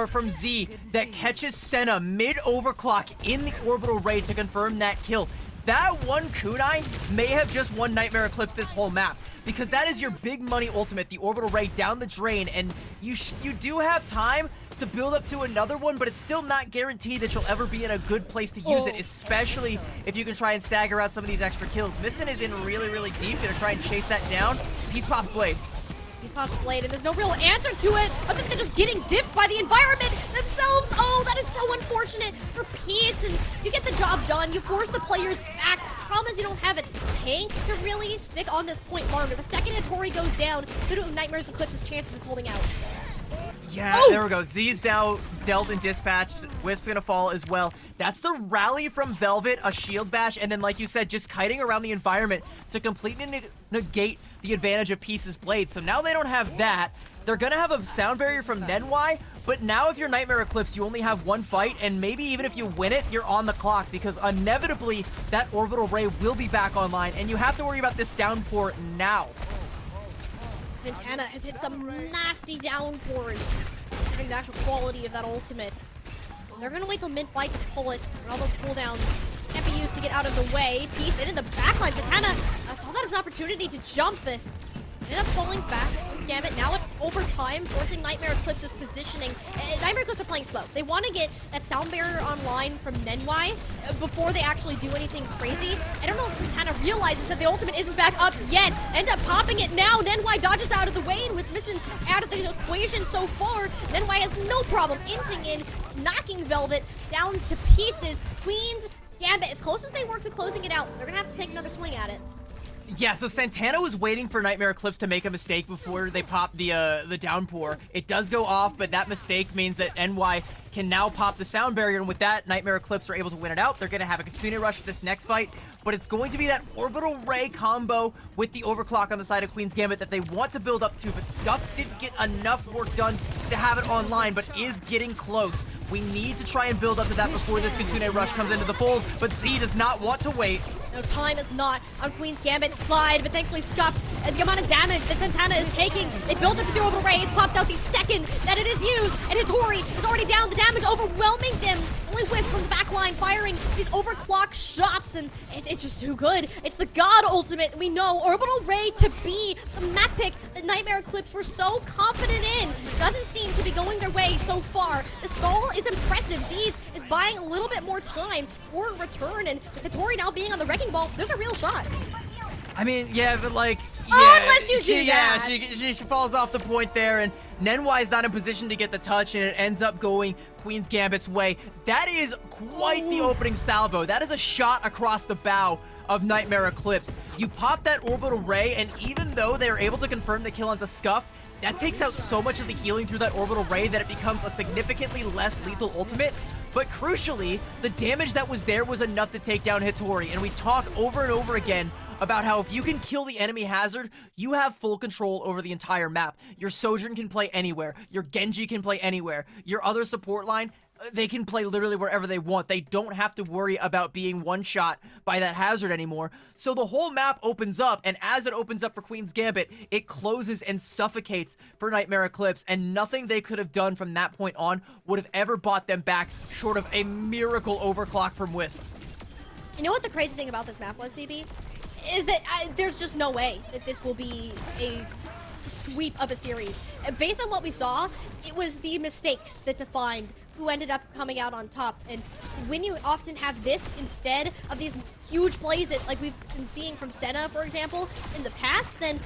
from Z that catches Senna mid-overclock in the orbital ray to confirm that kill. That one kunai may have just won Nightmare Eclipse this whole map, because that is your big money ultimate, the orbital ray down the drain, and you do have time to build up to another one, but it's still not guaranteed that you'll ever be in a good place to use it, especially if you can try and stagger out some of these extra kills. Misson is in really, really deep, gonna try and chase that down. He's popped Blade. He's popped Blade, and there's no real answer to it. I think they're just getting diffed by the environment themselves. Oh, that is so unfortunate for Peace, and you get the job done. You force the players back. Problem is you don't have a tank to really stick on this point longer. The second Hittori goes down, Nightmare Eclipse's chances of holding out. Yeah, there we go. Z's now dealt and dispatched. Wisp's gonna fall as well. That's the rally from Velvet, a shield bash, and then, like you said, just kiting around the environment to completely negate the advantage of Peace's Blade. So now they don't have that. They're gonna have a sound barrier from Nenwai, but now if you're Nightmare Eclipse, you only have one fight, and maybe even if you win it, you're on the clock, because inevitably that orbital ray will be back online, and you have to worry about this downpour now. Santana has hit some nasty downpours, considering the actual quality of that ultimate. They're gonna wait till mid-fight to pull it, and all those cooldowns can't be used to get out of the way. Peace in the backline. Santana saw that as an opportunity to jump it. Ended up falling back. Queen's Gambit now at over time, forcing Nightmare Eclipse's positioning. Nightmare Eclipse are playing slow. They want to get that sound barrier online from Nenwai before they actually do anything crazy. I don't know if Santana realizes that the ultimate isn't back up yet. End up popping it now. Nenwai dodges out of the way, and with Missing out of the equation so far, Nenwai has no problem inting in, knocking Velvet down to pieces. Queen's Gambit, as close as they were to closing it out, they're gonna have to take another swing at it. Yeah, so Santana was waiting for Nightmare Eclipse to make a mistake before they pop the downpour. It does go off, but that mistake means that NY can now pop the sound barrier, and with that, Nightmare Eclipse are able to win it out. They're going to have a Kitsune Rush for this next fight, but it's going to be that Orbital Ray combo with the Overclock on the side of Queen's Gambit that they want to build up to, but Scuff didn't get enough work done to have it online, but is getting close. We need to try and build up to that before this Kitsune Rush comes into the fold, but Z does not want to wait. No, time is not on Queen's Gambit's side, but thankfully Scuffed. And the amount of damage that Santana is taking, they built up the Orbital Ray. It's popped out the second that it is used, and Hattori is already down. The damage overwhelming them. Only Wisp from the back line firing these overclock shots, and it's just too good. It's the God ultimate. We know Orbital Ray to be the map pick that Nightmare Eclipse were so confident in. Doesn't seem to be going their way so far. The stall is impressive. Z's is buying a little bit more time for a return, and with Hattori now being on the wrecking ball, there's a real shot. I mean, yeah, but like, yeah, unless you do that. she falls off the point there, and Nenwai is not in position to get the touch, and it ends up going Queen's Gambit's way. That is quite the opening salvo. That is a shot across the bow of Nightmare Eclipse. You pop that Orbital Ray, and even though they are able to confirm the kill onto Scuff, that takes out so much of the healing through that Orbital Ray that it becomes a significantly less lethal ultimate. But crucially, the damage that was there was enough to take down Hattori, and we talk over and over again about how if you can kill the enemy hazard, you have full control over the entire map. Your Sojourn can play anywhere. Your Genji can play anywhere. Your other support line, they can play literally wherever they want. They don't have to worry about being one-shot by that hazard anymore. So the whole map opens up, and as it opens up for Queen's Gambit, it closes and suffocates for Nightmare Eclipse, and nothing they could have done from that point on would have ever bought them back short of a miracle overclock from Wisps. You know what the crazy thing about this map was, CB? Is that there's just no way that this will be a sweep of a series. Based on what we saw, it was the mistakes that defined who ended up coming out on top. And when you often have this instead of these huge plays that like we've been seeing from Senna, for example, in the past, then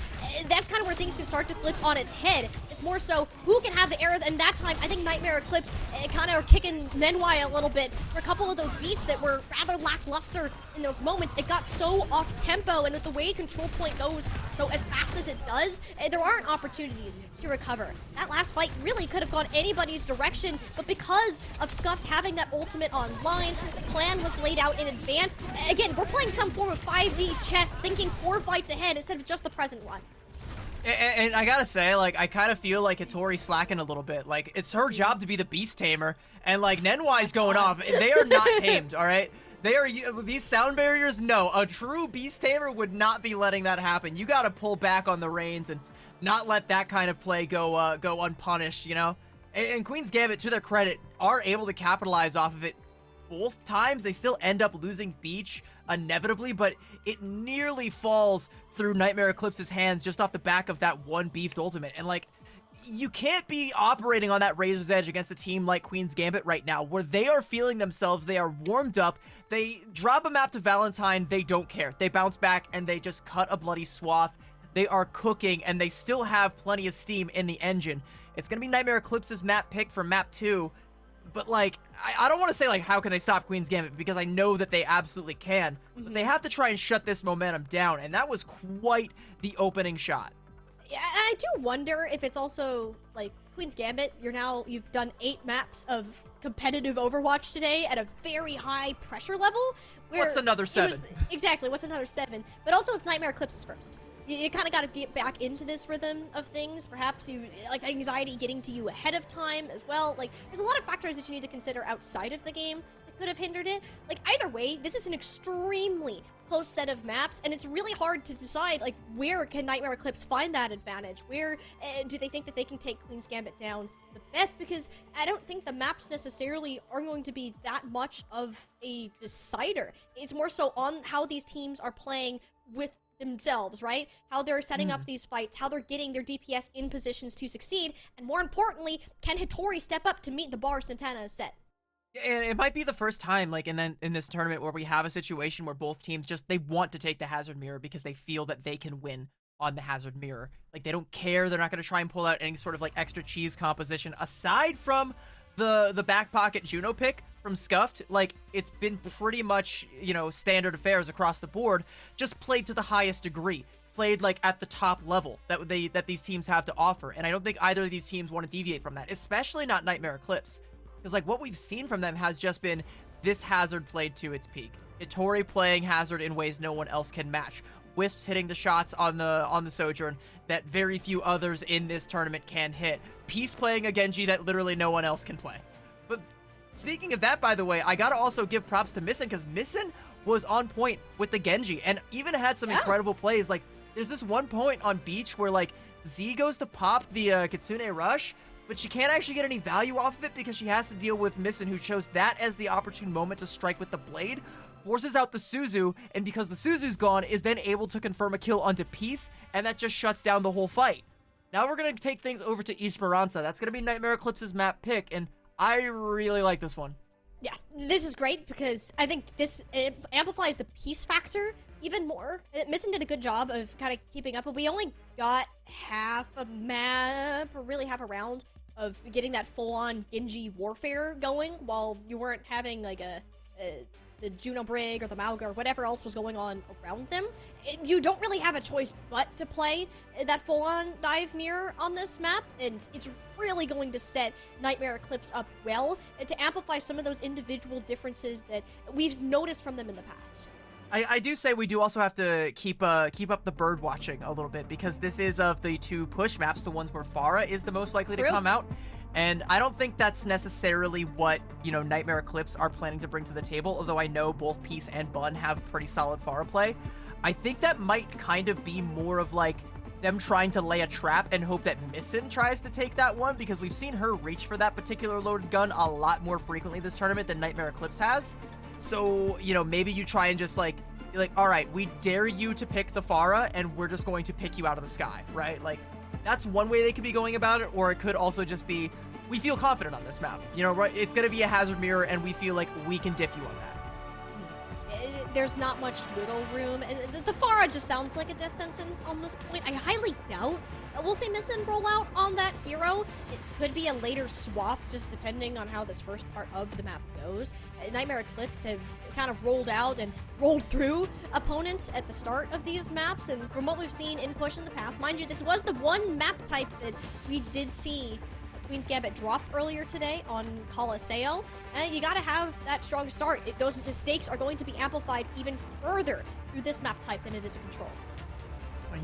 that's kind of where things can start to flip on its head. It's more so who can have the arrows, and that time I think Nightmare Eclipse kind of are kicking Nenwai a little bit for a couple of those beats that were rather lackluster in those moments. It got so off tempo, and with the way Control Point goes so as fast as it does, there aren't opportunities to recover. That last fight really could have gone anybody's direction, but because of Scuffed having that ultimate online, the plan was laid out in advance. Again, we're playing some form of 5D chess, thinking 4 fights ahead instead of just the present one. And I gotta say, like, I kind of feel like Hattori's slacking a little bit. Like, it's her job to be the Beast Tamer, and like, Nenwai's going off. They are not tamed, all right? They are, these sound barriers, no. A true Beast Tamer would not be letting that happen. You gotta pull back on the reins and not let that kind of play go unpunished, you know? And Queen's Gambit, to their credit, are able to capitalize off of it both times. They still end up losing Beach inevitably, but it nearly falls through Nightmare Eclipse's hands just off the back of that one beefed ultimate. And like, you can't be operating on that razor's edge against a team like Queen's Gambit right now, where they are feeling themselves, they are warmed up, they drop a map to Valentine, they don't care. They bounce back and they just cut a bloody swath. They are cooking, and they still have plenty of steam in the engine. It's gonna be Nightmare Eclipse's map pick for map 2, but like, I don't want to say like how can they stop Queen's Gambit, because I know that they absolutely can, but they have to try and shut this momentum down, and that was quite the opening shot. Yeah, I do wonder if it's also like Queen's Gambit, you've done 8 maps of competitive Overwatch today at a very high pressure level. What's another 7? Exactly, what's another 7? But also it's Nightmare Eclipse's first. You kind of got to get back into this rhythm of things. Perhaps you like anxiety getting to you ahead of time as well. Like, there's a lot of factors that you need to consider outside of the game that could have hindered it. Like, either way, this is an extremely close set of maps, and it's really hard to decide like where can Nightmare Eclipse find that advantage. Where do they think that they can take Queen's Gambit down the best? Because I don't think the maps necessarily are going to be that much of a decider. It's more so on how these teams are playing with themselves, right? How they're setting up these fights, how they're getting their DPS in positions to succeed, and more importantly, can Hattori step up to meet the bar Santana has set? And it might be the first time, like, in this tournament where we have a situation where both teams they want to take the Hazard Mirror because they feel that they can win on the Hazard Mirror. Like, they don't care. They're not going to try and pull out any sort of, like, extra cheese composition aside from the back pocket Juno pick from Scuffed. Like, it's been pretty much, you know, standard affairs across the board, just played to the highest degree. Played, like, at the top level that these teams have to offer. And I don't think either of these teams want to deviate from that, especially not Nightmare Eclipse. Because, like, what we've seen from them has just been this Hazard played to its peak. Hattori playing Hazard in ways no one else can match. Wisps hitting the shots on the Sojourn that very few others in this tournament can hit. Peace playing a Genji that literally no one else can play. But speaking of that, by the way, I gotta also give props to Missin, because Missin was on point with the Genji and even had some incredible plays. Like, there's this one point on Beach where, like, Z goes to pop the Kitsune Rush, but she can't actually get any value off of it because she has to deal with Missin, who chose that as the opportune moment to strike with the blade, forces out the Suzu, and because the Suzu's gone, is then able to confirm a kill onto Peace, and that just shuts down the whole fight. Now we're going to take things over to Esperanza. That's going to be Nightmare Eclipse's map pick, and I really like this one. Yeah, this is great because I think it amplifies the Peace factor even more. Missin did a good job of kind of keeping up, but we only got half a map, or really half a round, of getting that full-on Genji warfare going while you weren't having, like, the Juno Brig or the Mauga or whatever else was going on around them. You don't really have a choice but to play that full-on dive mirror on this map, and it's really going to set Nightmare Eclipse up well to amplify some of those individual differences that we've noticed from them in the past. I do say we do also have to keep up the bird watching a little bit, because this is, of the two push maps, the ones where Pharah is the most likely to come out. And I don't think that's necessarily what, you know, Nightmare Eclipse are planning to bring to the table, although I know both Peace and Bun have pretty solid Pharah play. I think that might kind of be more of, like, them trying to lay a trap and hope that Missin tries to take that one, because we've seen her reach for that particular loaded gun a lot more frequently this tournament than Nightmare Eclipse has. So, you know, maybe you try and just, like, be like, all right, we dare you to pick the Pharah, and we're just going to pick you out of the sky, right? Like, that's one way they could be going about it, or it could also just be, we feel confident on this map. You know, right? It's going to be a Hazard Mirror, and we feel like we can diff you on that. There's not much wiggle room. The Pharah just sounds like a death sentence on this point. I highly doubt we'll see Missin roll out on that hero. It could be a later swap, just depending on how this first part of the map goes. Nightmare Eclipse have kind of rolled out and rolled through opponents at the start of these maps, and from what we've seen in Push in the past, mind you, this was the one map type that we did see Queen's Gambit dropped earlier today on Colosseo, and you gotta have that strong start. Those mistakes are going to be amplified even further through this map type than it is a control.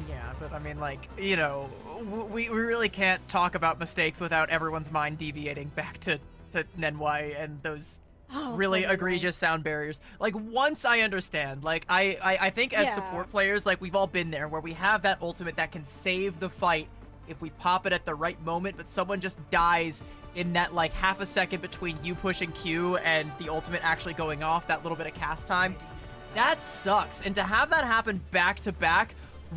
Yeah, but I mean, like, you know, we really can't talk about mistakes without everyone's mind deviating back to Nenwai and those really egregious sound barriers. Like, once I understand, like, I think as support players, like, we've all been there where we have that ultimate that can save the fight if we pop it at the right moment, but someone just dies in that, like, half a second between you pushing Q and the ultimate actually going off, that little bit of cast time. That sucks. And to have that happen back to back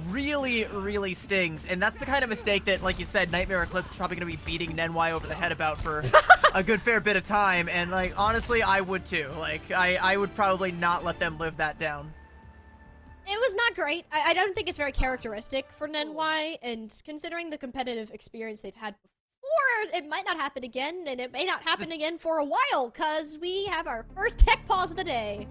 really, really stings. And that's the kind of mistake that, like you said, Nightmare Eclipse is probably going to be beating Nenwai over the head about for a good fair bit of time. And, like, honestly, I would too. Like, I would probably not let them live that down. It was not great. I don't think it's very characteristic for Nenwai, and considering the competitive experience they've had before, it might not happen again, and it may not happen again for a while, because we have our first tech pause of the day.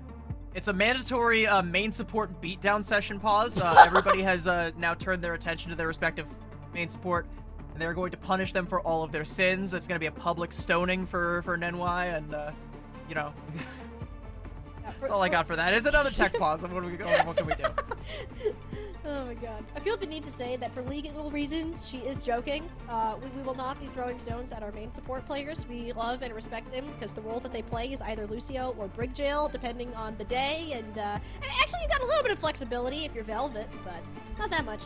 It's a mandatory main support beatdown session pause. Everybody has now turned their attention to their respective main support, and they're going to punish them for all of their sins. It's going to be a public stoning for Nenwai, and, you know... That's all I got for that. It's another tech pause. What can we do? Oh my god. I feel the need to say that for legal reasons, she is joking. We will not be throwing stones at our main support players. We love and respect them because the role that they play is either Lucio or Brigjail, depending on the day. And actually, you got a little bit of flexibility if you're Velvet, but not that much.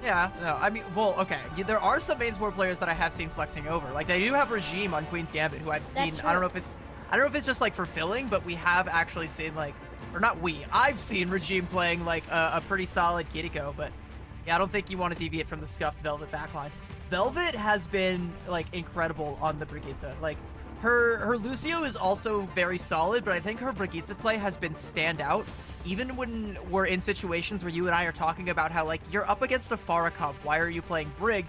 Yeah, no, I mean, well, okay. There are some main support players that I have seen flexing over. Like, they do have Regime on Queen's Gambit, who I've seen. That's true. I don't know if it's just like fulfilling, but we have actually seen, like, or not we, I've seen Regime playing like a pretty solid Kiriko, but yeah, I don't think you want to deviate from the scuffed Velvet backline. Velvet has been like incredible on the Brigitte. Like her Lucio is also very solid, but I think her Brigitte play has been standout. Even when we're in situations where you and I are talking about how like you're up against a Pharah comp, why are you playing Brig?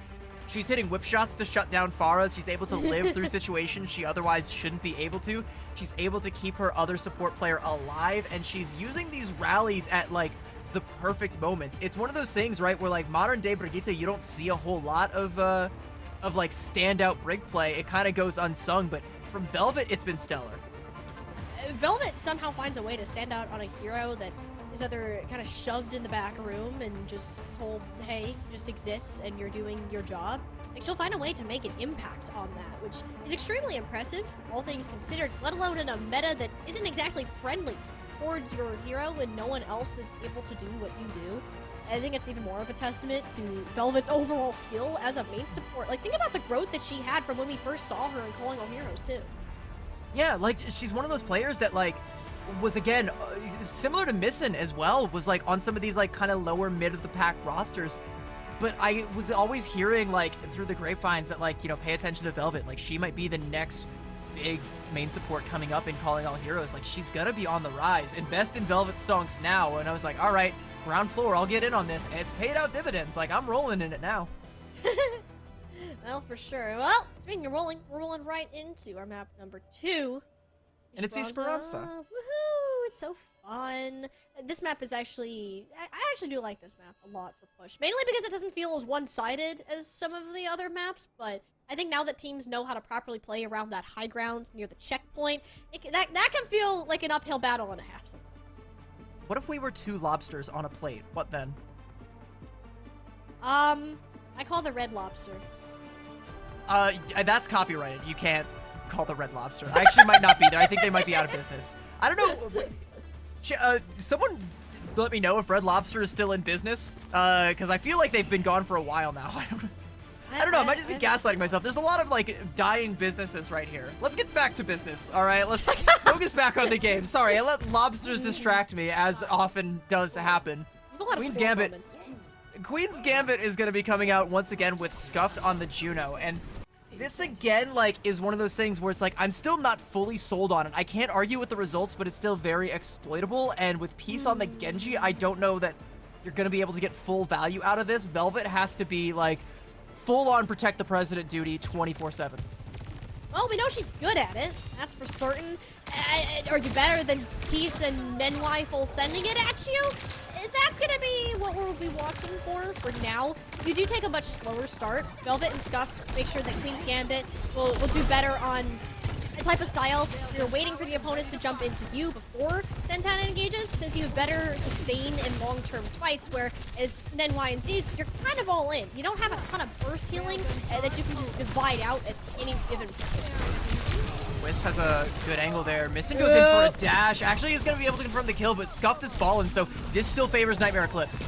She's hitting whip shots to shut down Pharah. She's able to live through situations she otherwise shouldn't be able to. She's able to keep her other support player alive, and she's using these rallies at like the perfect moments. It's one of those things, right, where like modern day Brigitte, you don't see a whole lot of like standout Brig play. It kind of goes unsung, but from Velvet, it's been stellar. Velvet somehow finds a way to stand out on a hero that is either kind of shoved in the back room and just told, hey, just exists and you're doing your job. Like, she'll find a way to make an impact on that, which is extremely impressive, all things considered, let alone in a meta that isn't exactly friendly towards your hero and no one else is able to do what you do. I think it's even more of a testament to Velvet's overall skill as a main support. Like, think about the growth that she had from when we first saw her in Calling All Heroes, too. Yeah, like, she's one of those players that, like, was, again, similar to Missin as well, was, like, on some of these, like, kind of lower mid-of-the-pack rosters. But I was always hearing, like, through the grapevines that, like, you know, pay attention to Velvet. Like, she might be the next big main support coming up in Calling All Heroes. Like, she's gonna be on the rise. Invest in Velvet Stonks now. And I was like, all right, ground floor, I'll get in on this. And it's paid out dividends. Like, I'm rolling in it now. Well, for sure. Well, speaking of rolling, we're rolling right into our map number 2. And it's Esperanza. Woohoo! It's so fun. This map is actually... I actually do like this map a lot for push. Mainly because it doesn't feel as one-sided as some of the other maps, but I think now that teams know how to properly play around that high ground near the checkpoint, that can feel like an uphill battle and a half sometimes. What if we were 2 lobsters on a plate? What then? I call the Red Lobster. That's copyrighted. You can't call the Red Lobster. I actually might not be there. I think they might be out of business. I don't know. Someone let me know if Red Lobster is still in business, because I feel like they've been gone for a while now. I don't know. I might just be gaslighting myself. There's a lot of, like, dying businesses right here. Let's get back to business, all right? Let's focus back on the game. Sorry, I let lobsters distract me, as often does happen. Queen's Gambit. Queen's Gambit is going to be coming out once again with Scuffed on the Juno, and this again, like, is one of those things where it's like, I'm still not fully sold on it. I can't argue with the results, but it's still very exploitable, and with Peace on the Genji, I don't know that you're going to be able to get full value out of this. Velvet has to be, like, full-on protect the president duty 24/7. Well, we know she's good at it. That's for certain. Are you better than Peace and Nenwai full sending it at you? That's gonna be what we'll be watching for now. You do take a much slower start. Velvet and Scuffed make sure that Queen's Gambit will do better on a type of style. You're waiting for the opponents to jump into you before Santana engages, since you have better sustain in long-term fights, where as Nenwai and Z's, you're kind of all in. You don't have a ton of burst healing that you can just divide out at any given point. Wisp has a good angle there. Missin goes in for a dash. Actually, he's going to be able to confirm the kill, but Scuffed has fallen, so this still favors Nightmare Eclipse.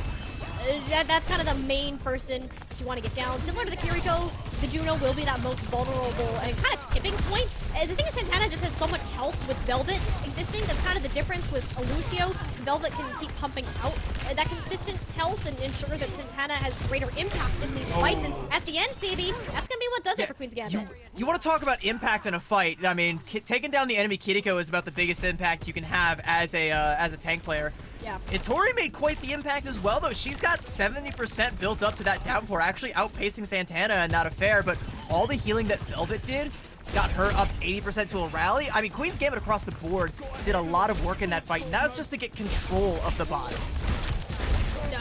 That's kind of the main person that you want to get down. Similar to the Kiriko, the Juno will be that most vulnerable and kind of tipping point. The thing is, Santana just has so much health with Velvet existing. That's kind of the difference with Lucio. Velvet can keep pumping out that consistent health and ensure that Santana has greater impact in these fights. And at the end, CB, that's going to be what does it for Queen's Gambit. You want to talk about impact in a fight. I mean, taking down the enemy Kiriko is about the biggest impact you can have as a tank player. Yeah. Itori made quite the impact as well, though. She's got 70% built up to that downpour, actually outpacing Santana and not a fair, but all the healing that Velvet did got her up 80% to a rally. I mean, Queen's Gambit across the board did a lot of work in that fight, and that was just to get control of the bot.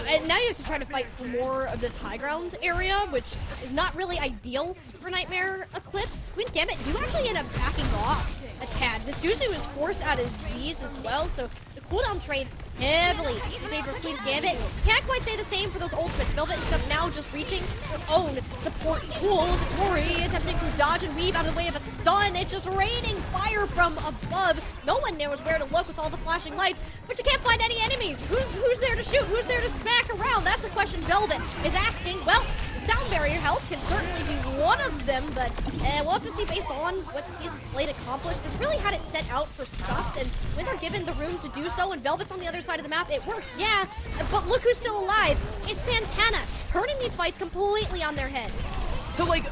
And now you have to try to fight for more of this high ground area, which is not really ideal for Nightmare Eclipse. Queen's Gambit do actually end up backing off a tad. The Suzu is forced out of Z's as well, so the cooldown trade heavily in favor of Queen's Gambit. Can't quite say the same for those ultimates. Velvet and Scuff now just reaching their own support tools. Itori attempting to dodge and weave out of the way of a stun. It's just raining fire from above. No one knows where to look with all the flashing lights, but you can't find any enemies. Who's there to shoot? Who's there to smack around? That's the question Velvet is asking. Well, Sound Barrier health can certainly be one of them, but we'll have to see based on what Piece's Blade accomplished. This really had it set out for stuffed, and when they're given the room to do so, and Velvet's on the other side of the map, it works, yeah, but look who's still alive. It's Santana, turning these fights completely on their head. So, like,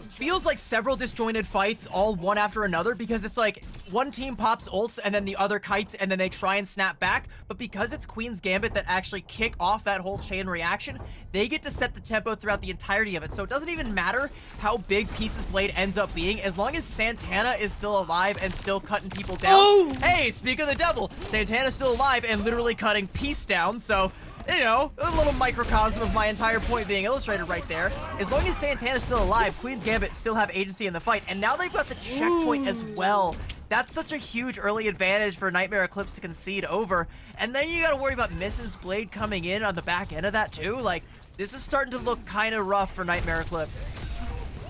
feels like several disjointed fights, all one after another, because it's like one team pops ults and then the other kites and then they try and snap back. But because it's Queen's Gambit that actually kick off that whole chain reaction, they get to set the tempo throughout the entirety of it. So it doesn't even matter how big Piece's Blade ends up being, as long as Santana is still alive and still cutting people down. Oh! Hey, speak of the devil, Santana's still alive and literally cutting Piece down, so... You know, a little microcosm of my entire point being illustrated right there. As long as Santana's still alive, Queen's Gambit still have agency in the fight. And now they've got the checkpoint as well. That's such a huge early advantage for Nightmare Eclipse to concede over. And then you gotta worry about Missin's Blade coming in on the back end of that too. Like, this is starting to look kind of rough for Nightmare Eclipse.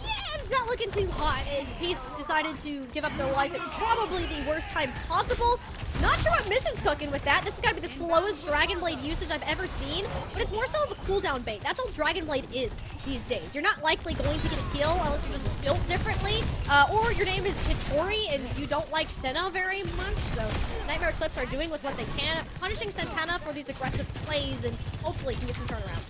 Yeah, it's not looking too hot. Piece decided to give up their life at probably the worst time possible. Not sure what Missin's cooking with that. This has got to be the slowest Dragon Blade usage I've ever seen, but it's more so of a cooldown bait. That's all Dragon Blade is these days. You're not likely going to get a kill unless you're just built differently, or your name is Hitori and you don't like Senna very much. So Nightmare Eclipse are doing with what they can, punishing Santana for these aggressive plays, and hopefully can get some turnaround.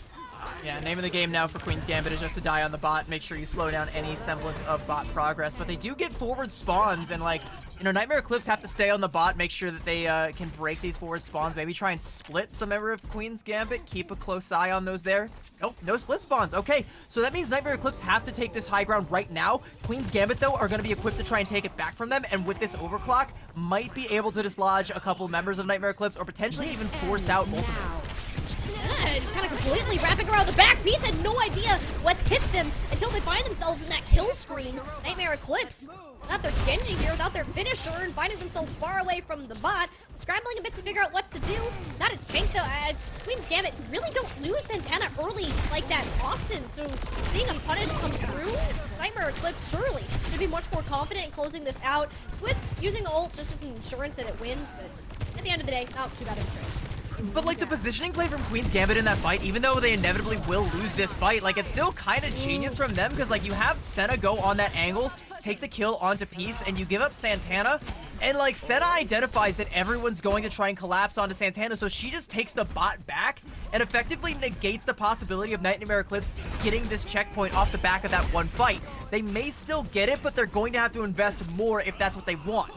Yeah, name of the game now for Queen's Gambit is just to die on the bot, make sure you slow down any semblance of bot progress. But they do get forward spawns, and like, you know, Nightmare Eclipse have to stay on the bot, make sure that they can break these forward spawns, maybe try and split some member of Queen's Gambit, keep a close eye on those there. Nope, no split spawns. Okay, so that means Nightmare Eclipse have to take this high ground right now. Queen's Gambit, though, are going to be equipped to try and take it back from them, and with this overclock, might be able to dislodge a couple members of Nightmare Eclipse, or potentially even force out ultimates. Yeah, just kind of completely wrapping around the back. Piece had no idea what hit them until they find themselves in that kill screen. Nightmare Eclipse, without their Genji here, without their finisher, and finding themselves far away from the bot, scrambling a bit to figure out what to do. Not a tank though. Queen's Gambit really don't lose Santana early like that often, so seeing a punish come through, Nightmare Eclipse surely should be much more confident in closing this out. Wisp using the ult just as an insurance that it wins, but at the end of the day, not too bad of a trade. But like the positioning play from Queen's Gambit in that fight, even though they inevitably will lose this fight, like it's still kind of genius from them, because like you have Senna go on that angle, take the kill onto Piece, and you give up Santana, and like Senna identifies that everyone's going to try and collapse onto Santana, so she just takes the bot back and effectively negates the possibility of Nightmare Eclipse getting this checkpoint off the back of that one fight. They may still get it, but they're going to have to invest more if that's what they want.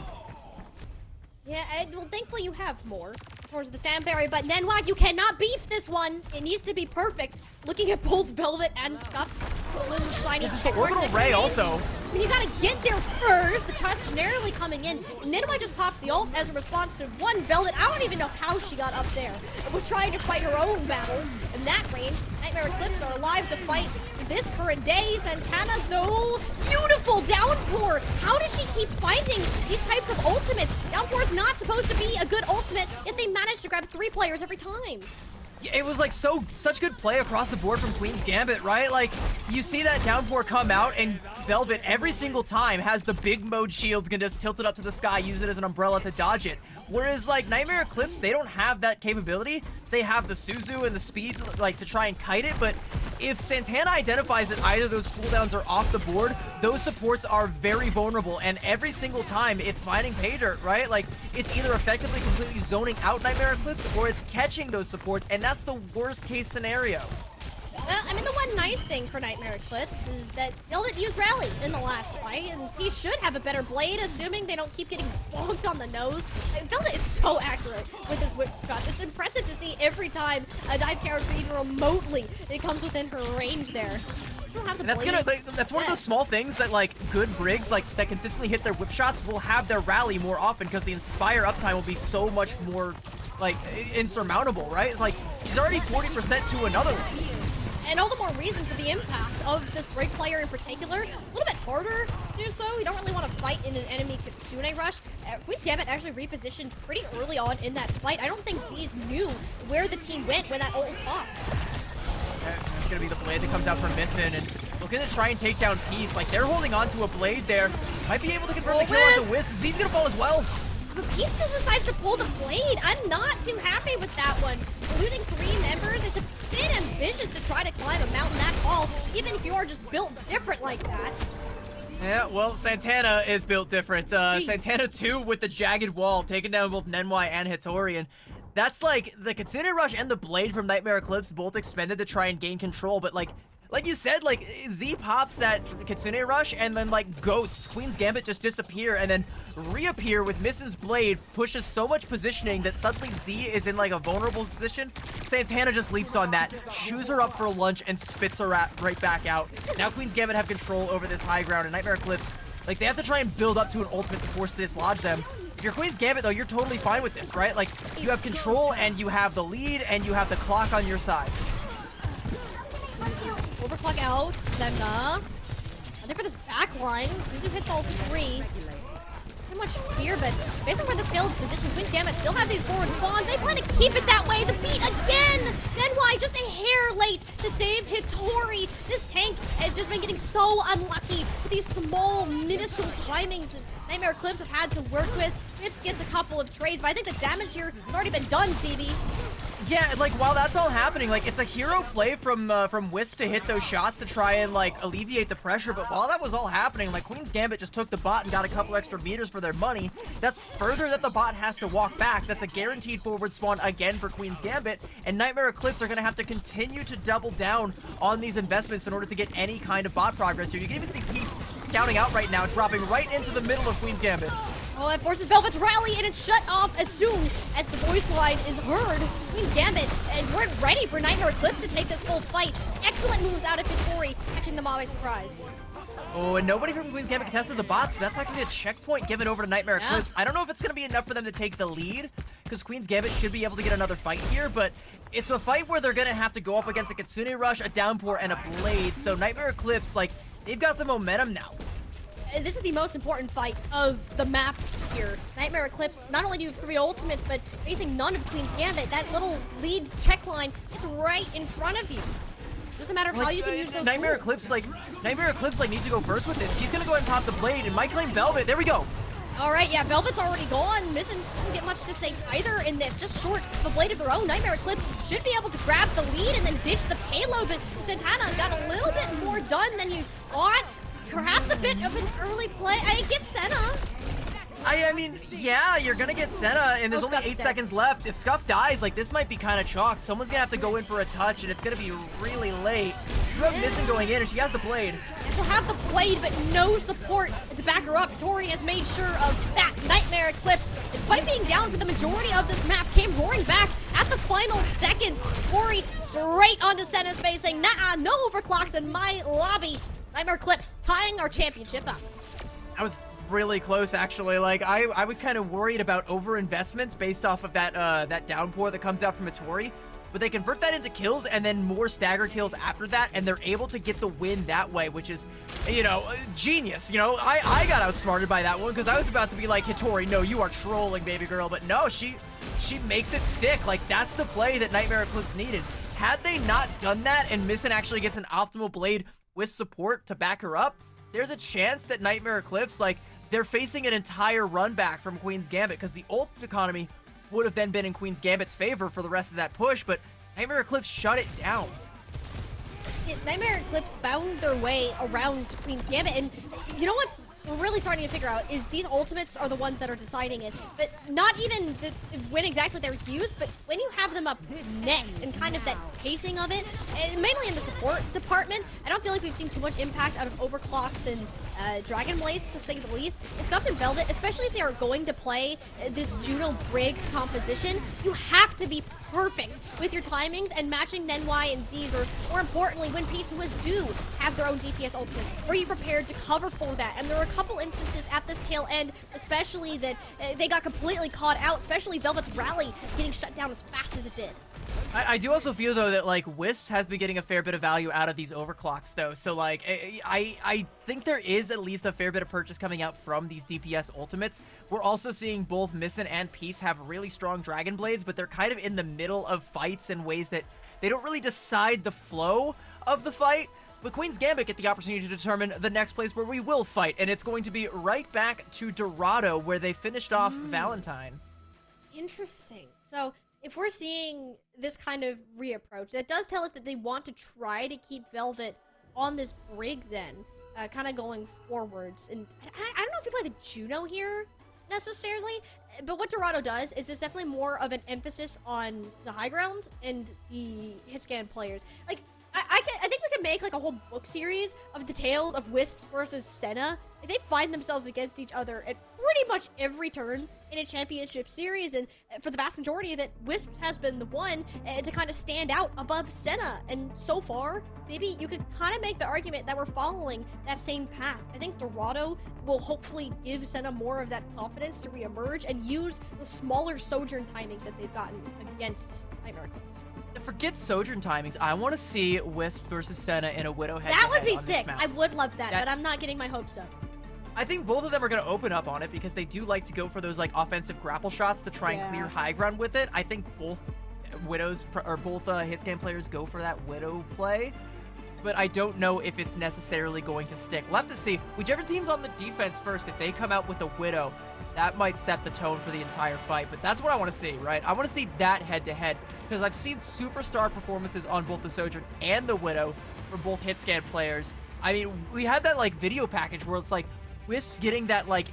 Yeah, well, thankfully you have more towards the Sound Barrier, but Nenwag, you cannot beef this one. It needs to be perfect. Looking at both Velvet and Scuffed, little shiny Orbital Ray also. When you gotta get there first, the touch narrowly coming in. Nenwag just popped the ult as a response to one Velvet. I don't even know how she got up there. It was trying to fight her own battles in that range. Nightmare Eclipse are alive to fight this current day. Santana, though, beautiful Downpour. How does she keep finding these types of ultimates? Downpour is not supposed to be a good ultimate, yet they manage to grab 3 players every time. Yeah, it was like such good play across the board from Queen's Gambit, right? Like, you see that Downpour come out, and Velvet every single time has the big mode shield, can just tilt it up to the sky, use it as an umbrella to dodge it. Whereas like Nightmare Eclipse, they don't have that capability. They have the Suzu and the speed like to try and kite it, but if Santana identifies that either of those cooldowns are off the board, those supports are very vulnerable, and every single time it's finding pay dirt, right? Like, it's either effectively completely zoning out Nightmare Eclipse, or it's catching those supports, and that's the worst case scenario. Well, I mean, the one nice thing for Nightmare Eclipse is that Velvet used Rally in the last fight, and he should have a better blade, assuming they don't keep getting bonked on the nose. Velvet is so accurate with his whip shots. It's impressive to see every time a dive character even remotely it comes within her range there. That's one of those small things that like good Brigs like that consistently hit their whip shots will have their rally more often, because the Inspire uptime will be so much more like insurmountable, right? It's like he's already 40% to another one. And all the more reason for the impact of this Brig player in particular. A little bit harder to do so. You don't really want to fight in an enemy Kitsune rush. Queen's Gambit actually repositioned pretty early on in that fight. I don't think Z's knew where the team went when that ult was popped. It's gonna be the blade that comes out from Missin, and looking to try and take down Piece. Like, they're holding on to a blade there. Might be able to confirm the kill onto Wisp. Z's gonna fall as well. But Peace still decides to pull the blade. I'm not too happy with that one. Losing 3 members, it's a bit ambitious to try to climb a mountain that tall, even if you are just built different like that. Yeah, well, Santana is built different. Santana 2 with the jagged wall, taking down both Nenwai and Hitori, and that's like the Kitsune Rush and the blade from Nightmare Eclipse both expended to try and gain control, but like you said, like Z pops that Kitsune Rush and then like ghosts. Queen's Gambit just disappear and then reappear with Missen's blade, pushes so much positioning that suddenly Z is in like a vulnerable position. Santana just leaps on that, chews her up for lunch, and spits her right back out. Now Queen's Gambit have control over this high ground, and Nightmare Eclipse, like, they have to try and build up to an ultimate to force to dislodge them. If you're Queen's Gambit, though, you're totally fine with this, right? Like, you have control, and you have the lead, and you have the clock on your side. Overclock out, Senna. I think for this back line, Suzu hits all 3. So much fear, but based on where this build's position, Queen's Gambit still have these forward spawns. They plan to keep it that way. The beat again! Nenwai just a hair late to save Hitori. This tank has just been getting so unlucky with these small, minuscule timings that Nightmare Eclipse have had to work with. Rips gets a couple of trades, but I think the damage here has already been done, CB. Yeah, like, while that's all happening, like, it's a hero play from Wisp to hit those shots to try and, like, alleviate the pressure, but while that was all happening, like, Queen's Gambit just took the bot and got a couple extra meters for their money. That's further that the bot has to walk back. That's a guaranteed forward spawn again for Queen's Gambit, and Nightmare Eclipse are going to have to continue to double down on these investments in order to get any kind of bot progress here. You can even see Peace scouting out right now, dropping right into the middle of Queen's Gambit. Oh, it forces Velvet's rally, and it's shut off as soon as the voice line is heard. Queen's Gambit, and we're ready for Nightmare Eclipse to take this full fight. Excellent moves out of Hitori, catching them all by surprise. Oh, and nobody from Queen's Gambit contested the bot, so that's actually a checkpoint given over to Nightmare Yeah. Eclipse. I don't know if it's going to be enough for them to take the lead, because Queen's Gambit should be able to get another fight here, but it's a fight where they're going to have to go up against a Kitsune Rush, a Downpour, and a Blade, so Nightmare Eclipse, like, they've got the momentum now. This is the most important fight of the map here. Nightmare Eclipse, not only do you have 3 ultimates, but facing none of Queen's Gambit, that little lead check line, it's right in front of you. Just a matter of how you can use those Nightmare tools. Eclipse, like, needs to go first with this. He's going to go ahead and pop the Blade, and might claim Velvet. There we go. All right, yeah, Velvet's already gone. Missing doesn't get much to say either in this. Just short of a blade of their own. Nightmare Eclipse should be able to grab the lead and then ditch the payload, but Santana got a little bit more done than you thought. Perhaps a bit of an early play. I get Senna. I mean, yeah, you're gonna get Senna, and there's only Scuff's 8 dead. seconds left. If Scuff dies, like, this might be kind of chalk. Someone's gonna have to go in for a touch, and it's gonna be really late. You have Missing going in, and she has the Blade. She'll have the blade, but no support to back her up. Tori has made sure of that. Nightmare Eclipse, despite being down for the majority of this map, came roaring back at the final seconds. Tori straight onto Senna's face, saying, nah, no overclocks in my lobby. Nightmare Eclipse tying our championship up. I was really close, actually. Like, I was kind of worried about over-investments based off of that downpour that comes out from Hitori. But they convert that into kills and then more stagger kills after that, and they're able to get the win that way, which is, you know, genius. You know, I got outsmarted by that one because I was about to be like, Hitori, no, you are trolling, baby girl. But no, she makes it stick. Like, that's the play that Nightmare Eclipse needed. Had they not done that and Missin actually gets an optimal blade with support to back her up, there's a chance that Nightmare Eclipse, like, they're facing an entire run back from Queen's Gambit because the ult economy would have then been in Queen's Gambit's favor for the rest of that push, but Nightmare Eclipse shut it down. Nightmare Eclipse found their way around Queen's Gambit, and you know what's we're really starting to figure out is these ultimates are the ones that are deciding it, but not even when exactly they're used, but when you have them up next and kind of that pacing of it, and mainly in the support department. I don't feel like we've seen too much impact out of overclocks and Dragon Blades, to say the least. Scuff and Velvet, especially if they are going to play this Juno Brig composition, you have to be perfect with your timings and matching Nenwai and Z's, or more importantly, when Peace and Wisp do have their own DPS ultimates. Are you prepared to cover for that? And there are a couple instances at this tail end, especially that they got completely caught out, especially Velvet's rally getting shut down as fast as it did. I do also feel, though, that, like, Wisps has been getting a fair bit of value out of these overclocks, though. So, like, I think there is at least a fair bit of purchase coming out from these DPS ultimates. We're also seeing both Missin and Peace have really strong Dragon Blades, but they're kind of in the middle of fights in ways that they don't really decide the flow of the fight. But Queen's Gambit get the opportunity to determine the next place where we will fight, and it's going to be right back to Dorado, where they finished off Valentine. Interesting. So, if we're seeing this kind of reapproach, that does tell us that they want to try to keep Velvet on this brig then, kind of going forwards. And I don't know if they play the Juno here, necessarily, but what Dorado does is there's definitely more of an emphasis on the high ground and the hit scan players. Like, I think we could make like a whole book series of the tales of Wisps versus Senna. Like, they find themselves against each other at pretty much every turn in a championship series, and for the vast majority of it, Wisp has been the one to kind of stand out above Senna. And so far, Zaby, you could kind of make the argument that we're following that same path. I think Dorado will hopefully give Senna more of that confidence to reemerge and use the smaller Sojourn timings that they've gotten against Nightmare Eclipse. Forget Sojourn timings. I want to see Wisp versus Senna in a Widow head-to-head. That would be on this sick. map. I would love that, but I'm not getting my hopes up. I think both of them are going to open up on it because they do like to go for those like offensive grapple shots to try and clear high ground with it. I think both Widows or both hitscan players go for that Widow play, but I don't know if it's necessarily going to stick. We'll have to see. Whichever team's on the defense first, if they come out with a Widow, that might set the tone for the entire fight. But that's what I want to see, right? I want to see that head-to-head because I've seen superstar performances on both the Sojourn and the Widow from both hitscan players. I mean, we had that like video package where it's like Wisp's getting that like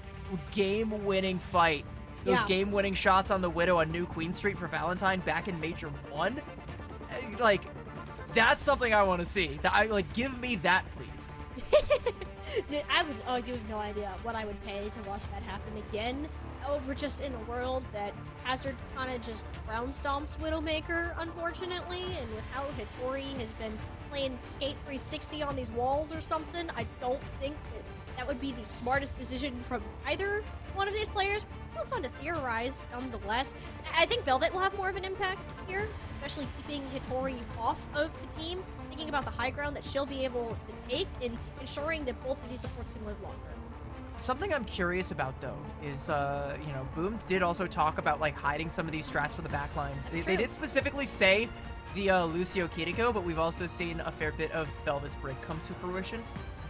game-winning fight. Those game-winning shots on the Widow on New Queen Street for Valentine back in Major 1. Like, that's something I want to see. Give me that, please. Dude, you have no idea what I would pay to watch that happen again. We're just in a world that Hazard kind of just ground stomps Widowmaker, unfortunately, and with how Hattori has been playing Skate 360 on these walls or something, I don't think that would be the smartest decision from either one of these players. Still fun to theorize, nonetheless. I think Velvet will have more of an impact here, especially keeping Hattori off of the team, thinking about the high ground that she'll be able to take, and ensuring that both of these supports can live longer. Something I'm curious about, though, is, Boom did also talk about, like, hiding some of these strats for the backline. They did specifically say the Lucio Kiriko, but we've also seen a fair bit of Velvet's Brig come to fruition.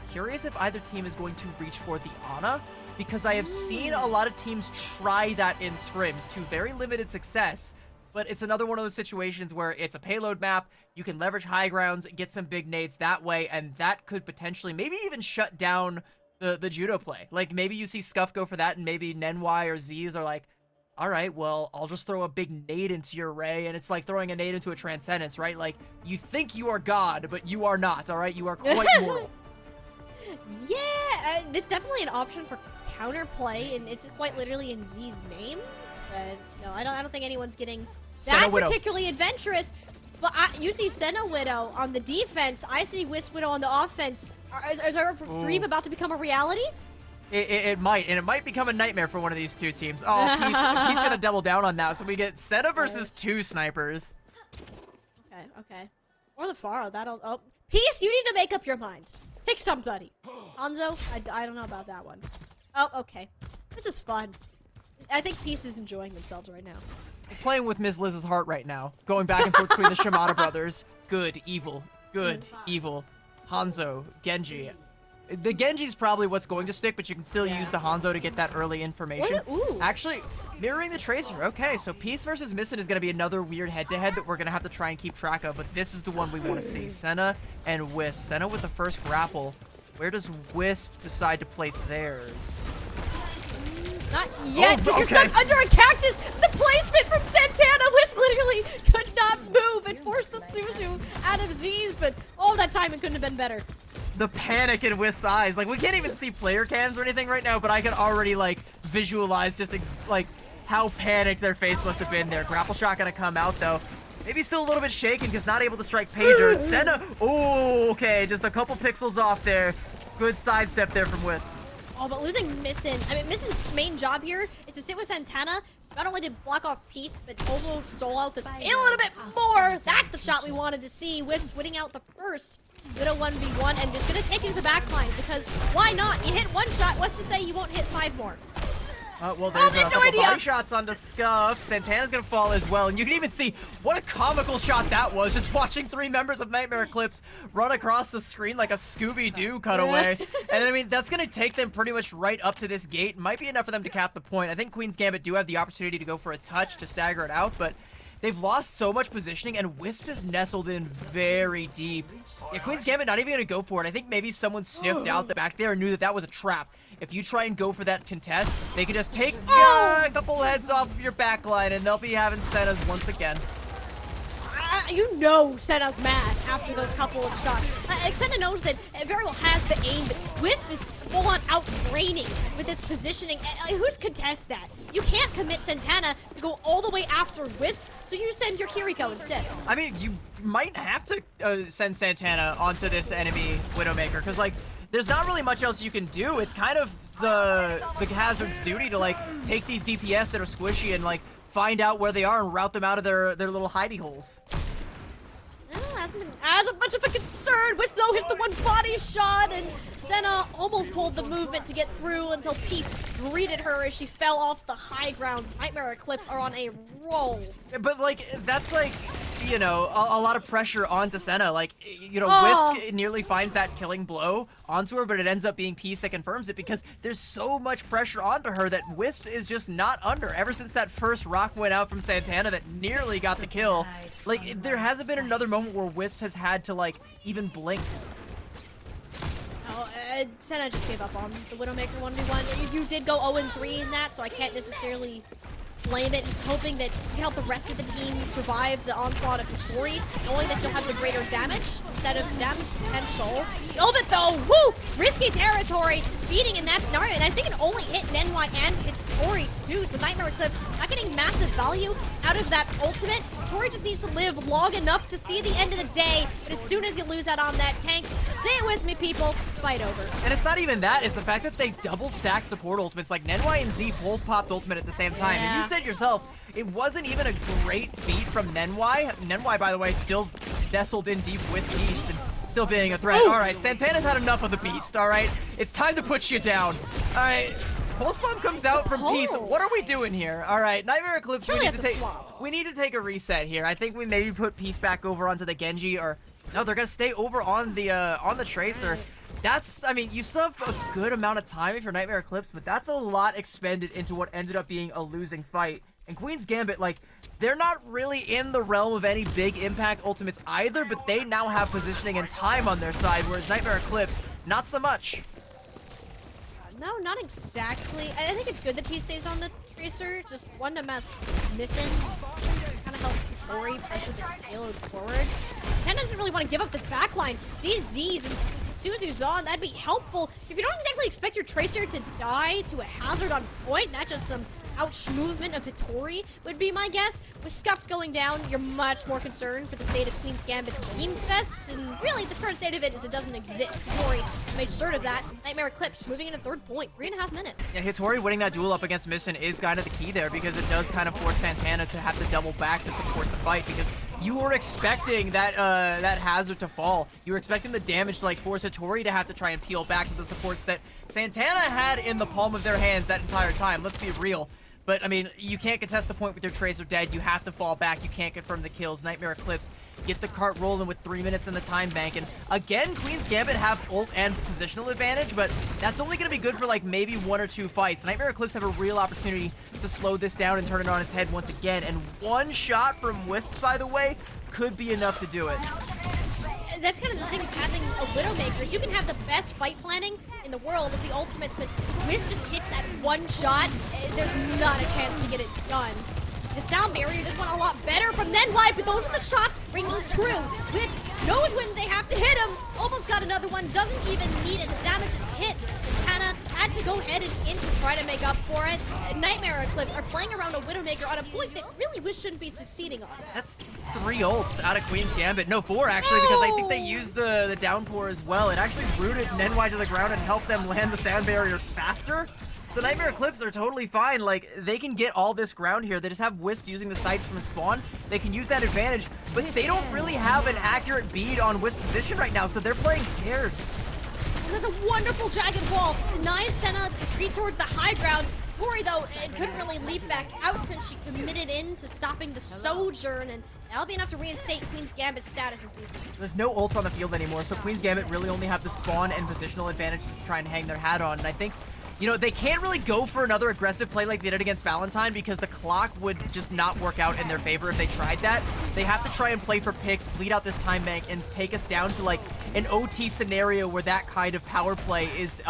Curious if either team is going to reach for the Ana, because I have seen a lot of teams try that in scrims to very limited success, but it's another one of those situations where it's a payload map, you can leverage high grounds, get some big nades that way, and that could potentially maybe even shut down the judo play. Like, maybe you see Scuff go for that, and maybe Nenwai or Z's are like, all right, well, I'll just throw a big nade into your array, and it's like throwing a nade into a Transcendence, right? Like, you think you are God, but you are not, all right? You are quite mortal. Yeah, it's definitely an option for counterplay, and it's quite literally in Z's name. But no, I don't think anyone's getting that particularly adventurous. But you see Senna Widow on the defense. I see Wisp Widow on the offense. Is our dream about to become a reality? It might, and it might become a nightmare for one of these two teams. Oh, he's gonna double down on that. So we get Senna versus two snipers. Okay. Or the Pharaoh. Oh, Peace, you need to make up your mind. Pick somebody. Hanzo, I don't know about that one. Oh, okay. This is fun. I think Peace is enjoying themselves right now. We're playing with Ms. Liz's heart right now. Going back and forth between the Shimada brothers. Good, evil. Good, evil. Hanzo, Genji. The Genji's probably what's going to stick, but you can still use the Hanzo to get that early information. Actually, mirroring the Tracer. Okay, so Peace versus Missin is going to be another weird head-to-head that we're going to have to try and keep track of, but this is the one we want to see. Senna and Wisp. Senna with the first grapple. Where does Wisp decide to place theirs? Not yet, because you're stuck under a cactus! The placement from Santana! Wisp literally could not move and forced the Suzu out of Z's, but all that time it couldn't have been better. The panic in Wisp's eyes. Like, we can't even see player cams or anything right now, but I can already, like, visualize just, like, how panicked their face must have been there. Grapple shot gonna come out, though. Maybe still a little bit shaken because not able to strike Pager. Senna, oh, okay, just a couple pixels off there. Good sidestep there from Wisp. Oh, but losing Missin. I mean, Missin's main job here is to sit with Santana. Not only did block off Peace, but also stole out this a little bit more. That's the shot we wanted to see. Wisp winning out the first Widow 1v1 and just gonna take it to the back line because why not? You hit one shot, what's to say you won't hit 5 more? Well, there's they a have no couple idea. body shots onto Scuff. Santana's gonna fall as well, and you can even see what a comical shot that was, just watching 3 members of Nightmare Eclipse run across the screen like a Scooby-Doo cutaway. And I mean, that's gonna take them pretty much right up to this gate. Might be enough for them to cap the point. I think Queen's Gambit do have the opportunity to go for a touch to stagger it out, but they've lost so much positioning, and Wisp is nestled in very deep. Yeah, Queen's Gambit not even gonna go for it. I think maybe someone sniffed out the back there and knew that that was a trap. If you try and go for that contest, they can just take a couple heads off of your backline, and they'll be having Senna's once again. You know Senna's mad after those couple of shots. Senna knows that it very well has the aim, but Wisp is full on out raining with this positioning. Who's contest that? You can't commit Santana to go all the way after Wisp, so you send your Kiriko instead. I mean, you might have to send Santana onto this enemy Widowmaker, because, like, there's not really much else you can do. It's kind of the Hazard's duty to, like, take these DPS that are squishy and, like, find out where they are and route them out of their little hidey holes. Hasn't been as much of a concern. Wisp though hits the one body shot, and Senna almost pulled the movement to get through until Peace greeted her as she fell off the high ground. Nightmare Eclipse are on a roll. But, like, that's, like, you know, a lot of pressure onto Senna. Like, you know, Wisp nearly finds that killing blow onto her, but it ends up being Peace that confirms it because there's so much pressure onto her that Wisp is just not under. Ever since that first rock went out from Santana that nearly got the kill, like, there hasn't been another moment where Wisp has had to, like, even blink. Oh, Senna just gave up on the Widowmaker 1v1. You did go 0-3 in that, so I can't necessarily blame it. Just hoping that you help the rest of the team survive the onslaught of Hitori, knowing that you'll have the greater damage instead of damage potential. Novit though, woo! Risky territory, beating in that scenario, and I think it only hit Nenwai and Hitori too, so Nightmare Eclipse not getting massive value out of that ultimate. Hitori just needs to live long enough to see the end of the day, but as soon as you lose out on that tank, say it with me people, fight over. And it's not even that, it's the fact that they double stack support ultimates. Like, Nenwai and Z both popped ultimate at the same time, and you said yourself, it wasn't even a great beat from Nenwai. Nenwai, by the way, still nestled in deep with Beast and still being a threat. All right, Santana's had enough of the Beast, all right? It's time to put you down. All right, Pulse Bomb comes out from Peace. What are we doing here? All right, Nightmare Eclipse, we need to take a reset here. I think we maybe put Peace back over onto the Genji, or no, they're gonna stay over on the Tracer. That's, I mean, you still have a good amount of time if you're Nightmare Eclipse, but that's a lot expended into what ended up being a losing fight. And Queen's Gambit, like, they're not really in the realm of any big impact ultimates either, but they now have positioning and time on their side, whereas Nightmare Eclipse, not so much. No, not exactly. I think it's good that Peace stays on the Tracer. Just one to mess missing. Kind of help Hitori pressure this payload forwards. Ten doesn't really want to give up this backline. Z's and as soon as he's on, that'd be helpful. If you don't exactly expect your Tracer to die to a Hazard on point, not just some ouch movement of Hitori would be my guess. With Scuffed going down, you're much more concerned for the state of Queen's Gambit's team fest, and really the current state of it is it doesn't exist. Hitori made sure of that. Nightmare Eclipse moving into third point, 3.5 minutes. Yeah, Hitori winning that duel up against Missin is kind of the key there, because it does kind of force Santana to have to double back to support the fight, because you were expecting that that Hazard to fall. You were expecting the damage to, like, force Hitori to have to try and peel back to the supports that Santana had in the palm of their hands that entire time. Let's be real. But, I mean, you can't contest the point with your Tracer dead. You have to fall back. You can't confirm the kills. Nightmare Eclipse get the cart rolling with 3 minutes in the time bank. And, again, Queen's Gambit have ult and positional advantage, but that's only going to be good for, like, maybe 1 or 2 fights. Nightmare Eclipse have a real opportunity to slow this down and turn it on its head once again. And one shot from Wisp, by the way, could be enough to do it. That's kind of the thing with having a Widowmaker, is you can have the best fight planning in the world with the ultimates, but Wisp just hits that one shot, there's not a chance to get it done. The sound barrier just went a lot better from Nenwai, but those are the shots ringing true. Wisp knows when they have to hit him, almost got another one, doesn't even need it, the damage is hit. Hannah had to go ahead and in to try to make up for it. Nightmare Eclipse are playing around a Widowmaker on a point that really Wisp shouldn't be succeeding on. That's 3 ults out of Queen's Gambit. No, 4 actually, because I think they used the downpour as well. It actually rooted Nenwai to the ground and helped them land the sound barrier faster. So Nightmare Eclipse are totally fine. Like, they can get all this ground here. They just have Wisp using the sights from spawn. They can use that advantage, but they don't really have an accurate bead on Wisp position right now, so they're playing scared. That's a wonderful jagged wall. Denies Senna to retreat towards the high ground. Tori, though, couldn't really leap back out since she committed into stopping the Sojourn, and that'll be enough to reinstate Queen's Gambit's status as defense. There's no ult on the field anymore, so Queen's Gambit really only have the spawn and positional advantage to try and hang their hat on. And I think, you know, they can't really go for another aggressive play like they did against Valentine because the clock would just not work out in their favor if they tried that. They have to try and play for picks, bleed out this time bank, and take us down to like an OT scenario where that kind of power play is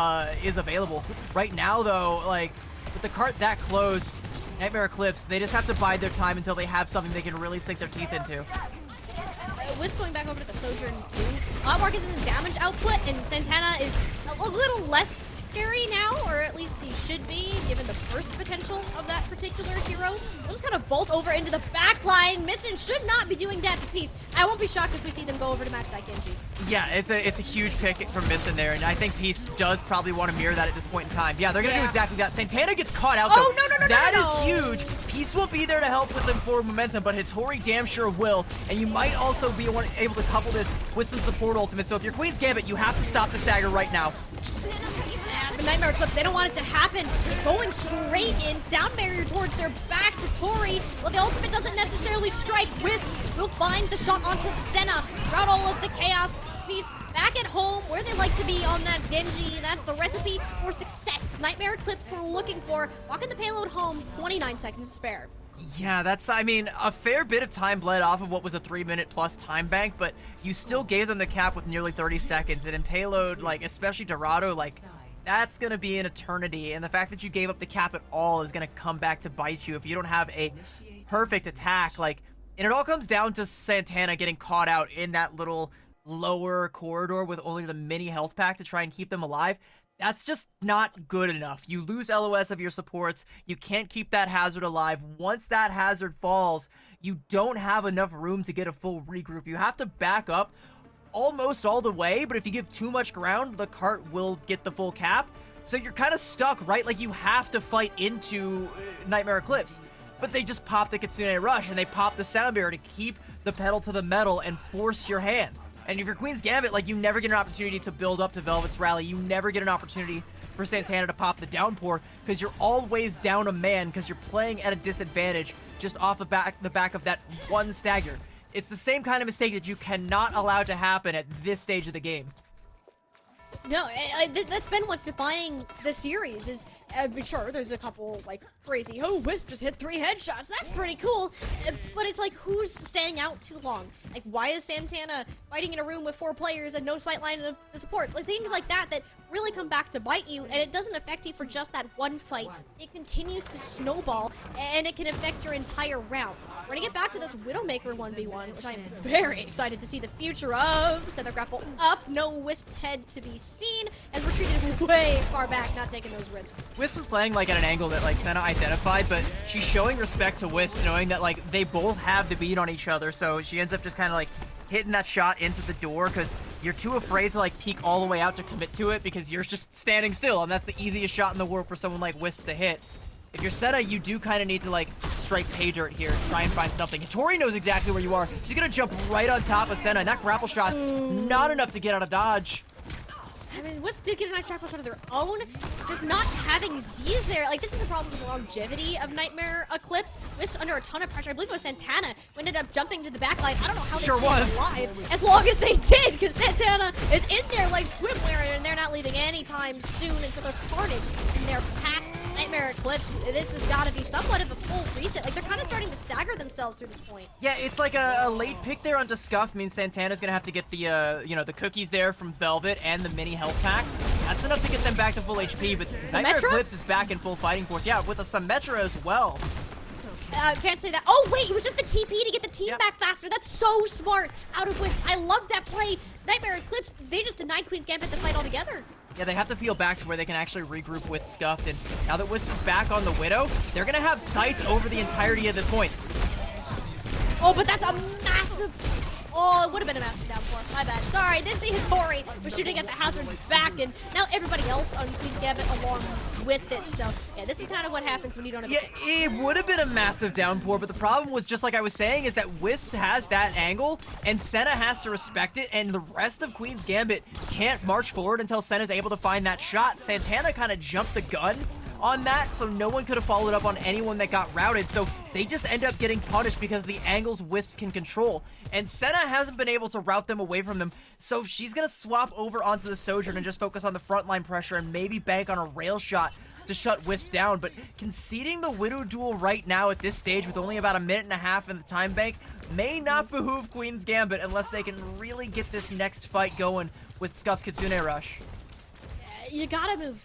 available. Right now, though, like with the cart that close, Nightmare Eclipse, they just have to bide their time until they have something they can really sink their teeth into. Wisp going back over to the Sojourn too. Marcus is damage output, and Santana is a little less scary now, or at least he should be, given the burst potential of that particular hero. We'll just kind of bolt over into the back line. Missing should not be doing that to Peace. I won't be shocked if we see them go over to match that Genji. Yeah, it's a huge pick from Missing there, and I think Peace does probably want to mirror that at this point in time. Yeah, they're going to do exactly that. Santana gets caught out, though. Oh, no. That is huge. Peace will be there to help with them forward momentum, but Hattori damn sure will, and you might also be able to couple this with some support ultimate. So if you're Queen's Gambit, you have to stop the stagger right now. The Nightmare Eclipse, they don't want it to happen. They're going straight in. Sound barrier towards their back. Satori, well, the ultimate doesn't necessarily strike. Wisp will find the shot onto Senna. Throughout all of the chaos. Peace back at home where they like to be on that Genji. That's the recipe for success. Nightmare Eclipse we're looking for. Walking the payload home, 29 seconds to spare. Yeah, that's, I mean, a fair bit of time bled off of what was a 3-minute plus time bank, but you still gave them the cap with nearly 30 seconds. And in payload, like, especially Dorado, like, that's going to be an eternity. And the fact that you gave up the cap at all is going to come back to bite you if you don't have a perfect attack. Like, and it all comes down to Santana getting caught out in that little lower corridor with only the mini health pack to try and keep them alive. That's just not good enough. You lose LOS of your supports. You can't keep that hazard alive. Once that hazard falls, you don't have enough room to get a full regroup. You have to back up almost all the way, but if you give too much ground, the cart will get the full cap. So you're kind of stuck, right? Like, you have to fight into Nightmare Eclipse. But they just pop the Kitsune Rush, and they pop the Sound Barrier to keep the pedal to the metal and force your hand. And if you're Queen's Gambit, like, you never get an opportunity to build up to Velvet's rally. You never get an opportunity for Santana to pop the downpour because you're always down a man because you're playing at a disadvantage just off the back of that one stagger. It's the same kind of mistake that you cannot allow to happen at this stage of the game. No, that's been what's defining the series is, sure, there's a couple, like, crazy, oh, Wisp just hit 3 headshots, that's pretty cool, but it's like, who's staying out too long? Like, why is Santana fighting in a room with 4 players and no sightline of the support? Like, things like that really come back to bite you, and it doesn't affect you for just that one fight. It continues to snowball, and it can affect your entire round. We're gonna get back to this Widowmaker 1v1, which I am very excited to see the future of. Senna grapple up, no Wisp's head to be seen, as we're treated way far back, not taking those risks. Wisp was playing, like, at an angle that, like, Senna identified, but she's showing respect to Wisp, knowing that, like, they both have the beat on each other, so she ends up just kind of, like, hitting that shot into the door because you're too afraid to, like, peek all the way out to commit to it because you're just standing still, and that's the easiest shot in the world for someone like Wisp to hit. If you're Senna, you do kind of need to, like, strike pay dirt here, try and find something. Hattori knows exactly where you are. She's gonna jump right on top of Senna, and that grapple shot's not enough to get out of dodge. I mean, Wisp did get a nice grapple shot of their own, just not having Z's there. Like, this is a problem with the longevity of Nightmare Eclipse. Wisp under a ton of pressure. I believe it was Santana who ended up jumping to the back line. I don't know how they stayed alive as long as they did, because Santana is in there like swimwear, and they're not leaving anytime soon until there's carnage in their pack. Nightmare Eclipse, this has got to be somewhat of a full reset. Like, they're kind of starting to stagger themselves through this point. Yeah, it's like a late pick there onto Scuff means Santana's gonna have to get the, you know, the cookies there from Velvet and the mini health pack. That's enough to get them back to full HP, but Nightmare Eclipse is back in full fighting force. Yeah, with a Symmetra as well. Can't say that. Oh, wait, it was just the TP to get the team back faster. That's so smart out of Wisp. I love that play. Nightmare Eclipse, they just denied Queen's Gambit the fight altogether. Yeah, they have to peel back to where they can actually regroup with Scuffed, and now that Wisp is back on the Widow, they're gonna have sights over the entirety of the point. Oh, but that's a massive... Oh, it would have been a massive downpour. My bad. Sorry, I did see Hattori was shooting at the hazards back, and now everybody else on Queen's Gambit along with it. So, yeah, this is kind of what happens when you don't have it would have been a massive downpour, but the problem was, just like I was saying, is that Wisp has that angle, and Senna has to respect it, and the rest of Queen's Gambit can't march forward until Senna's able to find that shot. Santana kind of jumped the gun on that, so no one could have followed up on anyone that got routed, so they just end up getting punished because of the angles Wisps can control. And Senna hasn't been able to route them away from them, so she's gonna swap over onto the Sojourn and just focus on the frontline pressure and maybe bank on a rail shot to shut Wisp down. But conceding the Widow duel right now at this stage with only about a minute and a half in the time bank may not behoove Queen's Gambit unless they can really get this next fight going with Scuff's Kitsune Rush. You gotta move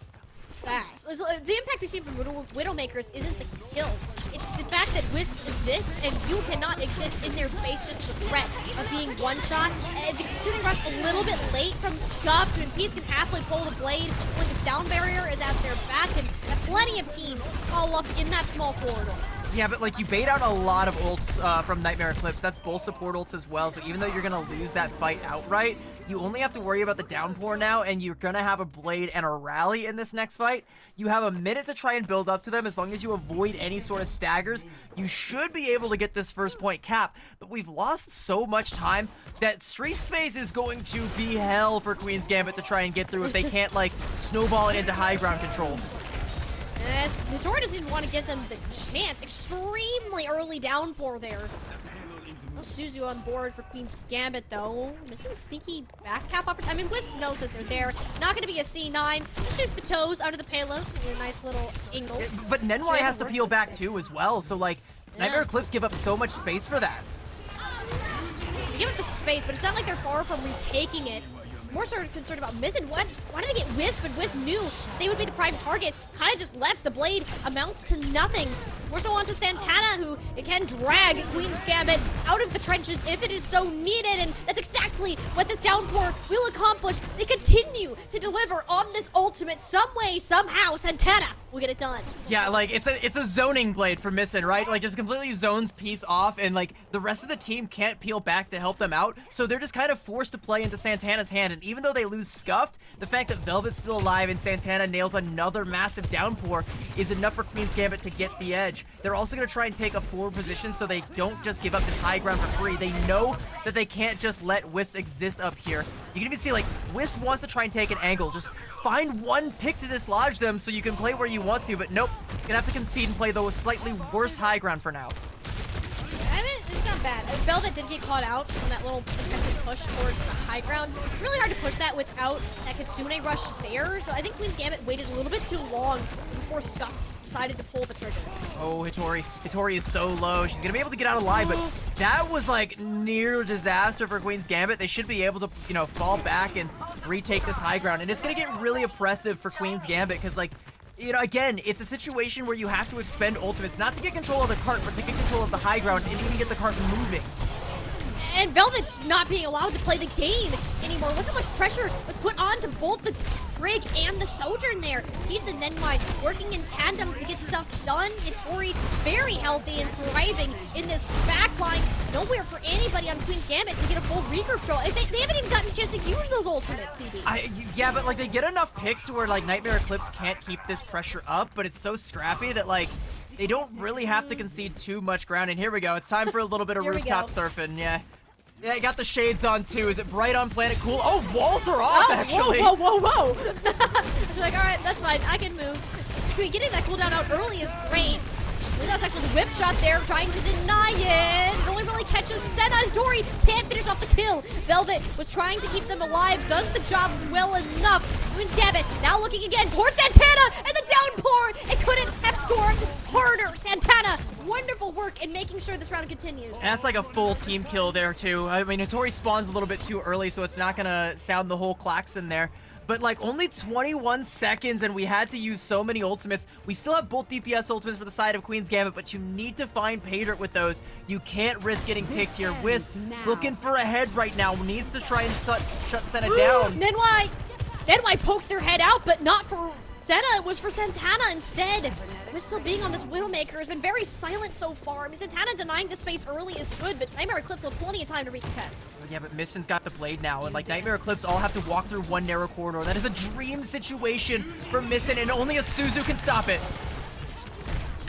fast. So the impact we've seen from Widowmakers isn't the kills. It's the fact that Wisp exists and you cannot exist in their space, just the threat of being one-shot. The Kitsune Rush a little bit late from Scuff, and Peace can halfway pull the blade when the sound barrier is at their back, and plenty of teams all up in that small corridor. Yeah, but like you bait out a lot of ults from Nightmare Eclipse. That's both support ults as well. So even though you're gonna lose that fight outright, you only have to worry about the downpour now, and you're gonna have a blade and a rally in this next fight. You have a minute to try and build up to them. As long as you avoid any sort of staggers, you should be able to get this first point cap. But we've lost so much time that Street Space is going to be hell for Queen's Gambit to try and get through if they can't like snowball it into high ground control. As Hattori doesn't even want to give them the chance. Extremely early downpour there. No Suzu on board for Queen's Gambit, though. Missing sneaky back cap opportunity. I mean, Wisp knows that they're there. Not going to be a C9. Just shoots the toes out of the payload. A nice little angle. But Nenwai has to peel back, too, as well. So, like, Nightmare Eclipse give up so much space for that. They give it the space, but it's not like they're far from retaking it. More sort of concerned about missing. Why did they get Wisp? But Wisp knew they would be the prime target. Kind of just left. The blade amounts to nothing. More so on to Santana, who it can drag Queen's Gambit out of the trenches if it is so needed. And that's exactly what this downpour will accomplish. They continue to deliver on this ultimate some way, somehow. Santana will get it done. Yeah, like it's a zoning blade for Missin, right? Like just completely zones Peace off, and like the rest of the team can't peel back to help them out. So they're just kind of forced to play into Santana's hand. And even though they lose Scuffed, the fact that Velvet's still alive and Santana nails another massive downpour is enough for Queen's Gambit to get the edge. They're also going to try and take a forward position so they don't just give up this high ground for free. They know that they can't just let Wisp exist up here. You can even see, like, Wisp wants to try and take an angle. Just find one pick to dislodge them so you can play where you want to, but nope. You're going to have to concede and play the slightly worse high ground for now. I mean, it's not bad. Velvet did get caught out on that little attempted push towards the high ground. It's really hard to push that without that Kitsune rush there. So I think Queen's Gambit waited a little bit too long before Scuff decided to pull the trigger. Oh, Hattori. Hattori is so low. She's going to be able to get out alive, but that was like near disaster for Queen's Gambit. They should be able to, you know, fall back and retake this high ground. And it's going to get really oppressive for Queen's Gambit because, like, you know, again, it's a situation where you have to expend ultimates, not to get control of the cart, but to get control of the high ground and even get the cart moving. And Velvet's not being allowed to play the game anymore. Look how much pressure was put onto both the Brig and the Sojourn there. Peace and Nenwai working in tandem to get stuff done. Hattori very healthy and thriving in this backline. Nowhere for anybody on Queen's Gambit to get a full regroup throw. They haven't even gotten a chance to use those ultimates, CB. Yeah, but like they get enough picks to where like Nightmare Eclipse can't keep this pressure up, but it's so scrappy that like they don't really have to concede too much ground. And here we go. It's time for a little bit of rooftop surfing. Yeah. Yeah, I got the shades on too. Is it bright on Planet Cool? Oh, walls are off, actually. Whoa. She's like, all right, that's fine. I can move. Getting that cooldown out early is great. That's actually the whip shot there, trying to deny it. It only really catches Senna. Hattori can't finish off the kill. Velvet was trying to keep them alive, does the job well enough. Queen's Gambit now looking again towards Santana, and the downpour. It couldn't have stormed harder. Santana, wonderful work in making sure this round continues. And that's like a full team kill there, too. I mean, Hattori spawns a little bit too early, so it's not going to sound the whole klaxon there. But like only 21 seconds and we had to use so many ultimates. We still have both DPS ultimates for the side of Queen's Gambit, but you need to find Paydirt with those. You can't risk getting picked here. Wisp looking for a head right now. Needs to try and shut Senna down. Nenwai poked their head out, but not for Senna. It was for Santana instead. Wisp still being on this Widowmaker has been very silent so far. I mean, Santana denying the space early is good, but Nightmare Eclipse will have plenty of time to recontest. Yeah, but Missin's got the blade now, and like Nightmare Eclipse all have to walk through one narrow corridor. That is a dream situation for Missin, and only a Suzu can stop it.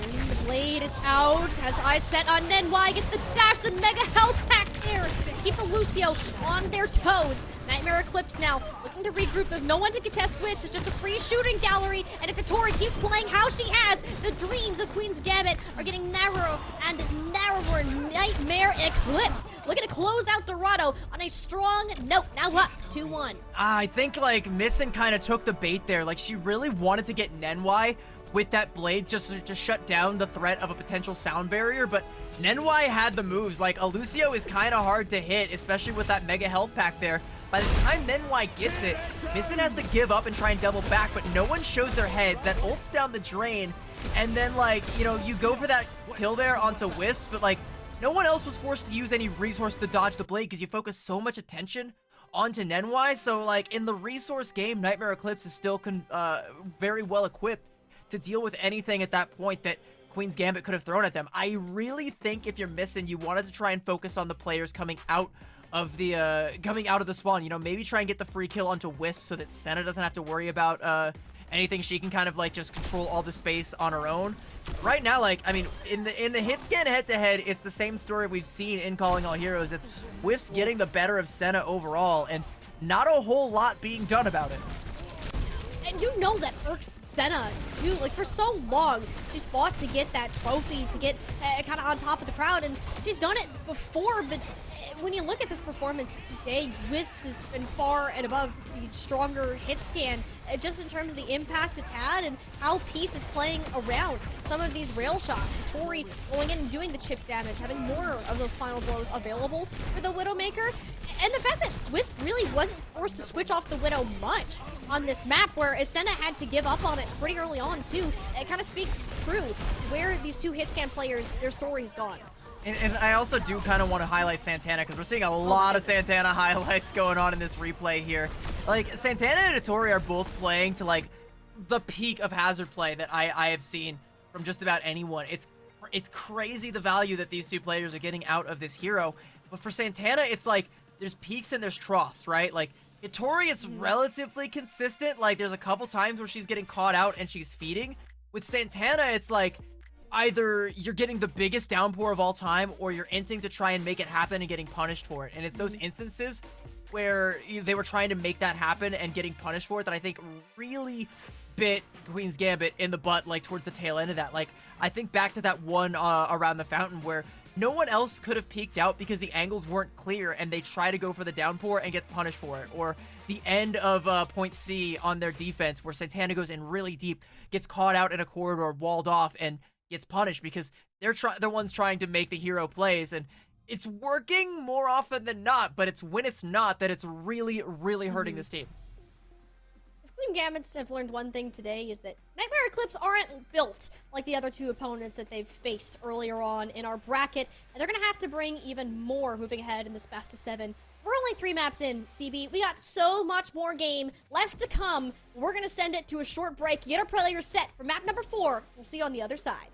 And the blade is out. Has eyes set on Nenwai. Gets the dash, the mega health pack there to keep the Lucio on their toes. Nightmare Eclipse now looking to regroup. There's no one to contest Witch. It's just a free shooting gallery. And if Katori keeps playing how she has, the dreams of Queen's Gambit are getting narrower and narrower. Nightmare Eclipse looking to close out Dorado on a strong note. Now up 2-1. I think like Missing kind of took the bait there. Like she really wanted to get Nenwai with that blade just to shut down the threat of a potential sound barrier, but Nenwai had the moves. Like Alucio is kind of hard to hit, especially with that mega health pack there. By the time Nenwai gets it, Missing has to give up and try and double back, but no one shows their heads. That ults down the drain, and then like, you know, you go for that kill there onto Wisp, but like no one else was forced to use any resource to dodge the blade because you focus so much attention onto Nenwai. So like in the resource game, Nightmare Eclipse is still very well equipped to deal with anything at that point that Queen's Gambit could have thrown at them. I really think if you're Missing, you wanted to try and focus on the players coming out of the spawn. You know, maybe try and get the free kill onto Wisp so that Senna doesn't have to worry about anything. She can kind of like just control all the space on her own. Right now, like, I mean, in the hit scan head-to-head, it's the same story we've seen in Calling All Heroes. It's Wisp getting the better of Senna overall, and not a whole lot being done about it. And you know that irks Senna. Like, for so long, she's fought to get that trophy, to get kind of on top of the crowd, and she's done it before, but when you look at this performance today, Wisps has been far and above the stronger hit scan, just in terms of the impact it's had and how Peace is playing around some of these rail shots. Tori going in and doing the chip damage, having more of those final blows available for the Widowmaker. And the fact that Wisp really wasn't forced to switch off the Widow much on this map, where Senna had to give up on it pretty early on too. It kind of speaks true where these two hit scan players, their story's gone. And I also do kind of want to highlight Santana, because we're seeing a lot of Santana highlights going on in this replay here. Like, Santana and Hattori are both playing to, like, the peak of hazard play that I have seen from just about anyone. It's crazy the value that these two players are getting out of this hero. But for Santana, it's like, there's peaks and there's troughs, right? Like, Hattori, it's relatively consistent. Like, there's a couple times where she's getting caught out and she's feeding. With Santana, it's like, either you're getting the biggest downpour of all time, or you're inting to try and make it happen and getting punished for it. And it's those instances where they were trying to make that happen and getting punished for it that I think really bit Queen's Gambit in the butt, like towards the tail end of that. Like, I think back to that one around the fountain where no one else could have peeked out because the angles weren't clear and they try to go for the downpour and get punished for it. Or the end of point C on their defense where Santana goes in really deep, gets caught out in a corridor, walled off, and gets punished because they're the ones trying to make the hero plays, and it's working more often than not, but it's when it's not that it's really, really hurting this team. If Queen Gambits have learned one thing today, is that Nightmare Eclipse aren't built like the other two opponents that they've faced earlier on in our bracket, and they're gonna have to bring even more moving ahead in this best of 7. We're only 3 maps in, CB. We got so much more game left to come. We're gonna send it to a short break, get our players set for map number 4. We'll see you on the other side.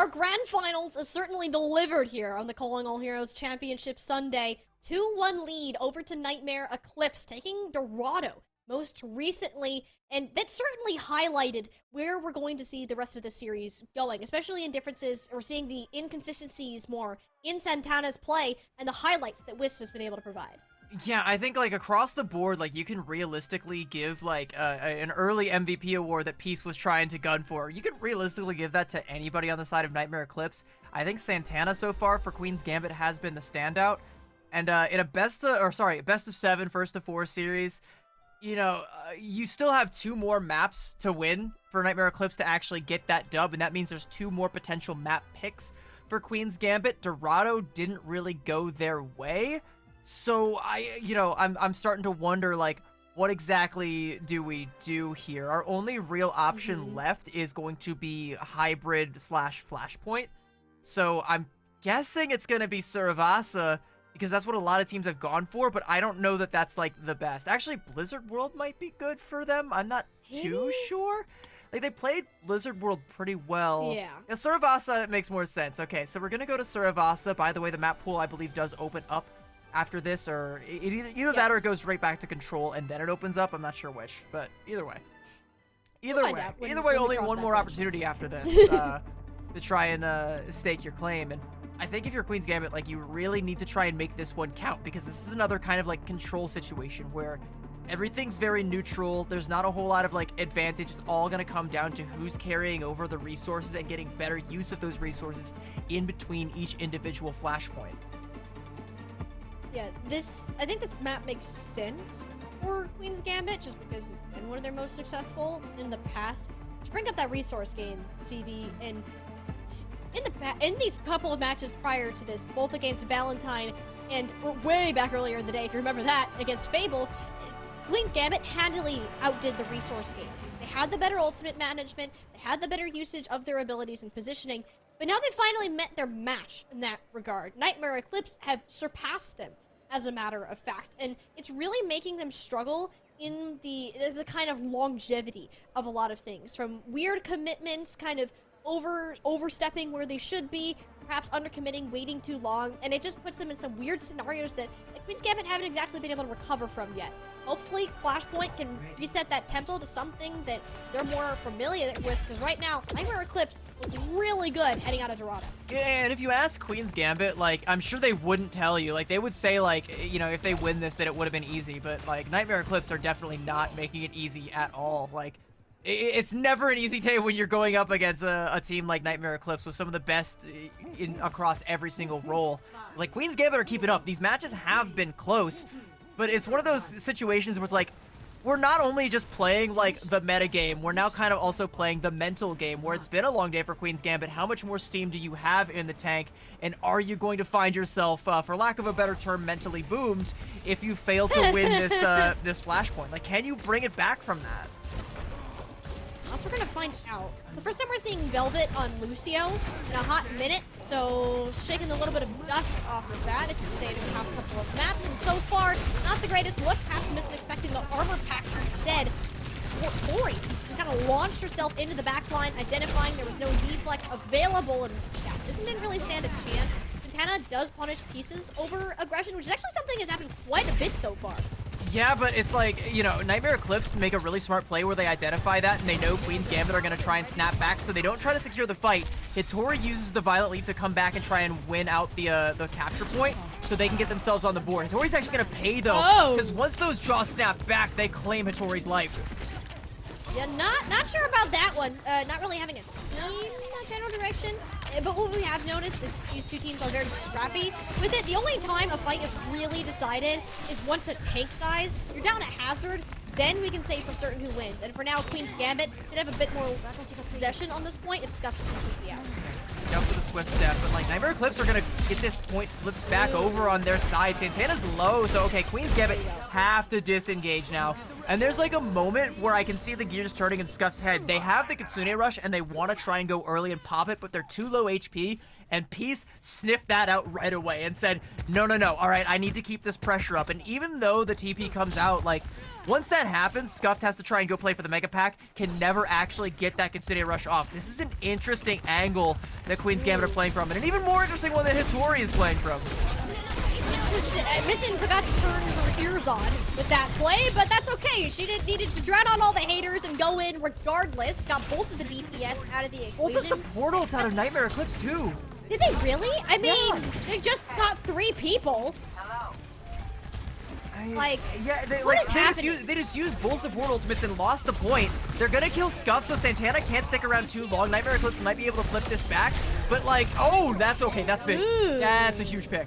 our grand finals is certainly delivered here on the Calling All Heroes Championship Sunday. 2-1 lead over to Nightmare Eclipse, taking Dorado most recently, and that certainly highlighted where we're going to see the rest of the series going, especially in differences. We're seeing the inconsistencies more in Santana's play and the highlights that Wisp has been able to provide. Yeah, I think like across the board, like you can realistically give like an early MVP award that Peace was trying to gun for. You could realistically give that to anybody on the side of Nightmare Eclipse. I think Santana so far for Queen's Gambit has been the standout. And in a best of 7 first to 4 series, you know, you still have 2 more maps to win for Nightmare Eclipse to actually get that dub, and that means there's 2 more potential map picks for Queen's Gambit. Dorado didn't really go their way, so I'm starting to wonder, like, what exactly do we do here? Our only real option left is going to be Hybrid / Flashpoint, so I'm guessing it's going to be Suravasa, because that's what a lot of teams have gone for, but I don't know that that's, like, the best. Actually, Blizzard World might be good for them. I'm not too sure. Like, they played Blizzard World pretty well. Yeah. Suravasa makes more sense. Okay, so we're going to go to Suravasa. By the way, the map pool, I believe, does open up after this, or either that or it goes right back to Control, and then it opens up. I'm not sure which, but either way. Either way, only one more opportunity after this to try and stake your claim. And I think if you're Queen's Gambit, like, you really need to try and make this one count, because this is another kind of, like, Control situation where everything's very neutral. There's not a whole lot of, like, advantage. It's all going to come down to who's carrying over the resources and getting better use of those resources in between each individual flashpoint. Yeah, I think this map makes sense for Queen's Gambit, just because it's been one of their most successful in the past. To bring up that resource game, CB, and in these couple of matches prior to this, both against Valentine and way back earlier in the day, if you remember that, against Fable, Queen's Gambit handily outdid the resource game. They had the better ultimate management, they had the better usage of their abilities and positioning, but now they finally met their match in that regard. Nightmare Eclipse have surpassed them, as a matter of fact, and it's really making them struggle in the kind of longevity of a lot of things, from weird commitments, kind of overstepping where they should be, perhaps undercommitting, waiting too long, and it just puts them in some weird scenarios that Queen's Gambit haven't exactly been able to recover from yet. Hopefully, Flashpoint can reset that tempo to something that they're more familiar with, because right now, Nightmare Eclipse looks really good heading out of Dorado. Yeah, and if you ask Queen's Gambit, like, I'm sure they wouldn't tell you. Like, they would say, like, you know, if they win this, that it would have been easy, but, like, Nightmare Eclipse are definitely not making it easy at all. Like, it's never an easy day when you're going up against a team like Nightmare Eclipse with some of the best across every single role. Like, Queen's Gambit are keeping up. These matches have been close, but it's one of those situations where it's like, we're not only just playing, like, the meta game, we're now kind of also playing the mental game, where it's been a long day for Queen's Gambit. How much more steam do you have in the tank, and are you going to find yourself, for lack of a better term, mentally boomed if you fail to win this flashpoint? Like, can you bring it back from that? We're gonna find out. It's the first time we're seeing Velvet on Lucio in a hot minute, so shaking a little bit of dust off of that, if you can say it in the past couple of maps. And so far, not the greatest looks. Half missing, expecting the armor packs instead. Tori just kind of launched herself into the backline, identifying there was no deflect available, and yeah, this didn't really stand a chance. Santana does punish pieces over aggression, which is actually something that's happened quite a bit so far. Yeah, but it's like, you know, Nightmare Eclipse make a really smart play where they identify that, and they know Queen's Gambit are going to try and snap back, so they don't try to secure the fight. Hitori uses the Violet Leap to come back and try and win out the capture point, so they can get themselves on the board. Hitori's actually going to pay, though, because once those jaws snap back, they claim Hitori's life. Yeah, not sure about that one. Not really having a theme in that general direction. But what we have noticed is these two teams are very scrappy with it. The only time a fight is really decided is once a tank dies. You're down a Hazard, then we can say for certain who wins. And for now, Queen's Gambit should have a bit more possession on this point if Scuff's completely out. Scuff with a swift step, but like Nightmare Eclipse are gonna get this point flipped back over on their side. Santana's low, so okay, Queen's Gambit have to disengage now. And there's like a moment where I can see the gears turning in Scuff's head. They have the Kitsune Rush and they want to try and go early and pop it, but they're too low HP. And Peace sniffed that out right away and said, no, all right, I need to keep this pressure up. And even though the TP comes out, like, once that happens, Scuffed has to try and go play for the Mega Pack, can never actually get that Kitsune Rush off. This is an interesting angle that Queen's Gambit are playing from, and an even more interesting one that Hitori is playing from. Interesting. Missing forgot to turn her ears on with that play, but that's okay. She needed to drown out all the haters and go in regardless. Got both of the DPS out of the equation. Both of the portals out of Nightmare Eclipse, too. Did they really? I mean, they just got 3 people. Like, yeah, what is happening? They just used both support ultimates and lost the point. They're gonna kill Scuff, so Santana can't stick around too long. Nightmare Eclipse might be able to flip this back, but like, oh, that's okay. That's big. Ooh. That's a huge pick.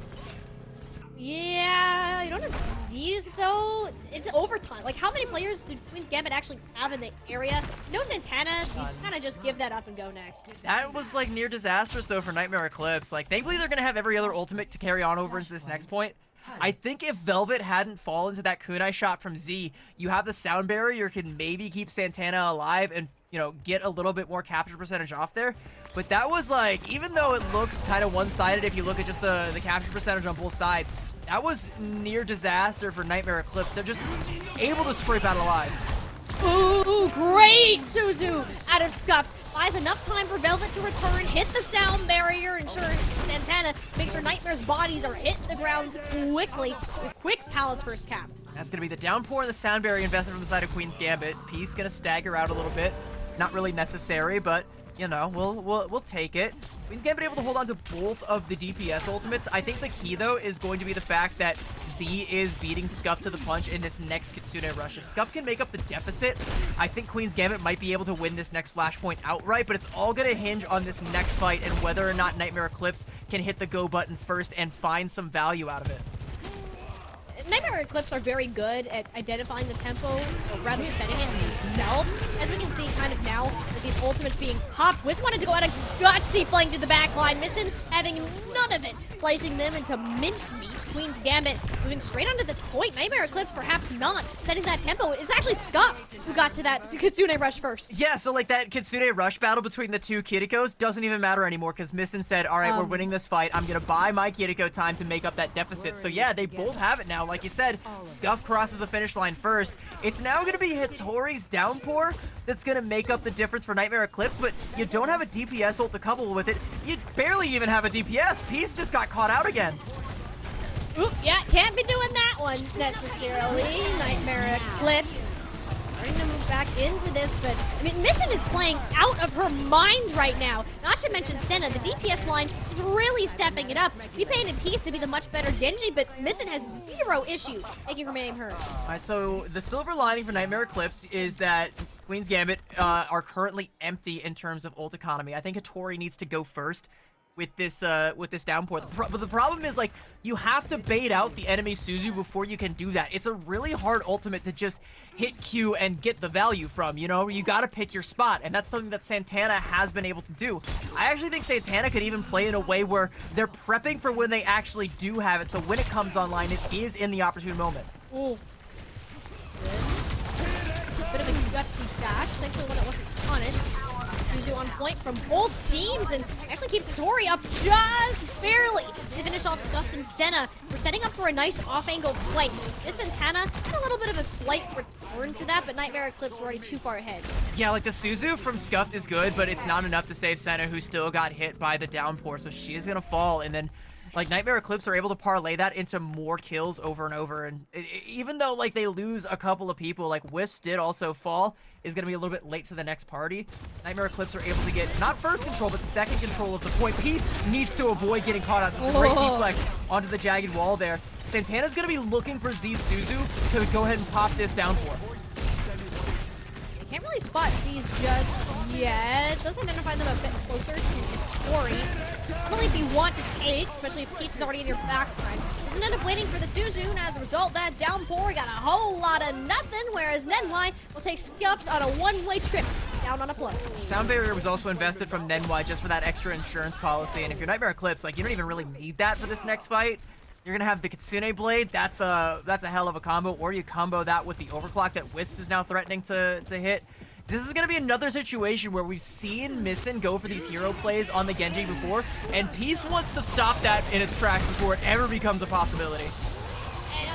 Yeah, you don't have Z's though. It's overtime. Like, how many players did Queen's Gambit actually have in the area? No Santana. You kind of just give that up and go next. That was like near disastrous though for Nightmare Eclipse. Like, thankfully they're gonna have every other ultimate to carry on over into this next point. I think if Velvet hadn't fallen to that kunai shot from Z, you have the sound barrier, can maybe keep Santana alive and, you know, get a little bit more capture percentage off there. But that was like, even though it looks kind of one-sided if you look at just the capture percentage on both sides, that was near disaster for Nightmare Eclipse. They're just able to scrape out alive. Ooh, great Suzu out of Scuffed. Buys enough time for Velvet to return, hit the sound barrier, ensure Santana makes sure Nightmare's bodies are hit the ground quickly. Quick Palace first cap. That's going to be the downpour and the sound barrier invested from the side of Queen's Gambit. Peace going to stagger out a little bit. Not really necessary, but, you know, we'll take it. Queen's Gambit able to hold on to both of the DPS ultimates. I think the key, though, is going to be the fact that Z is beating Scuff to the punch in this next Kitsune Rush. If Scuff can make up the deficit, I think Queen's Gambit might be able to win this next Flashpoint outright, but it's all going to hinge on this next fight and whether or not Nightmare Eclipse can hit the go button first and find some value out of it. Nightmare Eclipse are very good at identifying the tempo, or rather setting it themselves. As we can see kind of now with these ultimates being popped. Wiz wanted to go out a gutsy flank to the back line. Missing having none of it. Slicing them into mincemeat. Queen's Gambit moving straight onto this point. Nightmare Eclipse perhaps not setting that tempo. It's actually Scuffed who got to that Kitsune Rush first. Yeah, so like that Kitsune Rush battle between the two Kirikos doesn't even matter anymore because Missin said, all right, we're winning this fight. I'm going to buy my Kiriko time to make up that deficit. So yeah, they both have it now. Like you said, Scuff crosses the finish line first. It's now going to be Hitori's downpour that's going to make up the difference for Nightmare Eclipse, but you don't have a DPS ult to couple with it. You barely even have a DPS. Peace just got caught out again. Oop, yeah, can't be doing that one necessarily. Nightmare Eclipse starting to move back into this, but I mean, Missin is playing out of her mind right now. Not to mention Senna, the DPS line is really stepping it up. We painted Peace to be the much better Genji, but Missin has zero issue making her name heard. All right, so the silver lining for Nightmare Eclipse is that Queen's Gambit are currently empty in terms of ult economy. I think Hitori needs to go first with this downpour. But the problem is, like, you have to bait out the enemy Suzu before you can do that. It's a really hard ultimate to just hit Q and get the value from, you know? You gotta pick your spot, and that's something that Santana has been able to do. I actually think Santana could even play in a way where they're prepping for when they actually do have it, so when it comes online, it is in the opportune moment. Ooh. Bit of a gutsy dash, thankfully one that wasn't punished. Suzu on point from both teams and actually keeps Hitori up just barely to finish off Scuff and Senna. We're setting up for a nice off-angle flank. This Santana had a little bit of a slight return to that, but Nightmare Eclipse already too far ahead. Yeah, like the Suzu from Scuffed is good, but it's not enough to save Senna, who still got hit by the downpour, so she is gonna fall, and then like Nightmare Eclipse are able to parlay that into more kills over and over, and even though like they lose a couple of people, like Whiffs did also fall, is going to be a little bit late to the next party. Nightmare Eclipse are able to get not first control, but second control of the point. Peace needs to avoid getting caught out. It's a great deflect onto the jagged wall there. Santana's going to be looking for Z Suzu to go ahead and pop this downpour. Can't really spot Z's just yet. Does identify them a bit closer to Hitori. Definitely if you want to take, especially if Peace is already in your backline. Doesn't end up waiting for the Suzu, and as a result, that downpour got a whole lot of nothing, whereas Nenwai will take Scuffed on a one-way trip down on a play. Sound Barrier was also invested from Nenwai just for that extra insurance policy, and if you're Nightmare Eclipse, like, you don't even really need that for this next fight. You're gonna have the Kitsune Blade, that's a hell of a combo, or you combo that with the Overclock that Wisp is now threatening to hit. This is gonna be another situation where we've seen Missin go for these hero plays on the Genji before, and Peace wants to stop that in its tracks before it ever becomes a possibility.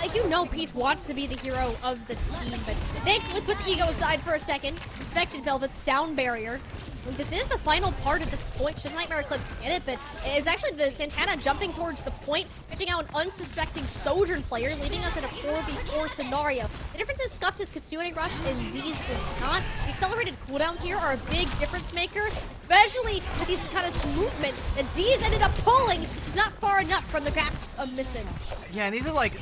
Like, you know Peace wants to be the hero of this team, but thankfully put the ego aside for a second. Respected Velvet's Sound Barrier. This is the final part of this point. Should Nightmare Eclipse get it? But it's actually the Santana jumping towards the point, catching out an unsuspecting Sojourn player, leaving us in a 4v4 scenario. The difference is Scuffed his Kitsune Rush and Z's does not. The accelerated cooldowns here are a big difference maker, especially with these kind of movement that Z's ended up pulling. He's not far enough from the grasp of Missin. Yeah, and these are like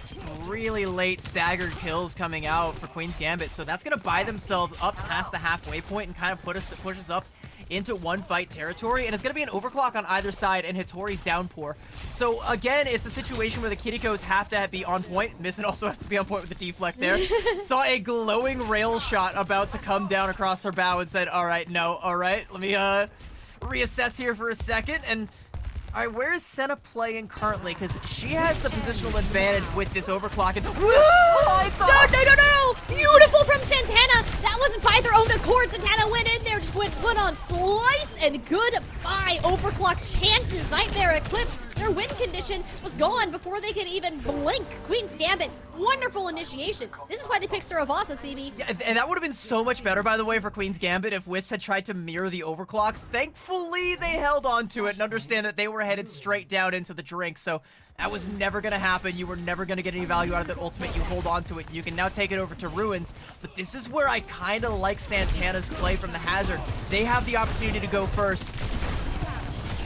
really late staggered kills coming out for Queen's Gambit, so that's gonna buy themselves up past the halfway point and kind of push us up into one fight territory, and it's gonna be an overclock on either side and Hitori's downpour. So again, it's a situation where the Kirikos have to be on point. Missin also has to be on point with the deflect there. Saw a glowing rail shot about to come down across her bow and said, all right, let me reassess here for a second. And all right, where is Senna playing currently? Because she has the positional advantage with this overclock. And No! Beautiful from Santana. That wasn't by their own accord. Santana went in there, just went put on slice, and goodbye. Overclock chances. Nightmare Eclipse. Their win condition was gone before they could even blink. Queen's Gambit, wonderful initiation. This is why they picked Saravasa, CB. Yeah, and that would have been so much better, by the way, for Queen's Gambit if Wisp had tried to mirror the overclock. Thankfully, they held on to it and understand that they were headed straight down into the drink, so that was never going to happen. You were never going to get any value out of that ultimate. You hold on to it. You can now take it over to Ruins, but this is where I kind of like Santana's play from the Hazard. They have the opportunity to go first.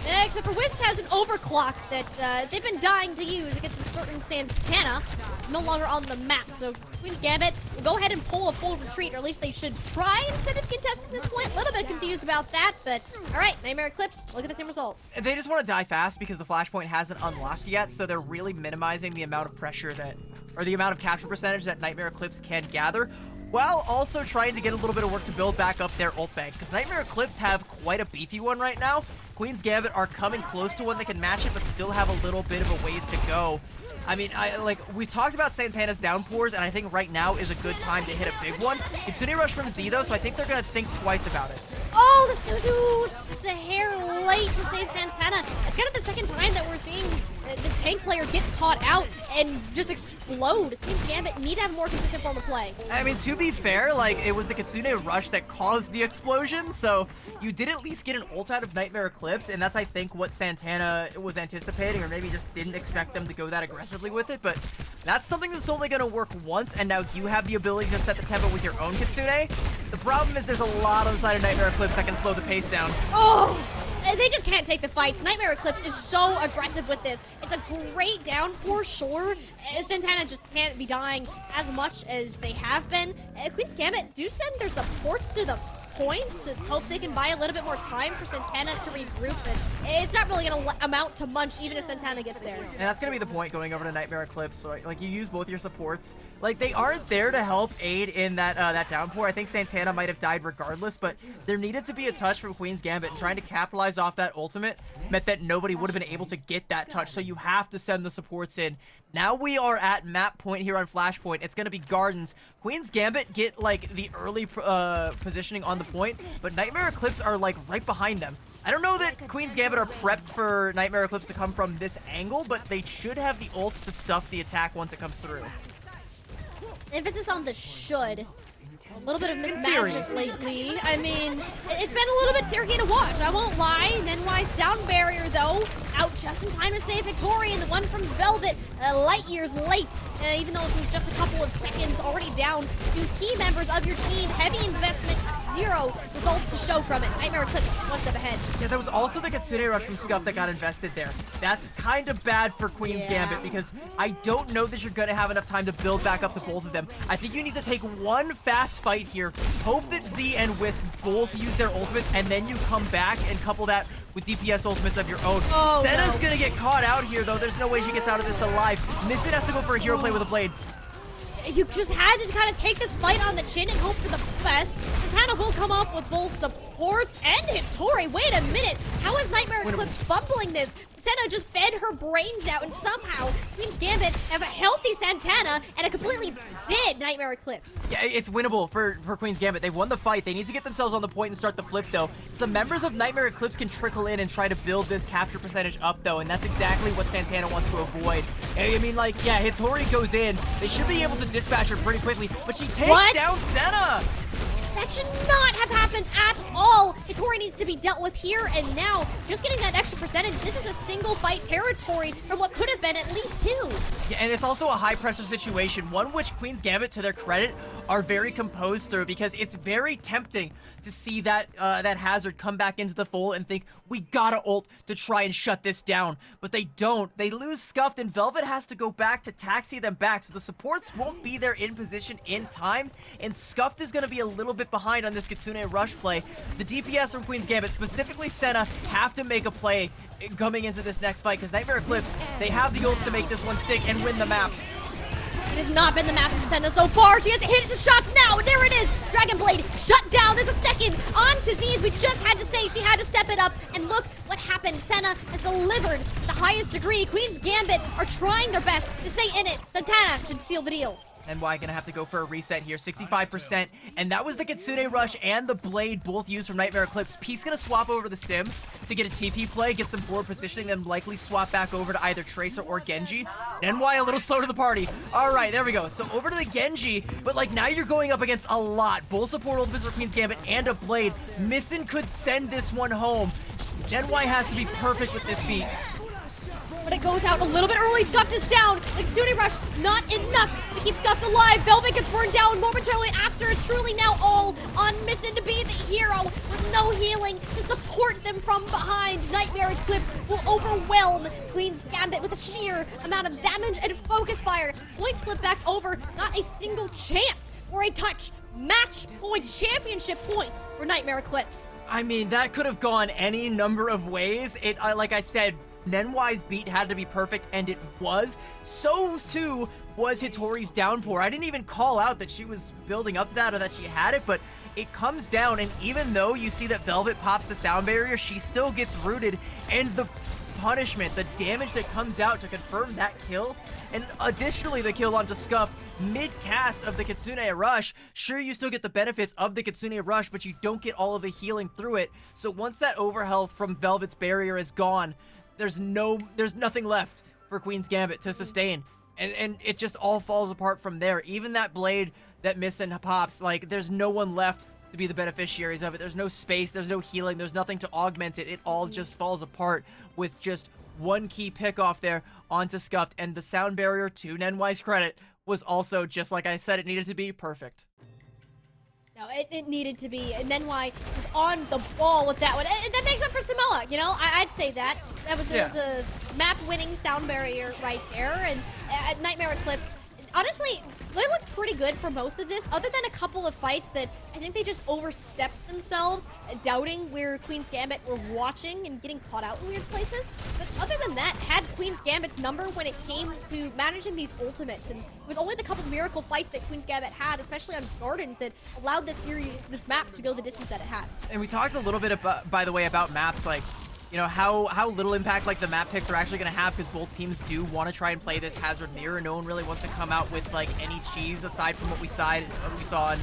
Except for Wisp has an overclock that they've been dying to use against a certain Santana. It's no longer on the map, so Queen's Gambit will go ahead and pull a full retreat, or at least they should try instead of contest at this point. A little bit confused about that, but all right, Nightmare Eclipse, look at the same result. They just want to die fast because the flashpoint hasn't unlocked yet, so they're really minimizing the amount of pressure or the amount of capture percentage that Nightmare Eclipse can gather, while also trying to get a little bit of work to build back up their ult bank, because Nightmare Eclipse have quite a beefy one right now. Queen's Gambit are coming close to one that can match it, but still have a little bit of a ways to go. I mean, we talked about Santana's downpours, and I think right now is a good time to hit a big one. It's Kitsune Rush from Z, though, so I think they're going to think twice about it. Oh, the Suzu! Just a hair late to save Santana. It's kind of the second time that we're seeing this tank player get caught out and just explode. Queen's Gambit need to have a more consistent form of play. I mean, to be fair, like, it was the Kitsune Rush that caused the explosion, so you did at least get an ult out of Nightmare Eclipse, and that's, I think, what Santana was anticipating, or maybe just didn't expect them to go that aggressively with it, but that's something that's only going to work once, and now you have the ability to set the tempo with your own Kitsune. The problem is there's a lot on the side of Nightmare Eclipse that can slow the pace down. Oh! They just can't take the fights. Nightmare Eclipse is so aggressive with this. It's a great downpour, sure. Santana just can't be dying as much as they have been. Queen's Gambit do send their supports to the point to hope they can buy a little bit more time for Santana to regroup, and it's not really going to amount to much even if Santana gets there. And that's going to be the point going over to Nightmare Eclipse. So, like, you use both your supports. Like, they aren't there to help aid in that that downpour. I think Santana might have died regardless, but there needed to be a touch from Queen's Gambit, and trying to capitalize off that ultimate meant that nobody would have been able to get that touch, so you have to send the supports in. Now we are at map point here on Flashpoint. It's going to be Gardens. Queen's Gambit get, like, the early positioning on the point, but Nightmare Eclipse are, like, right behind them. I don't know that Queen's Gambit are prepped for Nightmare Eclipse to come from this angle, but they should have the ults to stuff the attack once it comes through. Emphasis on the should. A little bit of mismanagement lately. I mean, it's been a little bit tricky to watch, I won't lie. Nenwai Sound Barrier, though, out just in time to save Victoria, and the one from Velvet, light years late. Even though it was just a couple of seconds, already down to key members of your team. Heavy investment, zero results to show from it. Nightmare Eclipse one step ahead. Yeah, there was also the Kitsune Rush from Scuff that got invested there. That's kind of bad for Queen's Gambit, because I don't know that you're going to have enough time to build back up to both of them. I think you need to take one fast fight here, hope that Z and Wisp both use their ultimates, and then you come back and couple that with DPS ultimates of your own. Oh, Senna's no. gonna get caught out here, though. There's no way she gets out of this alive. Missin has to go for a hero play with a blade. you just had to kind of take this fight on the chin and hope for the best. Santana will come up with both supports and Hittori. Wait a minute. How is Nightmare Eclipse fumbling this? Senna just fed her brains out, and somehow Queen's Gambit have a healthy Santana and a completely dead Nightmare Eclipse. Yeah, it's winnable for Queen's Gambit. They've won the fight. They need to get themselves on the point and start the flip, though. Some members of Nightmare Eclipse can trickle in and try to build this capture percentage up, though, and that's exactly what Santana wants to avoid. I mean, like, yeah, Hittori goes in. They should be able to dispatch her pretty quickly, but she takes down Senna. That should not have happened at all. Hittori needs to be dealt with here and now. Just getting that extra percentage, this is a single fight territory from what could have been at least 2. Yeah, and it's also a high pressure situation, one which Queen's Gambit, to their credit, are very composed through, because it's very tempting to see that that Hazard come back into the fold and think, we gotta ult to try and shut this down. But they don't. They lose Scuffed, and Velvet has to go back to taxi them back, so the supports won't be there in position in time, and Scuffed is gonna be a little bit behind on this Kitsune Rush play. The DPS from Queen's Gambit, specifically Senna, have to make a play coming into this next fight, because Nightmare Eclipse, they have the ults to make this one stick and win the map. It has not been the map of Senna so far. She has hit the shots now, and there it is. Dragon Blade shut down. There's a second on to Z's. We just had to say she had to step it up, and look what happened. Senna has delivered to the highest degree. Queen's Gambit are trying their best to stay in it. Santana should seal the deal. NY gonna have to go for a reset here, 65%, and that was the Kitsune Rush and the Blade both used from Nightmare Eclipse. Peace gonna swap over the Sim to get a TP play, get some forward positioning, then likely swap back over to either Tracer or Genji. NY a little slow to the party. All right, there we go. So over to the Genji, but like now you're going up against a lot. Bull support ultimates for Queen's Gambit and a Blade. Missin could send this one home. NY has to be perfect with this beat. But it goes out a little bit early. Scuffed is down. The Kitsune Rush, not enough to keep Scuffed alive. Velvet gets burned down momentarily after. It's truly now all on Missin to be the hero with no healing to support them from behind. Nightmare Eclipse will overwhelm Queen's Gambit with a sheer amount of damage and focus fire. Points flip back over. Not a single chance for a touch. Match points, championship points for Nightmare Eclipse. I mean, that could have gone any number of ways. Like I said, NY's beat had to be perfect, and it was. So too was Hittori's downpour. I didn't even call out that she was building up to that or that she had it, but it comes down, and even though you see that Velvet pops the sound barrier, she still gets rooted, and the punishment, the damage that comes out to confirm that kill, and additionally the kill onto Scuff mid-cast of the Kitsune Rush. Sure, you still get the benefits of the Kitsune Rush, but you don't get all of the healing through it. So once that overhealth from Velvet's barrier is gone, there's nothing left for Queen's Gambit to sustain, and it just all falls apart from there. Even that Blade that Missin pops, like, there's no one left to be the beneficiaries of it. There's no space, there's no healing, there's nothing to augment it. It all just falls apart with just one key pick off there onto Scuffed, and the sound barrier, to NY's credit, was also, just like I said, it needed to be perfect. No, it needed to be, and NY was on the ball with that one. And that makes up for Samoa, you know? I'd say that. That was, it was a map-winning sound barrier right there, and Nightmare Eclipse, honestly, they looked pretty good for most of this, other than a couple of fights that I think they just overstepped themselves, doubting where Queen's Gambit were watching and getting caught out in weird places. But other than that, had Queen's Gambit's number when it came to managing these ultimates, and it was only the couple miracle fights that Queen's Gambit had, especially on Gardens, that allowed this series, this map, to go the distance that it had. And we talked a little bit about, by the way, about maps, like, you know, how little impact like the map picks are actually going to have, because both teams do want to try and play this Hazard mirror. No one really wants to come out with like any cheese aside from what we saw in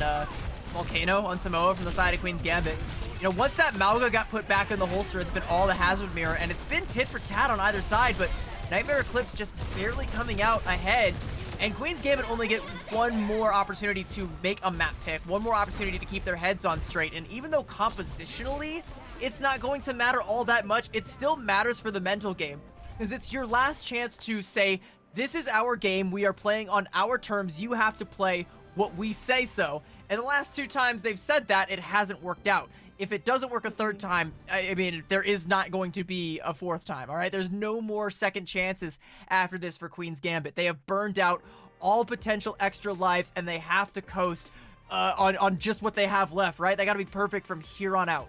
Volcano on Samoa from the side of Queen's Gambit. You know, once that Mauga got put back in the holster, it's been all the Hazard mirror, and it's been tit for tat on either side, but Nightmare Eclipse just barely coming out ahead. And Queen's Gambit only get one more opportunity to make a map pick, one more opportunity to keep their heads on straight. And even though compositionally it's not going to matter all that much, it still matters for the mental game, because it's your last chance to say, this is our game, we are playing on our terms, you have to play what we say so. And the last 2 times they've said that, it hasn't worked out. If it doesn't work a 3rd time, I mean, there is not going to be a 4th time, all right? There's no more second chances after this for Queen's Gambit. They have burned out all potential extra lives, and they have to coast on just what they have left, right? They got to be perfect from here on out.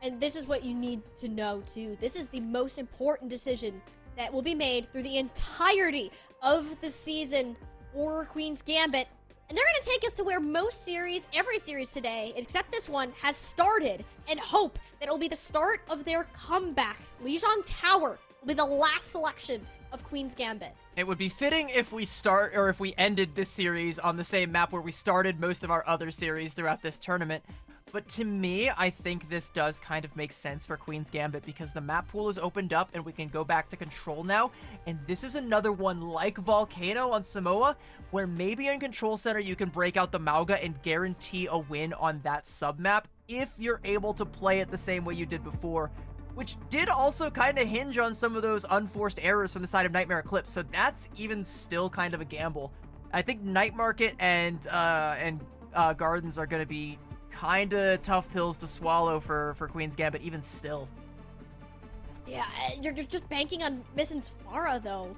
And this is what you need to know, too. This is the most important decision that will be made through the entirety of the season. for Queen's Gambit. And they're gonna take us to where most series, every series today, except this one, has started, and hope that it'll be the start of their comeback. Lijiang Tower will be the last selection of Queen's Gambit. It would be fitting if we ended this series on the same map where we started most of our other series throughout this tournament. But to me, I think this does kind of make sense for Queen's Gambit because the map pool is opened up and we can go back to Control now. And this is another one like Volcano on Samoa, where maybe in Control Center you can break out the Mauga and guarantee a win on that sub-map if you're able to play it the same way you did before, which did also kind of hinge on some of those unforced errors from the side of Nightmare Eclipse. So that's even still kind of a gamble. I think Night Market and Gardens are going to be kind of tough pills to swallow for Queen's Gambit, even still. Yeah, you're just banking on Missin's Pharah, though.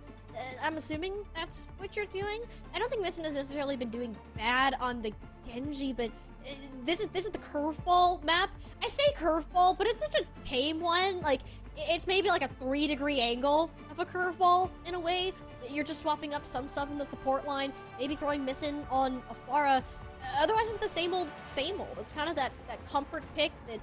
I'm assuming that's what you're doing. I don't think Missin has necessarily been doing bad on the Genji, but this is the curveball map. I say curveball, but it's such a tame one. Like, it's maybe like a 3-degree angle of a curveball in a way. You're just swapping up some stuff in the support line, maybe throwing Missin on a Pharah. Otherwise, it's the same old, same old. It's kind of that comfort pick that,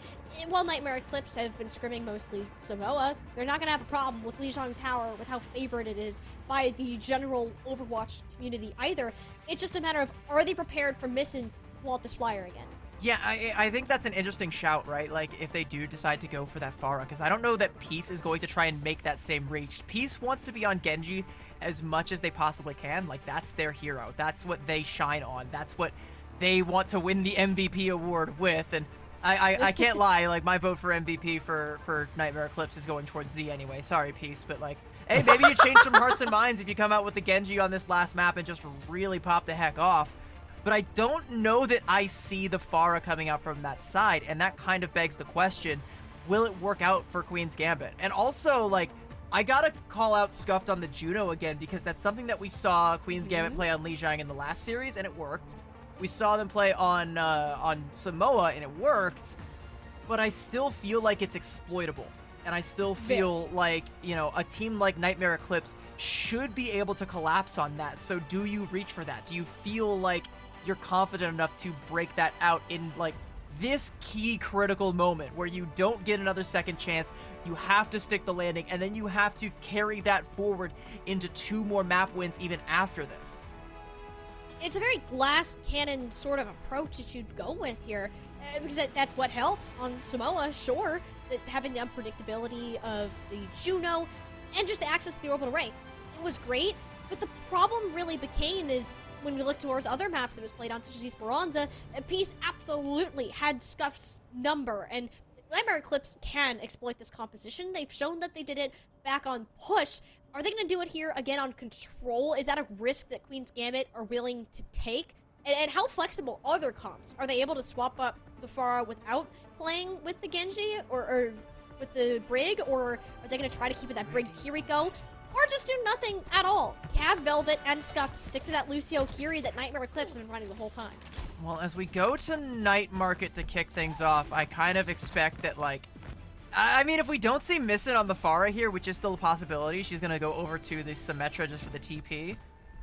while Nightmare Eclipse have been scrimming mostly Samoa, they're not going to have a problem with Lijiang Tower with how favored it is by the general Overwatch community either. It's just a matter of, are they prepared for Missin to pull out this flyer again? Yeah, I think that's an interesting shout, right? Like, if they do decide to go for that Pharah, because I don't know that Peace is going to try and make that same reach. Peace wants to be on Genji as much as they possibly can. Like, that's their hero. That's what they shine on. That's what they want to win the MVP award with, and I can't lie, like, my vote for MVP for Nightmare Eclipse is going towards Z anyway. Sorry, Peace, but like, hey, maybe you change some hearts and minds if you come out with the Genji on this last map and just really pop the heck off. But I don't know that I see the Pharah coming out from that side, and that kind of begs the question, will it work out for Queen's Gambit? And also, like, I gotta call out Scuffed on the Juno again, because that's something that we saw Queen's Gambit play on Lijiang in the last series, and it worked. We saw them play on Samoa, and it worked, but I still feel like it's exploitable. And I still feel like, you know, a team like Nightmare Eclipse should be able to collapse on that. So do you reach for that? Do you feel like you're confident enough to break that out in, like, this key critical moment where you don't get another second chance, you have to stick the landing, and then you have to carry that forward into 2 more map wins even after this? It's a very glass cannon sort of approach that you'd go with here, because that's what helped on Samoa, sure, that having the unpredictability of the Juno and just the access to the orbital ray. It was great, but the problem really became is when we look towards other maps that was played on, such as Esperanza, Peace absolutely had Scuff's number, and Nightmare Eclipse can exploit this composition. They've shown that they did it back on Push. Are they going to do it here again on Control? Is that a risk that Queen's Gambit are willing to take? And how flexible are their comps? Are they able to swap up the Pharah without playing with the Genji or with the Brig? Or are they going to try to keep it that Brig Kiriko? Or just do nothing at all? Have Velvet and Scuff to stick to that Lucio Kiri that Nightmare Eclipse have been running the whole time. Well, as we go to Night Market to kick things off, I kind of expect that, like, I mean, if we don't see Missin on the Pharah here, which is still a possibility, she's going to go over to the Symmetra just for the TP.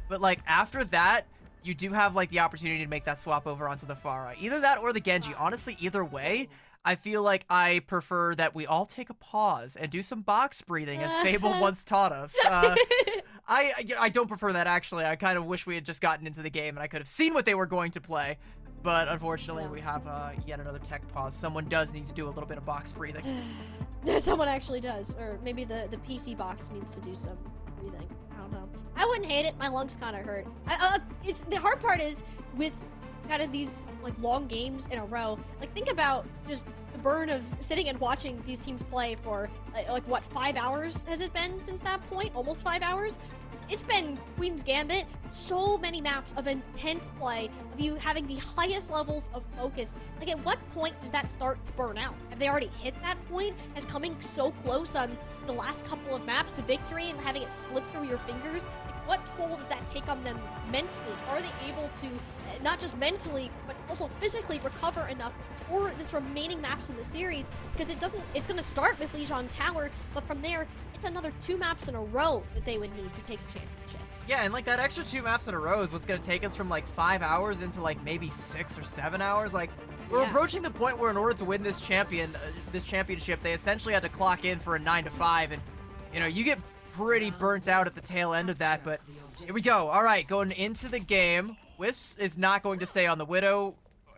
But, like, after that, you do have, like, the opportunity to make that swap over onto the Pharah. Either that or the Genji. Honestly, either way, I feel like I prefer that we all take a pause and do some box breathing, as Fable once taught us. I don't prefer that, actually. I kind of wish we had just gotten into the game and I could have seen what they were going to play. But unfortunately, we have yet another tech pause. Someone does need to do a little bit of box breathing. Someone actually does. Or maybe the PC box needs to do some breathing. I don't know. I wouldn't hate it. My lungs kind of hurt. It's the hard part is with kind of these like long games in a row. Like, think about just the burn of sitting and watching these teams play for like what, 5 hours has it been since that point? Almost 5 hours? It's been Queen's Gambit, so many maps of intense play, of you having the highest levels of focus. Like, at what point does that start to burn out? Have they already hit that point? As coming so close on the last couple of maps to victory and having it slip through your fingers? Like, what toll does that take on them mentally? Are they able to, not just mentally, but also physically recover enough to for this remaining maps in the series, because it's going to start with Lijiang Tower, but from there, it's another 2 maps in a row that they would need to take the championship. Yeah, and like that extra 2 maps in a row is what's gonna take us from like 5 hours into like maybe 6 or 7 hours. Like we're Yeah. approaching the point where in order to win this championship, they essentially had to clock in for a 9 to 5, and you know you get pretty burnt out at the tail end of that. But here we go. All right, going into the game, Wisps is not going to stay on the Widow.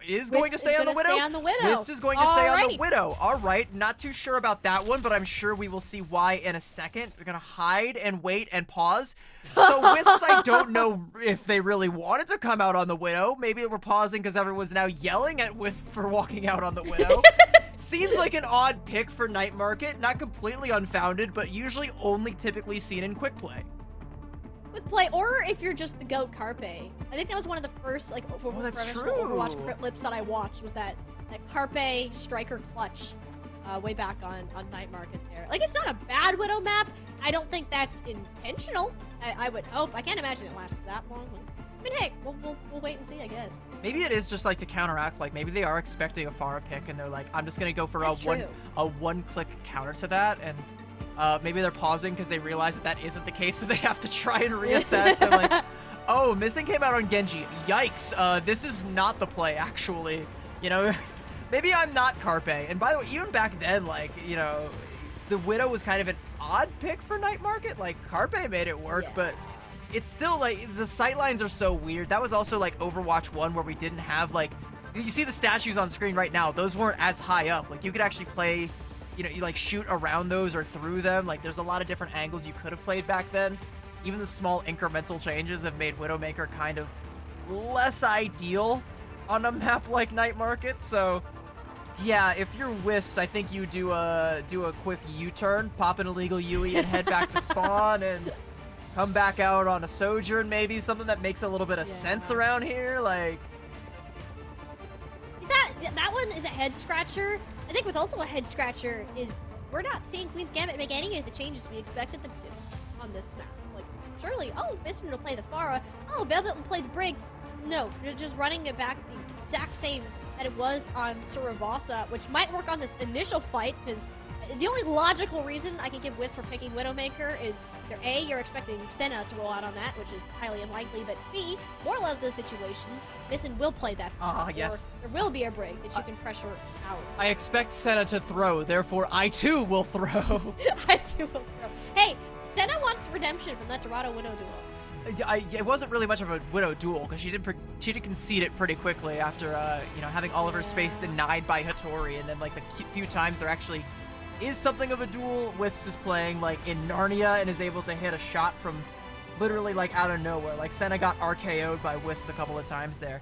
Is going to Wisp stay is on the gonna Widow. stay on the Widow. Wisp is going to stay on the Alrighty. Widow. All right, not too sure about that one, but I'm sure we will see why in a second. We're gonna hide and wait and pause. So Wisps, I don't know if they really wanted to come out on the Widow. Maybe we're pausing because everyone's now yelling at Wisp for walking out on the Widow. Seems like an odd pick for Night Market. Not completely unfounded, but usually only typically seen in quick play. Quick play, or if you're just the GOAT Carpe. I think that was one of the first like that's professional true. Overwatch clips that I watched, was that Carpe striker clutch way back on Night Market there. Like, it's not a bad Widow map. I don't think that's intentional. I would hope. I can't imagine it lasts that long. I mean, hey, we'll wait and see, I guess. Maybe it is just like to counteract, like maybe they are expecting a Pharah pick and they're like, I'm just gonna go for That's true. a one-click counter to that, and maybe they're pausing because they realize that isn't the case, so they have to try and reassess. And like, oh, Missing came out on Genji. Yikes! This is not the play, actually. You know, maybe I'm not Carpe. And by the way, even back then, like, you know, the Widow was kind of an odd pick for Night Market. Like, Carpe made it work, Yeah. but it's still like the sightlines are so weird. That was also like Overwatch 1 where we didn't have like, you see the statues on screen right now, those weren't as high up. Like you could actually play, you know, you like shoot around those or through them. Like there's a lot of different angles you could have played back then. Even the small incremental changes have made Widowmaker kind of less ideal on a map like Night Market. So yeah, if you're Wisps, I think you do a quick U-turn, pop an illegal UE and head back to spawn and come back out on a Sojourn, maybe something that makes a little bit of sense around here. Like That one is a head scratcher. I think what's also a head scratcher is we're not seeing Queen's Gambit make any of the changes we expected them to on this map. Like, surely, oh, Misten will play the Pharah. Oh, Velvet will play the Brig. No, they're just running it back the exact same that it was on Suravasa, which might work on this initial fight, because the only logical reason I can give Wisp for picking Widowmaker is either A, you're expecting Senna to roll out on that, which is highly unlikely, but B, more likely the situation, Misten will play that. yes. Or there will be a break that you can pressure out. I expect Senna to throw, therefore I too will throw. I do will throw. Hey, Senna wants redemption from that Dorado Widow duel. It wasn't really much of a Widow duel because she did concede it pretty quickly after you know, having all of her space denied by Hattori, and then like the few times there actually is something of a duel. Wisps is playing like in Narnia and is able to hit a shot from literally like out of nowhere. Like Senna got RKO'd by Wisps a couple of times there.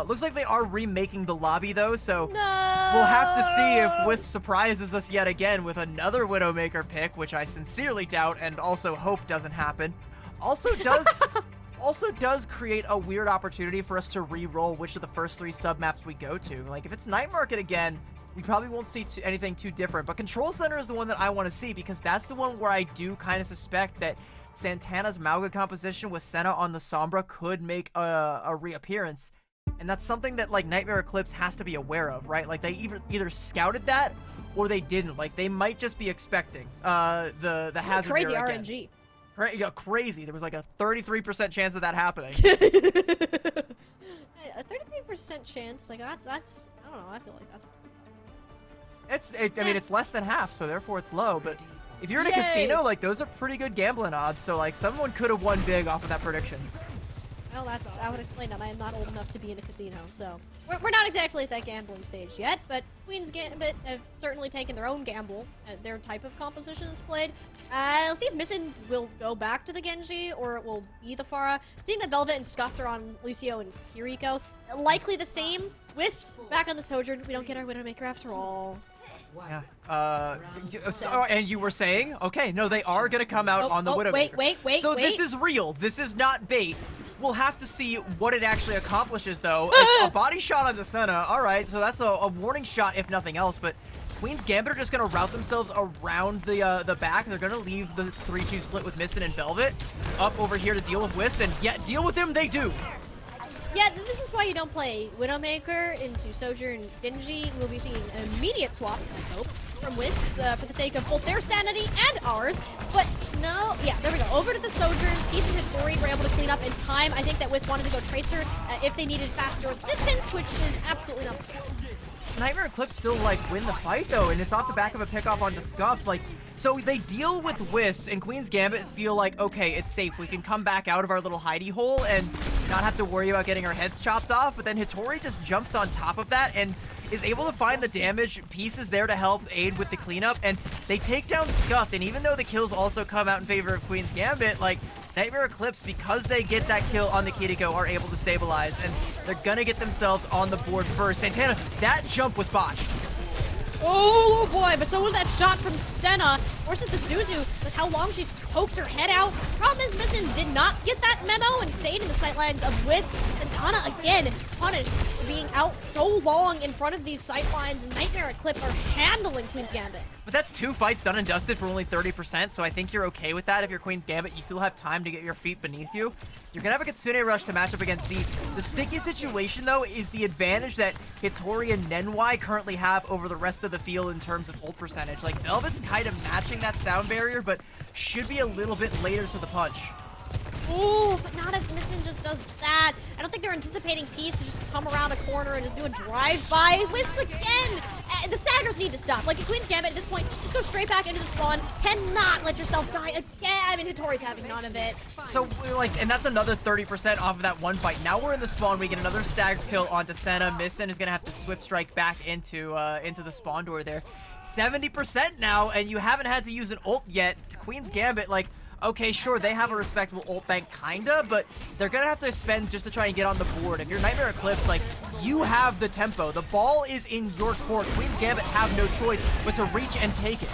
Looks like they are remaking the lobby though, so No! we'll have to see if Wisp surprises us yet again with another Widowmaker pick, which I sincerely doubt and also hope doesn't happen. Also does create a weird opportunity for us to re-roll which of the first 3 sub-maps we go to. Like, if it's Night Market again, we probably won't see anything too different. But Control Center is the one that I want to see, because that's the one where I do kind of suspect that Santana's Mauga composition with Senna on the Sombra could make a reappearance. And that's something that, like, Nightmare Eclipse has to be aware of, right? Like, they either scouted that or they didn't. Like, they might just be expecting the This is hazard crazy mirror again. RNG. Yeah, crazy. There was like a 33% chance of that happening. A 33% chance, like that's I don't know, I feel like that's I mean, it's less than half, so therefore it's low. But if you're in a Yay! casino, like those are pretty good gambling odds. So like someone could have won big off of that prediction. well, I would explain that I am not old enough to be in a casino, so we're not exactly at that gambling stage yet. But Queen's Gambit have certainly taken their own gamble at their type of compositions played. I'll see if Misten will go back to the Genji or it will be the Pharah. Seeing that Velvet and Scuffed are on Lucio and Kiriko, likely the same. Wisps back on the Sojourn. We don't get our Widowmaker after all. Yeah. And you were saying, okay, no, they are gonna come out on the Widowmaker. Wait. So this is real. This is not bait. We'll have to see what it actually accomplishes, though. A body shot on Senna. All right, so that's a warning shot, if nothing else. But Queen's Gambit are just gonna route themselves around the back. They're gonna leave the 3-2 split with Misten and Velvet up over here to deal with Wisp, and yet deal with them they do. Yeah, this is why you don't play Widowmaker into Sojourn Genji. We'll be seeing an immediate swap, I hope, from Wisps for the sake of both their sanity and ours. But no, yeah, there we go. Over to the Sojourn. Peace and Hitori were able to clean up in time. I think that Wisp wanted to go Tracer if they needed faster assistance, which is absolutely not the case. Nightmare Eclipse still, like, win the fight, though, and it's off the back of a pickoff onto Scuff. Like, so they deal with Wisps, and Queen's Gambit feel like, okay, it's safe. We can come back out of our little hidey hole and not have to worry about getting our heads chopped off. But then Hitori just jumps on top of that and is able to find the damage. Pieces there to help aid with the cleanup, and they take down Scuffed. And even though the kills also come out in favor of Queen's Gambit, like, Nightmare Eclipse, because they get that kill on the Kiriko, are able to stabilize, and they're gonna get themselves on the board first. Santana, that jump was botched. Oh boy, but so was that shot from Senna. Forces the Zuzu with how long she's poked her head out. Problem is, Missing did not get that memo and stayed in the sightlines of Wisp. Santana again punished for being out so long in front of these sightlines. Nightmare Eclipse are handling Queen's Gambit. But that's 2 fights done and dusted for only 30%, so I think you're okay with that if you're Queen's Gambit. You still have time to get your feet beneath you. You're gonna have a Kitsune Rush to match up against Z's. The sticky situation, though, is the advantage that Hitori and Nenwai currently have over the rest of the field in terms of ult percentage. Like, Velvet's kind of matching that sound barrier, but should be a little bit later to the punch. Ooh, but not if Missing just does that. I don't think they're anticipating Peace to just come around a corner and just do a drive-by. Wisps again! The staggers need to stop. Like, in Queen's Gambit at this point, just go straight back into the spawn. Cannot let yourself die again. I mean, Hitori's having none of it. So, like, and that's another 30% off of that one fight. Now we're in the spawn. We get another stagger kill onto Senna. Missing is going to have to Swift Strike back into the spawn door there. 70% now, and you haven't had to use an ult yet. Queen's Gambit, like, okay, sure, they have a respectable ult bank, kinda, but they're gonna have to spend just to try and get on the board. If you're Nightmare Eclipse, like, you have the tempo. The ball is in your court. Queen's Gambit have no choice but to reach and take it.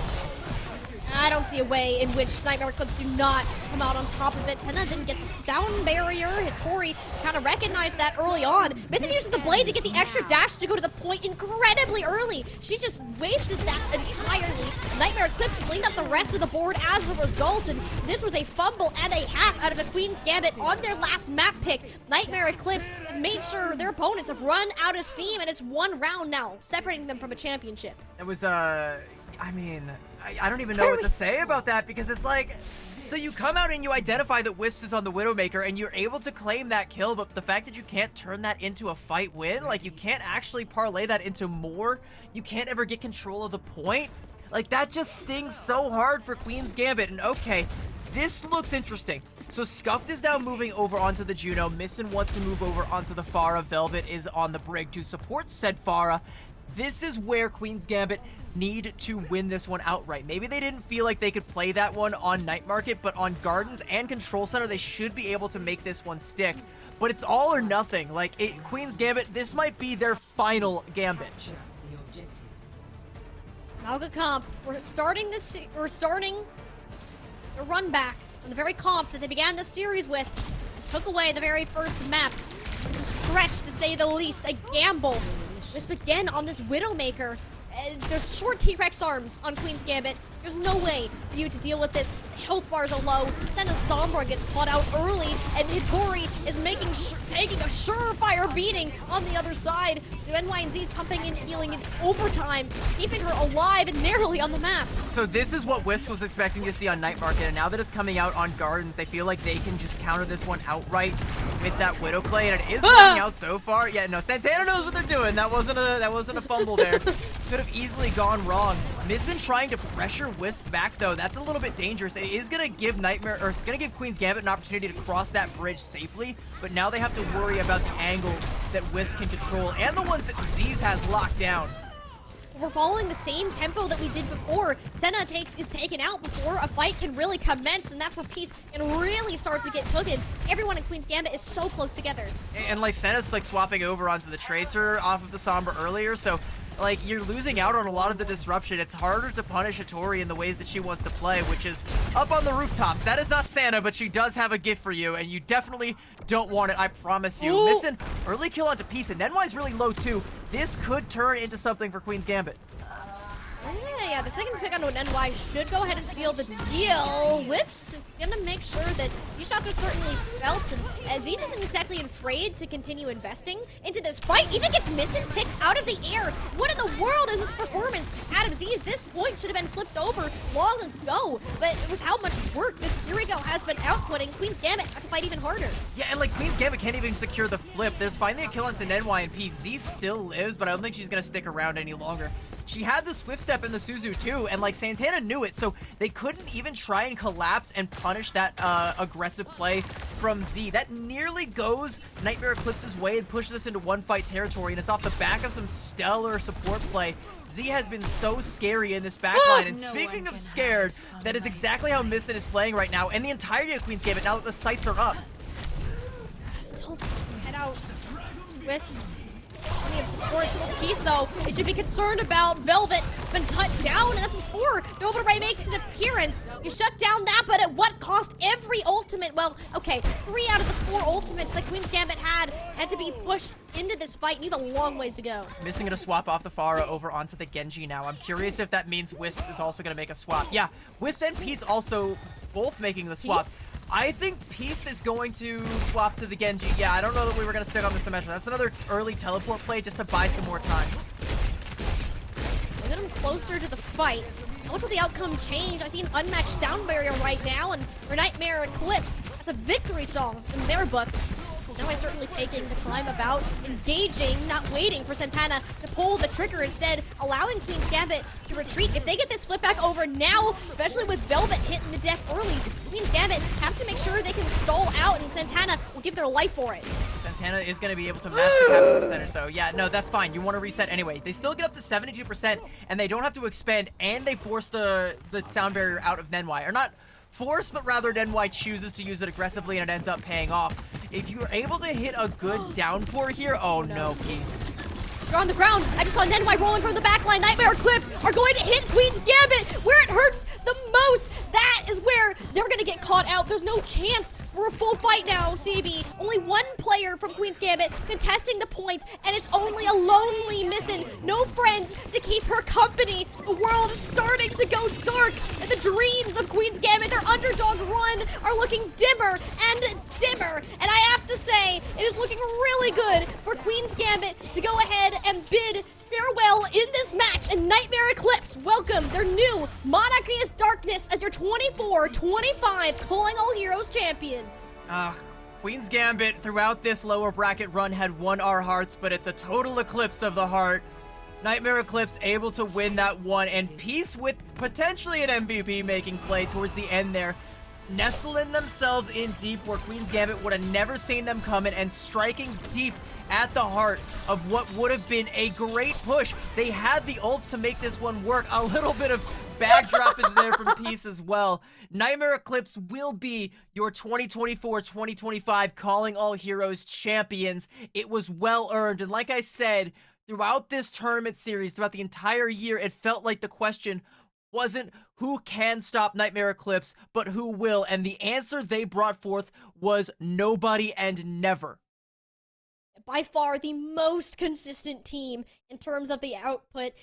I don't see a way in which Nightmare Eclipse do not come out on top of it. Senna didn't get the sound barrier. Hitori kind of recognized that early on. Missing uses the blade to get the extra dash to go to the point incredibly early. She just wasted that entirely. Nightmare Eclipse cleaned up the rest of the board as a result, and this was a fumble and a half out of a Queen's Gambit on their last map pick. Nightmare Eclipse made sure their opponents have run out of steam, and it's one round now, separating them from a championship. It was, I mean, I don't even know what to say about that, because it's like, so you come out and you identify that Wisps is on the Widowmaker and you're able to claim that kill, but the fact that you can't turn that into a fight win, like, you can't actually parlay that into more, you can't ever get control of the point, like, that just stings so hard for Queen's Gambit. And okay, this looks interesting. So Scuffed is now moving over onto the Juno. Missing wants to move over onto the Pharah. Velvet is on the Brig to support said Pharah. This is where Queen's Gambit need to win this one outright. Maybe they didn't feel like they could play that one on Night Market, but on Gardens and Control Center, they should be able to make this one stick. But it's all or nothing. Like, Queen's Gambit, this might be their final Gambit. Malga Comp, we're starting the run back on the very comp that they began this series with. Took away the very first map. It's a stretch, to say the least, a gamble. Just again on this Widowmaker. There's short T-Rex arms on Queen's Gambit. There's no way for you to deal with this. Health bars are low. Senna Sombra gets caught out early, and Hitori is taking a surefire beating on the other side. So NYNZ's pumping and healing in overtime, keeping her alive and narrowly on the map. So this is what Wisp was expecting to see on Night Market, and now that it's coming out on Gardens, they feel like they can just counter this one outright with that Widow play, and it is working out so far. Yeah, no, Santana knows what they're doing. That wasn't a fumble there. Could have easily gone wrong. Missing trying to pressure Wisp back, though. That's a little bit dangerous. It is gonna give it's gonna give Queen's Gambit an opportunity to cross that bridge safely, but now they have to worry about the angles that Wisp can control and the ones that Z's has locked down. We're following the same tempo that we did before. Senna is taken out before a fight can really commence, and that's where Peace can really start to get cooking. Everyone in Queen's Gambit is so close together. And like Senna's like swapping over onto the Tracer off of the Sombra earlier, so like you're losing out on a lot of the disruption. It's harder to punish Hitori in the ways that she wants to play, which is up on the rooftops. That is not Santa, but she does have a gift for you, and you definitely don't want it, I promise you. Ooh. Missing early kill onto Peace, and Nenwai's really low too. This could turn into something for Queen's Gambit. Yeah, the second pick onto an NY should go ahead and steal the deal. Whips gonna make sure that these shots are certainly felt, and Zeus isn't exactly afraid to continue investing into this fight. Even gets missing picked out of the air. What in the world is this performance? Adam Z's, this point should have been flipped over long ago, but with how much work this Kiriko has been outputting, Queen's Gambit has to fight even harder. Yeah, and like Queen's Gambit can't even secure the flip. There's finally a kill onto NY and P. Z still lives, but I don't think she's gonna stick around any longer. She had the Swift Step in the Suzu too, and like Santana knew it, so they couldn't even try and collapse and punish that aggressive play from Z. That nearly goes Nightmare Eclipse's way and pushes us into one fight territory, and it's off the back of some stellar support play. Z has been so scary in this backline, and speaking of scared, that is exactly how Missin is playing right now, and the entirety of Queen's Gambit now that the sights are up. Still head out. Wisps. Plenty of supports for Peace, though. They should be concerned about Velvet. Been cut down, and that's before Nova Ray makes an appearance. You shut down that, but at what cost? Every ultimate, well, okay, 3 out of the 4 ultimates that Queen's Gambit had to be pushed into this fight. You have a long ways to go. Missing gonna swap off the Pharah over onto the Genji now. I'm curious if that means Wisps is also gonna make a swap. Yeah, Wisp and Peace also both making the swap. Peace? I think Peace is going to swap to the Genji. Yeah, I don't know that we were gonna stick on the Symmetra. That's another early teleport play just to buy some more time. We'll get him closer to the fight. How much will the outcome change? I see an unmatched sound barrier right now, and for Nightmare Eclipse, that's a victory song in their books. Now I'm certainly taking the time about engaging, not waiting for Santana to pull the trigger, instead allowing Queen's Gambit to retreat. If they get this flip back over now, especially with Velvet hitting the deck early, Queen's Gambit have to make sure they can stall out, and Santana will give their life for it. Santana is going to be able to match the capital percentage, though. Yeah, no, that's fine. You want to reset anyway. They still get up to 72%, and they don't have to expend, and they force the sound barrier out of Nenwai. Or not force, but rather Nenwai chooses to use it aggressively, and it ends up paying off. If you're able to hit a good downpour here, oh no, Peace. They're on the ground. I just saw Nenwai rolling from the backline. Nightmare Eclipse are going to hit Queen's Gambit where it hurts the most. That is where they're going to get caught out. There's no chance for a full fight now, CB. Only one player from Queen's Gambit contesting the point, and it's only a lonely Missin. No friends to keep her company. The world is starting to go dark, and the dreams of Queen's Gambit, their underdog run, are looking dimmer and dimmer. And I have to say, it is looking really good for Queen's Gambit to go ahead and bid farewell in this match. And Nightmare Eclipse welcome their new Monarchia's Darkness as their 24-25 Calling All Heroes champions. Queen's Gambit throughout this lower bracket run had won our hearts, but it's a total eclipse of the heart. Nightmare Eclipse able to win that one, and Peace with potentially an MVP making play towards the end there, nestling themselves in deep where Queen's Gambit would have never seen them coming, and striking deep at the heart of what would have been a great push. They had the ults to make this one work. A little bit of backdrop is there from Peace as well. Nightmare Eclipse will be your 2024-2025 Calling All Heroes champions. It was well earned, and like I said, throughout this tournament series, throughout the entire year, it felt like the question wasn't who can stop Nightmare Eclipse, but who will, and the answer they brought forth was nobody and never. By far the most consistent team in terms of the output.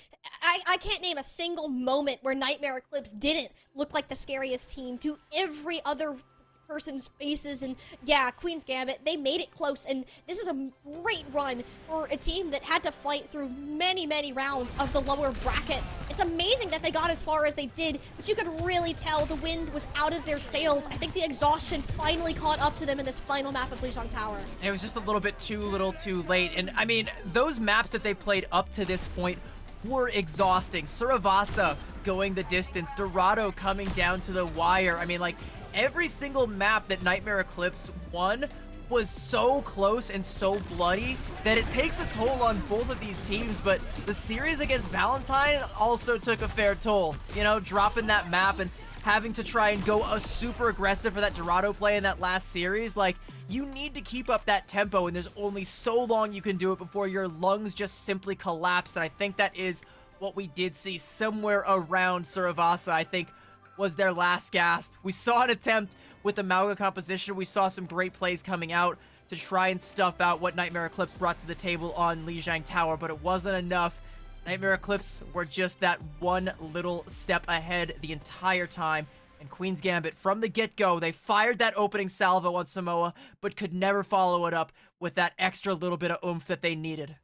I can't name a single moment where Nightmare Eclipse didn't look like the scariest team to every other person's faces. And yeah, Queen's Gambit, they made it close, and this is a great run for a team that had to fight through many rounds of the lower bracket. It's amazing that they got as far as they did, but you could really tell the wind was out of their sails. I think the exhaustion finally caught up to them in this final map of Lijiang Tower. And it was just a little bit too little too late. And I mean, those maps that they played up to this point were exhausting. Suravasa going the distance, Dorado coming down to the wire. I mean, like, every single map that Nightmare Eclipse won was so close and so bloody that it takes a toll on both of these teams. But the series against Valentine also took a fair toll. You know, dropping that map and having to try and go super aggressive for that Dorado play in that last series. Like, you need to keep up that tempo, and there's only so long you can do it before your lungs just simply collapse. And I think that is what we did see somewhere around Suravasa, I think, was their last gasp. We saw an attempt with the Mauga composition. We saw some great plays coming out to try and stuff out what Nightmare Eclipse brought to the table on Lijiang Tower, but it wasn't enough. Nightmare Eclipse were just that one little step ahead the entire time. And Queen's Gambit, from the get-go, they fired that opening salvo on Samoa, but could never follow it up with that extra little bit of oomph that they needed.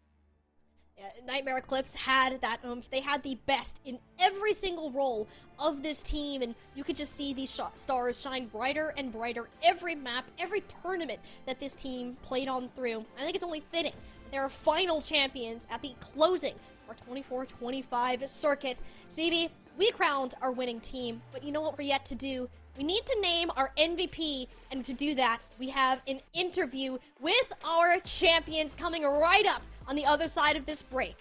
Nightmare Eclipse had that oomph. They had the best in every single role of this team, and you could just see these stars shine brighter and brighter every map, every tournament that this team played on through. I think it's only fitting that they're final champions at the closing of our 24-25 circuit. CB, we crowned our winning team, but you know what we're yet to do? We need to name our MVP, and to do that, we have an interview with our champions coming right up on the other side of this break.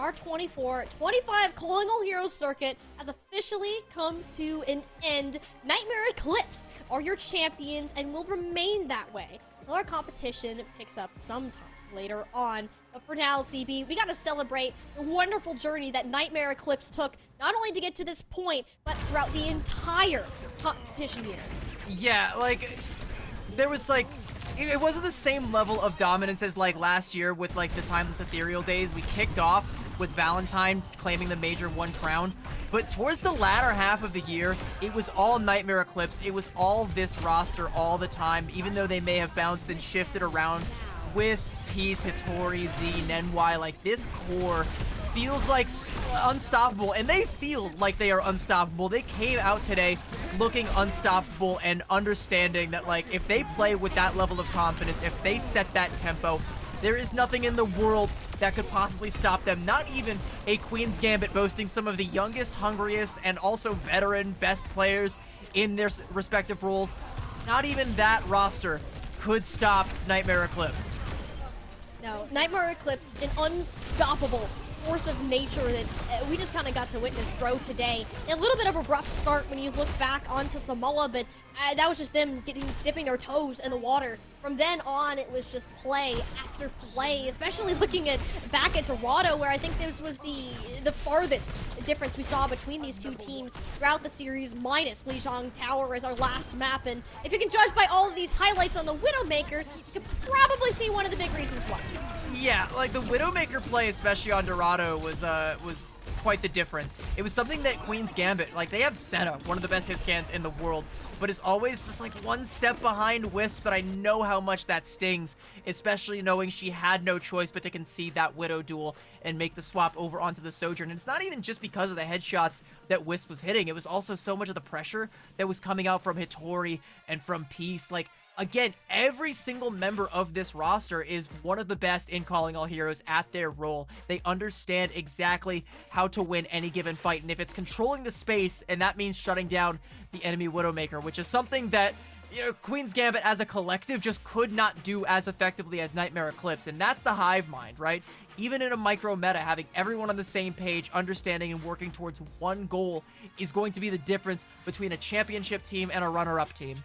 our 24-25 Calling All Heroes circuit has officially come to an end. Nightmare Eclipse are your champions and will remain that way until our competition picks up sometime later on. But for now, CB, we gotta celebrate the wonderful journey that Nightmare Eclipse took, not only to get to this point, but throughout the entire competition year. Yeah, like, there was like, it wasn't the same level of dominance as like last year with like the Timeless Ethereal days. We kicked off with Valentine claiming the Major 1 crown, but towards the latter half of the year, it was all Nightmare Eclipse. It was all this roster all the time, even though they may have bounced and shifted around. Wisps, Peace, Hitori, Z, Nenwai, like this core feels like unstoppable, and they feel like they are unstoppable. They came out today looking unstoppable and understanding that, like, if they play with that level of confidence, if they set that tempo, there is nothing in the world that could possibly stop them. Not even a Queen's Gambit boasting some of the youngest, hungriest, and also veteran best players in their respective roles. Not even that roster could stop Nightmare Eclipse. No, Nightmare Eclipse, an unstoppable force of nature that we just kind of got to witness grow today. A little bit of a rough start when you look back onto Samoa, but that was just them dipping their toes in the water. From then on, it was just play after play, especially looking back at Dorado, where I think this was the farthest difference we saw between these two teams throughout the series, minus Lijiang Tower as our last map. And if you can judge by all of these highlights on the Widowmaker, you could probably see one of the big reasons why. Yeah, like the Widowmaker play, especially on Dorado, was quite the difference. It was something that Queen's Gambit, like, they have Senna, one of the best hit scans in the world, but is always just like one step behind Wisps, and I know how much that stings, especially knowing she had no choice but to concede that Widow duel and make the swap over onto the Sojourn. And it's not even just because of the headshots that Wisp was hitting, it was also so much of the pressure that was coming out from Hitori and from Peace. Like, again, every single member of this roster is one of the best in Calling All Heroes at their role. They understand exactly how to win any given fight, and if it's controlling the space, and that means shutting down the enemy Widowmaker, which is something that, you know, Queen's Gambit as a collective just could not do as effectively as Nightmare Eclipse, and that's the hive mind, right? Even in a micro meta, having everyone on the same page, understanding and working towards one goal is going to be the difference between a championship team and a runner-up team.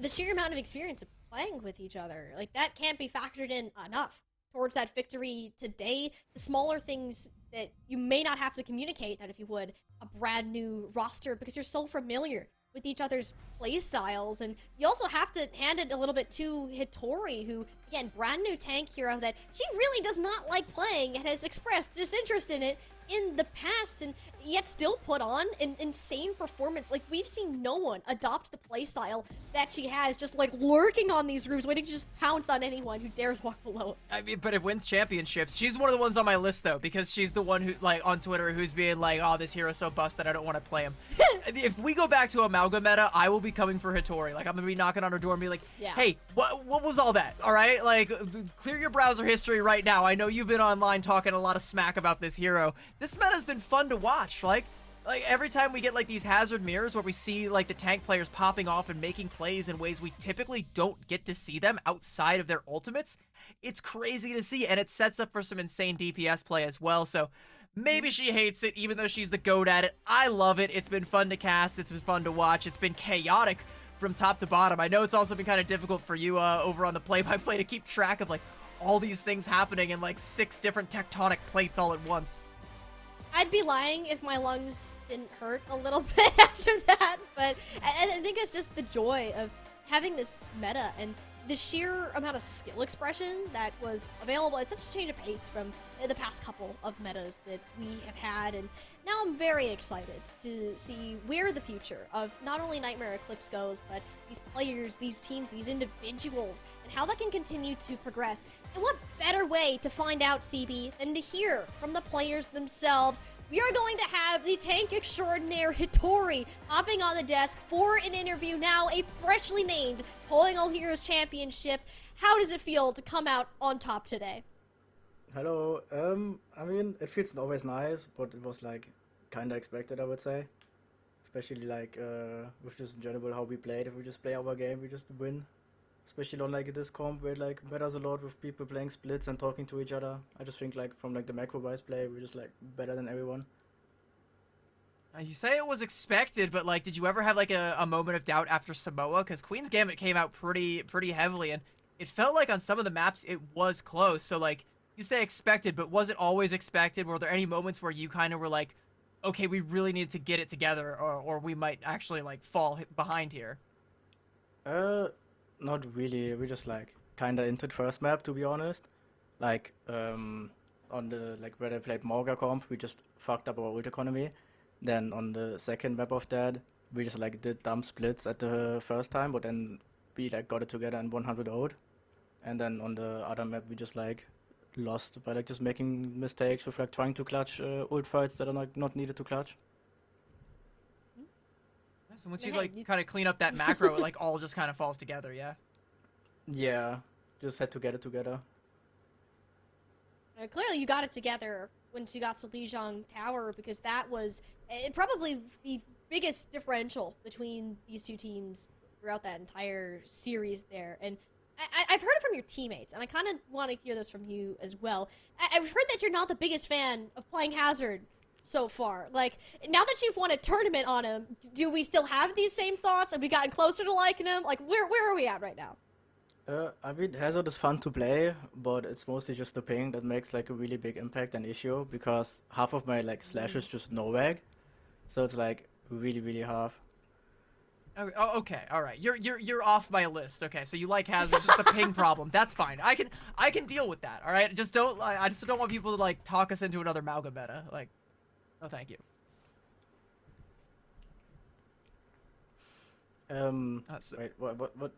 The sheer amount of experience of playing with each other, like, that can't be factored in enough towards that victory today. The smaller things that you may not have to communicate, that if you would, a brand new roster, because you're so familiar with each other's play styles. And you also have to hand it a little bit to Hitori, who, again, brand new tank hero that she really does not like playing and has expressed disinterest in it in the past, and yet still put on an insane performance. Like, we've seen no one adopt the playstyle that she has, just like lurking on these roofs, waiting to just pounce on anyone who dares walk below it. I mean, but it wins championships. She's one of the ones on my list, though, because she's the one who, like, on Twitter, who's being like, oh, this hero's so busted, I don't want to play him. If we go back to Amalgam meta, I will be coming for Hitori. Like, I'm gonna be knocking on her door and be like, hey, what was all that? All right, like, clear your browser history right now. I know you've been online talking a lot of smack about this hero. This meta's been fun to watch. Like every time we get like these hazard mirrors where we see like the tank players popping off and making plays in ways we typically don't get to see them outside of their ultimates, it's crazy to see, and it sets up for some insane DPS play as well. So maybe she hates it, even though she's the GOAT at it. I love it. It's been fun to cast. It's been fun to watch. It's been chaotic from top to bottom. I know it's also been kind of difficult for you over on the play-by-play to keep track of like all these things happening in like 6 different tectonic plates all at once. I'd be lying if my lungs didn't hurt a little bit after that, but I think it's just the joy of having this meta and the sheer amount of skill expression that was available. It's such a change of pace from the past couple of metas that we have had, and now I'm very excited to see where the future of not only Nightmare Eclipse goes, but these players, these teams, these individuals, and how that can continue to progress. And what better way to find out, CB, than to hear from the players themselves. We are going to have the tank extraordinaire Hitori hopping on the desk for an interview now, a freshly named Calling All Heroes Championship. How does it feel to come out on top today? Hello. I mean, it feels always nice, but it was like kinda expected, I would say. Especially like with just in general how we played. If we just play our game, we just win. especially on like this comp where it like matters a lot with people playing splits and talking to each other. I just think like from like the macro-wise play, we're just like better than everyone. You say it was expected, but like, did you ever have like a moment of doubt after Samoa? Because Queen's Gambit came out pretty heavily, and it felt like on some of the maps it was close. So like, you say expected, but was it always expected? Were there any moments where you kind of were like, okay, we really need to get it together, or we might actually like fall behind here? Not really. We just like kinda entered first map, to be honest. Like on the like where I played Morga comp, we just fucked up our ult economy. Then on the second map of that, we just like did dumb splits at the first time, but then we like got it together and 100 ult. And then on the other map, we just like lost by like just making mistakes with like trying to clutch ult fights that are not needed to clutch. So once Yeah, you like you- kind of clean up that macro, it like all just kind of falls together, yeah. Yeah, just had to get it together. Clearly, you got it together once you got to Lijiang Tower because that was probably the biggest differential between these two teams throughout that entire series there. And I've heard it from your teammates, and I kind of want to hear this from you as well. I've heard that you're not the biggest fan of playing Hazard so far. Like, now that you've won a tournament on him, do we still have these same thoughts? Have we gotten closer to liking him? Like, where are we at right now? I mean, Hazard is fun to play, but it's mostly just the ping that makes like a really big impact and issue because half of my like slash is just no wag, so it's like really half. Oh, okay, all right. You're off my list. Okay, so you like Hazard, just the ping problem. That's fine. I can deal with that. All right, I just don't want people to like talk us into another Mauga meta. Like, no, thank you. So- Wait, what?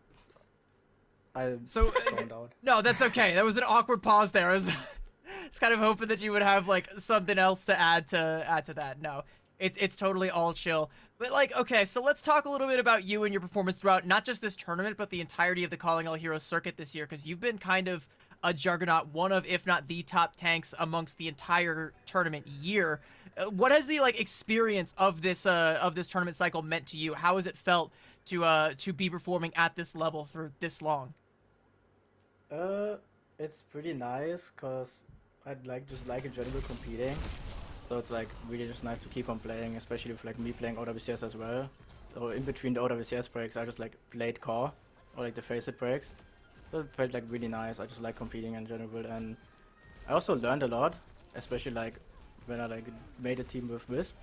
I So, zoned out. no, that's okay. That was an awkward pause there. I was kind of hoping that you would have like something else to add to that. No, it's totally all chill. But like, okay, so let's talk a little bit about you and your performance throughout not just this tournament, but the entirety of the Calling All Heroes circuit this year, because you've been kind of a juggernaut, one of, if not the top tanks amongst the entire tournament year. What has the like experience of this tournament cycle meant to you? How has it felt to be performing at this level for this long? It's pretty nice because I'd like just like in general competing, so it's like really just nice to keep on playing, especially with like me playing OWCS as well. So in between the OWCS breaks, I just like played core or like the Faceit breaks. So it felt like really nice. I just like competing in general, and I also learned a lot, especially like when I like made a team with Wisp,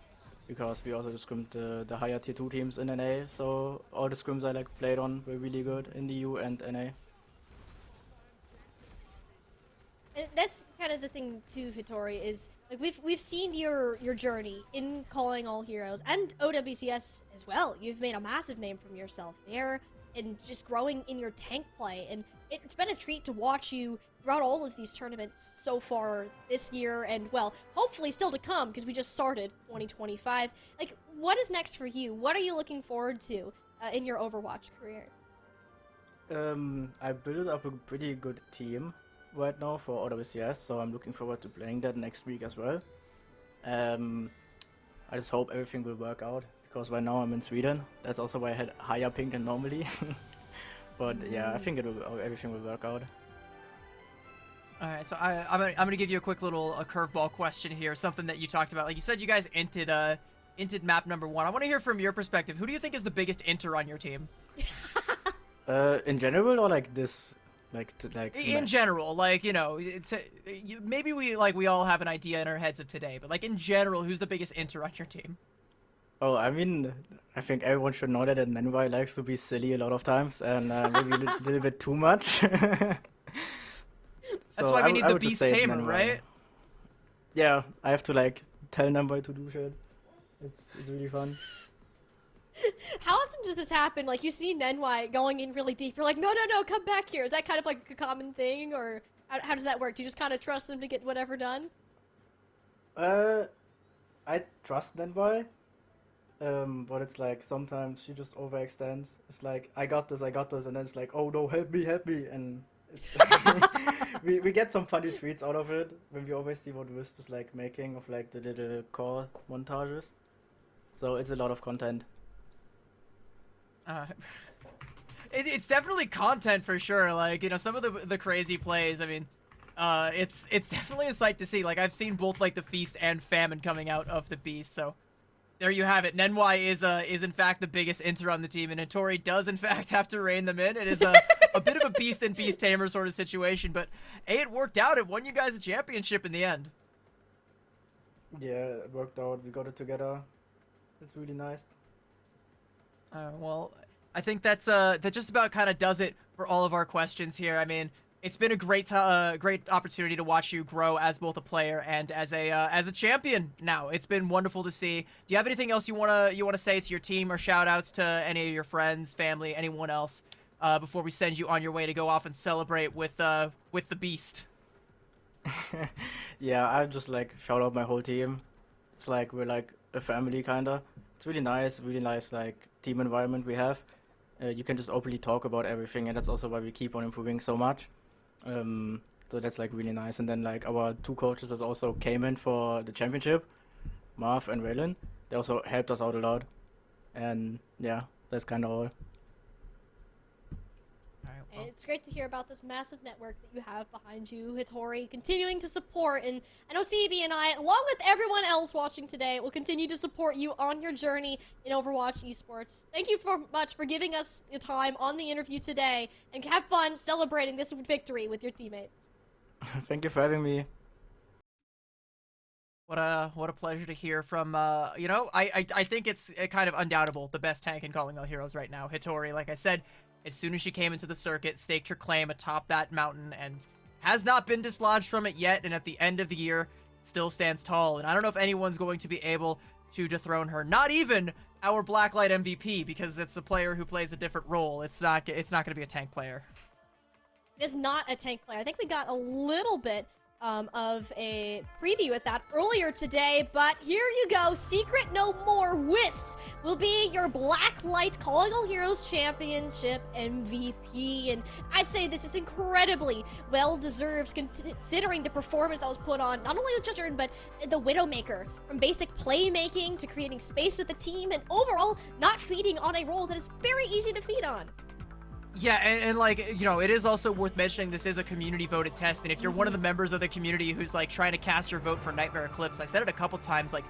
because we also just scrimmed the higher tier 2 teams in NA. So all the scrims I like played on were really good in the EU and NA. And that's kind of the thing too, Vittori, is like we've seen your journey in Calling All Heroes and OWCS as well. You've made a massive name from yourself there and just growing in your tank play, and it's been a treat to watch you throughout all of these tournaments so far this year, and well, hopefully still to come because we just started 2025. Like, what is next for you? What are you looking forward to in your Overwatch career? I built up a pretty good team right now for OWCS, so I'm looking forward to playing that next week as well. I just hope everything will work out, because right now I'm in Sweden. That's also why I had higher ping than normally. But yeah, I think everything will work out. All right, so I'm gonna give you a quick little curveball question here, something that you talked about. Like you said, you guys inted map number 1. I want to hear from your perspective. Who do you think is the biggest inter on your team? In general, or like this, In general, like, you know, maybe we all have an idea in our heads of today, but like in general, who's the biggest inter on your team? Oh, I mean, I think everyone should know that Nenwai likes to be silly a lot of times, and maybe a little bit too much. That's So why we I need I the would just beast say it's tamer, Nenwai. right? Yeah, I have to like tell Nenwai to do shit. It's really fun. How often does this happen? Like, you see Nenwai going in really deep. You're like, no, come back here. Is that kind of like a common thing, or how does that work? Do you just kind of trust them to get whatever done? I trust Nenwai, but it's like sometimes she just overextends. It's like, I got this, and then it's like, oh no, help me, and it's we get some funny tweets out of it when we always see what Wisp is like making of like the little core montages. So it's a lot of content. It's definitely content for sure. Like, you know, some of the crazy plays. I mean, it's definitely a sight to see. Like, I've seen both like the feast and famine coming out of the beast. So there you have it. Nenwai is in fact the biggest inter on the team, and Hattori does in fact have to rein them in. It is a bit of a beast and beast tamer sort of situation, but hey, it worked out. It won you guys a championship in the end. Yeah, it worked out. We got it together. It's really nice. Well, I think that just about kind of does it for all of our questions here. I mean, it's been a great opportunity to watch you grow as both a player and as a champion. Now, it's been wonderful to see. Do you have anything else you wanna say to your team, or shout outs to any of your friends, family, anyone else, before we send you on your way to go off and celebrate with the beast? Yeah, I just like shout out my whole team. It's like we're like a family kinda. It's really nice like team environment we have. You can just openly talk about everything, and that's also why we keep on improving so much. So that's like really nice. And then like our two coaches that also came in for the championship, Marv and Waylon, they also helped us out a lot. And yeah, that's kind of all. It's great to hear about this massive network that you have behind you, Hattori, continuing to support, and I know CB and I, along with everyone else watching today, will continue to support you on your journey in Overwatch Esports. Thank you much for giving us your time on the interview today, and have fun celebrating this victory with your teammates. Thank you for having me. What a pleasure to hear from, you know, I think it's kind of undoubtable the best tank in Calling All Heroes right now. Hattori, like I said, as soon as she came into the circuit, staked her claim atop that mountain and has not been dislodged from it yet, and at the end of the year still stands tall. And I don't know if anyone's going to be able to dethrone her. Not even our Blacklight MVP, because it's a player who plays a different role. It's not going to be a tank player. It is not a tank player. I think we got a little bit of a preview at that earlier today, but here you go. Secret no more. Wisps will be your Blacklight Calling All Heroes Championship MVP, and I'd say this is incredibly well-deserved considering the performance that was put on, not only with Just but the Widowmaker, from basic playmaking to creating space with the team, and overall not feeding on a role that is very easy to feed on. Yeah, and like, you know, it is also worth mentioning this is a community voted test, and if you're one of the members of the community who's like trying to cast your vote for Nightmare Eclipse, I said it a couple times, like,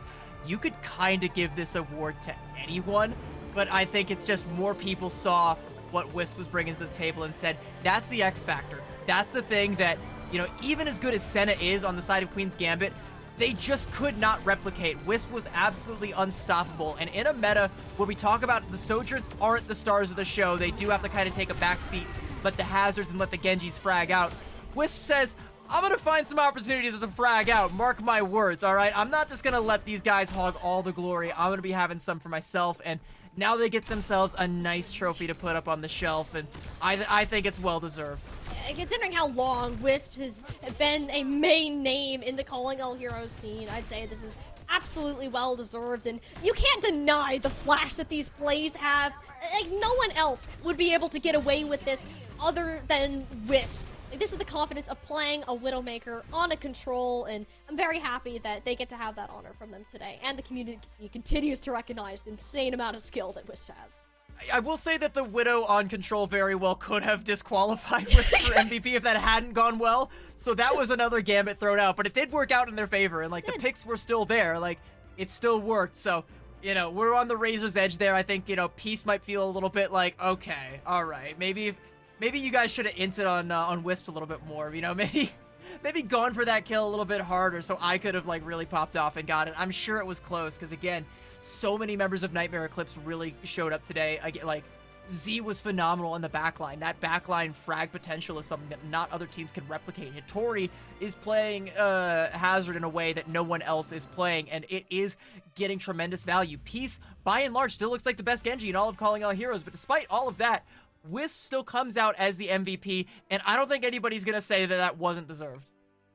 you could kind of give this award to anyone, but I think it's just more people saw what Wisp was bringing to the table and said, that's the X factor. That's the thing that, you know, even as good as Senna is on the side of Queen's Gambit, they just could not replicate. Wisp was absolutely unstoppable, and in a meta where we talk about the Sojourns aren't the stars of the show, they do have to kind of take a back seat, let the Hazards and let the Genjis frag out. Wisp says, I'm gonna find some opportunities to frag out, mark my words, alright? I'm not just gonna let these guys hog all the glory, I'm gonna be having some for myself, and now they get themselves a nice trophy to put up on the shelf, and I think it's well-deserved. Considering how long Wisps has been a main name in the Calling All Heroes scene, I'd say this is absolutely well-deserved, and you can't deny the flash that these plays have. Like, no one else would be able to get away with this other than Wisps. Like, this is the confidence of playing a Widowmaker on a control, and I'm very happy that they get to have that honor from them today, and the community continues to recognize the insane amount of skill that Wisps has. I will say that the Widow on control very well could have disqualified Wisp for MVP if that hadn't gone well. So that was another gambit thrown out, but it did work out in their favor, and like the picks were still there, like it still worked. So, you know, we're on the razor's edge there. I think, you know, Peace might feel a little bit like, okay, all right, maybe you guys should have hinted on Wisp a little bit more. You know, maybe gone for that kill a little bit harder, so I could have like really popped off and got it. I'm sure it was close because again, so many members of Nightmare Eclipse really showed up today. Like, Z was phenomenal in the backline. That backline frag potential is something that not other teams can replicate. Hattori is playing Hazard in a way that no one else is playing, and it is getting tremendous value. Peace, by and large, still looks like the best Genji in all of Calling All Heroes, but despite all of that, Wisp still comes out as the MVP, and I don't think anybody's going to say that that wasn't deserved.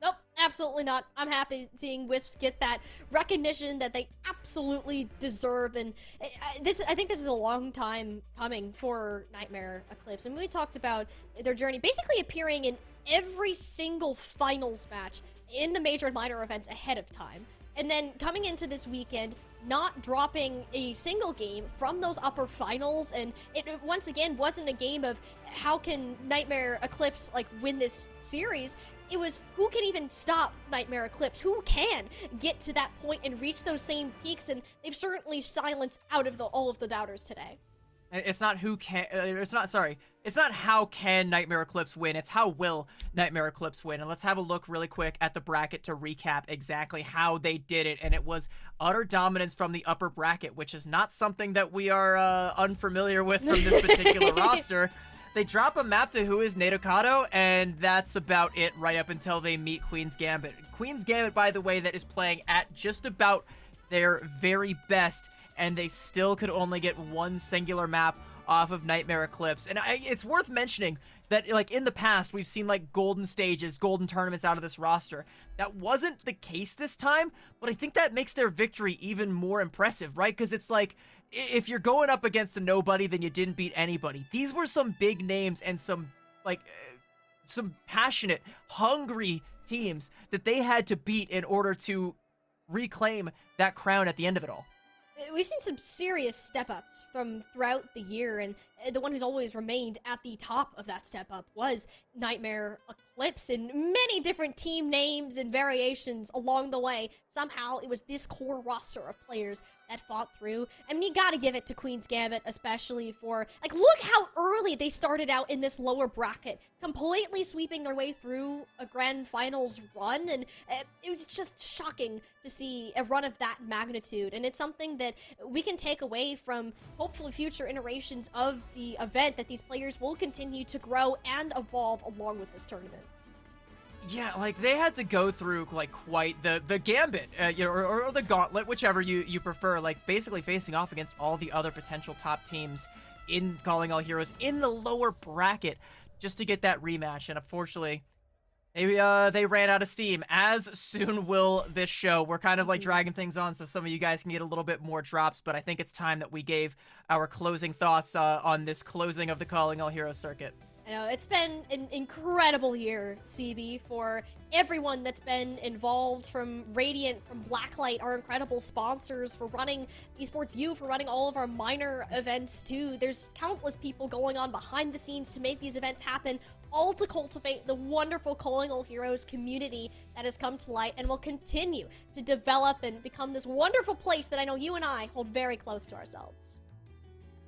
Nope, absolutely not. I'm happy seeing Wisps get that recognition that they absolutely deserve, and I think this is a long time coming for Nightmare Eclipse. And we talked about their journey basically appearing in every single finals match in the major and minor events ahead of time. And then coming into this weekend, not dropping a single game from those upper finals, and it once again wasn't a game of how can Nightmare Eclipse like win this series. It was who can even stop Nightmare Eclipse, who can get to that point and reach those same peaks, and they've certainly silenced out of all of the doubters today. It's not who can. It's not how can Nightmare Eclipse win. It's how will Nightmare Eclipse win. And let's have a look really quick at the bracket to recap exactly how they did it. And it was utter dominance from the upper bracket, which is not something that we are unfamiliar with from this particular roster. They drop a map to who is Nadokado, and that's about it right up until they meet Queen's Gambit. Queen's Gambit, by the way, that is playing at just about their very best, and they still could only get one singular map off of Nightmare Eclipse. And it's worth mentioning that, like, in the past, we've seen, like, golden stages, golden tournaments out of this roster. That wasn't the case this time, but I think that makes their victory even more impressive, right? Because it's like, if you're going up against a nobody, then you didn't beat anybody. These were some big names and some, like, some passionate, hungry teams that they had to beat in order to reclaim that crown at the end of it all. We've seen some serious step-ups from throughout the year, and the one who's always remained at the top of that step-up was Nightmare Eclipse, and many different team names and variations along the way. Somehow, it was this core roster of players that fought through. I mean, you gotta give it to Queen's Gambit, especially for, like, look how early they started out in this lower bracket, completely sweeping their way through a grand finals run, and it was just shocking to see a run of that magnitude, and it's something that we can take away from hopefully future iterations of the event, that these players will continue to grow and evolve along with this tournament. Yeah, like, they had to go through, like, quite the gambit, you know, or the gauntlet, whichever you prefer, like, basically facing off against all the other potential top teams in Calling All Heroes in the lower bracket just to get that rematch. And unfortunately, they ran out of steam, as soon will this show. We're kind of, like, dragging things on so some of you guys can get a little bit more drops, but I think it's time that we gave our closing thoughts on this closing of the Calling All Heroes circuit. I know, it's been an incredible year, CB, for everyone that's been involved, from Radiant, from Blacklight, our incredible sponsors, for running Esports U, for running all of our minor events too. There's countless people going on behind the scenes to make these events happen, all to cultivate the wonderful Calling All Heroes community that has come to light and will continue to develop and become this wonderful place that I know you and I hold very close to ourselves.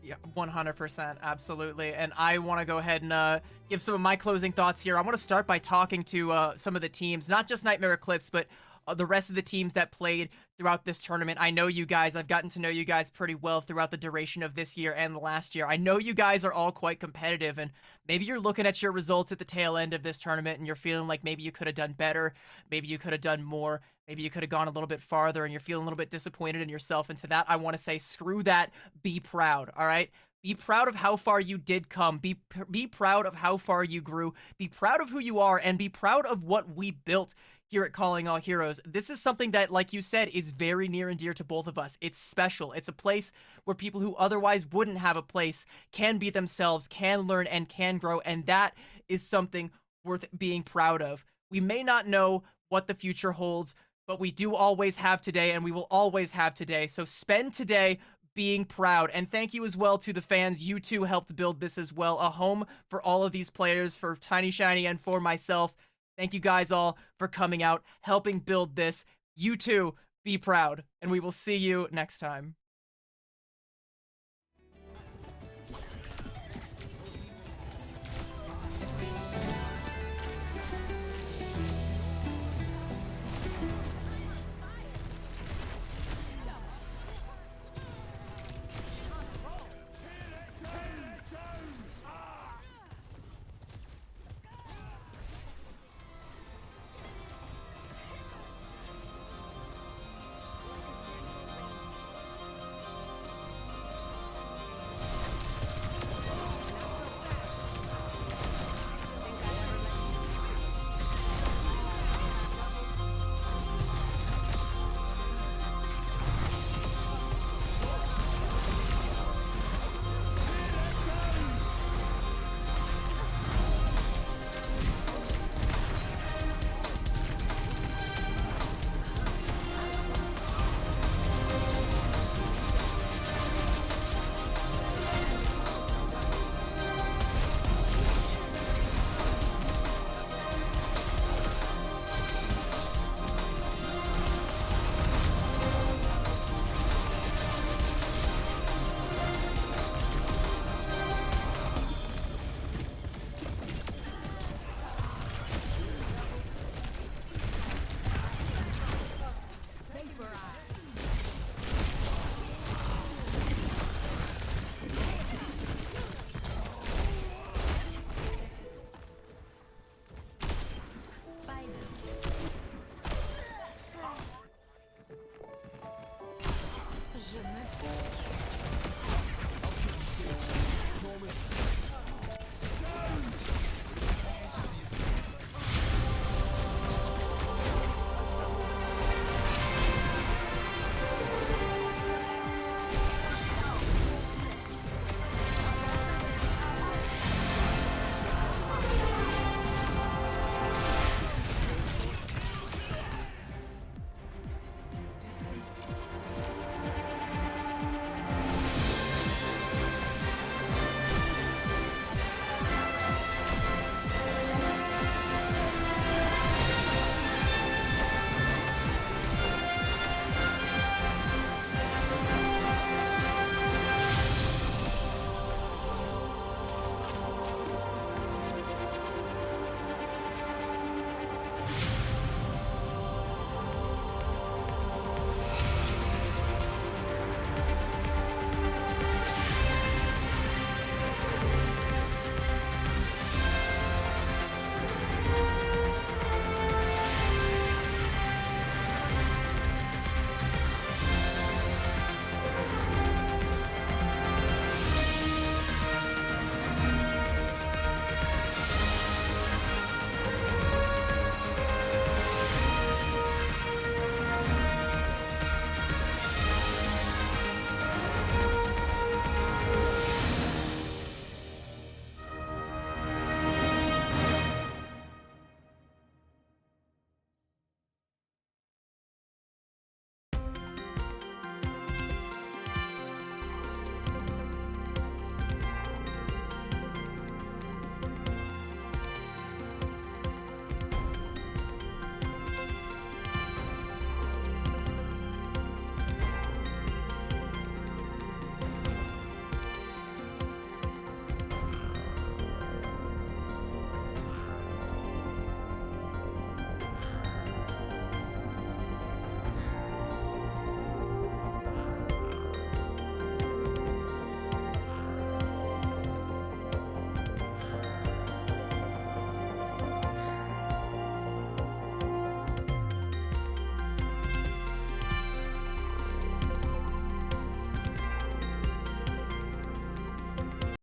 Yeah, 100%, absolutely. And I want to go ahead and give some of my closing thoughts here. I want to start by talking to some of the teams, not just Nightmare Eclipse, but the rest of the teams that played throughout this tournament. I know you guys, I've gotten to know you guys pretty well throughout the duration of this year and the last year. I know you guys are all quite competitive, and maybe you're looking at your results at the tail end of this tournament and you're feeling like maybe you could have done better, maybe you could have done more, maybe you could have gone a little bit farther, and you're feeling a little bit disappointed in yourself. And to that, I want to say, screw that. Be proud, all right? Be proud of how far you did come. Be proud of how far you grew. Be proud of who you are, and be proud of what we built here at Calling All Heroes. This is something that, like you said, is very near and dear to both of us. It's special. It's a place where people who otherwise wouldn't have a place can be themselves, can learn, and can grow, and that is something worth being proud of. We may not know what the future holds, but we do always have today, and we will always have today. So spend today being proud. And thank you as well to the fans. You too helped build this as well. A home for all of these players, for Tiny Shiny and for myself. Thank you guys all for coming out, helping build this. You too, be proud. And we will see you next time.